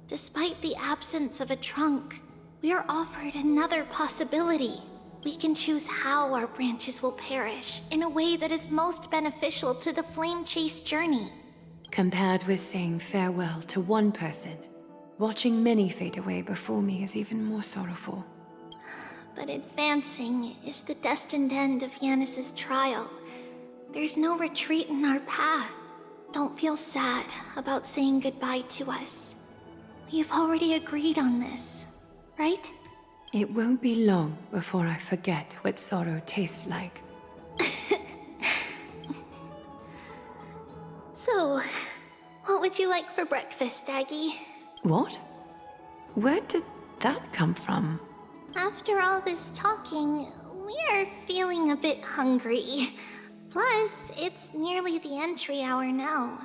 Despite the absence of a trunk, we are offered another possibility. We can choose how our branches will perish in a way that is most beneficial to the flame chase journey. Compared with saying farewell to one person, watching many fade away before me is even more sorrowful. But advancing is the destined end of Yanis's trial. There's no retreat in our path. Don't feel sad about saying goodbye to us. We've already agreed on this, right? It won't be long before I forget what sorrow tastes like. So, what would you like for breakfast, Aggie? What? Where did that come from? After all this talking, we are feeling a bit hungry. Plus, it's nearly the entry hour now.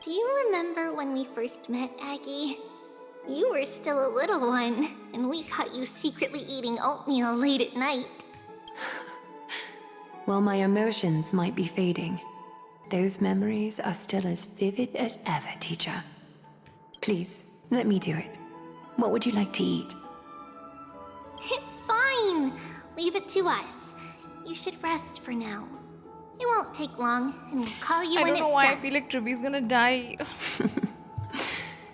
Do you remember when we first met, Aggie? You were still a little one, and we caught you secretly eating oatmeal late at night. While my emotions might be fading, those memories are still as vivid as ever, teacher. Please, let me do it. What would you like to eat? It's fine. Leave it to us. You should rest for now. It won't take long, and we'll call you when it's done. I don't know why I feel like Tribby's gonna die.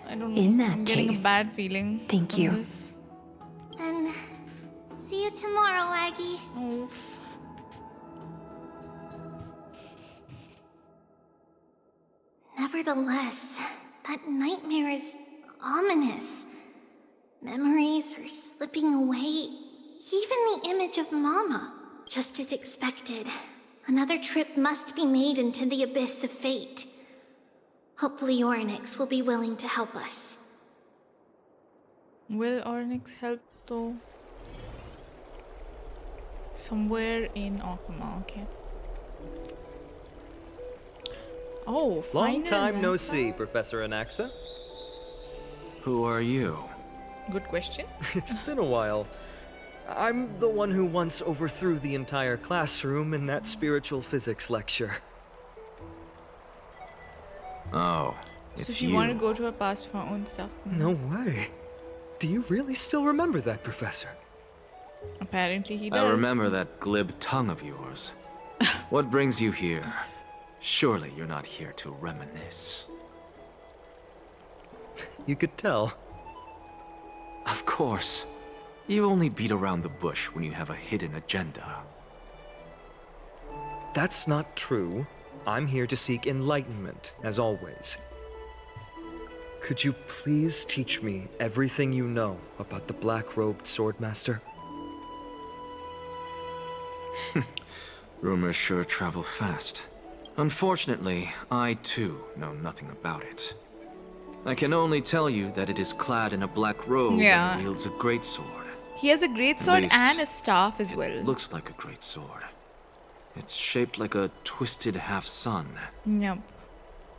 I don't know. In that I'm getting a case, bad feeling. Thank you. This. Then, see you tomorrow, Aggie. Oof. Nevertheless, that nightmare is ominous. Memories are slipping away. Even the image of Mama. Just as expected. Another trip must be made into the abyss of fate. Hopefully Orynyx will be willing to help us. Will Orynyx help though? Somewhere in Okama, okay. Oh, Long final time no rank see, up? Professor Anaxa. Who are you? Good question. It's been a while. I'm the one who once overthrew the entire classroom in that spiritual physics lecture. Oh, So it's she you. wanted to go to her past for her own stuff. No way. Do you really still remember that, Professor? Apparently he does. I remember that glib tongue of yours. What brings you here? Surely you're not here to reminisce. You could tell. Of course. You only beat around the bush when you have a hidden agenda. That's not true. I'm here to seek enlightenment, as always. Could you please teach me everything you know about the black-robed swordmaster? Rumors sure travel fast. Unfortunately, I too know nothing about it. I can only tell you that it is clad in a black robe and wields a greatsword. He has a greatsword and a staff as well. It looks like a greatsword. It's shaped like a twisted half-sun. Yep.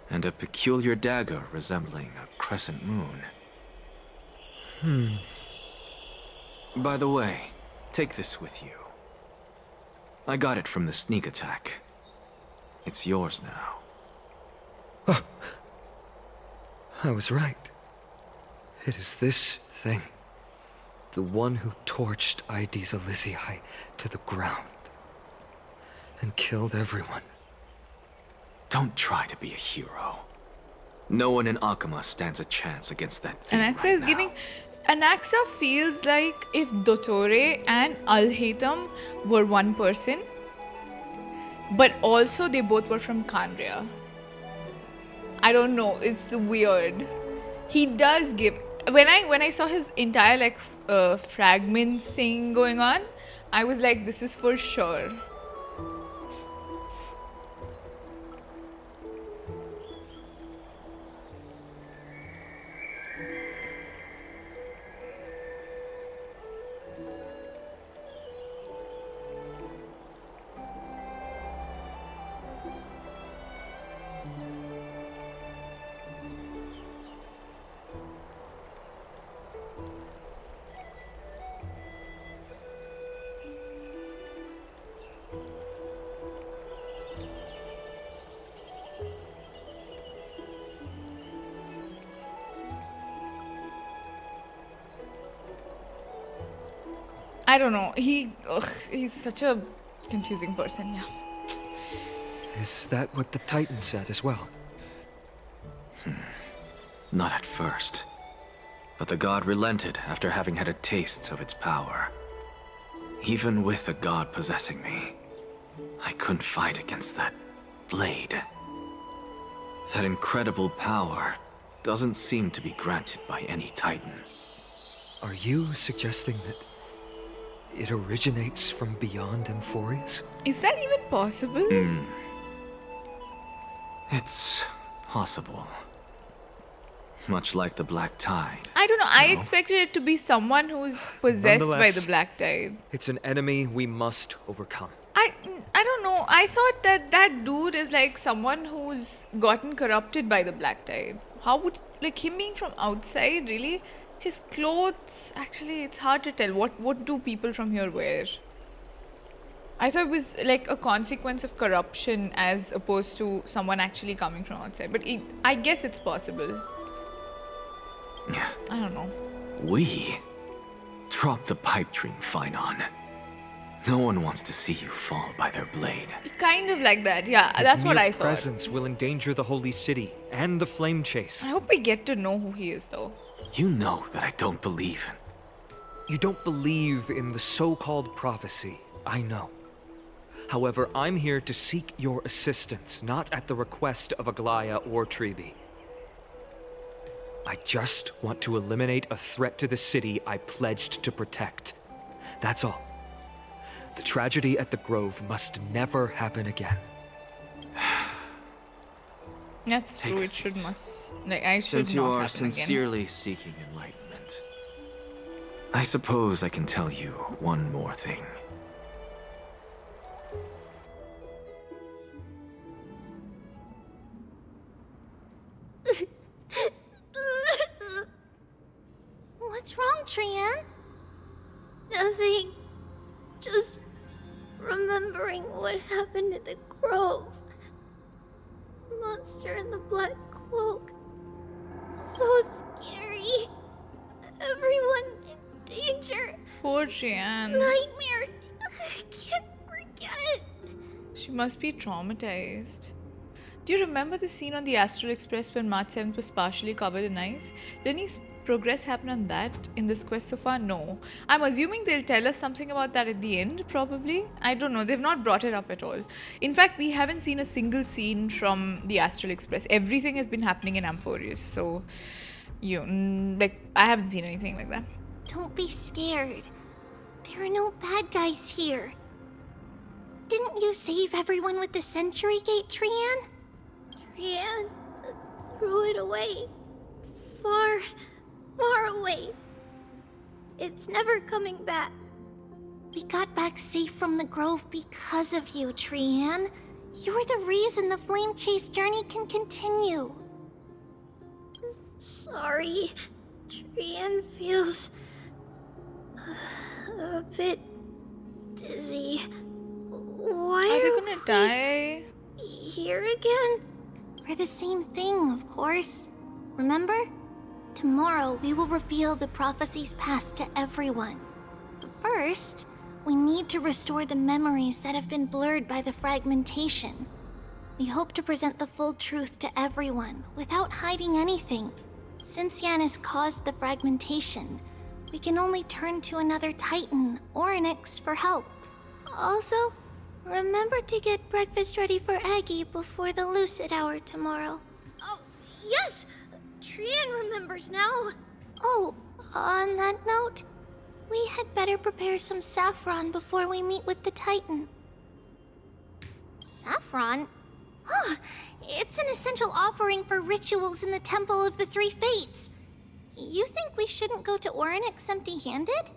And a peculiar dagger resembling a crescent moon. By the way, take this with you. I got it from the sneak attack. It's yours now. Oh. I was right. It is this thing. The one who torched Aedes Elysiae to the ground. And killed everyone. Don't try to be a hero. No one in Akama stands a chance against that thing. Anaxa is giving... Anaxa feels like if Dottore and Al-Haytham were one person, but also they both were from Kandria. I don't know, it's weird. He does give... When I saw his entire like fragments thing going on, I was like, this is for sure. I don't know. He's such a confusing person, yeah. Is that what the Titan said as well? Not at first. But the god relented after having had a taste of its power. Even with the god possessing me, I couldn't fight against that blade. That incredible power doesn't seem to be granted by any Titan. Are you suggesting that it originates from beyond Amphoreus? Is that even possible? It's possible. Much like the Black Tide. I don't know. I expected it to be someone who's possessed by the Black Tide. It's an enemy we must overcome. I don't know. I thought that dude is like someone who's gotten corrupted by the Black Tide. How would, like, him being from outside, really? His clothes, actually, it's hard to tell. What do people from here wear? I thought it was like a consequence of corruption as opposed to someone actually coming from outside. But I guess it's possible. I don't know. We? Drop the pipe dream, Phainon. No one wants to see you fall by their blade. Kind of like that, yeah. His That's what mere I thought. presence will endanger the holy city and the flame chase. I hope we get to know who he is, though. You know that I don't believe. You don't believe in the so-called prophecy, I know. However, I'm here to seek your assistance, not at the request of Aglaya or Tribi. I just want to eliminate a threat to the city I pledged to protect. That's all. The tragedy at the Grove must never happen again. That's true. It should must. Like, I should Since you not are happen sincerely again. seeking enlightenment, I suppose I can tell you one more thing. What's wrong, Trian? Nothing. Just remembering what happened at the Grove. Monster in the black cloak. So scary. Everyone in danger. Poor Trian. Nightmare. I can't forget. She must be traumatized. Do you remember the scene on the Astral Express when March 7th was partially covered in ice? Did any progress happen on that in this quest so far? No. I'm assuming they'll tell us something about that at the end, probably. I don't know. They've not brought it up at all. In fact, we haven't seen a single scene from the Astral Express. Everything has been happening in Amphoreus. So, I haven't seen anything like that. Don't be scared. There are no bad guys here. Didn't you save everyone with the Century Gate, Trian? Trian threw it away. Far, far away. It's never coming back. We got back safe from the Grove because of you, Trian. You're the reason the Flame Chase journey can continue. Sorry. Trian feels a bit dizzy. Why are they gonna die? Here again? For the same thing, of course. Remember? Tomorrow we will reveal the prophecy's past to everyone. But first, we need to restore the memories that have been blurred by the fragmentation. We hope to present the full truth to everyone without hiding anything. Since Yanis caused the fragmentation, we can only turn to another Titan, Onyx, for help. Also, remember to get breakfast ready for Aggie before the lucid hour tomorrow. Oh, yes! Trian remembers now. Oh, on that note, we had better prepare some saffron before we meet with the Titan. Saffron? Huh, it's an essential offering for rituals in the Temple of the Three Fates. You think we shouldn't go to Onyx empty-handed?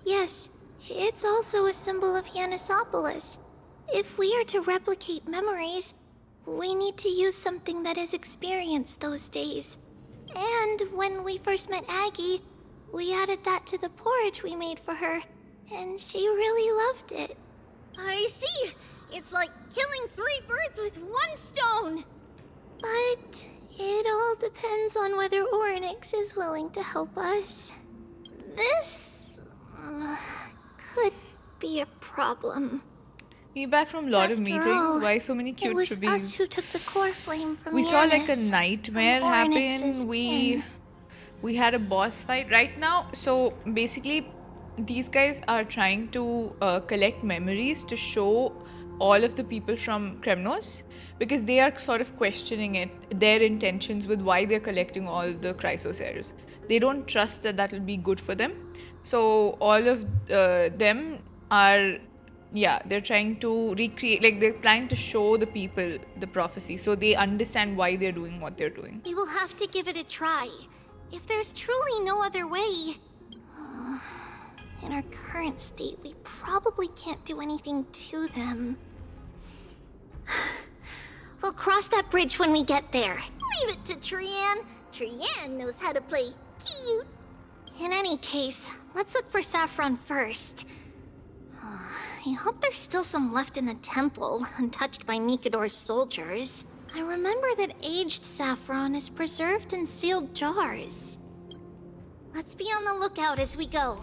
Yes, it's also a symbol of Yanisopolis. If we are to replicate memories, we need to use something that has experienced those days. And when we first met Aggie, we added that to the porridge we made for her, and she really loved it. I see! It's like killing 3 birds with 1 stone! But it all depends on whether Onyx is willing to help us. This could be a problem. Me back from a lot of meetings. All, why so many cute it was tributes? Us who took the core flame from we Yanis, saw like a nightmare happen. We had a boss fight right now. So basically, these guys are trying to collect memories to show all of the people from Kremnos, because they are sort of questioning their intentions with why they're collecting all the Crios errors. They don't trust that will be good for them. So all of them are, they're trying to recreate, like they're trying to show the people the prophecy so they understand why they're doing what they're doing. We will have to give it a try. If there's truly no other way. In our current state, we probably can't do anything to them. We'll cross that bridge when we get there. Leave it to Trian. Trian knows how to play cute. In any case, let's look for saffron first. I hope there's still some left in the temple, untouched by Nikador's soldiers. I remember that aged saffron is preserved in sealed jars. Let's be on the lookout as we go.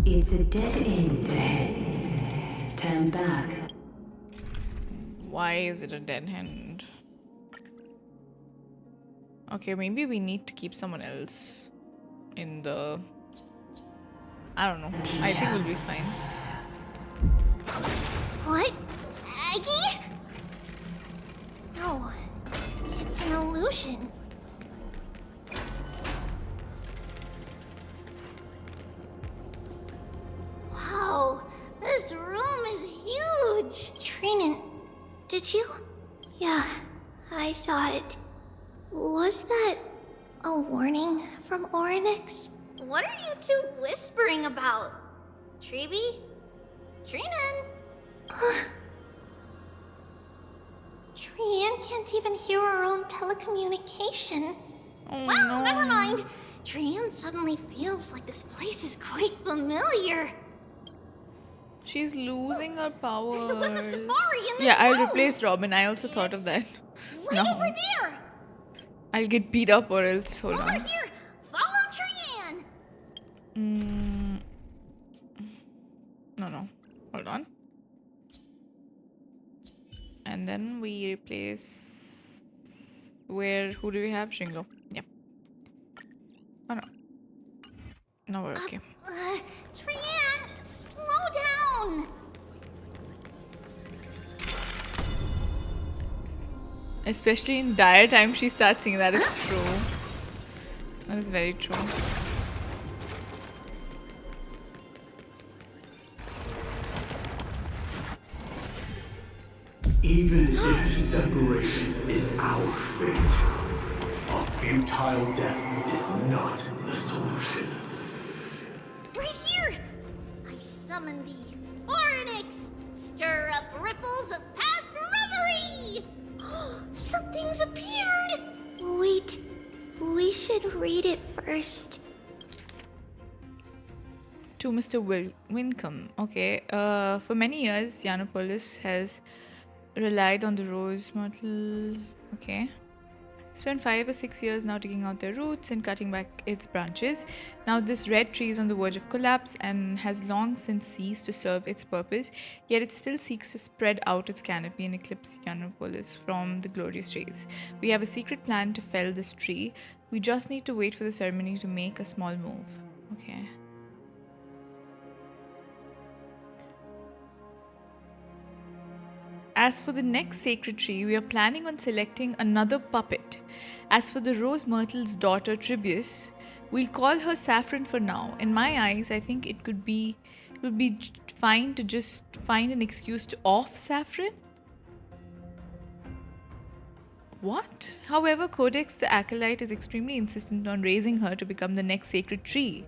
It's a dead end ahead. Turn back. Why is it a dead end? Okay, maybe we need to keep someone else in the... I don't know. I think we'll be fine. What? Aggie? No, it's an illusion. Wow, this room is huge! Trian, did you? Yeah, I saw it. Was that a warning from Onyx? What are you two whispering about? Treeby? Trian? Trian can't even hear our own telecommunication. Oh, well, no. never mind. Trian suddenly feels like this place is quite familiar. She's losing her powers. There's a whiff of safari in this I'll room. replace Robin. I also thought of that. Right over there! I'll get beat up or else. Hold Over on. here! Follow Trian! No. Hold on. And then we replace... Who do we have? Shingo. Yep. Oh no. No, we're okay. Trian, slow down! Especially in dire times, she starts singing. That is true. That is very true. Even if separation is our fate, a futile death is not the solution. Right here! I summon thee, Orynyx! Stir up ripples of past reverie! Something's appeared! Wait, we should read it first. To Mr. Wincombe. Okay. For many years, Yianopolis has relied on the rose myrtle. Okay. Spent 5 or 6 years now digging out their roots and cutting back its branches. Now this red tree is on the verge of collapse and has long since ceased to serve its purpose, yet it still seeks to spread out its canopy and eclipse Yianopolis from the glorious rays. We have a secret plan to fell this tree. We just need to wait for the ceremony to make a small move. Okay. As for the next sacred tree, we are planning on selecting another puppet. As for the rose myrtle's daughter Tribius, we'll call her Saffron for now. In my eyes, I think it would be fine to just find an excuse to off Saffron. What? However, Codex the Acolyte is extremely insistent on raising her to become the next sacred tree.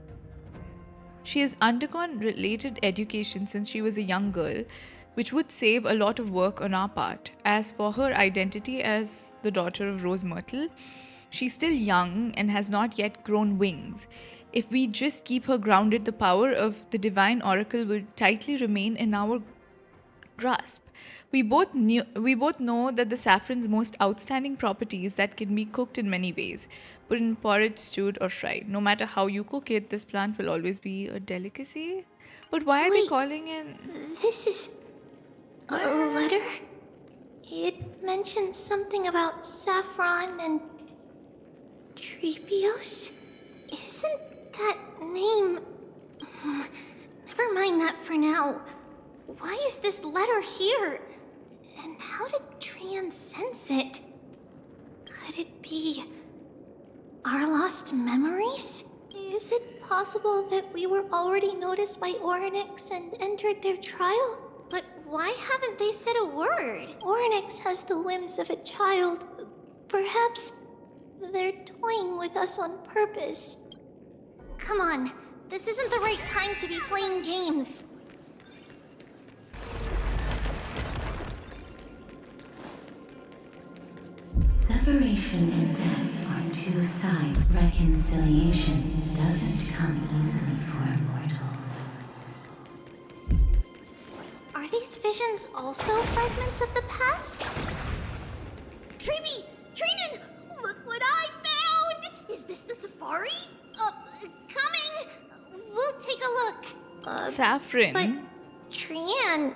She has undergone related education since she was a young girl, which would save a lot of work on our part. As for her identity as the daughter of Rose Myrtle, she's still young and has not yet grown wings. If we just keep her grounded, the power of the Divine Oracle will tightly remain in our grasp. We both know that the saffron's most outstanding property is that can be cooked in many ways, put in porridge, stewed, or fried. No matter how you cook it, this plant will always be a delicacy. But why are they calling it? This is a letter? It mentions something about saffron and Trebios? Isn't that name... Never mind that for now. Why is this letter here? And how did Trian sense it? Could it be our lost memories? Is it possible that we were already noticed by Orynyx and entered their trial? But why haven't they said a word? Orynyx has the whims of a child. Perhaps they're toying with us on purpose. Come on, this isn't the right time to be playing games. Separation and death are two sides. Reconciliation doesn't come easily for a mortal. Are these visions also fragments of the past? Trebi! Trian! Look what I found! Is this the safari? Coming! We'll take a look. Saffron. But, Trian,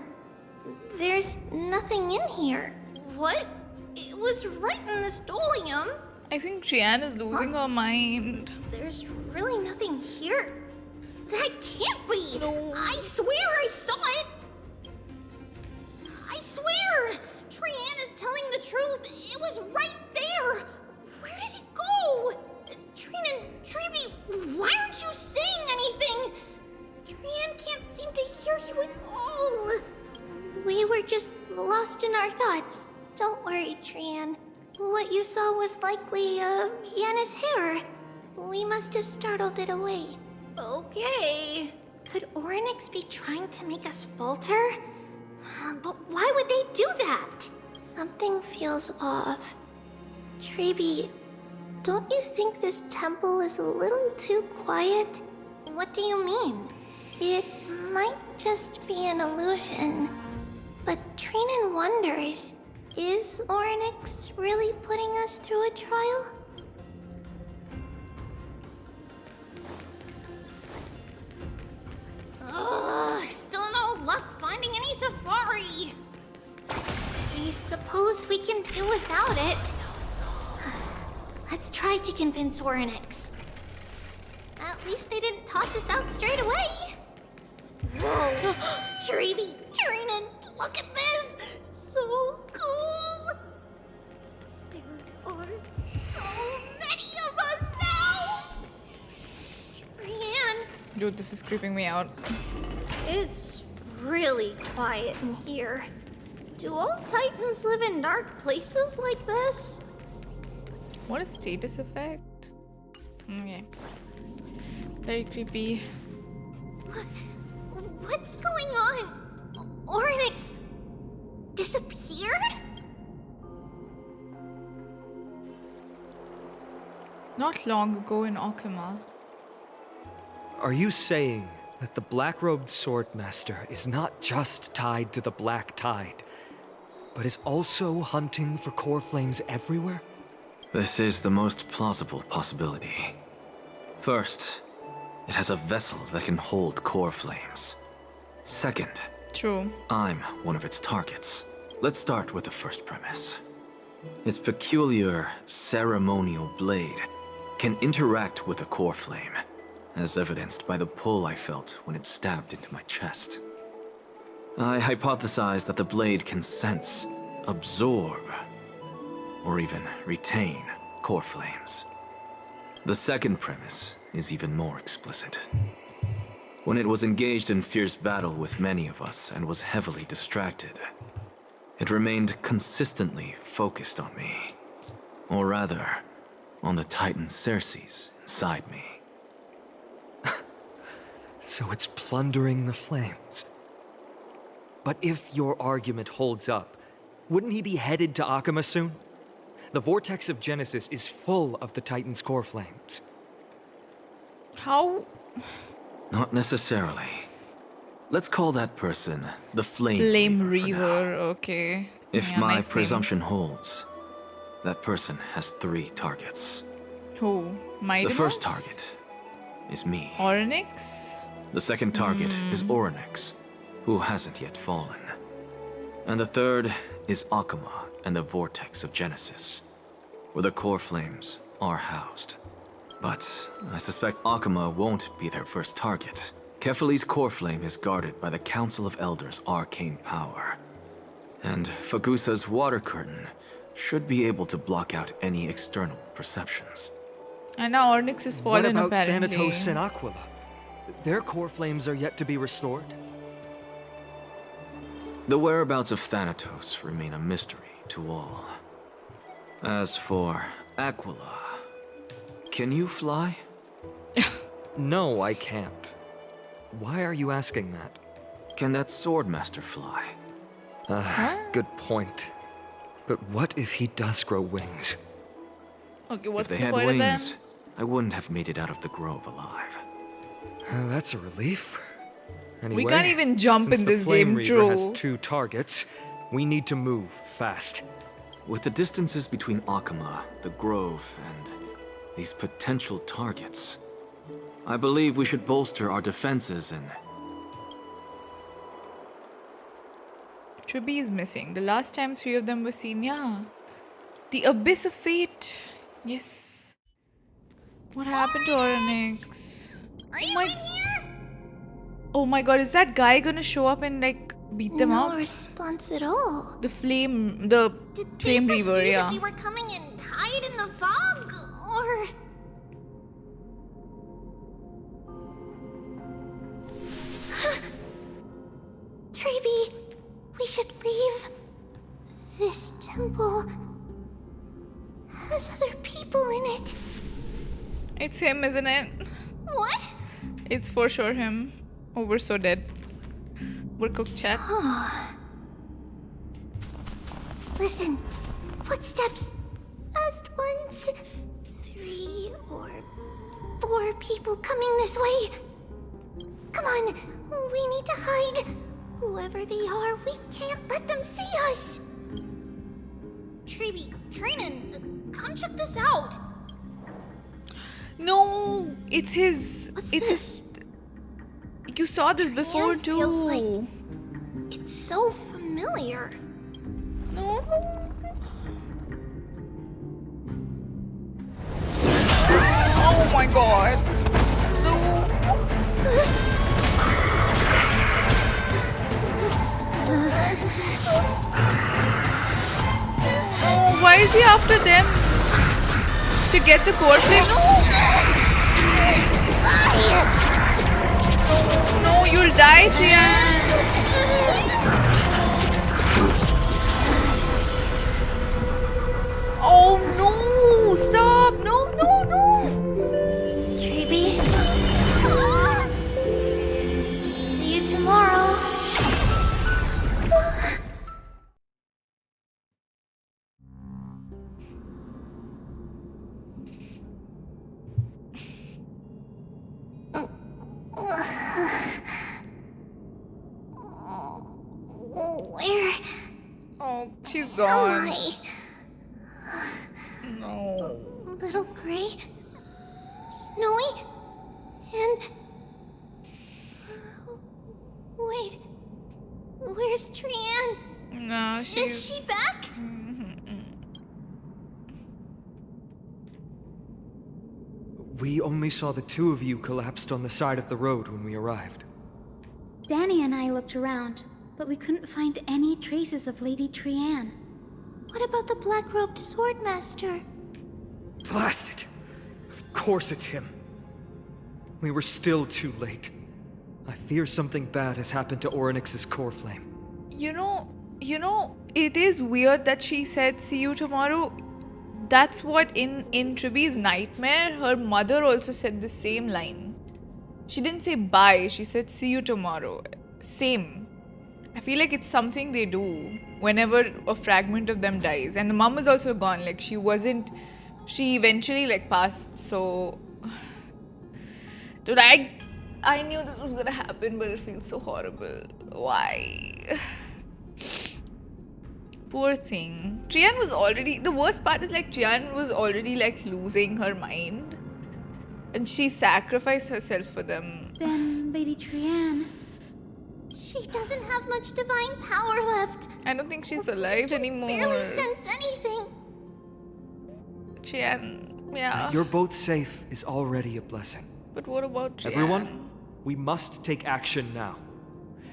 there's nothing in here. What? It was right in the stolium. I think Trian is losing her mind. There's really nothing here. That can't be! No. I swear I saw it! I swear! Trian is telling the truth. It was right there. Where did it go? Trian, Trebi, why aren't you saying anything? Trian can't seem to hear you at all. We were just lost in our thoughts. Don't worry, Trian. What you saw was likely, Yanna's hair. We must have startled it away. Okay. Could Orynyx be trying to make us falter? But why would they do that? Something feels off. Trebi, don't you think this temple is a little too quiet? What do you mean? It might just be an illusion. But Trian wonders, is Orynyx really putting us through a trial? do without it. Let's try to convince Orynyx. At least they didn't toss us out straight away. Whoa, Treeby, Trian, look at this! So cool! There are so many of us now! Trian, Dude, this is creeping me out. it's really quiet in here. Do all Titans live in dark places like this? What a status effect. Okay. Very creepy. What's going on? Orynyx disappeared? Not long ago in Okima. Are you saying that the black-robed swordmaster is not just tied to the Black Tide, but is also hunting for core flames everywhere? This is the most plausible possibility. First, it has a vessel that can hold core flames. Second, True. I'm one of its targets. Let's start with the first premise. Its peculiar ceremonial blade can interact with a core flame, as evidenced by the pull I felt when it stabbed into my chest. I hypothesize that the blade can sense, absorb, or even retain core flames. The second premise is even more explicit. When it was engaged in fierce battle with many of us and was heavily distracted, it remained consistently focused on me. Or rather, on the Titan Cersei's inside me. So it's plundering the flames. But if your argument holds up, wouldn't he be headed to Akama soon? The vortex of Genesis is full of the Titan's core flames. How? Not necessarily. Let's call that person the Flame Reaver, okay. If Yeah, my nice name. presumption holds, that person has 3 targets. Who? Mydei? The first target is me. Orynyx? The second target is Orynyx, who hasn't yet fallen. And the third is Akama and the Vortex of Genesis, where the core flames are housed. But I suspect Akama won't be their first target. Kefali's core flame is guarded by the Council of Elders' arcane power. And Fagusa's water curtain should be able to block out any external perceptions. And now Orynyx is fallen, What about apparently. Thanatos and Aquila? Their core flames are yet to be restored? The whereabouts of Thanatos remain a mystery to all. As for Aquila, can you fly? No, I can't. Why are you asking that? Can that Swordmaster fly? Good point. But what if he does grow wings? Okay, what's if they the had point of them? wings, I wouldn't have made it out of the grove alive. That's a relief. Anyway, We can't even jump since in the this Flame game, Reaver true. has 2 targets, we need to move fast. With the distances between Akama, the grove, and these potential targets, I believe we should bolster our defenses and... Truby is missing. The last time 3 of them were seen, yeah. The Abyss of Fate. Yes. What happened to Orynyx? Are you in here? Oh my god, is that guy gonna show up and like beat them No up? response at all. The Flame They Reaver, foresee yeah. that we were coming and hide in the fog, or... Treeby, we should leave. This temple has other people in it. It's him, isn't it? What? It's for sure him. Oh, we're so dead. We're cooked, chat. Listen, footsteps. Fast ones. 3 or 4 people coming this way. Come on, we need to hide. Whoever they are, we can't let them see us. Treeby, Trian, come check this out. No, it's his. What's it's this? his. You saw this before Trian too. feels like it's so familiar. No. my god. Oh, why is he after them? To get the core flame? No! No, you'll die, Trian. Oh no! Stop! No, no, no! Treeby. See you tomorrow. Where? Oh, she's gone. Am I? No. Little Gray, Snowy, and... Wait, where's Trian? No, she's... Is she back? We only saw the two of you collapsed on the side of the road when we arrived. Danny and I looked around, but we couldn't find any traces of Lady Trian. What about the black-robed swordmaster? Blast it! Of course it's him. We were still too late. I fear something bad has happened to Orynyx's core flame. You know, it is weird that she said see you tomorrow. That's what in Triby's nightmare, her mother also said the same line. She didn't say bye, she said see you tomorrow. Same. I feel like it's something they do whenever a fragment of them dies. And the mom is also gone. Like, she eventually, like, passed. So, dude, I knew this was gonna happen, but it feels so horrible. Why? Poor thing. Trian was already, the worst part is, like, Trian was already, like, losing her mind. And she sacrificed herself for them. Then Lady Trian... She doesn't have much divine power left. I don't think she's alive anymore. Barely sense anything. Trian, yeah. You're both safe is already a blessing. But what about Trian? Everyone, we must take action now.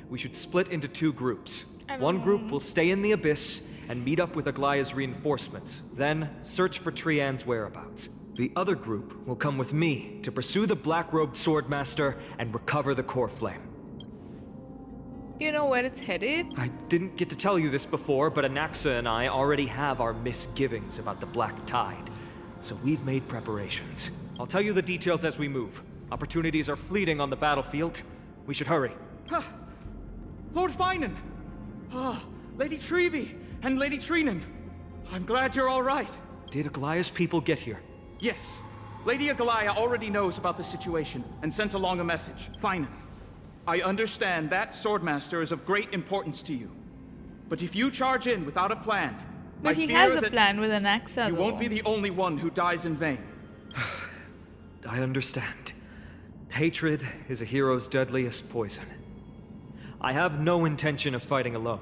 We should split into two groups. One group will stay in the abyss and meet up with Aglaya's reinforcements, then search for Trian's whereabouts. The other group will come with me to pursue the black-robed swordmaster and recover the core flame. You know where it's headed? I didn't get to tell you this before, but Anaxa and I already have our misgivings about the Black Tide, so we've made preparations. I'll tell you the details as we move. Opportunities are fleeting on the battlefield. We should hurry. Lord Phainon! Lady Treeby and Lady Trian. I'm glad you're all right. Did Aglaya's people get here? Yes. Lady Aglaya already knows about the situation and sent along a message. Phainon, I understand that swordmaster is of great importance to you. But if you charge in without a plan... But he has a plan with Anaxa, you won't be the only one who dies in vain. I understand. Hatred is a hero's deadliest poison. I have no intention of fighting alone.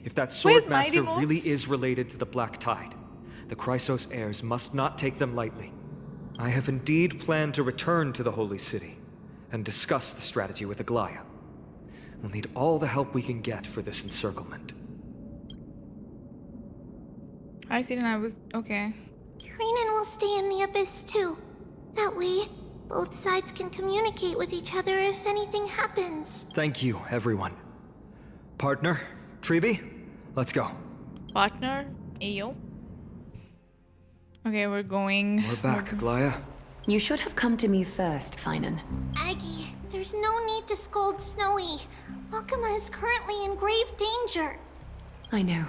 If that swordmaster really is related to the Black Tide, the Crios heirs must not take them lightly. I have indeed planned to return to the Holy City and discuss the strategy with Aglaya. We'll need all the help we can get for this encirclement. I see, and I will... Okay. Trian will stay in the abyss too. That way, both sides can communicate with each other if anything happens. Thank you, everyone. Partner, Treeby, let's go. Partner, Ayo. Okay, we're going. We're back, Aglaya. You should have come to me first, Phainon. Aggie, there's no need to scold Snowy. Akama is currently in grave danger. I know.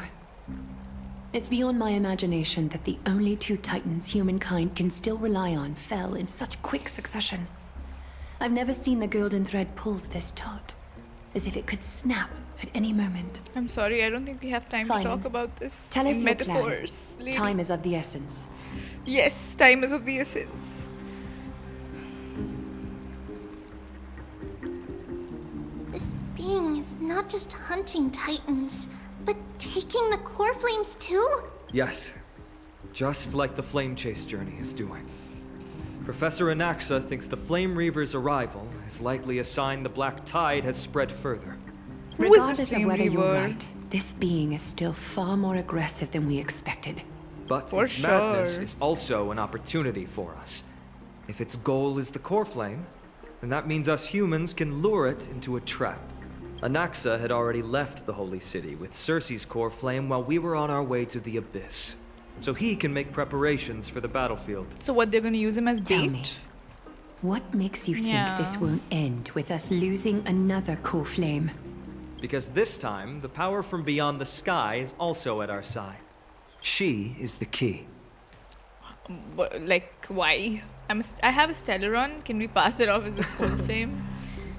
It's beyond my imagination that the only two titans humankind can still rely on fell in such quick succession. I've never seen the golden thread pulled this taut, as if it could snap at any moment. I'm sorry, I don't think we have time to talk about this Tell us in your metaphors. plan. Time is of the essence. Yes, time is of the essence. This being is not just hunting titans, but taking the core flames too? Yes. Just like the Flame Chase journey is doing. Professor Anaxa thinks the Flame Reaver's arrival is likely a sign the Black Tide has spread further. Regardless of whether you're right, this being is still far more aggressive than we expected. But its madness is also an opportunity for us. If its goal is the core flame, then that means us humans can lure it into a trap. Anaxa had already left the Holy City with Cersei's core flame while we were on our way to the Abyss. So he can make preparations for the battlefield. So what, they're gonna use him as bait? Tell me, what makes you think this won't end with us losing another core flame? Because this time, the power from beyond the sky is also at our side. She is the key. Like, why? I have a Stellaron. Can we pass it off as a core flame?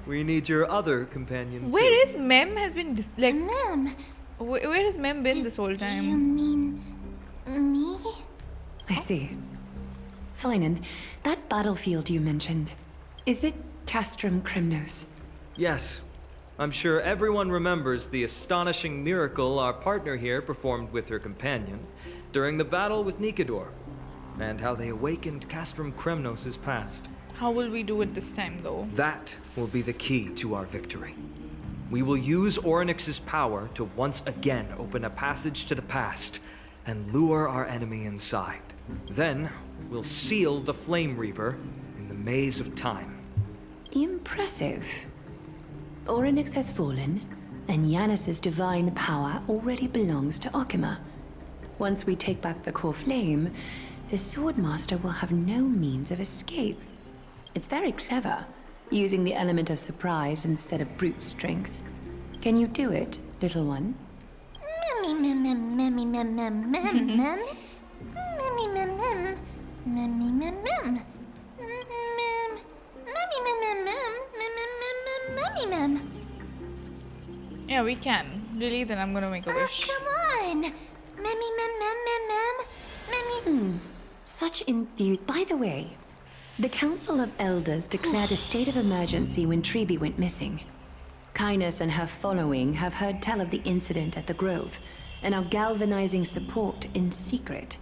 We need your other companion. Where is Mem? Has been like Mem. Where has Mem been this whole time? You mean me? I see. Phainon, that battlefield you mentioned, is it Castrum Crymnos? Yes. I'm sure everyone remembers the astonishing miracle our partner here performed with her companion during the battle with Nikador, and how they awakened Castrum Crymnos' past. How will we do it this time, though? That will be the key to our victory. We will use Orynyx's power to once again open a passage to the past and lure our enemy inside. Then, we'll seal the Flame Reaver in the maze of time. Impressive. Orynyx has fallen, and Yanis's divine power already belongs to Okima. Once we take back the core flame, the Swordmaster will have no means of escape. It's very clever, using the element of surprise instead of brute strength. Can you do it, little one? Yeah, we can. Really? Then I'm gonna make a wish. Come on! Such enthused. By the way, the Council of Elders declared a state of emergency when Tribi went missing. Kainos and her following have heard tell of the incident at the Grove, and are galvanizing support in secret.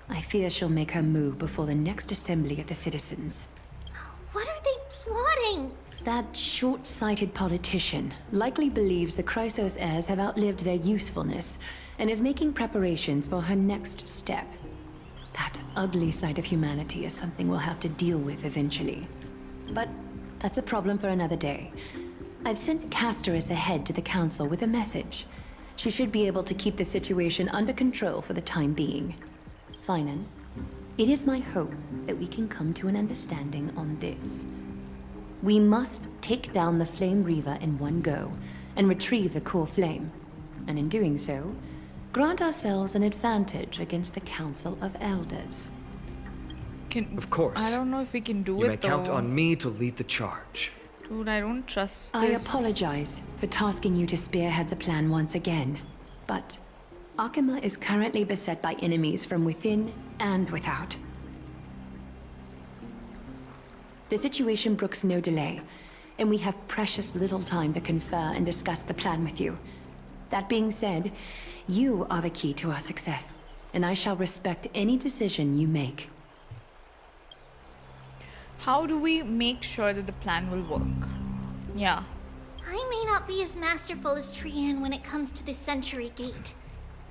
I fear she'll make her move before the next assembly of the citizens. What are they plotting? That short-sighted politician likely believes the Crios heirs have outlived their usefulness, and is making preparations for her next step. That ugly side of humanity is something we'll have to deal with eventually. But that's a problem for another day. I've sent Casterus ahead to the council with a message. She should be able to keep the situation under control for the time being. Phainon, it is my hope that we can come to an understanding on this. We must take down the Flame Reaver in one go, and retrieve the core flame. And in doing so, grant ourselves an advantage against the Council of Elders. Of course. I don't know if we can do You it, may though. count on me to lead the charge. Dude, I don't trust I this. apologize for tasking you to spearhead the plan once again, but Okima is currently beset by enemies from within and without. The situation brooks no delay, and we have precious little time to confer and discuss the plan with you. That being said, you are the key to our success, and I shall respect any decision you make. How do we make sure that the plan will work? Yeah. I may not be as masterful as Trian when it comes to the Century Gate,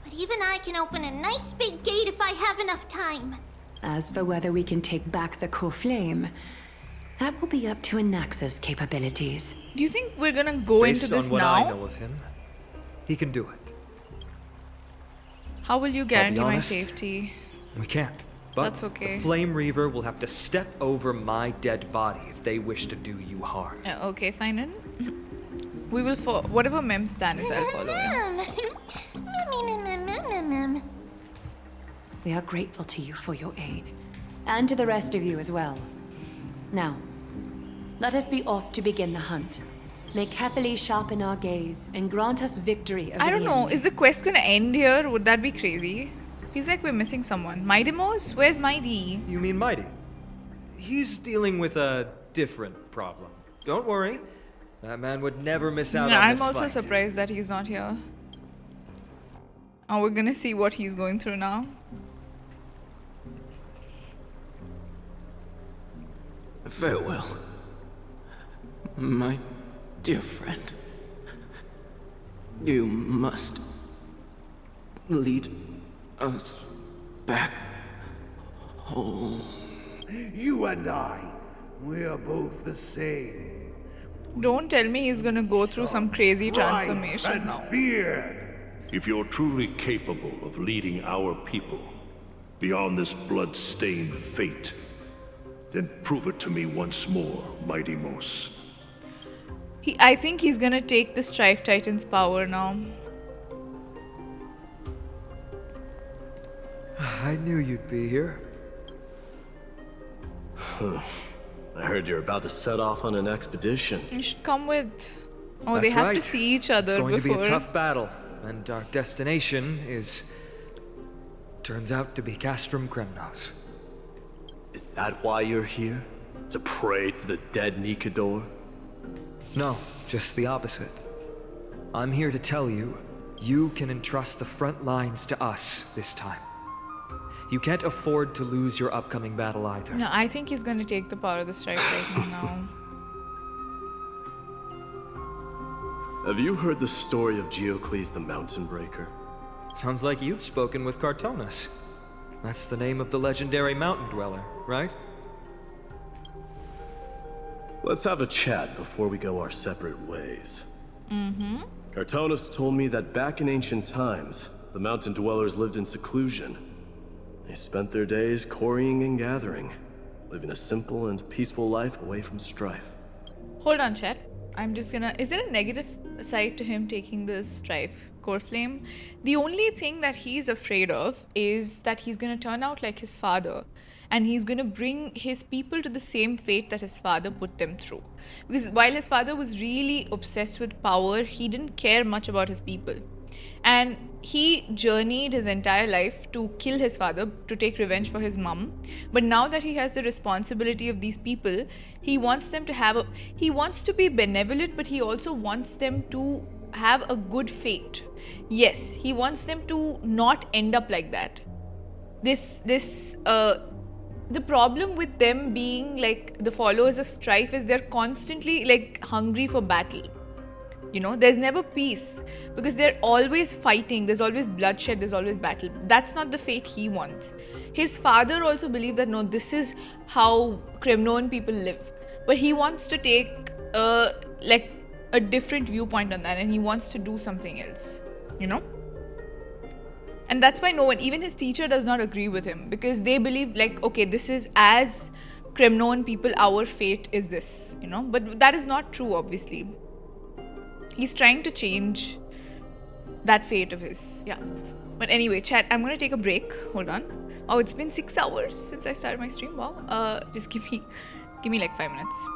but even I can open a nice big gate if I have enough time. As for whether we can take back the core flame, that will be up to Anaxa's capabilities. Do you think we're gonna go Based into this on what now? I know of him, he can do it. How will you I'll be guarantee my honest, safety? We can't. But That's okay. the Flame Reaver will have to step over my dead body if they wish to do you harm. Okay, fine. We will follow whatever Mem's plan is. I'll follow him. We are grateful to you for your aid, and to the rest of you as well. Now, let us be off to begin the hunt. May carefully sharpen our gaze and grant us victory over I don't the know. enemy. Is the quest gonna end here? Would that be crazy? Feels like we're missing someone. Mydei? Where's Mydei? You mean Mydei? He's dealing with a different problem. Don't worry. That man would never miss out on I'm this also fight. surprised that he's not here. Oh, we're gonna see what he's going through now. Farewell, my dear friend. You must lead us back home. You and I, we are both the same. Don't tell me he's gonna go through some crazy transformation and now. fear. If you're truly capable of leading our people beyond this blood-stained fate, then prove it to me once more, Mighty Mos. I think he's gonna take the Strife Titan's power now. I knew you'd be here. I heard you're about to set off on an expedition. You should come with. Oh, That's they have to right. see each other It's going before. to be a tough battle, and our destination turns out to be Castrum Kremnos. Is that why you're here? To pray to the dead Nikador? No, just the opposite. I'm here to tell you, you can entrust the front lines to us this time. You can't afford to lose your upcoming battle either. No, I think he's gonna take the power of the Strife Titan now. Have you heard the story of Geocles the Mountain Breaker? Sounds like you've spoken with Cartonus. That's the name of the legendary mountain dweller, right? Let's have a chat before we go our separate ways. Mm-hmm. Cartonus told me that back in ancient times, the mountain dwellers lived in seclusion. They spent their days quarrying and gathering, living a simple and peaceful life away from strife. Hold on, chat. I'm just gonna. Is there a negative side to him taking this Strife core flame? The only thing that he's afraid of is that he's gonna turn out like his father, and he's gonna bring his people to the same fate that his father put them through. Because while his father was really obsessed with power, he didn't care much about his people. And he journeyed his entire life to kill his father, to take revenge for his mum. But now that he has the responsibility of these people, he wants them to have a... He wants to be benevolent, but he also wants them to have a good fate. Yes, he wants them to not end up like that. The problem with them being like the followers of Strife is they're constantly like hungry for battle. You know, there's never peace because they're always fighting. There's always bloodshed. There's always battle. That's not the fate he wants. His father also believed that no, this is how Kremnon people live. But he wants to take like a different viewpoint on that, and he wants to do something else. You know? And that's why no one, even his teacher, does not agree with him because they believe like, okay, this is as Kremnon people, our fate is this. You know? But that is not true, obviously. He's trying to change that fate of his. Yeah. But anyway, chat, I'm going to take a break. Hold on. Oh, it's been 6 hours since I started my stream. Wow. Just give me like 5 minutes.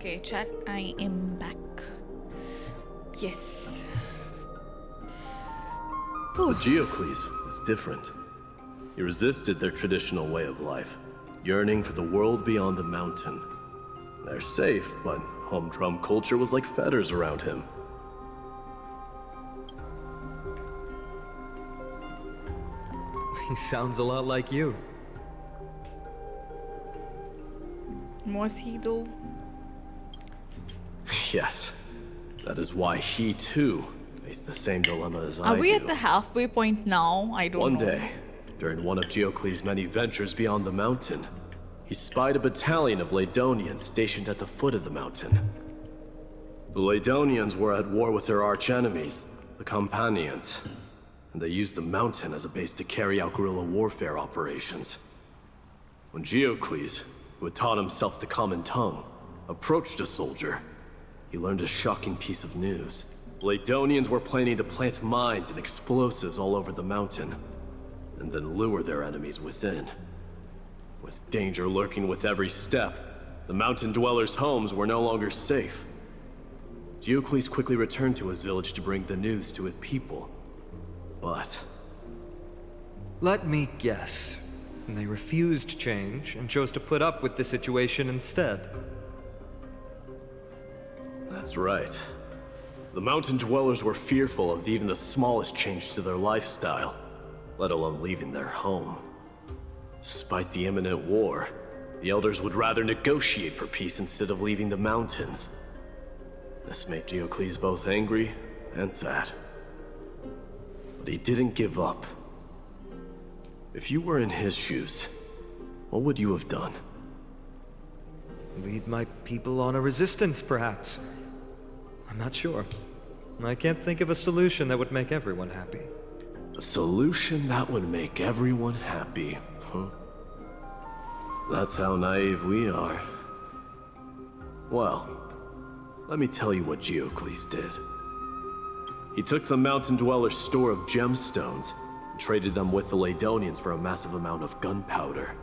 Okay, chat, I am back. Yes. But Geocles was different. He resisted their traditional way of life, yearning for the world beyond the mountain. They're safe, but humdrum culture was like fetters around him. He sounds a lot like you. Was he though? Yes. That is why he too faced the same dilemma as I do. Are we at the halfway point now? I don't know. One day, during one of Geocles' many ventures beyond the mountain, he spied a battalion of Laedonians stationed at the foot of the mountain. The Laedonians were at war with their arch-enemies, the Companions, and they used the mountain as a base to carry out guerrilla warfare operations. When Geocles, who had taught himself the common tongue, approached a soldier, he learned a shocking piece of news. Laedonians were planning to plant mines and explosives all over the mountain, and then lure their enemies within. With danger lurking with every step, the mountain dwellers' homes were no longer safe. Geocles quickly returned to his village to bring the news to his people. But... let me guess. They refused change and chose to put up with the situation instead. That's right. The mountain dwellers were fearful of even the smallest change to their lifestyle, let alone leaving their home. Despite the imminent war, the elders would rather negotiate for peace instead of leaving the mountains. This made Geocles both angry and sad. But he didn't give up. If you were in his shoes, what would you have done? Lead my people on a resistance, perhaps. I'm not sure. I can't think of a solution that would make everyone happy. A solution that would make everyone happy, huh? That's how naive we are. Well, let me tell you what Geocles did. He took the mountain dwellers' store of gemstones and traded them with the Laedonians for a massive amount of gunpowder.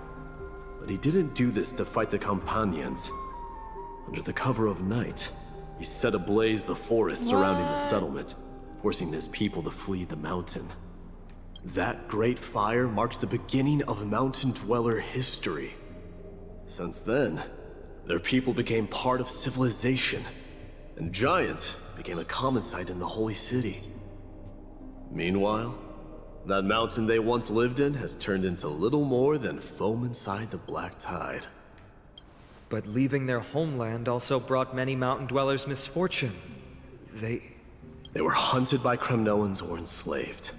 But he didn't do this to fight the Companions. Under the cover of night, he set ablaze the forest surrounding the settlement, forcing his people to flee the mountain. That great fire marked the beginning of mountain dweller history. Since then, their people became part of civilization, and giants became a common sight in the holy city. Meanwhile, that mountain they once lived in has turned into little more than foam inside the black tide. But leaving their homeland also brought many mountain dwellers misfortune. They were hunted by Cremnoans or enslaved.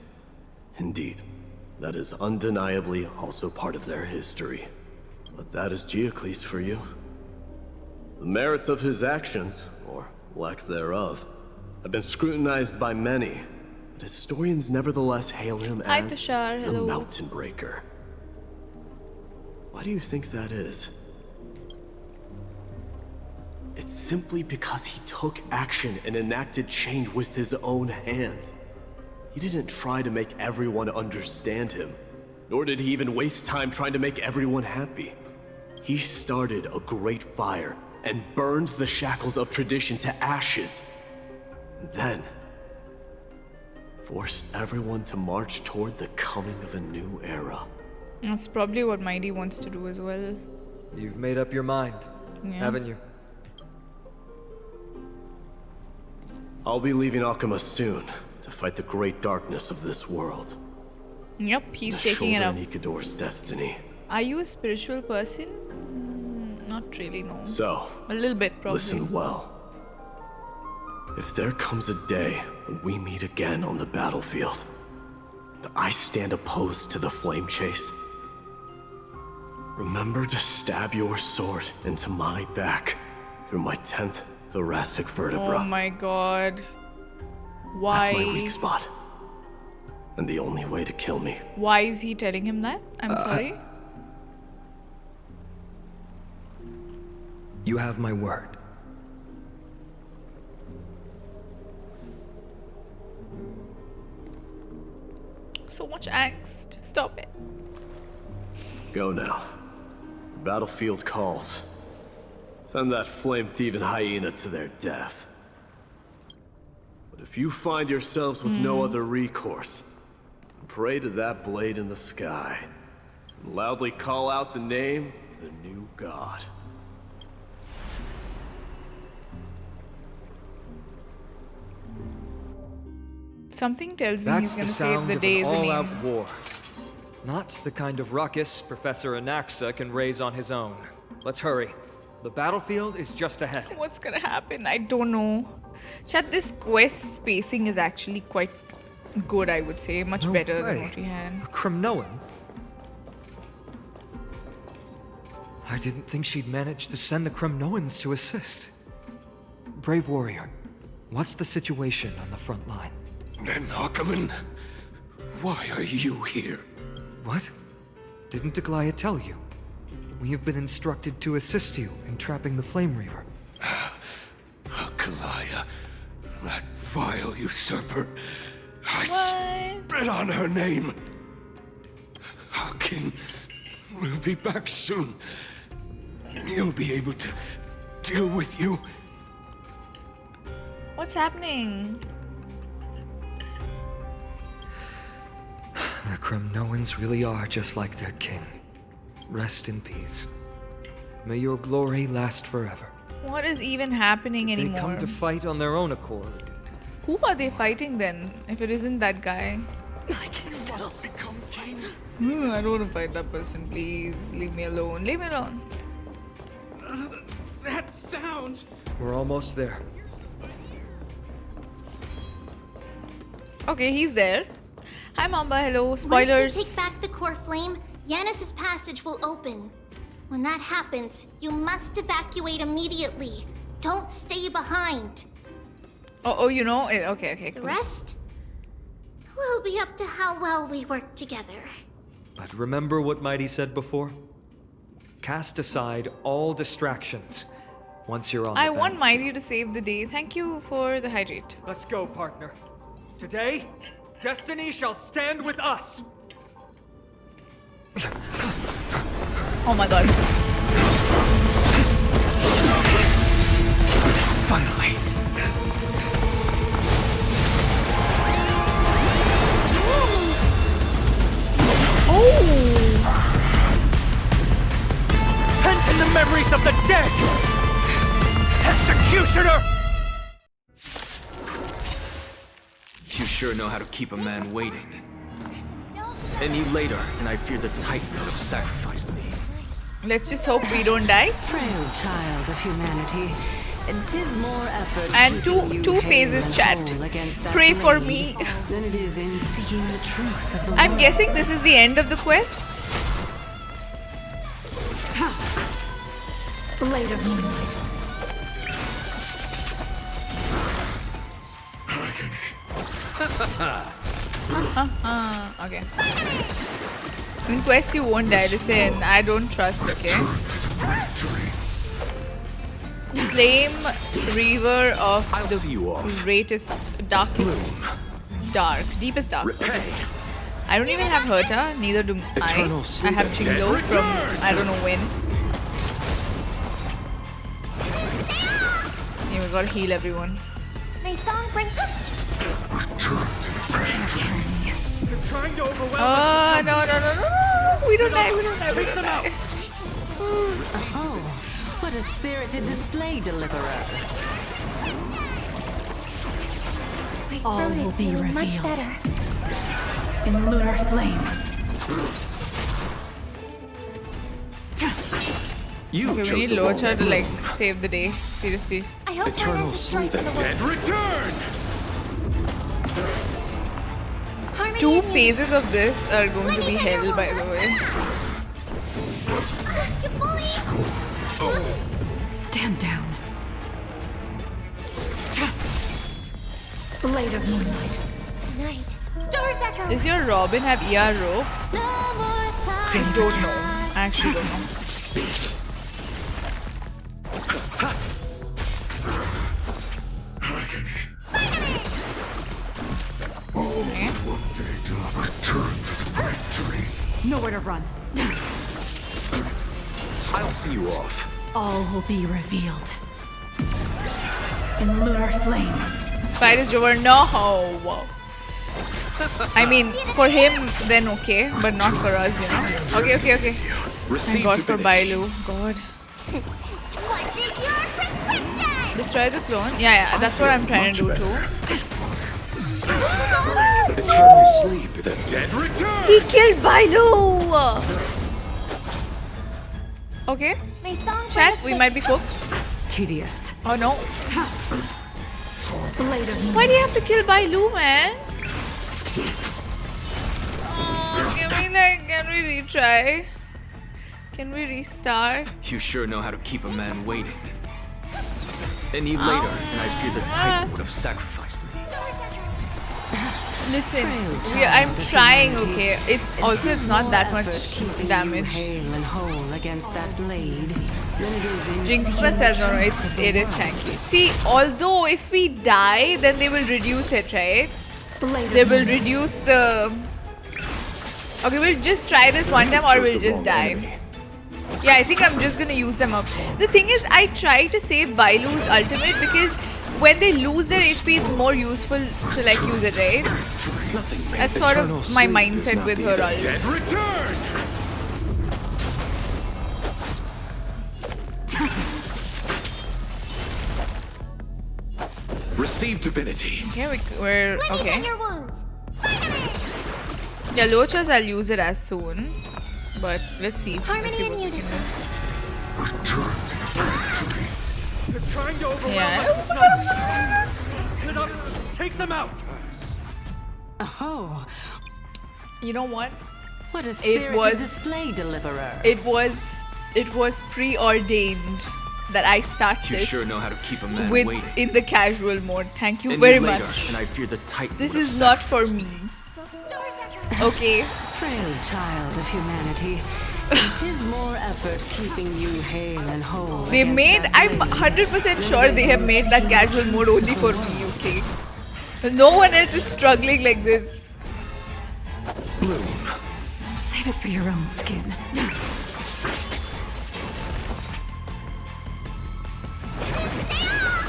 Indeed, that is undeniably also part of their history. But that is Geocles for you. The merits of his actions, or lack thereof, have been scrutinized by many, but historians nevertheless hail him as the Mountain Breaker. Why do you think that is? It's simply because he took action and enacted change with his own hands. He didn't try to make everyone understand him, nor did he even waste time trying to make everyone happy. He started a great fire and burned the shackles of tradition to ashes. And then forced everyone to march toward the coming of a new era. That's probably what Mydei wants to do as well. You've made up your mind, haven't you? I'll be leaving Akama soon to fight the great darkness of this world. Yep, he's taking it up. Nikador's destiny. Are you a spiritual person? Not really, no. So, a little bit, probably. Listen well. If there comes a day when we meet again on the battlefield, and I stand opposed to the flame chase, remember to stab your sword into my back through my 10th thoracic vertebra. Oh my god. Why? That's my weak spot. And the only way to kill me. Why is he telling him that? I'm sorry. You have my word. So much angst. Stop it. Go now. The battlefield calls. Send that flame-thieving hyena to their death. But if you find yourselves with no other recourse, pray to that blade in the sky, and loudly call out the name of the new god. Something tells me That's he's gonna the save sound the of day an as a all-out name. war. Not the kind of ruckus Professor Anaxa can raise on his own. Let's hurry. The battlefield is just ahead. What's gonna happen? I don't know. Chat, this quest spacing is actually quite good, I would say. Much better than what we had. A Cremnoan? I didn't think she'd manage to send the Cremnoans to assist. Brave warrior, what's the situation on the front line? Nakaman, why are you here? What? Didn't Aglaya tell you? We have been instructed to assist you in trapping the Flame Reaver. Aglaya, that vile usurper. I spit on her name. Our king will be back soon. He'll be able to deal with you. What's happening? The Cremnoans really are just like their king. Rest in peace. May your glory last forever. What is even happening anymore? They come to fight on their own accord. Who are they fighting then, if it isn't that guy? I can still become king. I don't want to fight that person, please. Leave me alone. Leave me alone. That sound! We're almost there. Okay, he's there. Hi, Mamba. Hello. Spoilers. Once we take back the core flame, Yanis's passage will open. When that happens, you must evacuate immediately. Don't stay behind. Oh, you know? Okay, The cool. rest will be up to how well we work together. But remember what Mydei said before? Cast aside all distractions once you're on the I want battlefield. Mydei to save the day. Thank you for the hydrate. Let's go, partner. Today, destiny shall stand with us. Oh my god. Finally. Pent in the memories of the dead! Executioner! You sure know how to keep a man waiting. Any later, and I fear the Titan would have sacrificed me. Let's just hope we don't die. Frail child of humanity, and 'tis more effort And keeping you two hale phases, and chat. whole against that Pray for blade me. than it is in seeking the truth of the I'm world. guessing this is the end of the quest. Blade of moonlight. Okay. In quest you won't die. Listen, I don't trust, okay? Flame Reaver of the greatest, darkest dark. Deepest dark. I don't even have Herta, neither do I. I have Jingo from I don't know when. Yeah, we gotta heal everyone. My song brings They're trying to overwhelm Oh, no. We don't die, we don't die. Oh, what a spirited display, deliverer. All will be much revealed better. in lunar flame. Okay, we need Locha to like save the day. Seriously. I hope Eternal sleep. The dead return! Two phases of this are going to be hell, by the way. Stand down. Blade of moonlight. Tonight, stars echo. Does your Robin have ER rope? No more time. I don't know. I actually don't know. Okay. Nowhere to run. I'll see you off. All will be revealed. In lunar flame. Spiders over. No. I mean, for him, then okay, but not for us, you know. Okay. Thank God for Bailu. God. Destroy the clone. Yeah, that's what I'm trying to do too. Eternal sleep. The dead return. He killed Bailu. Okay. Chat, we might be cooked. Tedious. Oh no. Why do you have to kill Bailu, man? Can we retry? Can we restart? You sure know how to keep a man waiting. Any later, and I fear the Titan would have sacrificed me. Listen, I'm trying, okay. It also is not that much damage. Jinx plus says no, it is tanky. See, although if we die, then they will reduce it, right? They will reduce the... Okay, we'll just try this one time or we'll just die. Yeah, I think I'm just gonna use them up. The thing is, I try to save Bailu's ultimate because when they lose their HP, it's more useful to like use it, right? That's sort of my mindset with her ultimate. Receive divinity. Okay, we're okay. Yeah, Lochas, I'll use it as soon. But let's see. Let's see what we can do. They're trying to overwhelm Yeah. us. Take them out. Oh. You know what? What a spirited display, deliverer. It was preordained that I start You this sure know how to keep a man with waiting. in the casual mode. Thank you Any very later, much. And I fear the Titan This would have is not for me. Okay. Frail child of humanity. It is more effort keeping you hale and whole. They made, I'm 100% sure they have made that casual mode only for me, okay? No one else is struggling like this. Save it for your own skin.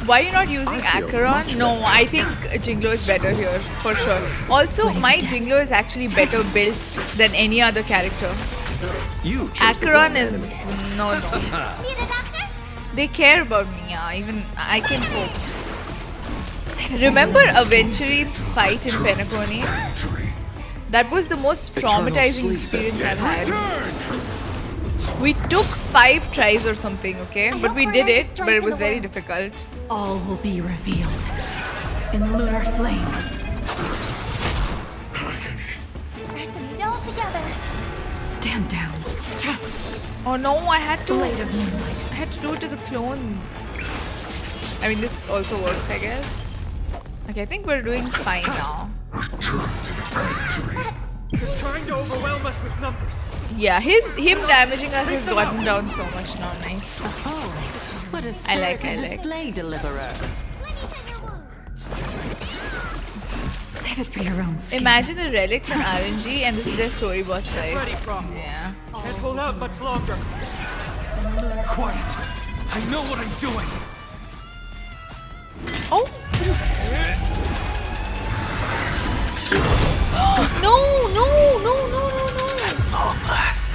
Why are you not using Acheron? No, I think Jinglo is better here, for sure. Also, my Jinglo is actually better built than any other character. Acheron is... No. They care about me, yeah. Even I can cope. Remember Aventurine's fight in Penacony? That was the most traumatizing experience I've had. We took 5 tries or something, okay? But we did it, but it was very difficult. All will be revealed in lunar flame. All together. Stand down. Oh no, I had to Blade of moonlight. I had to do it to the clones. I mean, this also works, I guess. Okay, I think we're doing fine now. They're trying to overwhelm us with numbers. Yeah, him damaging us has gotten down so much now. Nice. What a I like. display, deliverer. Save it for your own skin. Imagine the relics and RNG, and this is their story boss fight. Ready, From. Yeah. Can't hold out much longer. Quiet. I know what I'm doing. Oh. No. Almost.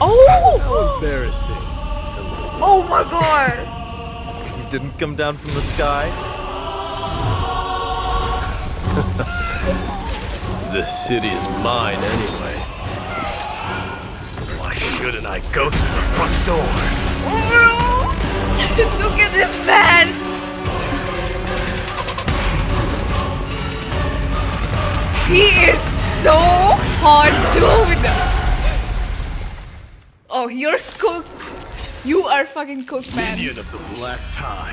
Oh! Embarrassing. Oh my god! You didn't come down from the sky? The city is mine anyway. Why shouldn't I go through the front door? Look at this man! He is so hot, dude! Oh, you're cooked. You are fucking cooked, man. Minion of the Black Tide.